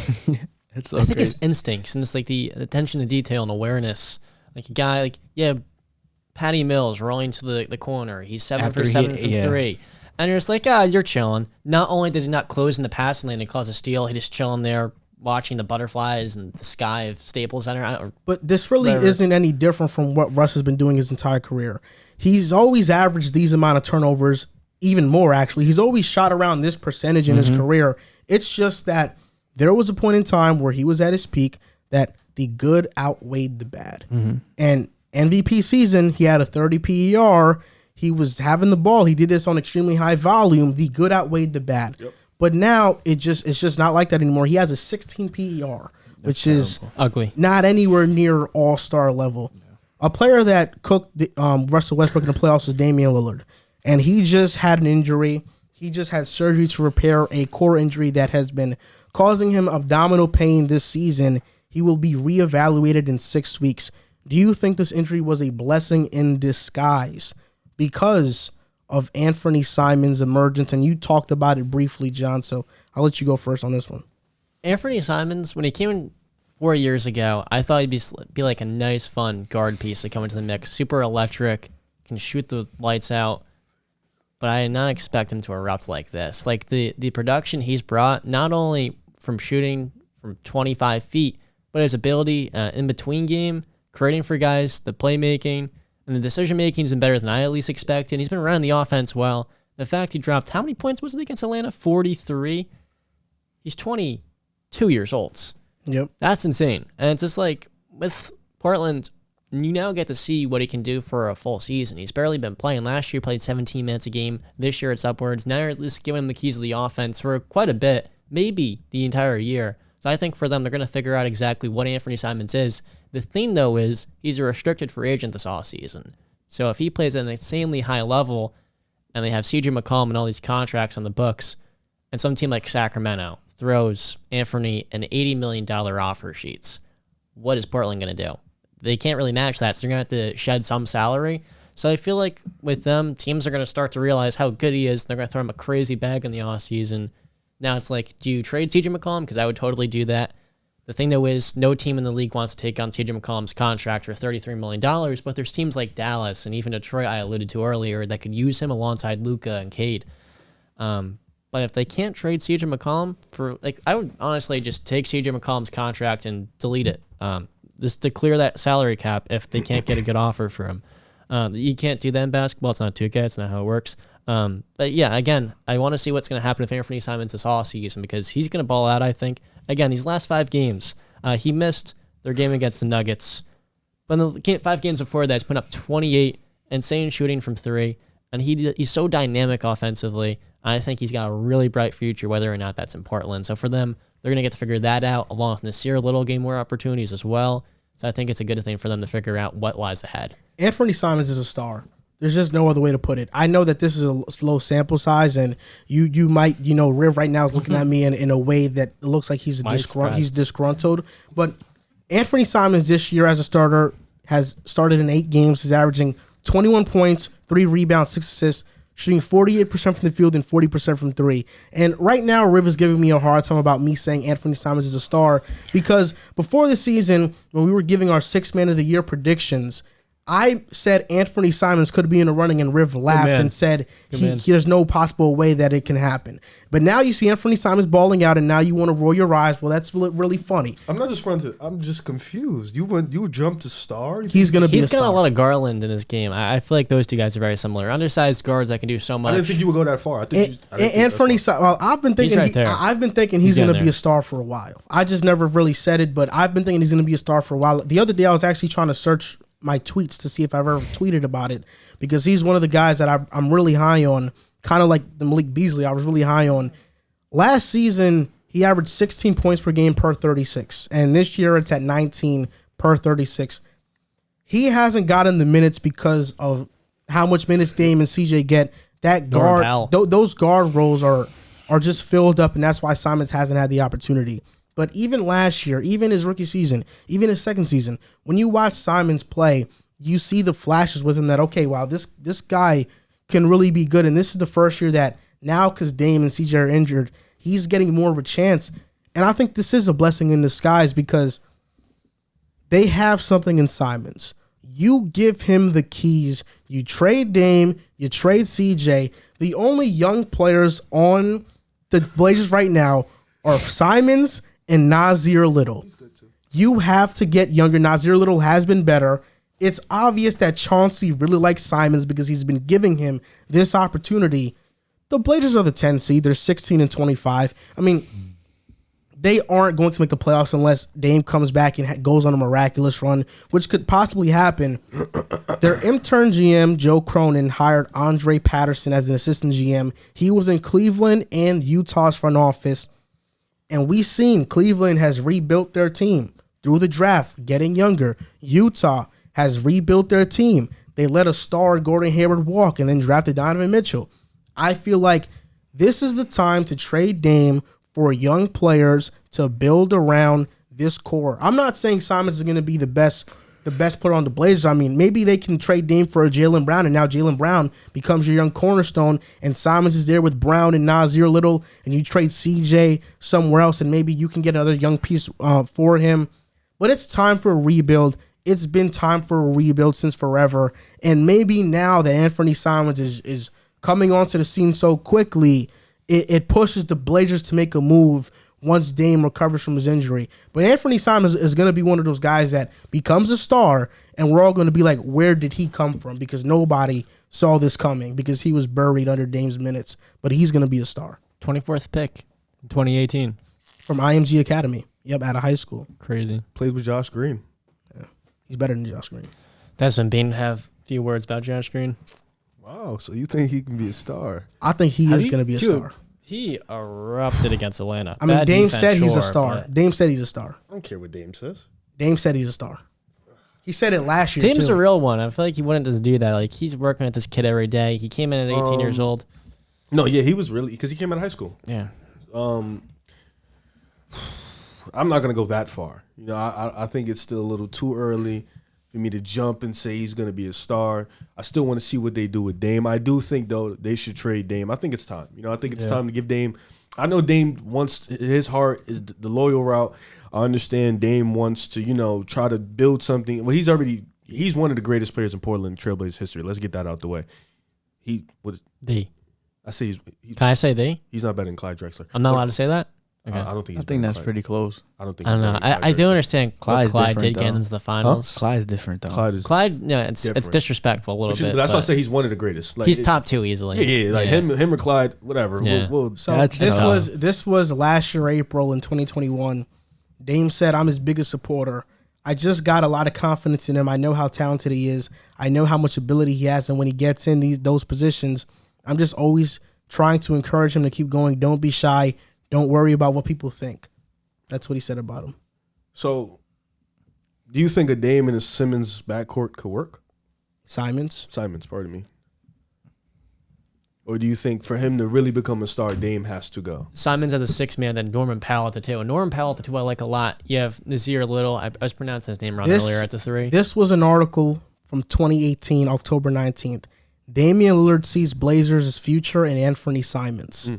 It's so I think it's instincts and it's like the attention to detail and awareness. Like a guy like, Patty Mills rolling to the corner. He's 7 for 7 from 3. And you're just like, you're chilling. Not only does he not close in the passing lane and cause a steal, he just chilling there watching the butterflies and the sky of Staples Center. But this really isn't any different from what Russ has been doing his entire career. He's always averaged these amount of turnovers, even more actually. He's always shot around this percentage in his career. It's just that there was a point in time where he was at his peak that the good outweighed the bad. And MVP season, he had a 30 PER. He was having the ball. He did this on extremely high volume. The good outweighed the bad. Yep. But now it's just not like that anymore. He has a 16 PER, which is ugly, not anywhere near all-star level. Yeah. A player that cooked Russell Westbrook in the playoffs was Damian Lillard, and he just had an injury. He just had surgery to repair a core injury that has been causing him abdominal pain this season. He will be reevaluated in 6 weeks. Do you think this injury was a blessing in disguise because of Anfernee Simons' emergence? And you talked about it briefly, John, so I'll let you go first on this one. Anfernee Simons, when he came in 4 years ago, I thought he'd be like a nice, fun guard piece to come into the mix. Super electric, can shoot the lights out. But I did not expect him to erupt like this. Like the production he's brought, not only from shooting from 25 feet, but his ability in between game, creating for guys, the playmaking, and the decision making has been better than I at least expected. He's been running the offense well. The fact he dropped, how many points was it against Atlanta? 43. He's 22 years old. Yep. That's insane. And it's just like with Portland, you now get to see what he can do for a full season. He's barely been playing. Last year, he played 17 minutes a game. This year, it's upwards. Now you're at least giving him the keys to the offense for quite a bit, maybe the entire year. So I think for them, they're going to figure out exactly what Anfernee Simons is. The thing, though, is he's a restricted free agent this offseason. So if he plays at an insanely high level and they have CJ McCollum and all these contracts on the books, and some team like Sacramento throws Anfernee an $80 million offer sheets, what is Portland going to do? They can't really match that, so they're going to have to shed some salary. So I feel like with them, teams are going to start to realize how good he is. They're going to throw him a crazy bag in the offseason. Now it's like, do you trade CJ McCollum? Because I would totally do that. The thing, though, is no team in the league wants to take on CJ McCollum's contract for $33 million, but there's teams like Dallas and even Detroit I alluded to earlier that could use him alongside Luka and Cade. But if they can't trade CJ McCollum for, like, I would honestly just take CJ McCollum's contract and delete it. Just to clear that salary cap if they can't get a good offer for him. You can't do that in basketball. It's not 2K. It's not how it works. But yeah, again, I want to see what's going to happen with Anfernee Simons this offseason because he's going to ball out, I think. Again, these last 5 games, he missed their game against the Nuggets. But in the 5 games before that, he's put up 28, insane shooting from 3. And he's so dynamic offensively. I think he's got a really bright future, whether or not that's in Portland. So for them, they're going to get to figure that out, along with Nasir Little gain more opportunities as well. So I think it's a good thing for them to figure out what lies ahead. Anfernee Simons is a star. There's just no other way to put it. I know that this is a low sample size, and you might, Riv right now is looking at me in a way that it looks like he's disgruntled. But Anfernee Simons this year as a starter has started in 8 games. He's averaging 21 points, 3 rebounds, 6 assists, shooting 48% from the field and 40% from 3. And right now, Riv is giving me a hard time about me saying Anfernee Simons is a star because before the season, when we were giving our 6th Man of the Year predictions, I said Anfernee Simons could be in the running, and Riv laughed and said there's no possible way that it can happen. But now you see Anfernee Simons balling out, and now you want to roll your eyes. Well, that's really funny. I'm not just fronted. I'm just confused. You jumped to star? He's going to be a star. He's got a lot of Garland in his game. I feel like those two guys are very similar. Undersized guards that can do so much. I didn't think you would go that far. Anfernee Simons, well, I've been thinking he's going to be a star for a while. I just never really said it, but I've been thinking he's going to be a star for a while. The other day, I was actually trying to search my tweets to see if I've ever tweeted about it because he's one of the guys that I'm really high on, kind of like the Malik Beasley I was really high on. Last season, he averaged 16 points per game per 36, and this year it's at 19 per 36. He hasn't gotten the minutes because of how much minutes Dame and CJ get. That guard, those guard roles are just filled up, and that's why Simons hasn't had the opportunity. But even last year, even his rookie season, even his second season, when you watch Simons play, you see the flashes with him that, okay, wow, this guy can really be good. And this is the first year that now, because Dame and CJ are injured, he's getting more of a chance. And I think this is a blessing in disguise because they have something in Simons. You give him the keys. You trade Dame. You trade CJ. The only young players on the Blazers right now are Simons and Nasir Little. You have to get younger. Nasir Little has been better. It's obvious that Chauncey really likes Simons because he's been giving him this opportunity. The Blazers are the 10 seed. They're 16-25. I mean, they aren't going to make the playoffs unless Dame comes back and goes on a miraculous run, which could possibly happen. Their intern GM, Joe Cronin, hired Andre Patterson as an assistant GM. He was in Cleveland and Utah's front office. And we've seen Cleveland has rebuilt their team through the draft, getting younger. Utah has rebuilt their team. They let a star Gordon Hayward walk and then drafted Donovan Mitchell. I feel like this is the time to trade Dame for young players to build around this core. I'm not saying Simons is going to be the best player on the Blazers. I mean, maybe they can trade Dame for a Jaylen Brown, and now Jaylen Brown becomes your young cornerstone, and Simons is there with Brown and Nasir Little, and you trade CJ somewhere else, and maybe you can get another young piece for him. but it's time for a rebuild. It's been time for a rebuild since forever. And maybe now that Anfernee Simons is coming onto the scene so quickly, it pushes the Blazers to make a move once Dame recovers from his injury. But Anfernee Simons is going to be one of those guys that becomes a star, and we're all going to be like, where did he come from? Because nobody saw this coming because he was buried under Dame's minutes. But he's going to be a star. 24th pick, 2018. From IMG Academy. Yep, out of high school. Crazy. Played with Josh Green. Yeah, he's better than Josh Green. Desmond Bean have a few words about Josh Green. Wow, so you think he can be a star? I think he is going to be a star. He erupted against Atlanta. I mean, Bad Dame defense, said he's a sure, star. but Dame said he's a star. I don't care what Dame says. Dame said he's a star. He said it last year, Dame's too. a real one. I feel like he wouldn't just do that. Like, he's working with this kid every day. He came in at 18 years old. No, yeah, he was really, because he came out of high school. Yeah. I'm not gonna go that far. You know, I think it's still a little too early for me to jump and say he's gonna be a star. I still want to see what they do with Dame. I do think though they should trade Dame. I think it's time. You know, I think it's time to give Dame. I know Dame wants, his heart is the loyal route. I understand Dame wants to, you know, try to build something. Well, he's one of the greatest players in Portland Trailblazers history. Let's get that out the way. I say Can I say the? he's not better than Clyde Drexler. I'm not allowed to say that? Okay. I don't think. I think that's pretty close. I don't think. I don't know. I do understand Clyde's Clyde did different, get though. him to the finals. Clyde's different though. Clyde is. Yeah, it's different. disrespectful a little bit. That's why I but say he's one of the greatest. Like, he's top two easily. Yeah, like him or Clyde, whatever. Yeah. So That's this was last year, April in 2021. Dame said, I'm his biggest supporter. I just got a lot of confidence in him. I know how talented he is. I know how much ability he has. And when he gets in those positions, I'm just always trying to encourage him to keep going. Don't be shy. Don't worry about what people think. That's what he said about him. So, do you think a Dame and a Simmons backcourt could work? Simons, pardon me. Or do you think for him to really become a star, Dame has to go? Simons at the 6 man, then Norman Powell at the 2. And Norman Powell at the 2 I like a lot. You have Nazir Little. I was pronouncing his name wrong earlier at the 3. This was an article from 2018, October 19th. Damian Lillard sees Blazers' future in Anfernee Simons.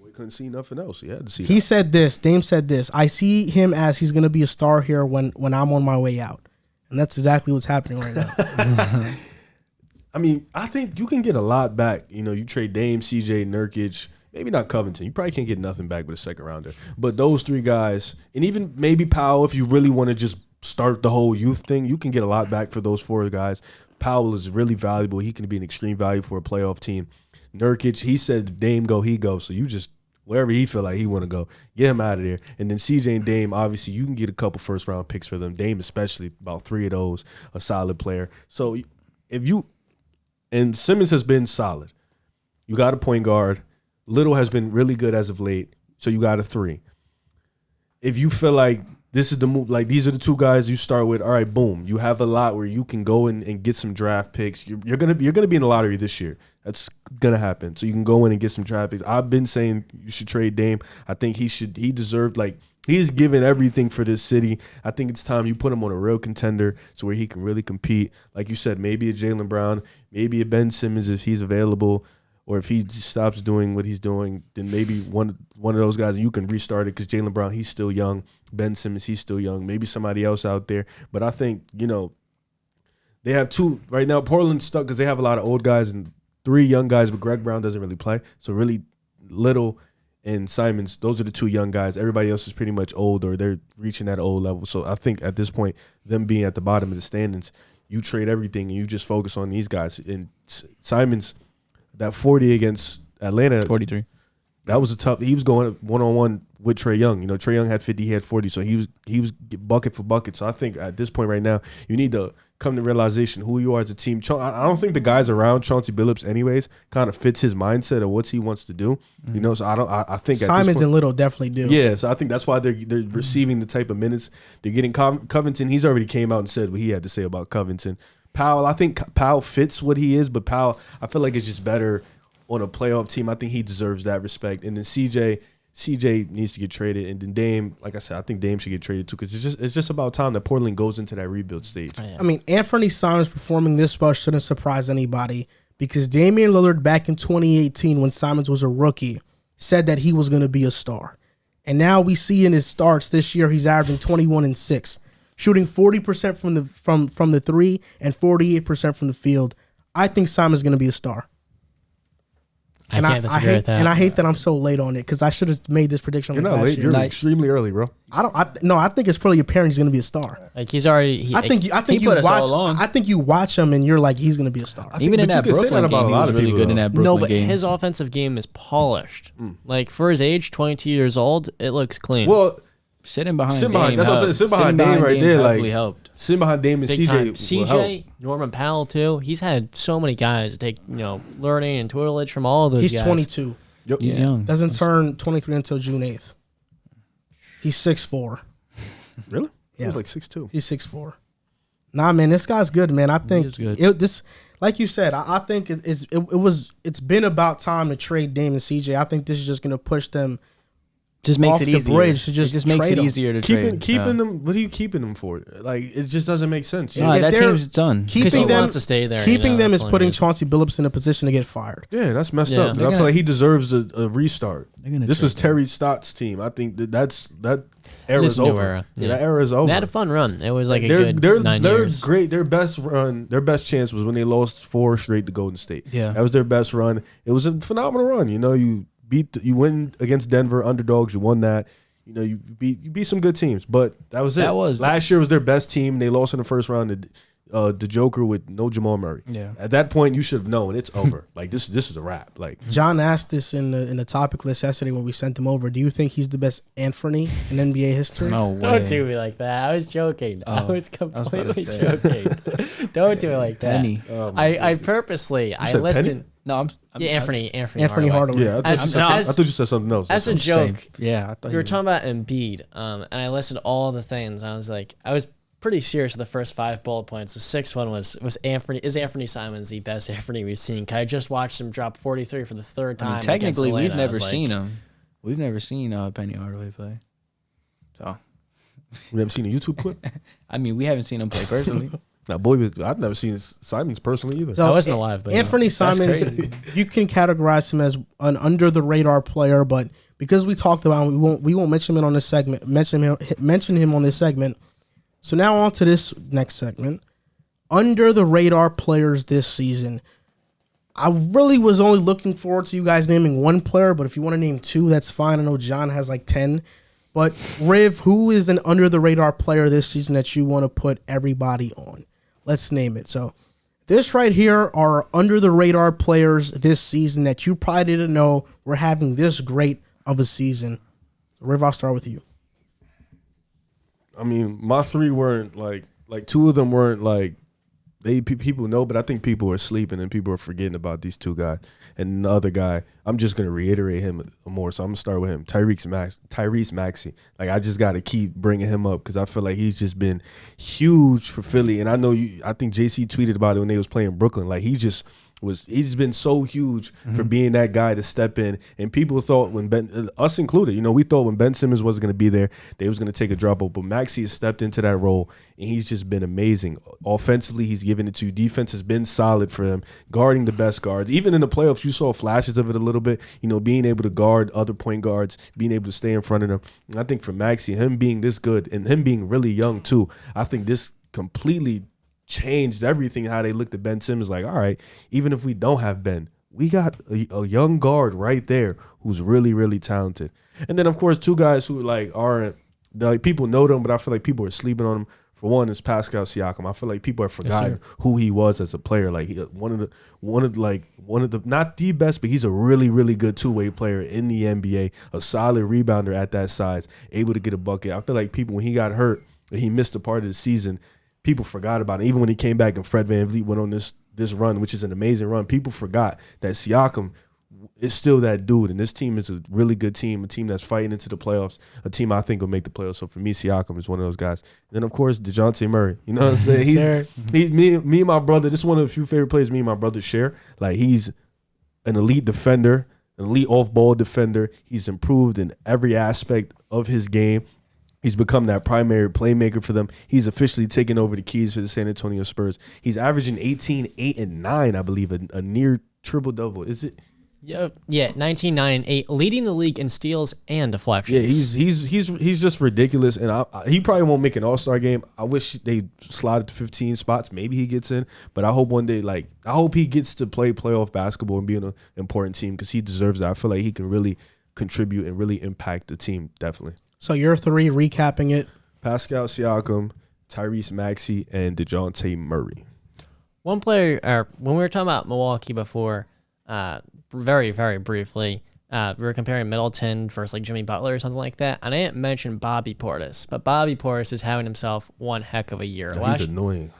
We couldn't see nothing else. He had to see He that. said this. Dame said this. I see him as he's going to be a star here when I'm on my way out. And that's exactly what's happening right now. I mean, I think you can get a lot back. You know, you trade Dame, CJ, Nurkic, maybe not Covington. You probably can't get nothing back with a second rounder. But those 3 guys, and even maybe Powell, if you really want to just start the whole youth thing, you can get a lot back for those 4 guys. Powell is really valuable. He can be an extreme value for a playoff team. Nurkic, he said if Dame go, he goes. So you just, wherever he feel like he want to go, get him out of there. And then CJ and Dame, obviously, you can get a couple first-round picks for them. Dame especially, about 3 of those, a solid player. So if you, and Simmons has been solid. You got a point guard. Little has been really good as of late. So you got a 3. If you feel like this is the move, like these are the 2 guys you start with, all right, boom. You have a lot where you can go in and get some draft picks. You're gonna be in the lottery this year. That's gonna happen. So you can go in and get some draft picks. I've been saying you should trade Dame. I think he deserved, like, he's given everything for this city. I think it's time you put him on a real contender so where he can really compete. Like you said, maybe a Jaylen Brown, maybe a Ben Simmons if he's available, or if he just stops doing what he's doing, then maybe one of those guys, and you can restart it because Jaylen Brown, he's still young. Ben Simmons, he's still young. Maybe somebody else out there. But I think, you know, they have 2 right now. Portland's stuck because they have a lot of old guys and 3 young guys, but Greg Brown doesn't really play. So really, Little and Simons, those are the 2 young guys. Everybody else is pretty much old or they're reaching that old level. So I think at this point, them being at the bottom of the standings, you trade everything and you just focus on these guys. And Simons, that 40 against Atlanta, 43. That was a tough. He was going one-on-one with Trae Young. You know, Trae Young had 50, he had 40, so he was bucket for bucket. So I think at this point right now, you need to come to realization who you are as a team. I don't think the guys around Chauncey Billups, anyways, kind of fits his mindset of what he wants to do. You know, so I think at Simons this point, and Little definitely do. yeah, so I think that's why they're receiving the type of minutes they're getting. Covington, he's already came out and said what he had to say about Covington. Powell, I think Powell fits what he is, but Powell, I feel like it's just better on a playoff team. I think he deserves that respect. And then CJ needs to get traded. And then Dame, like I said, I think Dame should get traded too because it's just about time that Portland goes into that rebuild stage. Oh, yeah. I mean, Anfernee Simons performing this well shouldn't surprise anybody because Damian Lillard back in 2018 when Simons was a rookie said that he was going to be a star. And now we see in his starts this year, he's averaging 21 and 6, shooting 40% from the three and 48% from the field. I think Simon's going to be a star. I can't disagree with that. And I hate that I'm so late on it because I should have made this prediction. You're like not last late. year. You're extremely early, bro. I think it's probably apparent he's going to be a star. Like he's already. I think he you put us watch. all on. I think you watch him and you're like, he's going to be a star. Even in but you that can say Brooklyn that about game, a he lot was of really people, good in though. that Brooklyn no, but game. his offensive game is polished. Like for his age, 22 years old, it looks clean. Well, sitting behind Sitting behind- Dame that's what I'm helped. saying. Sitting behind Sitting Dame right there, like- definitely helped. sitting behind Dame and Big time. CJ. will help. CJ, Norman Powell too. He's had so many guys to take learning and tutelage from all of those He's guys. 22. Yep. He's young. Doesn't turn 23 until June 8th. He's 6'4". Really? He Yeah. was like 6'2". He's 6'4". Nah, man, this guy's good, man. I think is good. this, like you said, I think it's been about time to trade Dame and CJ. I think this is just gonna push them Just makes off it the easier. bridge to just it just makes trade it 'em. easier to Keeping trade. them. What are you keeping them for? Like it just doesn't make sense. Nah, If that they're team's done. Because he keeping them wants to stay there. keeping them that's is all it putting is. Chauncey Billups in a position to get fired. Yeah, that's messed Yeah. up. And I feel like he deserves a restart. They're gonna This trade is Terry Stott's team. I think that It's era's a new over. era. Yeah, Yeah. that era's over. They had a fun run. It was like a they're good 9 years. great. Their best run, their best chance was when they lost 4 straight to Golden State. Yeah. That was their best run. It was a phenomenal run. You win against Denver underdogs. You won that. You beat some good teams, but that was it. That was- last year was their best team. They lost in the first round to the Joker with no Jamal Murray. Yeah. At that point, you should have known it's over. Like this is a wrap. Like John asked this in the topic list yesterday when we sent him over. Do you think he's the best Anfernee in NBA history? No way. Don't do me like that. I was joking. I Oh, was about to completely say. joking. Don't do it like that. Penny. I purposely I said listened. Penny? No, I'm Yeah, Anfernee Anfernee Hardaway. yeah, I As- thought as- you said something else. As a That's joke, Yeah, I thought you were talking about Embiid, and I listened to all the things. I was pretty serious with the first 5 bullet points. The 6th one was Anfernee. Is Anfernee Simons the best Anfernee we've seen? 'Cause I just watched him drop 43 for the 3rd time. against technically, we've Atlanta. I never was like, seen him. We've never seen Penny Hardaway play. So, We haven't seen a YouTube clip. I mean, we haven't seen him play personally. Now, boy, I've never seen Simons personally either. So I wasn't alive, but Anfernee Simons, crazy. you can categorize him as an under the radar player, but because we talked about him, we won't mention him on this segment. Mention him on this segment. So now on to this next segment. Under the radar players this season. I really was only looking forward to you guys naming one player, but if you want to name 2, that's fine. I know John has like 10. But Riv, who is an under the radar player this season that you want to put everybody on? Let's name it. So this right here are under the radar players this season that you probably didn't know were having this great of a season. So Riv, I'll start with you. I mean, my 3 weren't like 2 of them weren't like people know, but I think people are sleeping and people are forgetting about these 2 guys. And the other guy, I'm just gonna reiterate him more, so I'm gonna start with him, Tyrese Maxey. Like I just got to keep bringing him up because I feel like he's just been huge for Philly. And I know I think JC tweeted about it when they was playing Brooklyn. Like he's been so huge for being that guy to step in. And people thought us included, we thought when Ben Simmons wasn't going to be there, they was going to take a drop off. But Maxey has stepped into that role, and he's just been amazing. Offensively, he's given it to you. Defense has been solid for him, guarding the best guards. Even in the playoffs, you saw flashes of it a little bit, being able to guard other point guards, being able to stay in front of them. And I think for Maxey, him being this good and him being really young too, I think this completely changed everything, how they looked at Ben Simmons. Like, all right, even if we don't have Ben, we got a young guard right there who's really, really talented. And then, of course, 2 guys who aren't, people know them, but I feel like people are sleeping on them. For one, is Pascal Siakam. I feel like people have forgotten who he was as a player. Like one of the not the best, but he's a really, really good 2-way player in the NBA. A solid rebounder at that size, able to get a bucket. I feel like people, when he got hurt and he missed a part of the season, people forgot about it. Even when he came back and Fred VanVleet went on this run, which is an amazing run, people forgot that Siakam is still that dude. And this team is a really good team, a team that's fighting into the playoffs, a team I think will make the playoffs. So for me, Siakam is one of those guys. And then, of course, DeJounte Murray. You know what I'm saying? He's me and my brother. This is one of the few favorite players me and my brother share. Like, he's an elite defender, an elite off-ball defender. He's improved in every aspect of his game. He's become that primary playmaker for them. He's officially taken over the keys for the San Antonio Spurs. He's averaging 18, 8, and 9, I believe, a near triple-double. Is it? Yeah, 1998, leading the league in steals and deflections. Yeah, he's just ridiculous, and he probably won't make an All-Star game. I wish they slotted to 15 spots. Maybe he gets in, but I hope one day, I hope he gets to play playoff basketball and be on an important team because he deserves that. I feel like he can really contribute and really impact the team, definitely. So your three, recapping it: Pascal Siakam, Tyrese Maxey, and DeJounte Murray. One player, when we were talking about Milwaukee before, very, very briefly, we were comparing Middleton versus Jimmy Butler or something like that, and I didn't mention Bobby Portis, but Bobby Portis is having himself one heck of a year. He's annoying.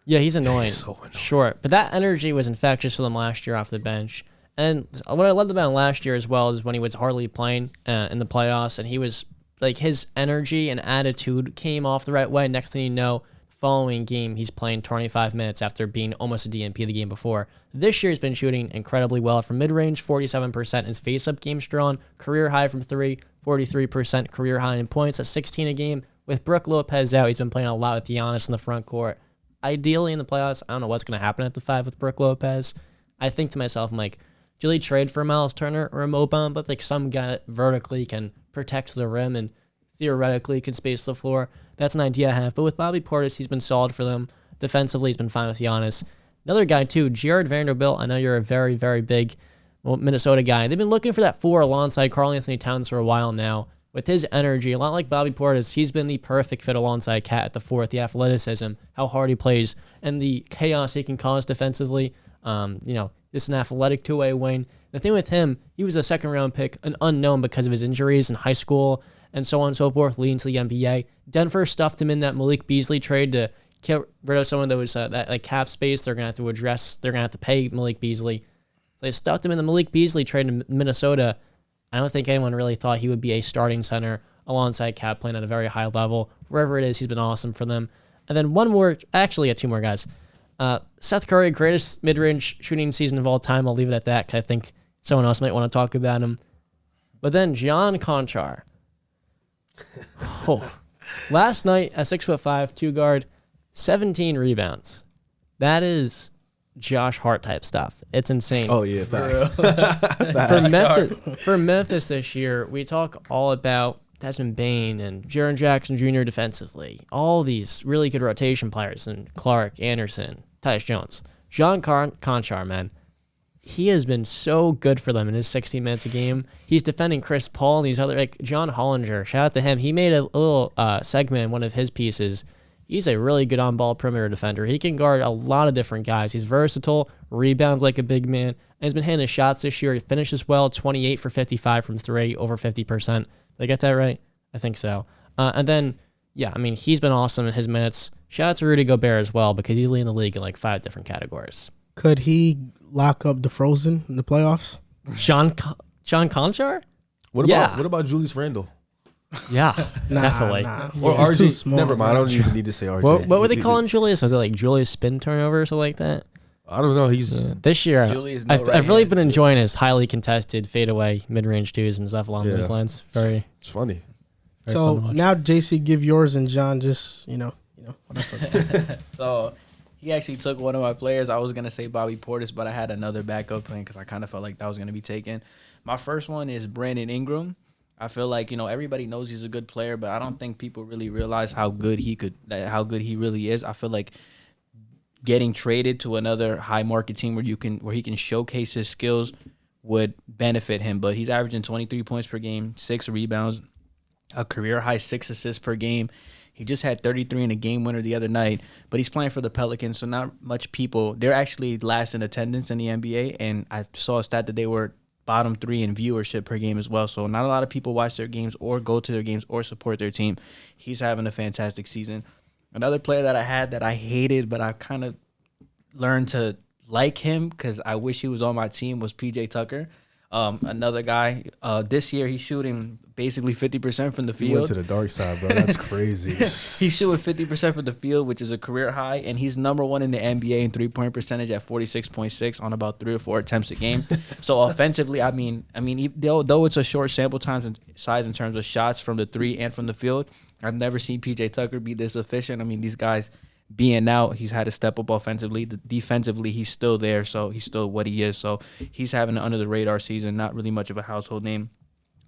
Yeah, he's annoying. So annoying. Sure, but that energy was infectious for them last year off the bench. And what I loved about him last year as well is when he was hardly playing in the playoffs, and he was his energy and attitude came off the right way. Next thing you know, following game, he's playing 25 minutes after being almost a DNP the game before. This year, he's been shooting incredibly well from mid-range, 47%. His face-up game strong, career high from 3, 43% career high in points at 16 a game. With Brook Lopez out, he's been playing a lot with Giannis in the front court. Ideally, in the playoffs, I don't know what's going to happen at the 5 with Brook Lopez. I think to myself, I'm like, do they trade for Miles Turner or a Mo Bamba? But some guy that vertically can protect the rim and theoretically can space the floor. That's an idea I have. But with Bobby Portis, he's been solid for them. Defensively, he's been fine with Giannis. Another guy, too, Jared Vanderbilt. I know you're a very, very big Minnesota guy. They've been looking for that 4 alongside Karl-Anthony Towns for a while now. With his energy, a lot like Bobby Portis, he's been the perfect fit alongside Cat at the 4, the athleticism, how hard he plays, and the chaos he can cause defensively. It's an athletic two-way wing. The thing with him, he was a second-round pick, an unknown because of his injuries in high school and so on and so forth, leading to the NBA. Denver stuffed him in that Malik Beasley trade to get rid of some of those that cap space they're going to have to address. They're going to have to pay Malik Beasley. So they stuffed him in the Malik Beasley trade in Minnesota. I don't think anyone really thought he would be a starting center alongside Cap playing at a very high level. Wherever it is, he's been awesome for them. And then two more guys. Seth Curry, greatest mid-range shooting season of all time. I'll leave it at that because I think someone else might want to talk about him. But then John Conchar. Last night, a 6'5", 2-guard, 17 rebounds. That is Josh Hart type stuff. It's insane. Oh, yeah, facts. For Memphis this year, we talk all about Desmond Bane and Jaren Jackson Jr. defensively. All these really good rotation players, and Clark, Anderson, Tyus Jones. John Conchar, man, he has been so good for them in his 60 minutes a game. He's defending Chris Paul and these other, John Hollinger. Shout out to him. He made a little segment in one of his pieces. He's a really good on-ball perimeter defender. He can guard a lot of different guys. He's versatile, rebounds like a big man, and he's been hitting his shots this year. He finishes well, 28 for 55 from 3, over 50%. Did I get that right? I think so. And then, he's been awesome in his minutes. Shout out to Rudy Gobert as well because he's leading the league in 5 different categories. Could he lock up DeFrozen in the playoffs? John Conchar? What about Julius Randle? Yeah, definitely. Or RJ. Never mind. I don't even need to say RJ. What were they calling Julius? Was it Julius spin turnover or something like that? I don't know. He's this year. I've really been enjoying his highly contested fadeaway mid-range twos and stuff along those lines. It's funny. So now, JC, give yours, and John just what I'm talking about. So he actually took one of my players. I was gonna say Bobby Portis, but I had another backup plan because I kind of felt like that was gonna be taken. My first one is Brandon Ingram. I feel like everybody knows he's a good player, but I don't think people really realize how good he really is. I feel like getting traded to another high market team where he can showcase his skills would benefit him. But he's averaging 23 points per game, 6 rebounds, a career high 6 assists per game. He just had 33 in a game winner the other night, but he's playing for the Pelicans, so not much people. They're actually last in attendance in the NBA, and I saw a stat that they were bottom 3 in viewership per game as well. So not a lot of people watch their games or go to their games or support their team. He's having a fantastic season. Another player that I had that I hated, but I kind of learned to like him because I wish he was on my team, was PJ Tucker. Another guy, this year he's shooting basically 50% from the field. You went to the dark side, bro. That's crazy. He's shooting 50% from the field, which is a career high, and he's number 1 in the NBA in 3-point percentage at 46.6 on about 3 or 4 attempts a game. So offensively, though it's a short sample size in terms of shots from the 3 and from the field, I've never seen PJ Tucker be this efficient. These guys, being out, he's had to step up offensively. Defensively, he's still there, so he's still what he is. So he's having an under-the-radar season, not really much of a household name.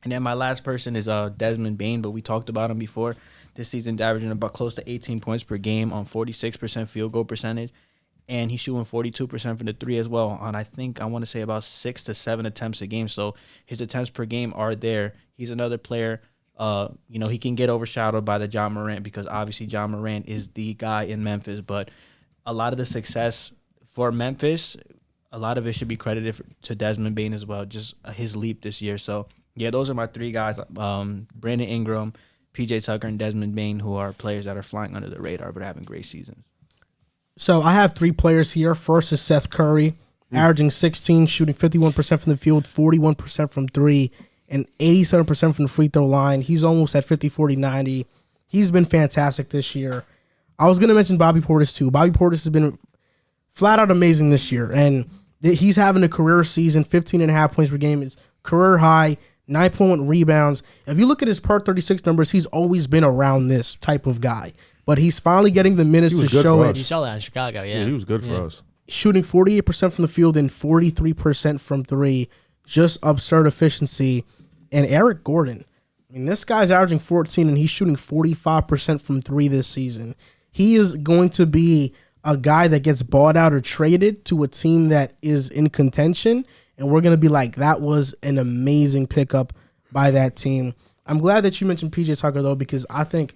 And then my last person is Desmond Bane, but we talked about him before. This season's averaging about close to 18 points per game on 46% field goal percentage. And he's shooting 42% from the three as well on, I want to say, about 6 to 7 attempts a game. So his attempts per game are there. He's another player, he can get overshadowed by the John Moran because obviously John Moran is the guy in Memphis. But a lot of the success for Memphis, a lot of it should be credited to Desmond Bane as well, just his leap this year. So, yeah, those are my three guys, Brandon Ingram, PJ Tucker, and Desmond Bane, who are players that are flying under the radar but having great seasons. So I have three players here. First is Seth Curry, averaging 16, shooting 51% from the field, 41% from three, and 87% from the free throw line. He's almost at 50-40-90. He's been fantastic this year. I was going to mention Bobby Portis too. Bobby Portis has been flat out amazing this year, and he's having a career season, 15.5 points per game. It's career high, 9.1 rebounds. If you look at his per 36 numbers, he's always been around this type of guy. But he's finally getting the minutes to show it. You saw that in Chicago, yeah. He was good for us. Shooting 48% from the field and 43% from three. Just absurd efficiency. And Eric Gordon. I mean, this guy's averaging 14, and he's shooting 45% from three this season. He is going to be a guy that gets bought out or traded to a team that is in contention, and we're going to be like, that was an amazing pickup by that team. I'm glad that you mentioned PJ Tucker, though, because I think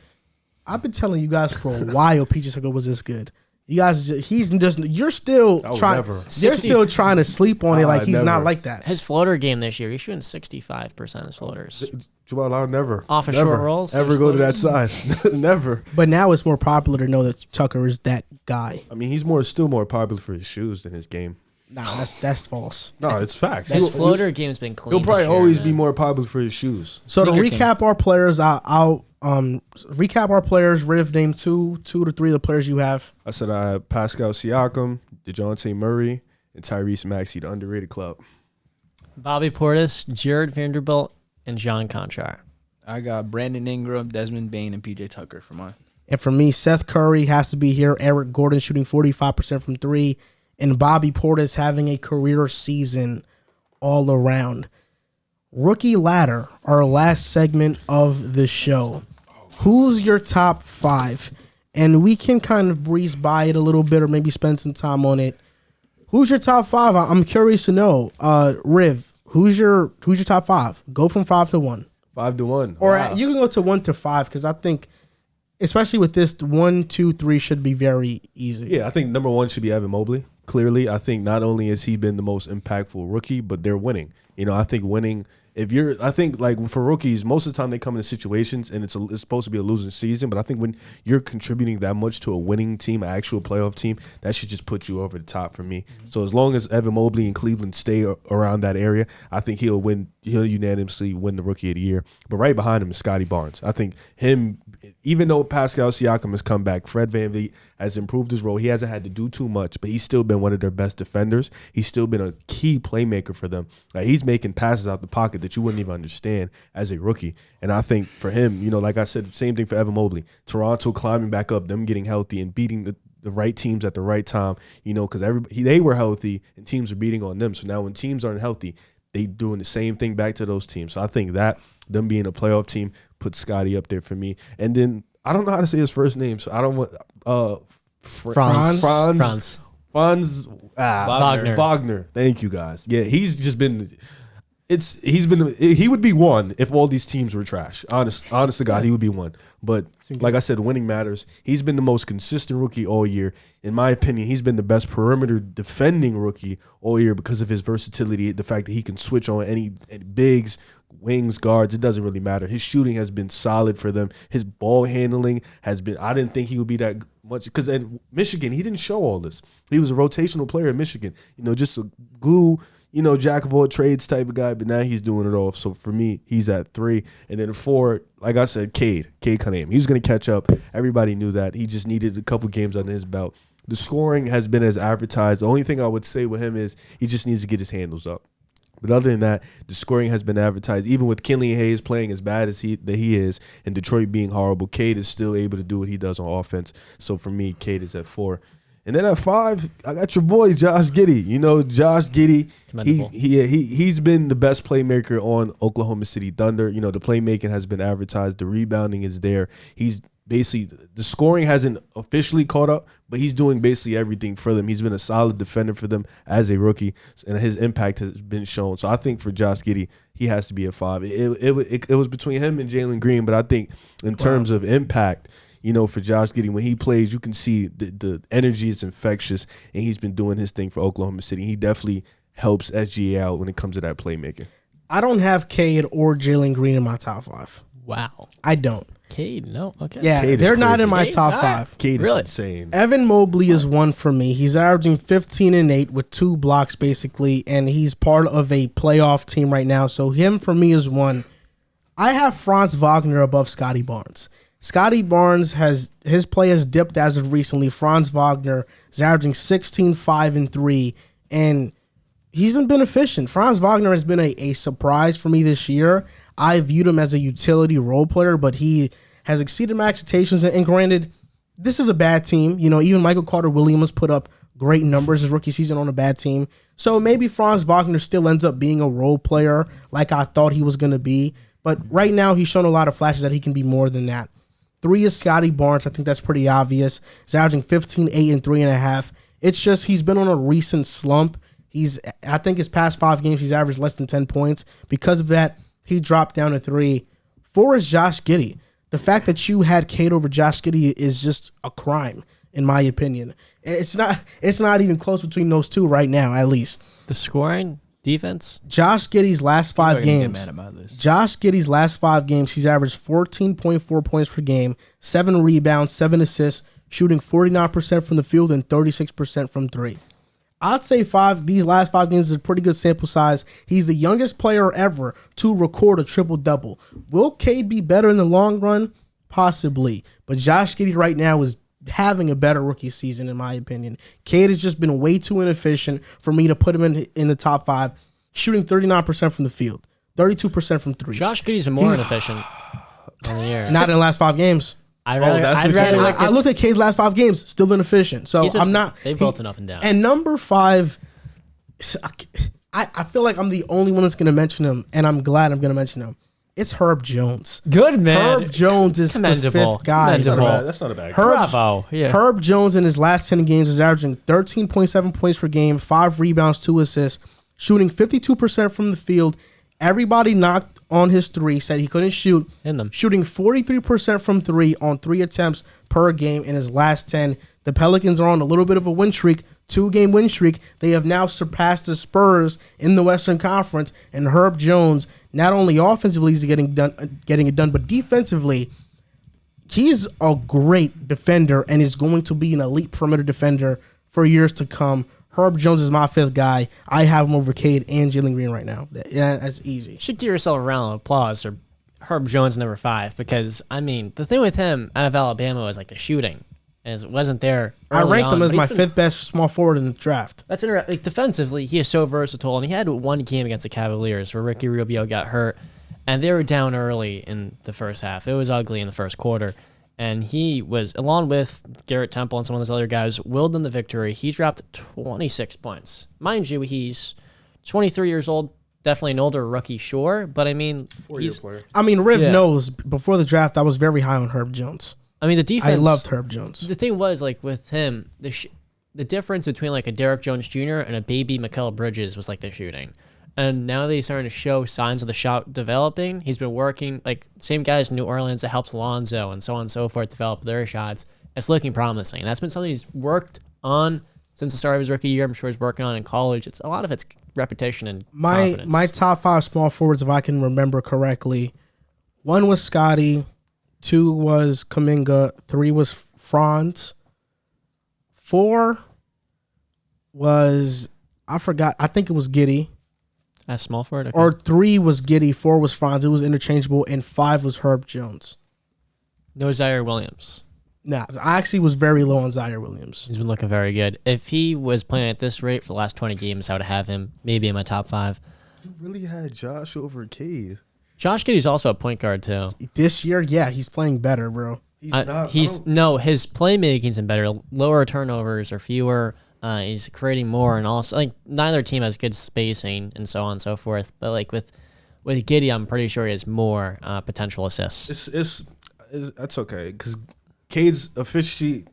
I've been telling you guys for a while PJ Tucker was this good. You guys, you're still trying. They're still trying to sleep on it like he's not like that. His floater game this year, he's shooting 65% of floaters. Jamal, I'll never off of short rolls. Ever go to that side? Never. But now it's more popular to know that Tucker is that guy. I mean, he's still more popular for his shoes than his game. Nah, that's false. No, it's facts. His floater game's been clean. He'll probably always be more popular for his shoes. So to recap our players, I'll recap our players. Riv, name two to three of the players you have. I said I have Pascal Siakam, DeJounte Murray, and Tyrese Maxey, the underrated club. Bobby Portis, Jared Vanderbilt, and John Conchar. I got Brandon Ingram, Desmond Bane, and PJ Tucker for mine. And for me, Seth Curry has to be here. Eric Gordon shooting 45% from three. And Bobby Portis having a career season all around. Rookie ladder, our last segment of the show. Who's your top five? And we can kind of breeze by it a little bit or maybe spend some time on it. Who's your top five? I'm curious to know. Riv, who's your top five? Go from 5 to 1. 5 to 1. Or you can go to 1 to 5 because I think, especially with this, 1, 2, 3 should be very easy. Yeah, I think number 1 should be Evan Mobley. Clearly, I think not only has he been the most impactful rookie, but they're winning. I think winning. I think like for rookies, most of the time they come into situations and it's supposed to be a losing season. But I think when you're contributing that much to a winning team, an actual playoff team, that should just put you over the top for me. Mm-hmm. So as long as Evan Mobley and Cleveland stay around that area, I think he'll unanimously win the Rookie of the Year. But right behind him is Scotty Barnes. I think him, even though Pascal Siakam has come back, Fred VanVleet has improved his role. He hasn't had to do too much, but he's still been one of their best defenders. He's still been a key playmaker for them. Like he's making passes out the pocket that you wouldn't even understand as a rookie. And I think for him, like I said, same thing for Evan Mobley. Toronto climbing back up, them getting healthy and beating the right teams at the right time, because they were healthy and teams are beating on them. So now when teams aren't healthy, they doing the same thing back to those teams. So I think that them being a playoff team puts Scotty up there for me. And then I don't know how to say his first name, so I don't want Franz Wagner. Thank you guys. Yeah, he's just been. He would be one if all these teams were trash. Honest to God, he would be one. But like I said, winning matters. He's been the most consistent rookie all year. In my opinion, he's been the best perimeter defending rookie all year because of his versatility, the fact that he can switch on any bigs, wings, guards. It doesn't really matter. His shooting has been solid for them. His ball handling has been. I didn't think he would be that much because at Michigan, he didn't show all this. He was a rotational player at Michigan. Just a glue. Jack of all trades type of guy, but now he's doing it all. So for me, he's at 3. And then 4, like I said, Cade Cunningham. He was going to catch up. Everybody knew that. He just needed a couple games under his belt. The scoring has been as advertised. The only thing I would say with him is he just needs to get his handles up. But other than that, the scoring has been advertised. Even with Killian Hayes playing as bad as he is, and Detroit being horrible, Cade is still able to do what he does on offense. So for me, Cade is at 4. And then at 5, I got your boy Josh Giddey. You know, Josh Giddey, he's been the best playmaker on Oklahoma City Thunder. You know, the playmaking has been advertised. The rebounding is there. He's basically, the scoring hasn't officially caught up, but he's doing basically everything for them. He's been a solid defender for them as a rookie, and his impact has been shown. So I think for Josh Giddey, he has to be at 5. It was between him and Jalen Green, but I think in terms of impact, you know, for Josh Giddey, when he plays, you can see the energy is infectious, and he's been doing his thing for Oklahoma City. He definitely helps SGA out when it comes to that playmaking. I don't have Cade or Jalen Green in my top 5. Wow. I don't. Cade, no. Okay. Yeah, Cade they're is not crazy. in my Cade top not? 5. Cade Really? is insane. Evan Mobley is 1 for me. He's averaging 15 and 8 with 2 blocks basically, and he's part of a playoff team right now. So him for me is 1. I have Franz Wagner above Scotty Barnes. Scotty Barnes his play has dipped as of recently. Franz Wagner is averaging 16, 5, and 3, and he's been efficient. Franz Wagner has been a surprise for me this year. I viewed him as a utility role player, but he has exceeded my expectations. And granted, this is a bad team. You know, even Michael Carter-Williams put up great numbers his rookie season on a bad team. So maybe Franz Wagner still ends up being a role player like I thought he was going to be. But right now, he's shown a lot of flashes that he can be more than that. 3 is Scotty Barnes. I think that's pretty obvious. He's averaging 15, 8, and 3.5. It's just he's been on a recent slump. I think his past 5 games, he's averaged less than 10 points. Because of that, he dropped down to 3. 4 is Josh Giddey. The fact that you had Cade over Josh Giddey is just a crime, in my opinion. It's not even close between those two right now, at least. The scoring, defense? Josh Giddey's last 5 games. Get mad about this. Josh Giddey's last 5 games, he's averaged 14.4 points per game, 7 rebounds, 7 assists, shooting 49% from the field and 36% from 3. I'd say these last 5 games is a pretty good sample size. He's the youngest player ever to record a triple-double. Will Cade be better in the long run? Possibly. But Josh Giddey right now is having a better rookie season, in my opinion. Cade has just been way too inefficient for me to put him in the top 5, shooting 39% from the field, 32% from 3. Josh Giddey's been more inefficient on the year. Not in the last 5 games. I'd rather I looked at Cade's last 5 games, still inefficient. So I'm not. They've both been up and down. And number 5, I feel like I'm the only one that's going to mention him, and I'm glad I'm going to mention him. It's Herb Jones. Good man. Herb Jones is the 5th guy. That's not a bad guy. Bravo. Yeah. Herb Jones in his last 10 games is averaging 13.7 points per game, 5 rebounds, 2 assists, shooting 52% from the field. Everybody knocked on his 3, said he couldn't shoot. In them. Shooting 43% from 3 on 3 attempts per game in his last 10. The Pelicans are on a little bit of a win streak, 2-game win streak. They have now surpassed the Spurs in the Western Conference, and Herb Jones, not only offensively is he getting it done, but defensively, he's a great defender and is going to be an elite perimeter defender for years to come. Herb Jones is my 5th guy. I have him over Cade and Jalen Green right now. That's easy. You should give yourself a round of applause for Herb Jones, number 5, because, I mean, the thing with him out of Alabama was like the shooting. As it wasn't there. I ranked on, him as my 5th best small forward in the draft. That's interesting. Like, defensively, he is so versatile, and he had 1 game against the Cavaliers where Ricky Rubio got hurt, and they were down early in the first half. It was ugly in the first quarter, and he was, along with Garrett Temple and some of those other guys, willed them the victory. He dropped 26 points. Mind you, he's 23 years old, definitely an older rookie, sure, but I mean, 4-year player. I mean, Riv knows before the draft I was very high on Herb Jones. I mean, the defense. I loved Herb Jones. The thing was, like, with him, the difference between, like, a Derek Jones Jr. and a baby Mikal Bridges was, like, the shooting. And now that he's starting to show signs of the shot developing, he's been working, like, same guys in New Orleans that helps Lonzo and so on and so forth develop their shots. It's looking promising. And that's been something he's worked on since the start of his rookie year. I'm sure he's working on in college. A lot of it's repetition and confidence. My top 5 small forwards, if I can remember correctly, 1 was Scotty, 2 was Kuminga, 3 was Franz, 4 was, I forgot, I think it was Giddey. As small forward? Okay. Or 3 was Giddey, 4 was Franz. It was interchangeable, and 5 was Herb Jones. No Zaire Williams. Nah, I actually was very low on Zaire Williams. He's been looking very good. If he was playing at this rate for the last 20 games, I would have him maybe in my top 5. You really had Josh over Cade. Josh Giddey's also a point guard too. This year, yeah, he's playing better, bro. He's His playmaking's been better. Lower turnovers or fewer. He's creating more, and also like neither team has good spacing and so on and so forth. But like with Giddey, I'm pretty sure he has more potential assists. It's that's okay because Cade's efficiency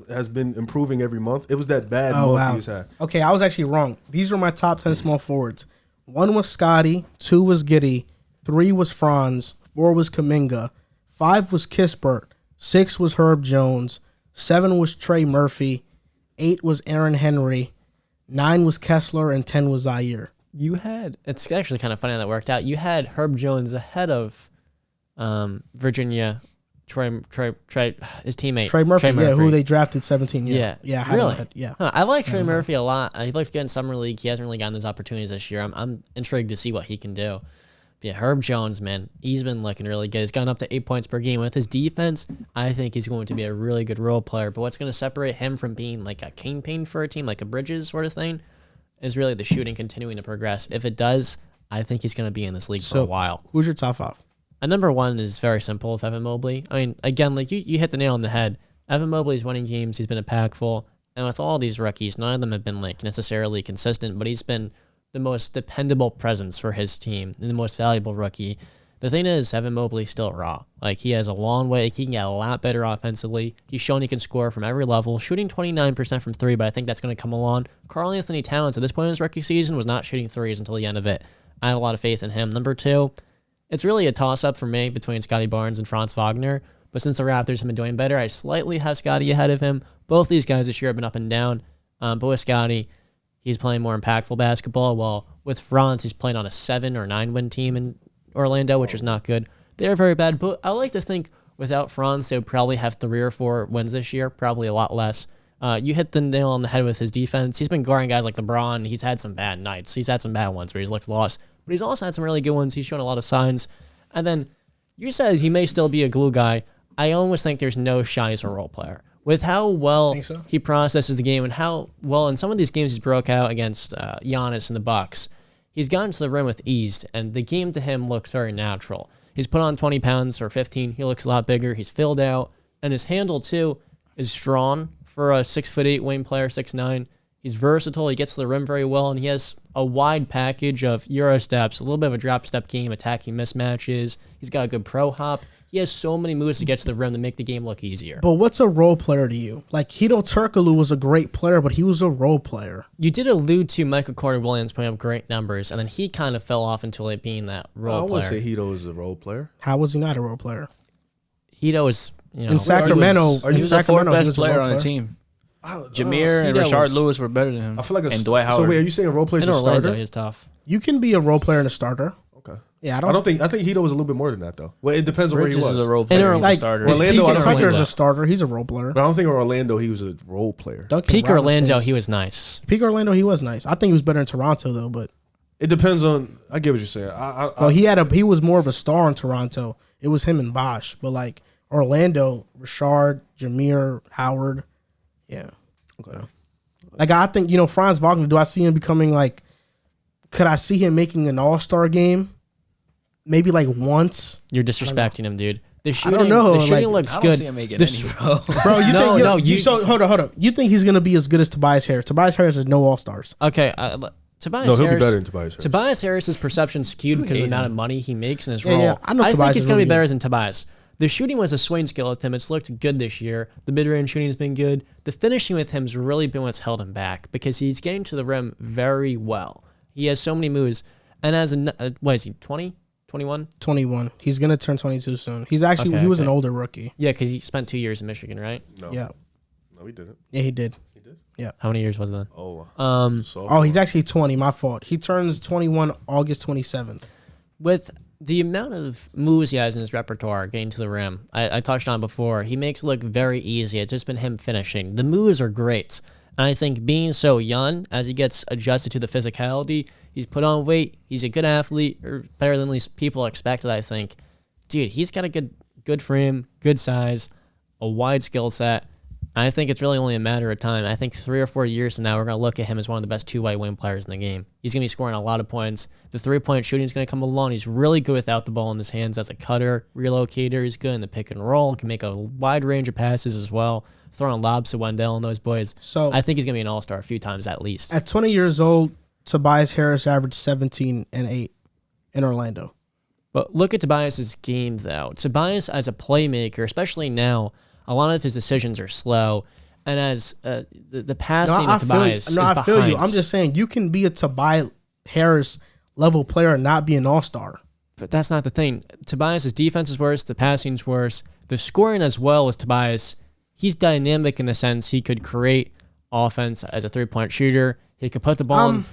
has been improving every month. It was that bad month he was had. Okay, I was actually wrong. These were my top 10 small forwards. 1 was Scotty, 2 was Giddey, 3 was Franz, 4 was Kuminga, 5 was Kispert, 6 was Herb Jones, 7 was Trey Murphy, 8 was Aaron Henry, 9 was Kessler, and 10 was Zaire. It's actually kind of funny how that worked out. You had Herb Jones ahead of Virginia, his teammate. Trey Murphy, yeah, who they drafted 17 years. Yeah, I had really? him ahead, yeah. Huh, I like Trey Murphy a lot. He looked good in summer league. He hasn't really gotten those opportunities this year. I'm intrigued to see what he can do. But yeah, Herb Jones, man, he's been looking really good. He's gone up to 8 points per game. With his defense, I think he's going to be a really good role player. But what's going to separate him from being like a kingpin for a team, like a Bridges sort of thing, is really the shooting continuing to progress. If it does, I think he's going to be in this league for a while. Who's your top 5? Number 1 is very simple with Evan Mobley. I mean, again, like you hit the nail on the head. Evan Mobley's winning games. He's been impactful. And with all these rookies, none of them have been like necessarily consistent, but he's been the most dependable presence for his team and the most valuable rookie. The thing is, Evan Mobley's still raw. Like, he has a long way. He can get a lot better offensively. He's shown he can score from every level, shooting 29% from 3, but I think that's going to come along. Karl Anthony Towns, at this point in his rookie season, was not shooting 3s until the end of it. I have a lot of faith in him. Number 2, it's really a toss-up for me between Scotty Barnes and Franz Wagner, but since the Raptors have been doing better, I slightly have Scotty ahead of him. Both these guys this year have been up and down, but with Scotty, he's playing more impactful basketball, while with Franz, he's playing on a 7 or 9 win team in Orlando, which is not good. They're very bad, but I like to think without Franz, they would probably have 3 or 4 wins this year, probably a lot less. You hit the nail on the head with his defense. He's been guarding guys like LeBron. He's had some bad nights. He's had some bad ones where he's looked lost, but he's also had some really good ones. He's shown a lot of signs. And then you said he may still be a glue guy. I almost think there's no shot he's a role player. With how well he processes the game and how well in some of these games he's broke out against Giannis and the Bucks, he's gotten to the rim with ease, and the game to him looks very natural. He's put on 20 pounds or 15. He looks a lot bigger. He's filled out, and his handle, too, is strong for a 6'8" wing player, 6'9". He's versatile. He gets to the rim very well, and he has a wide package of Euro steps, a little bit of a drop step game, attacking mismatches. He's got a good pro hop. He has so many moves to get to the rim to make the game look easier. But what's a role player to you? Like, Hedo Turkoglu was a great player, but he was a role player. You did allude to Michael Carter-Williams putting up great numbers, and then he kind of fell off into like being that role player. I wouldn't say Hedo is a role player. How was he not a role player? Hedo is, you know, in Sacramento. He was the 4th best player on the team. Jameer and Rashard Lewis were better than him. I feel like and Dwight Howard. So wait, are you saying a role player is a Orlando, starter? he's tough. You can be a role player and a starter. Okay. Yeah, I think Hedo was a little bit more than that though. Well, it depends on where he Bridges was. is a role player. He's like a starter. Orlando, TJ Tucker is a starter. He's a role player. But I don't think in Orlando he was a role player. Peak Orlando, he was nice. Peak Orlando, he was nice. I think he was better in Toronto though, but It depends on. I get what you're saying. well, he was more of a star in Toronto. It was him and Bosh, but like Orlando, Rashard, Jameer, Howard, yeah. Okay. Like I think Franz Wagner. Do I see him becoming like? Could I see him making an All-Star game? Maybe like once. You're disrespecting him, dude. The shooting, don't know. The shooting Like, looks I don't good. see him making The any, bro. Bro, you No, think no, you so hold on. You think he's gonna be as good as Tobias Harris? Tobias Harris has no All-Stars. Okay, Tobias No, he'll Harris. be better than Tobias Harris. Tobias Harris's perception skewed because of the amount of money he makes in his role. Yeah, I know think Tobias he's is going to really be better good. than Tobias. The shooting was a swing skill with him. It's looked good this year. The mid-range shooting has been good. The finishing with him has really been what's held him back because he's getting to the rim very well. He has so many moves. And as what is he, 20? 21? 21. He's gonna turn 22 soon. He's actually Okay, he was okay. an older rookie. Yeah, because he spent 2 years in Michigan, right? No. Yeah, No, he didn't. yeah, he did. He did. How many years was it then? Oh. So Oh, he's actually 20. My fault. He turns 21 August 27th. With the amount of moves he has in his repertoire getting to the rim, I touched on before, he makes it look very easy. It's just been him finishing. The moves are great. And I think being so young, as he gets adjusted to the physicality, he's put on weight, he's a good athlete, or better than at least people expected, I think. Dude, he's got a good frame, good size, a wide skill set. And I think it's really only a matter of time. I think 3 or 4 years from now, we're going to look at him as one of the best two-way wing players in the game. He's going to be scoring a lot of points. The three-point shooting is going to come along. He's really good without the ball in his hands as a cutter, relocator. He's good in the pick and roll. Can make a wide range of passes as well. Throwing lobs to Wendell and those boys. So I think he's going to be an all-star a few times at least. At 20 years old, Tobias Harris averaged 17 and 8 in Orlando. But look at Tobias's game, though. Tobias, as a playmaker, especially now, a lot of his decisions are slow. And as the passing of Tobias is behind. I feel you. I'm just saying, you can be a Tobias Harris level player and not be an all-star. But that's not the thing. Tobias's defense is worse. The passing's worse. The scoring as well as Tobias. He's dynamic in the sense he could create offense as a three-point shooter. He could put the ball in.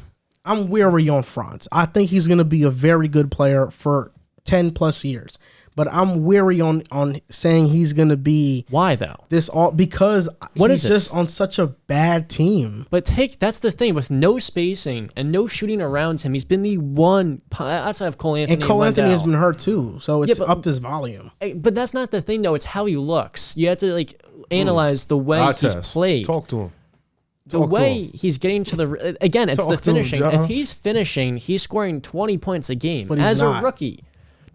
I'm weary on Franz. I think he's going to be a very good player for 10 plus years, but I'm weary on saying he's going to be. Why though? Because he's just on such a bad team. But that's the thing with no spacing and no shooting around him. He's been the one outside of Cole Anthony. And Cole Anthony has been hurt too, so it's upped his volume. But that's not the thing though. It's how he looks. You have to analyze the way he's played. Talk to him. The way he's getting to the again, it's the finishing. If he's finishing, he's scoring 20 points a game as a rookie.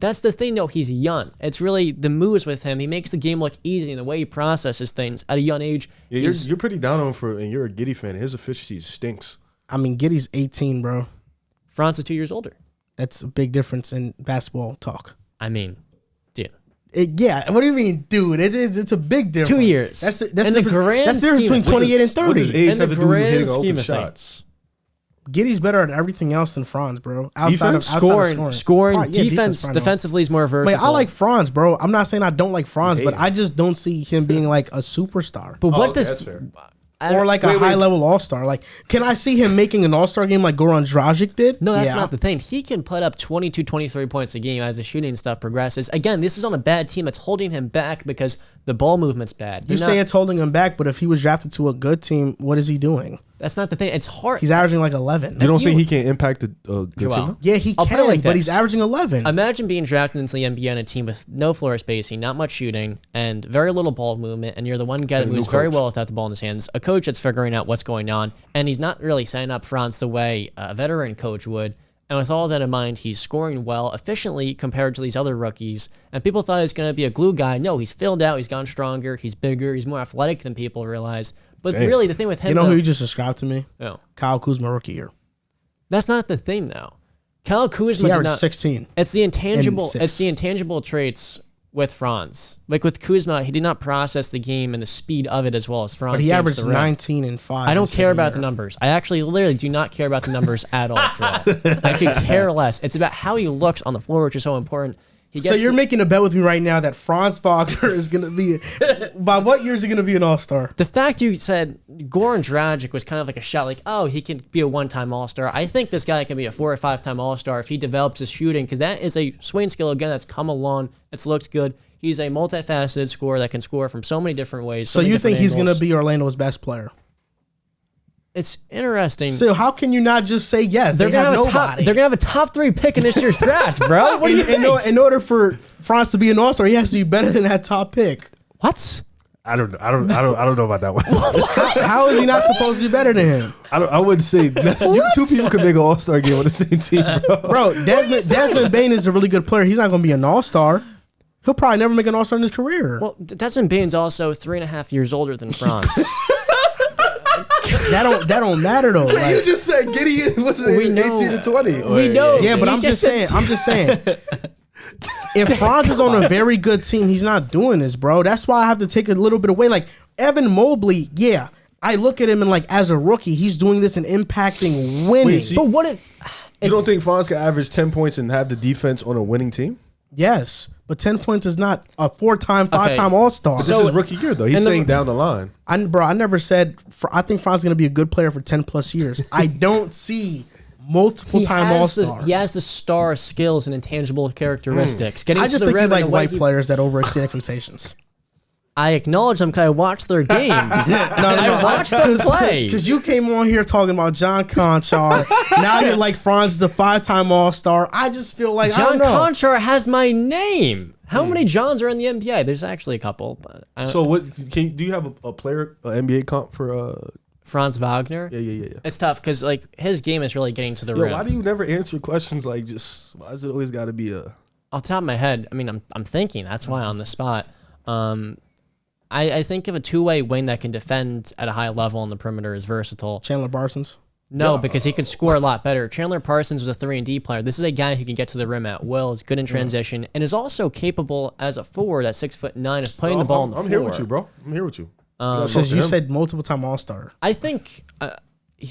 That's the thing, though. He's young. It's really the moves with him. He makes the game look easy in the way he processes things at a young age. Yeah, you're pretty down on him and you're a Giddey fan. His efficiency stinks. I mean, Giddey's 18, bro. Franz is 2 years older. That's a big difference in basketball talk. I mean, dude. Yeah, what do you mean, dude? It's a big difference. 2 years. That's the difference between 28 and 30. What does age in have the to do with hitting grand scheme open of shots? Giddey's better at everything else than Franz, bro. Outside of scoring, defensively is more versatile. Wait, I like Franz, bro. I'm not saying I don't like Franz, but I just don't see him being like a superstar. But what does... Or like a high-level all-star. Like, can I see him making an all-star game like Goran Dragic did? No, that's not the thing. He can put up 22, 23 points a game as the shooting stuff progresses. Again, this is on a bad team that's holding him back because the ball movement's bad. You say it's holding him back, but if he was drafted to a good team, what is he doing? That's not the thing. It's hard. He's averaging like 11. You don't think he can impact a good team? Yeah, he can, but he's averaging 11. Imagine being drafted into the NBA on a team with no floor spacing, not much shooting, and very little ball movement, and you're the one guy that moves very well without the ball in his hands. A coach that's figuring out what's going on, and he's not really setting up Franz the way a veteran coach would. And with all that in mind, he's scoring well, efficiently compared to these other rookies. And people thought he was going to be a glue guy. No, he's filled out. He's gotten stronger. He's bigger. He's more athletic than people realize. But really, the thing with him, you know who you just described to me? Oh. Kyle Kuzma rookie year. That's not the thing, though. Kyle Kuzma did not 16. It's the intangible. It's the intangible traits with Franz. Like with Kuzma, he did not process the game and the speed of it as well as Franz. But he averaged 19 and 5. I don't care about the numbers. I actually literally do not care about the numbers at all, Joel. I could care less. It's about how he looks on the floor, which is so important. So you're making a bet with me right now that Franz Wagner is going to be, by what year is he going to be an all-star? The fact you said Goran Dragic was kind of like a shot, like, oh, he can be a one-time all-star. I think this guy can be a 4 or 5-time all-star if he develops his shooting, because that is a swing skill, again, that's come along. It looks good. He's a multifaceted scorer that can score from so many different ways. So you think he's going to be Orlando's best player? It's interesting. So how can you not just say yes? They're gonna have a top 3 pick in this year's draft, bro. What do you think? In order for Franz to be an all-star, he has to be better than that top pick. What? I don't know about that one. How is he not supposed to be better than him? I wouldn't say two people could make an all-star game on the same team, bro. Desmond Bane is a really good player. He's not going to be an all-star. He'll probably never make an all-star in his career. Well, Desmond Bane's also 3.5 years older than Franz. That don't matter though. Like, you just said Giddey was 18 to 20. We know. Yeah, but I'm just saying. If Franz is on a very good team, he's not doing this, bro. That's why I have to take a little bit away. Like Evan Mobley, yeah, I look at him and like as a rookie, he's doing this and impacting winning. But what if you don't think Franz can average 10 points and have the defense on a winning team? Yes, but 10 points is not a 4-time, 5-time all-star. This is rookie year, though. He's saying down the line. I never said. I think Franz is going to be a good player for 10 plus years. I don't see multiple-time all-star. He has the star skills and intangible characteristics. I just think he like white players that overexceed expectations. I acknowledge them because I watched their game. I watched them play. Because you came on here talking about John Conchar. Now you're like Franz is a 5-time all-star. I just feel like John Conchar has my name. How many Johns are in the NBA? There's actually a couple. But So do you have a player, an NBA comp for? Franz Wagner. Yeah. It's tough because like his game is really getting to the Yo, rim. why do you never answer questions like just? Why is it always got to be a? Off the top of my head, I mean, I'm thinking. That's why on the spot. I think of a two-way wing that can defend at a high level on the perimeter is versatile. Chandler Parsons. No, because he could score a lot better. Chandler Parsons was a 3-and-D player. This is a guy who can get to the rim at will, is good in transition, and is also capable as a forward at 6'9" of putting the ball on the floor. I'm here with you, bro. I'm here with you. Because you said multiple-time All-Star. I think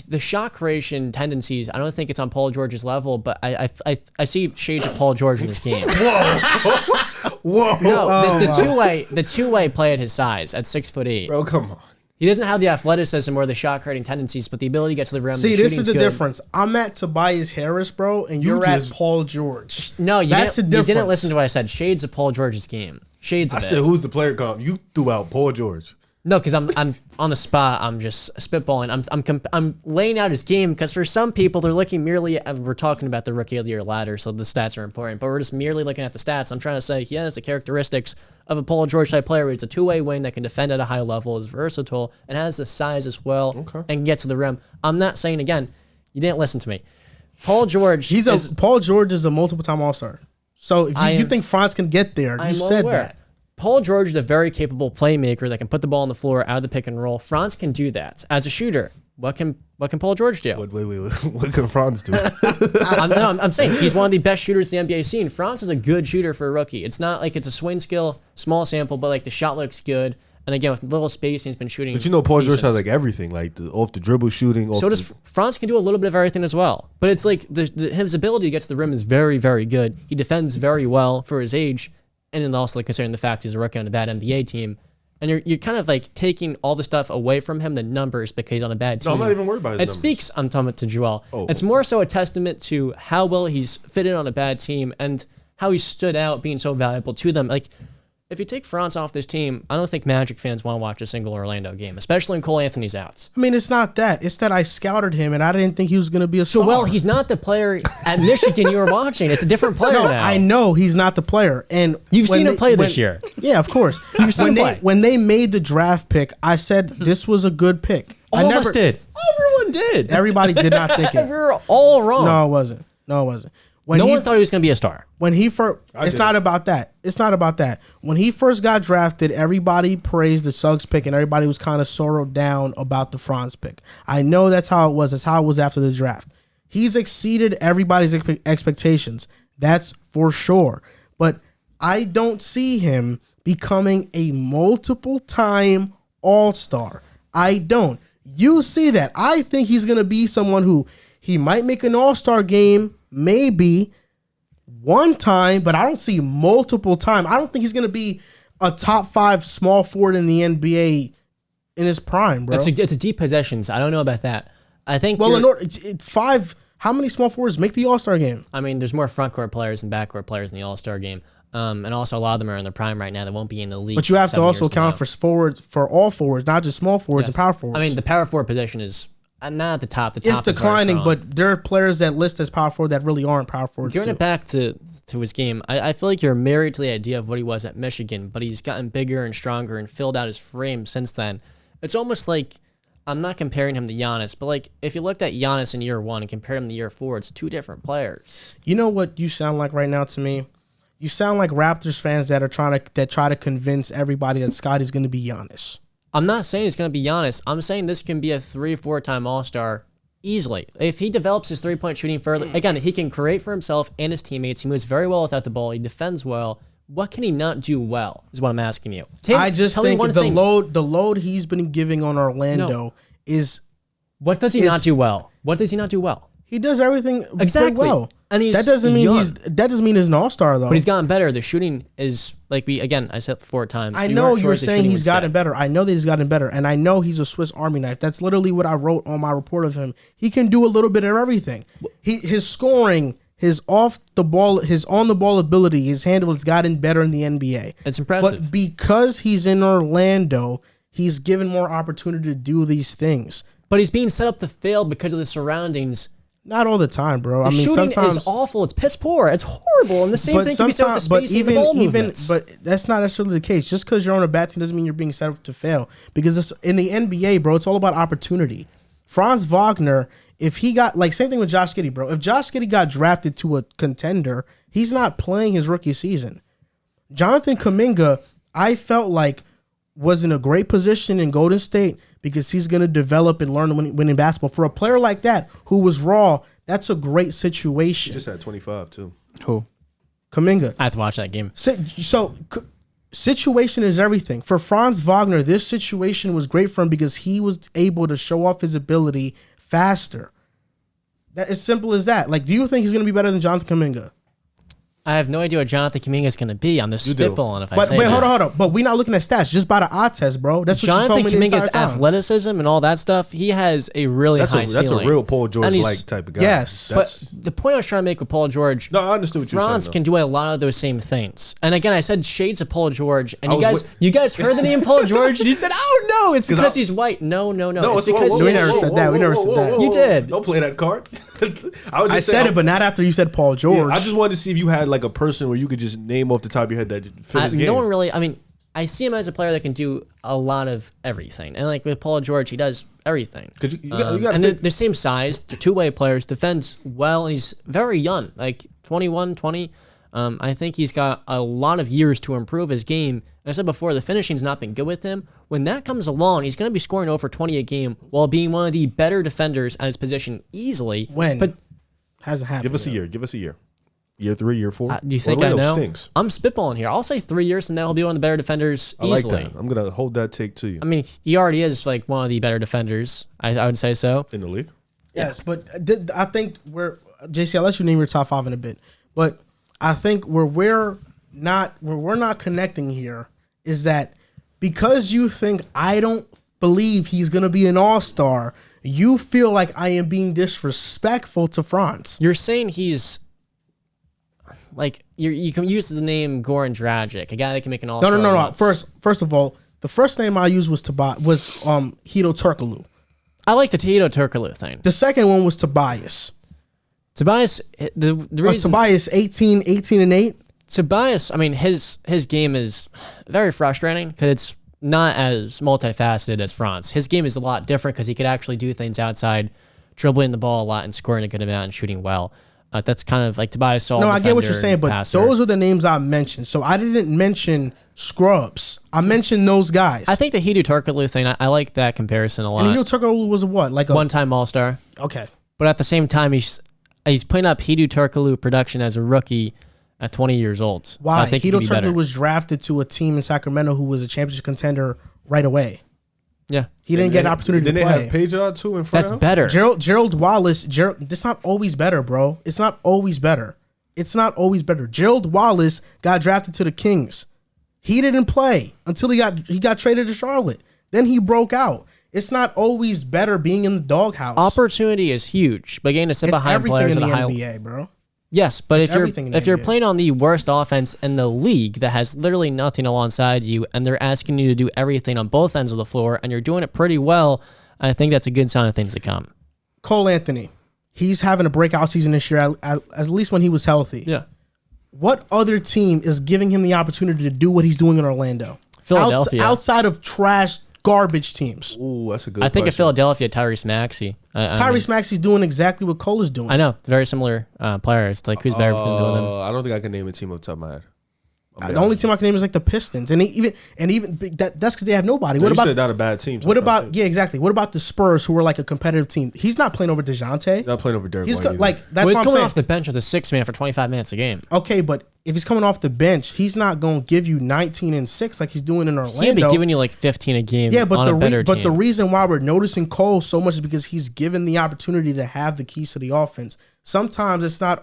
the shot creation tendencies, I don't think it's on Paul George's level, but I see shades of Paul George in this game. Whoa. No, the two-way play at his size at 6'8". Bro, come on. He doesn't have the athleticism or the shot creating tendencies, but the ability to get to the rim. See, the this is the good. difference. I'm at Tobias Harris, bro, and you're at Paul George. No, That's the you difference. didn't listen to what I said. Shades of Paul George's game. Shades of I it. said, who's the player comp? You threw out Paul George. No, because I'm on the spot. I'm just spitballing. I'm laying out his game because for some people they're looking merely at, we're talking about the rookie of the year ladder, so the stats are important. But we're just merely looking at the stats. I'm trying to say he has the characteristics of a Paul George type player. It's a two-way wing that can defend at a high level, is versatile, and has the size as well, and can get to the rim. I'm not saying again. You didn't listen to me. Paul George. Paul George is a multiple-time All-Star. So if you think Franz can get there, you said that. Paul George is a very capable playmaker that can put the ball on the floor out of the pick and roll. Franz can do that. As a shooter, what can Paul George do? Wait. What can Franz do? I'm saying he's one of the best shooters the NBA scene. Franz is a good shooter for a rookie. It's not like it's a swing skill, small sample, but like the shot looks good. And again, with little spacing, he's been shooting. But you know, Paul George decent. has like everything, like off the dribble shooting. So does Franz can do a little bit of everything as well. But it's like his ability to get to the rim is very, very good. He defends very well for his age. And then also like considering the fact he's a rookie on a bad NBA team, and you're kind of like taking all the stuff away from him, the numbers, because he's on a bad team. No, I'm not even worried about his numbers. Speaks, I'm talking to Joel. Oh. It's more so a testament to how well he's fitted on a bad team and how he stood out being so valuable to them. Like, if you take Franz off this team, I don't think Magic fans want to watch a single Orlando game, especially when Cole Anthony's out. I mean, it's not that. It's that I scouted him, and I didn't think he was going to be a star. So, well, he's not the player at Michigan you were watching. It's a different player No, now. I know he's not the player. And You've seen him play this year. Yeah, of course. You've seen him play. When they made the draft pick, I said this was a good pick. All of us did. Everyone did. Everybody did not think it. We were all wrong. No, it wasn't. No one thought he was going to be a star. When he first, it's not about that. It's not about that. When he first got drafted, everybody praised the Suggs pick, and everybody was kind of sorrowed down about the Franz pick. I know that's how it was. That's how it was after the draft. He's exceeded everybody's expectations. That's for sure. But I don't see him becoming a multiple-time All-Star. I don't. You see that. I think he's going to be someone who he might make an All-Star game, maybe one time, but I don't see multiple time. I don't think he's going to be a top 5 small forward in the NBA in his prime, bro. It's a deep possessions. I don't know about that. I think. Well, in order, 5. How many small forwards make the All-Star game? I mean, there's more front court players and back court players in the All-Star game, and also a lot of them are in their prime right now that won't be in the league. But you have to also account for forwards, for all forwards, not just small forwards and power forwards. I mean, the power forward position is not at the top. The it's top is declining, very strong. but there are players that list as power forward that really aren't power forwards. Giving it back to his game, I feel like you're married to the idea of what he was at Michigan, but he's gotten bigger and stronger and filled out his frame since then. It's almost like, I'm not comparing him to Giannis, but like if you looked at Giannis in year 1 and compare him to year 4, it's 2 different players. You know what you sound like right now to me? You sound like Raptors fans that try to convince everybody that Scotty's going to be Giannis. I'm not saying it's going to be Giannis. I'm saying this can be a 3-4-time All-Star easily. If he develops his three-point shooting further, again, he can create for himself and his teammates. He moves very well without the ball. He defends well. What can he not do well is what I'm asking you. I just think the load he's been giving on Orlando is... What does he not do well? What does he not do well? He does everything exactly well. And that doesn't mean he's an all-star though. But he's gotten better. The shooting is like I said 4 times. I know you're saying he's gotten better. I know that he's gotten better, and I know he's a Swiss Army knife. That's literally what I wrote on my report of him. He can do a little bit of everything. His scoring, his off the ball, his on the ball ability, his handle has gotten better in the NBA. It's impressive. But because he's in Orlando, he's given more opportunity to do these things. But he's being set up to fail because of the surroundings. Not all the time, bro. The I mean, shooting sometimes is awful. It's piss poor. It's horrible. And the same thing can be said with the spacing and the ball movements. But that's not necessarily the case. Just because you're on a bad team doesn't mean you're being set up to fail. Because it's, in the NBA, bro, it's all about opportunity. Franz Wagner, if he got, like, same thing with Josh Giddey, bro. If Josh Giddey got drafted to a contender, he's not playing his rookie season. Jonathan Kuminga, I felt like, was in a great position in Golden State because he's going to develop and learn winning basketball. For a player like that who was raw, that's a great situation. He just had 25 too. Who? Kuminga. I have to watch that game. So situation is everything. For Franz Wagner, this situation was great for him because he was able to show off his ability faster. That as simple as that. Like, do you think he's going to be better than Jonathan Kuminga? I have no idea what Jonathan Kuminga is going to be. I'm just spitballing if I But say wait, that. hold on. But we're not looking at stats. Just by the eye test, bro. That's what Jonathan you told me the Kuminga's entire time. athleticism and all that stuff, he has a really high ceiling. That's a real Paul And George he's- like type of guy. Yes. But the point I was trying to make with Paul George, No, I understood what you were saying. Franz though. can do a lot of those same things. And again, I said shades of Paul George, and I was you guys heard the name Paul George, and you said, "Oh no, it's because he's white." No, it's because We he never is- said that. We never said that. You did. Don't play that card. I said it, but not after you said Paul George. I just wanted to see if you had like a person where you could just name off the top of your head that fit his game. No one really. I mean, I see him as a player that can do a lot of everything, and like with Paul George, he does everything. You got And they're the same size. They're two-way players. Defends well, and he's very young, like 21, 20. I think he's got a lot of years to improve his game. And I said before, the finishing's not been good with him. When that comes along, he's going to be scoring over 20 a game while being one of the better defenders at his position easily. But hasn't happened. Give us a year. Give us a year. Year 3, year 4. Do you think Orlando I know? Stinks. I'm spitballing here. I'll say 3 years from now he'll be one of the better defenders I like easily. that. I'm gonna hold that take to you. I mean, he already is like one of the better defenders. I would say so. In the league. Yes, but I think JC, I'll let you name your top 5 in a bit. But I think where we're not connecting here is that because you think I don't believe he's gonna be an all-star, you feel like I am being disrespectful to Franz. You're saying he's like you can use the name Goran Dragic, a guy that can make an all-star. No. once. First of all, the first name I used was Hito Turkoglu. I like the Tito Turkoglu thing. The second one was Tobias. Tobias, the reason Tobias 18 and 8. Tobias, I mean his game is very frustrating because it's not as multifaceted as Franz. His game is a lot different because he could actually do things outside, dribbling the ball a lot and scoring a good amount and shooting well. That's kind of like Tobias Saul. No, I get what you're saying, but those are the names I mentioned. So I didn't mention scrubs. I mentioned those guys. I think the Hito Turkoglu thing, I like that comparison a lot. And Hito Turkoglu was what? Like a one-time All-Star. Okay. But at the same time, he's putting up Hito Turkoglu production as a rookie at 20 years old. Why? I think Hito he could be better. Turkoglu was drafted to a team in Sacramento who was a championship contender right away. Yeah. He didn't get an opportunity to play. Then they have Pajot too in front That's of him? better. Gerald Wallace, it's not always better, bro. It's not always better. Gerald Wallace got drafted to the Kings. He didn't play until he got traded to Charlotte. Then he broke out. It's not always better being in the doghouse. Opportunity is huge, but getting to sit It's behind everything players in at the a high NBA, bro. Yes, but It's everything in the if you're NBA. playing on the worst offense in the league that has literally nothing alongside you, and they're asking you to do everything on both ends of the floor, and you're doing it pretty well, I think that's a good sign of things to come. Cole Anthony, he's having a breakout season this year, at least when he was healthy. Yeah. What other team is giving him the opportunity to do what he's doing in Orlando? Philadelphia. Outside of trash, garbage teams. Ooh, that's a good I think of question. Philadelphia, Tyrese Maxey. Tyrese Maxey's doing exactly what Cole is doing. I know, very similar players. Like, who's better than them? I don't think I can name a team off the top of my head. The only team I can name is like the Pistons, and even that's because they have nobody. You What about said not a bad team. what about sometimes, too. yeah, exactly. What about the Spurs, who are like a competitive team? He's not playing over DeJounte. Not playing over Derek He's White got, either. like that's Well, he's what I'm coming saying. off the bench with a 6-man for 25 minutes a game. Okay, but if he's coming off the bench, he's not going to give you 19 and 6 like he's doing in Orlando. He'd be giving you like 15 a game. Yeah, but on a better the team. reason why we're noticing Cole so much is because he's given the opportunity to have the keys to the offense. Sometimes it's not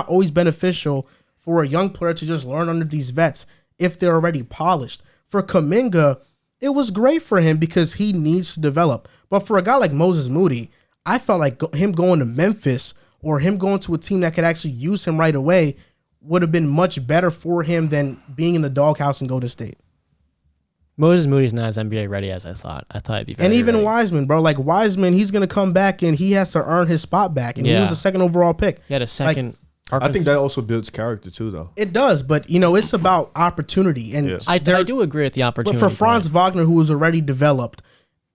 always beneficial for a young player to just learn under these vets if they're already polished. For Kuminga, it was great for him because he needs to develop. But for a guy like Moses Moody, I felt like him going to Memphis or him going to a team that could actually use him right away would have been much better for him than being in the doghouse in Golden State. Moses Moody's not as NBA ready as I thought. I thought he'd be very And even ready. Wiseman, bro. Like Wiseman, he's gonna come back and he has to earn his spot back. And he was a second overall pick. He had a second. I think that also builds character too, though. It does, but it's about opportunity. And I do agree with the opportunity. But for Franz Wagner, who was already developed,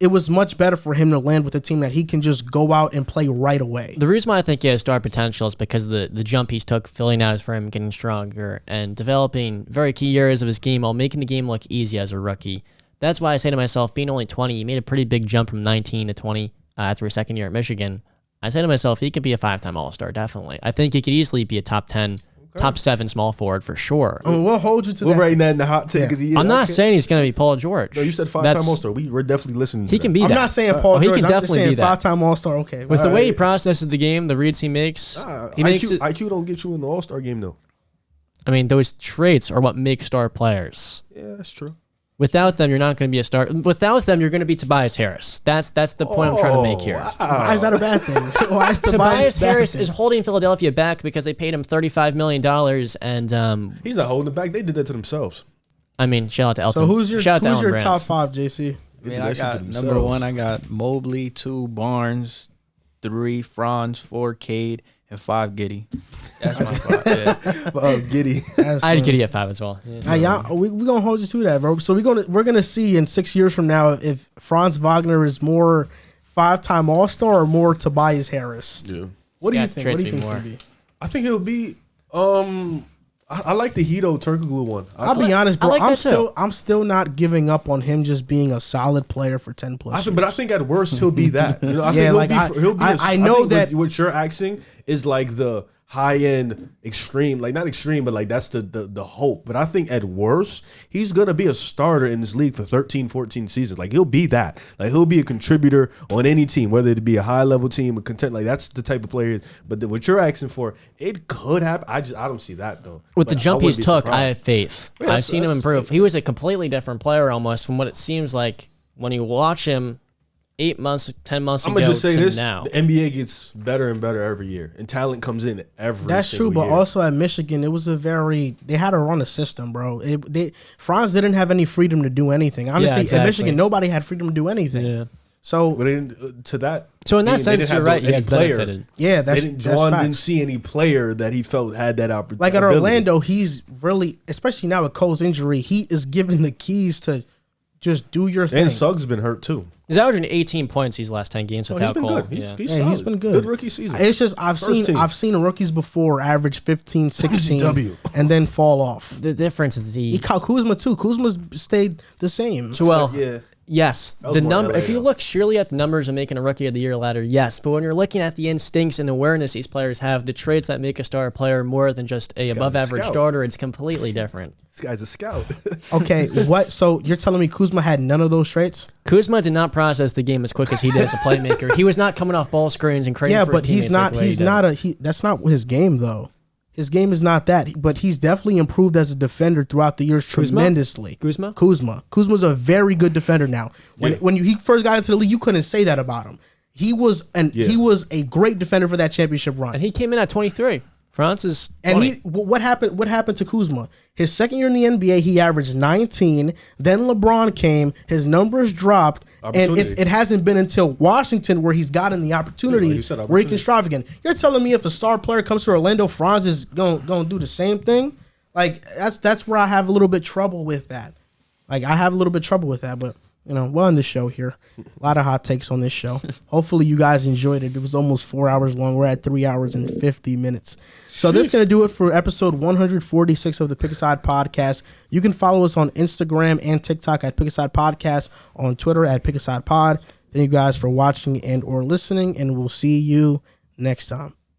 it was much better for him to land with a team that he can just go out and play right away. The reason why I think he has star potential is because the jump he's took, filling out his frame, getting stronger, and developing very key areas of his game while making the game look easy as a rookie. That's why I say to myself, being only 20, he made a pretty big jump from 19 to 20 after his second year at Michigan. I say to myself, he could be a 5-time All-Star, definitely. I think he could easily be a top 10, top 7 small forward for sure. I mean, we'll hold you to We're that. writing that in the hot take of the year. I'm not saying he's going to be Paul George. No, you said 5-time All-Star. We're definitely listening to He can be I'm that. not saying Paul he George. can I'm just definitely saying be that. 5-time All-Star. Okay. With the way he processes the game, the reads he makes, he makes it. IQ don't get you in the All-Star game, though. I mean, those traits are what make star players. Yeah, that's true. Without them, you're not going to be a star. Without them, you're going to be Tobias Harris. That's the point I'm trying to make here. Why is that a bad thing? Why is Tobias Harris bad is holding Philadelphia back because they paid him $35 million. And He's not holding it back. They did that to themselves. I mean, shout out to Elton. So who's your shout out to Ellen top Brands. 5, JC? I mean, They I did that shit got to number themselves. 1. I got Mobley, 2 Barnes, 3 Franz, 4 Cade, and 5 Giddy. That's my 5. Yeah. Giddy. I had Giddy at 5 as well. Yeah. We're gonna hold you to that, bro. So we're gonna see in 6 years from now if Franz Wagner is more 5-time All-Star or more Tobias Harris. Yeah. What do you Yeah, think? What traits do you me think it's more. gonna be? I think it'll be. I like the Hito Turkoglu one. I'll be honest, bro. I like that too. I'm still not giving up on him just being a solid player for 10 plus. But I think at worst he'll be that. You know, I Yeah, think like, he'll be. I know think that- what you're asking is like the high end extreme, like not extreme, but like that's the hope. But I think at worst he's gonna be a starter in this league for 13, 14 seasons. Like he'll be that. Like he'll be a contributor on any team, whether it be a high level team or content. Like that's the type of player. But what you're asking for, it could happen. I don't see that though. With the But jump I he's wouldn't be took, I surprised. have faith. Yeah, I've that's- seen him that's- improve. He was a completely different player almost from what it seems like when you watch him 8 months, 10 months I'm ago gonna just say to this: now. the NBA gets better and better every year, and talent comes in every. That's true, single but year. also at Michigan, they had to run a system, bro. Franz didn't have any freedom to do anything. Honestly, exactly. at Michigan, nobody had freedom to do anything. Yeah. So But they didn't, to that. So in that they sense, didn't you're have right. He any has player. benefited. yeah, They that's didn't. that's Juwan facts. didn't see any player that he felt had that opportunity. Like at Orlando, he's really, especially now with Cole's injury, he is given the keys to just do your thing. And Suggs been hurt too. He's averaging 18 points these last 10 games Oh, he's without been Cole. good. Yeah. He's Yeah, solid. he's been good. Good rookie season. It's just First team. I've seen rookies before average 15, 16, W. and then fall off. The difference is He caught Kuzma too. Kuzma's stayed the same. well, yeah. yes, was the more number. LA, If you though. look surely at the numbers of making a rookie of the year ladder, yes. But when you're looking at the instincts and awareness these players have, the traits that make a star player more than just a above average scout. starter, it's completely different. This guy's a scout. Okay, what? So you're telling me Kuzma had none of those traits? Kuzma did not process the game as quick as he did as a playmaker. He was not coming off ball screens and creating. Yeah, for but his he's teammates like not. the way He's he did. not a. That's not his game though. His game is not that. But he's definitely improved as a defender throughout the years tremendously. Kuzma's a very good defender now. When he first got into the league, you couldn't say that about him. He was a great defender for that championship run. And he came in at 23. France is 20. And what happened to Kuzma? His second year in the NBA, he averaged 19. Then LeBron came, his numbers dropped, and Opportunity. it hasn't been until Washington where he's gotten the opportunity like you said, where he can strive again. You're telling me if a star player comes to Orlando, Franz is going to do the same thing? Like that's where I have a little bit trouble with that. Like I have a little bit trouble with that, but we're on this show here. A lot of hot takes on this show. Hopefully you guys enjoyed it. It was almost 4 hours long. We're at 3 hours and 50 minutes. So that's going to do it for episode 146 of the Pick a Side Podcast. You can follow us on Instagram and TikTok at Pick a Side Podcast, on Twitter at Pick a Side Pod. Thank you guys for watching and or listening, and we'll see you next time.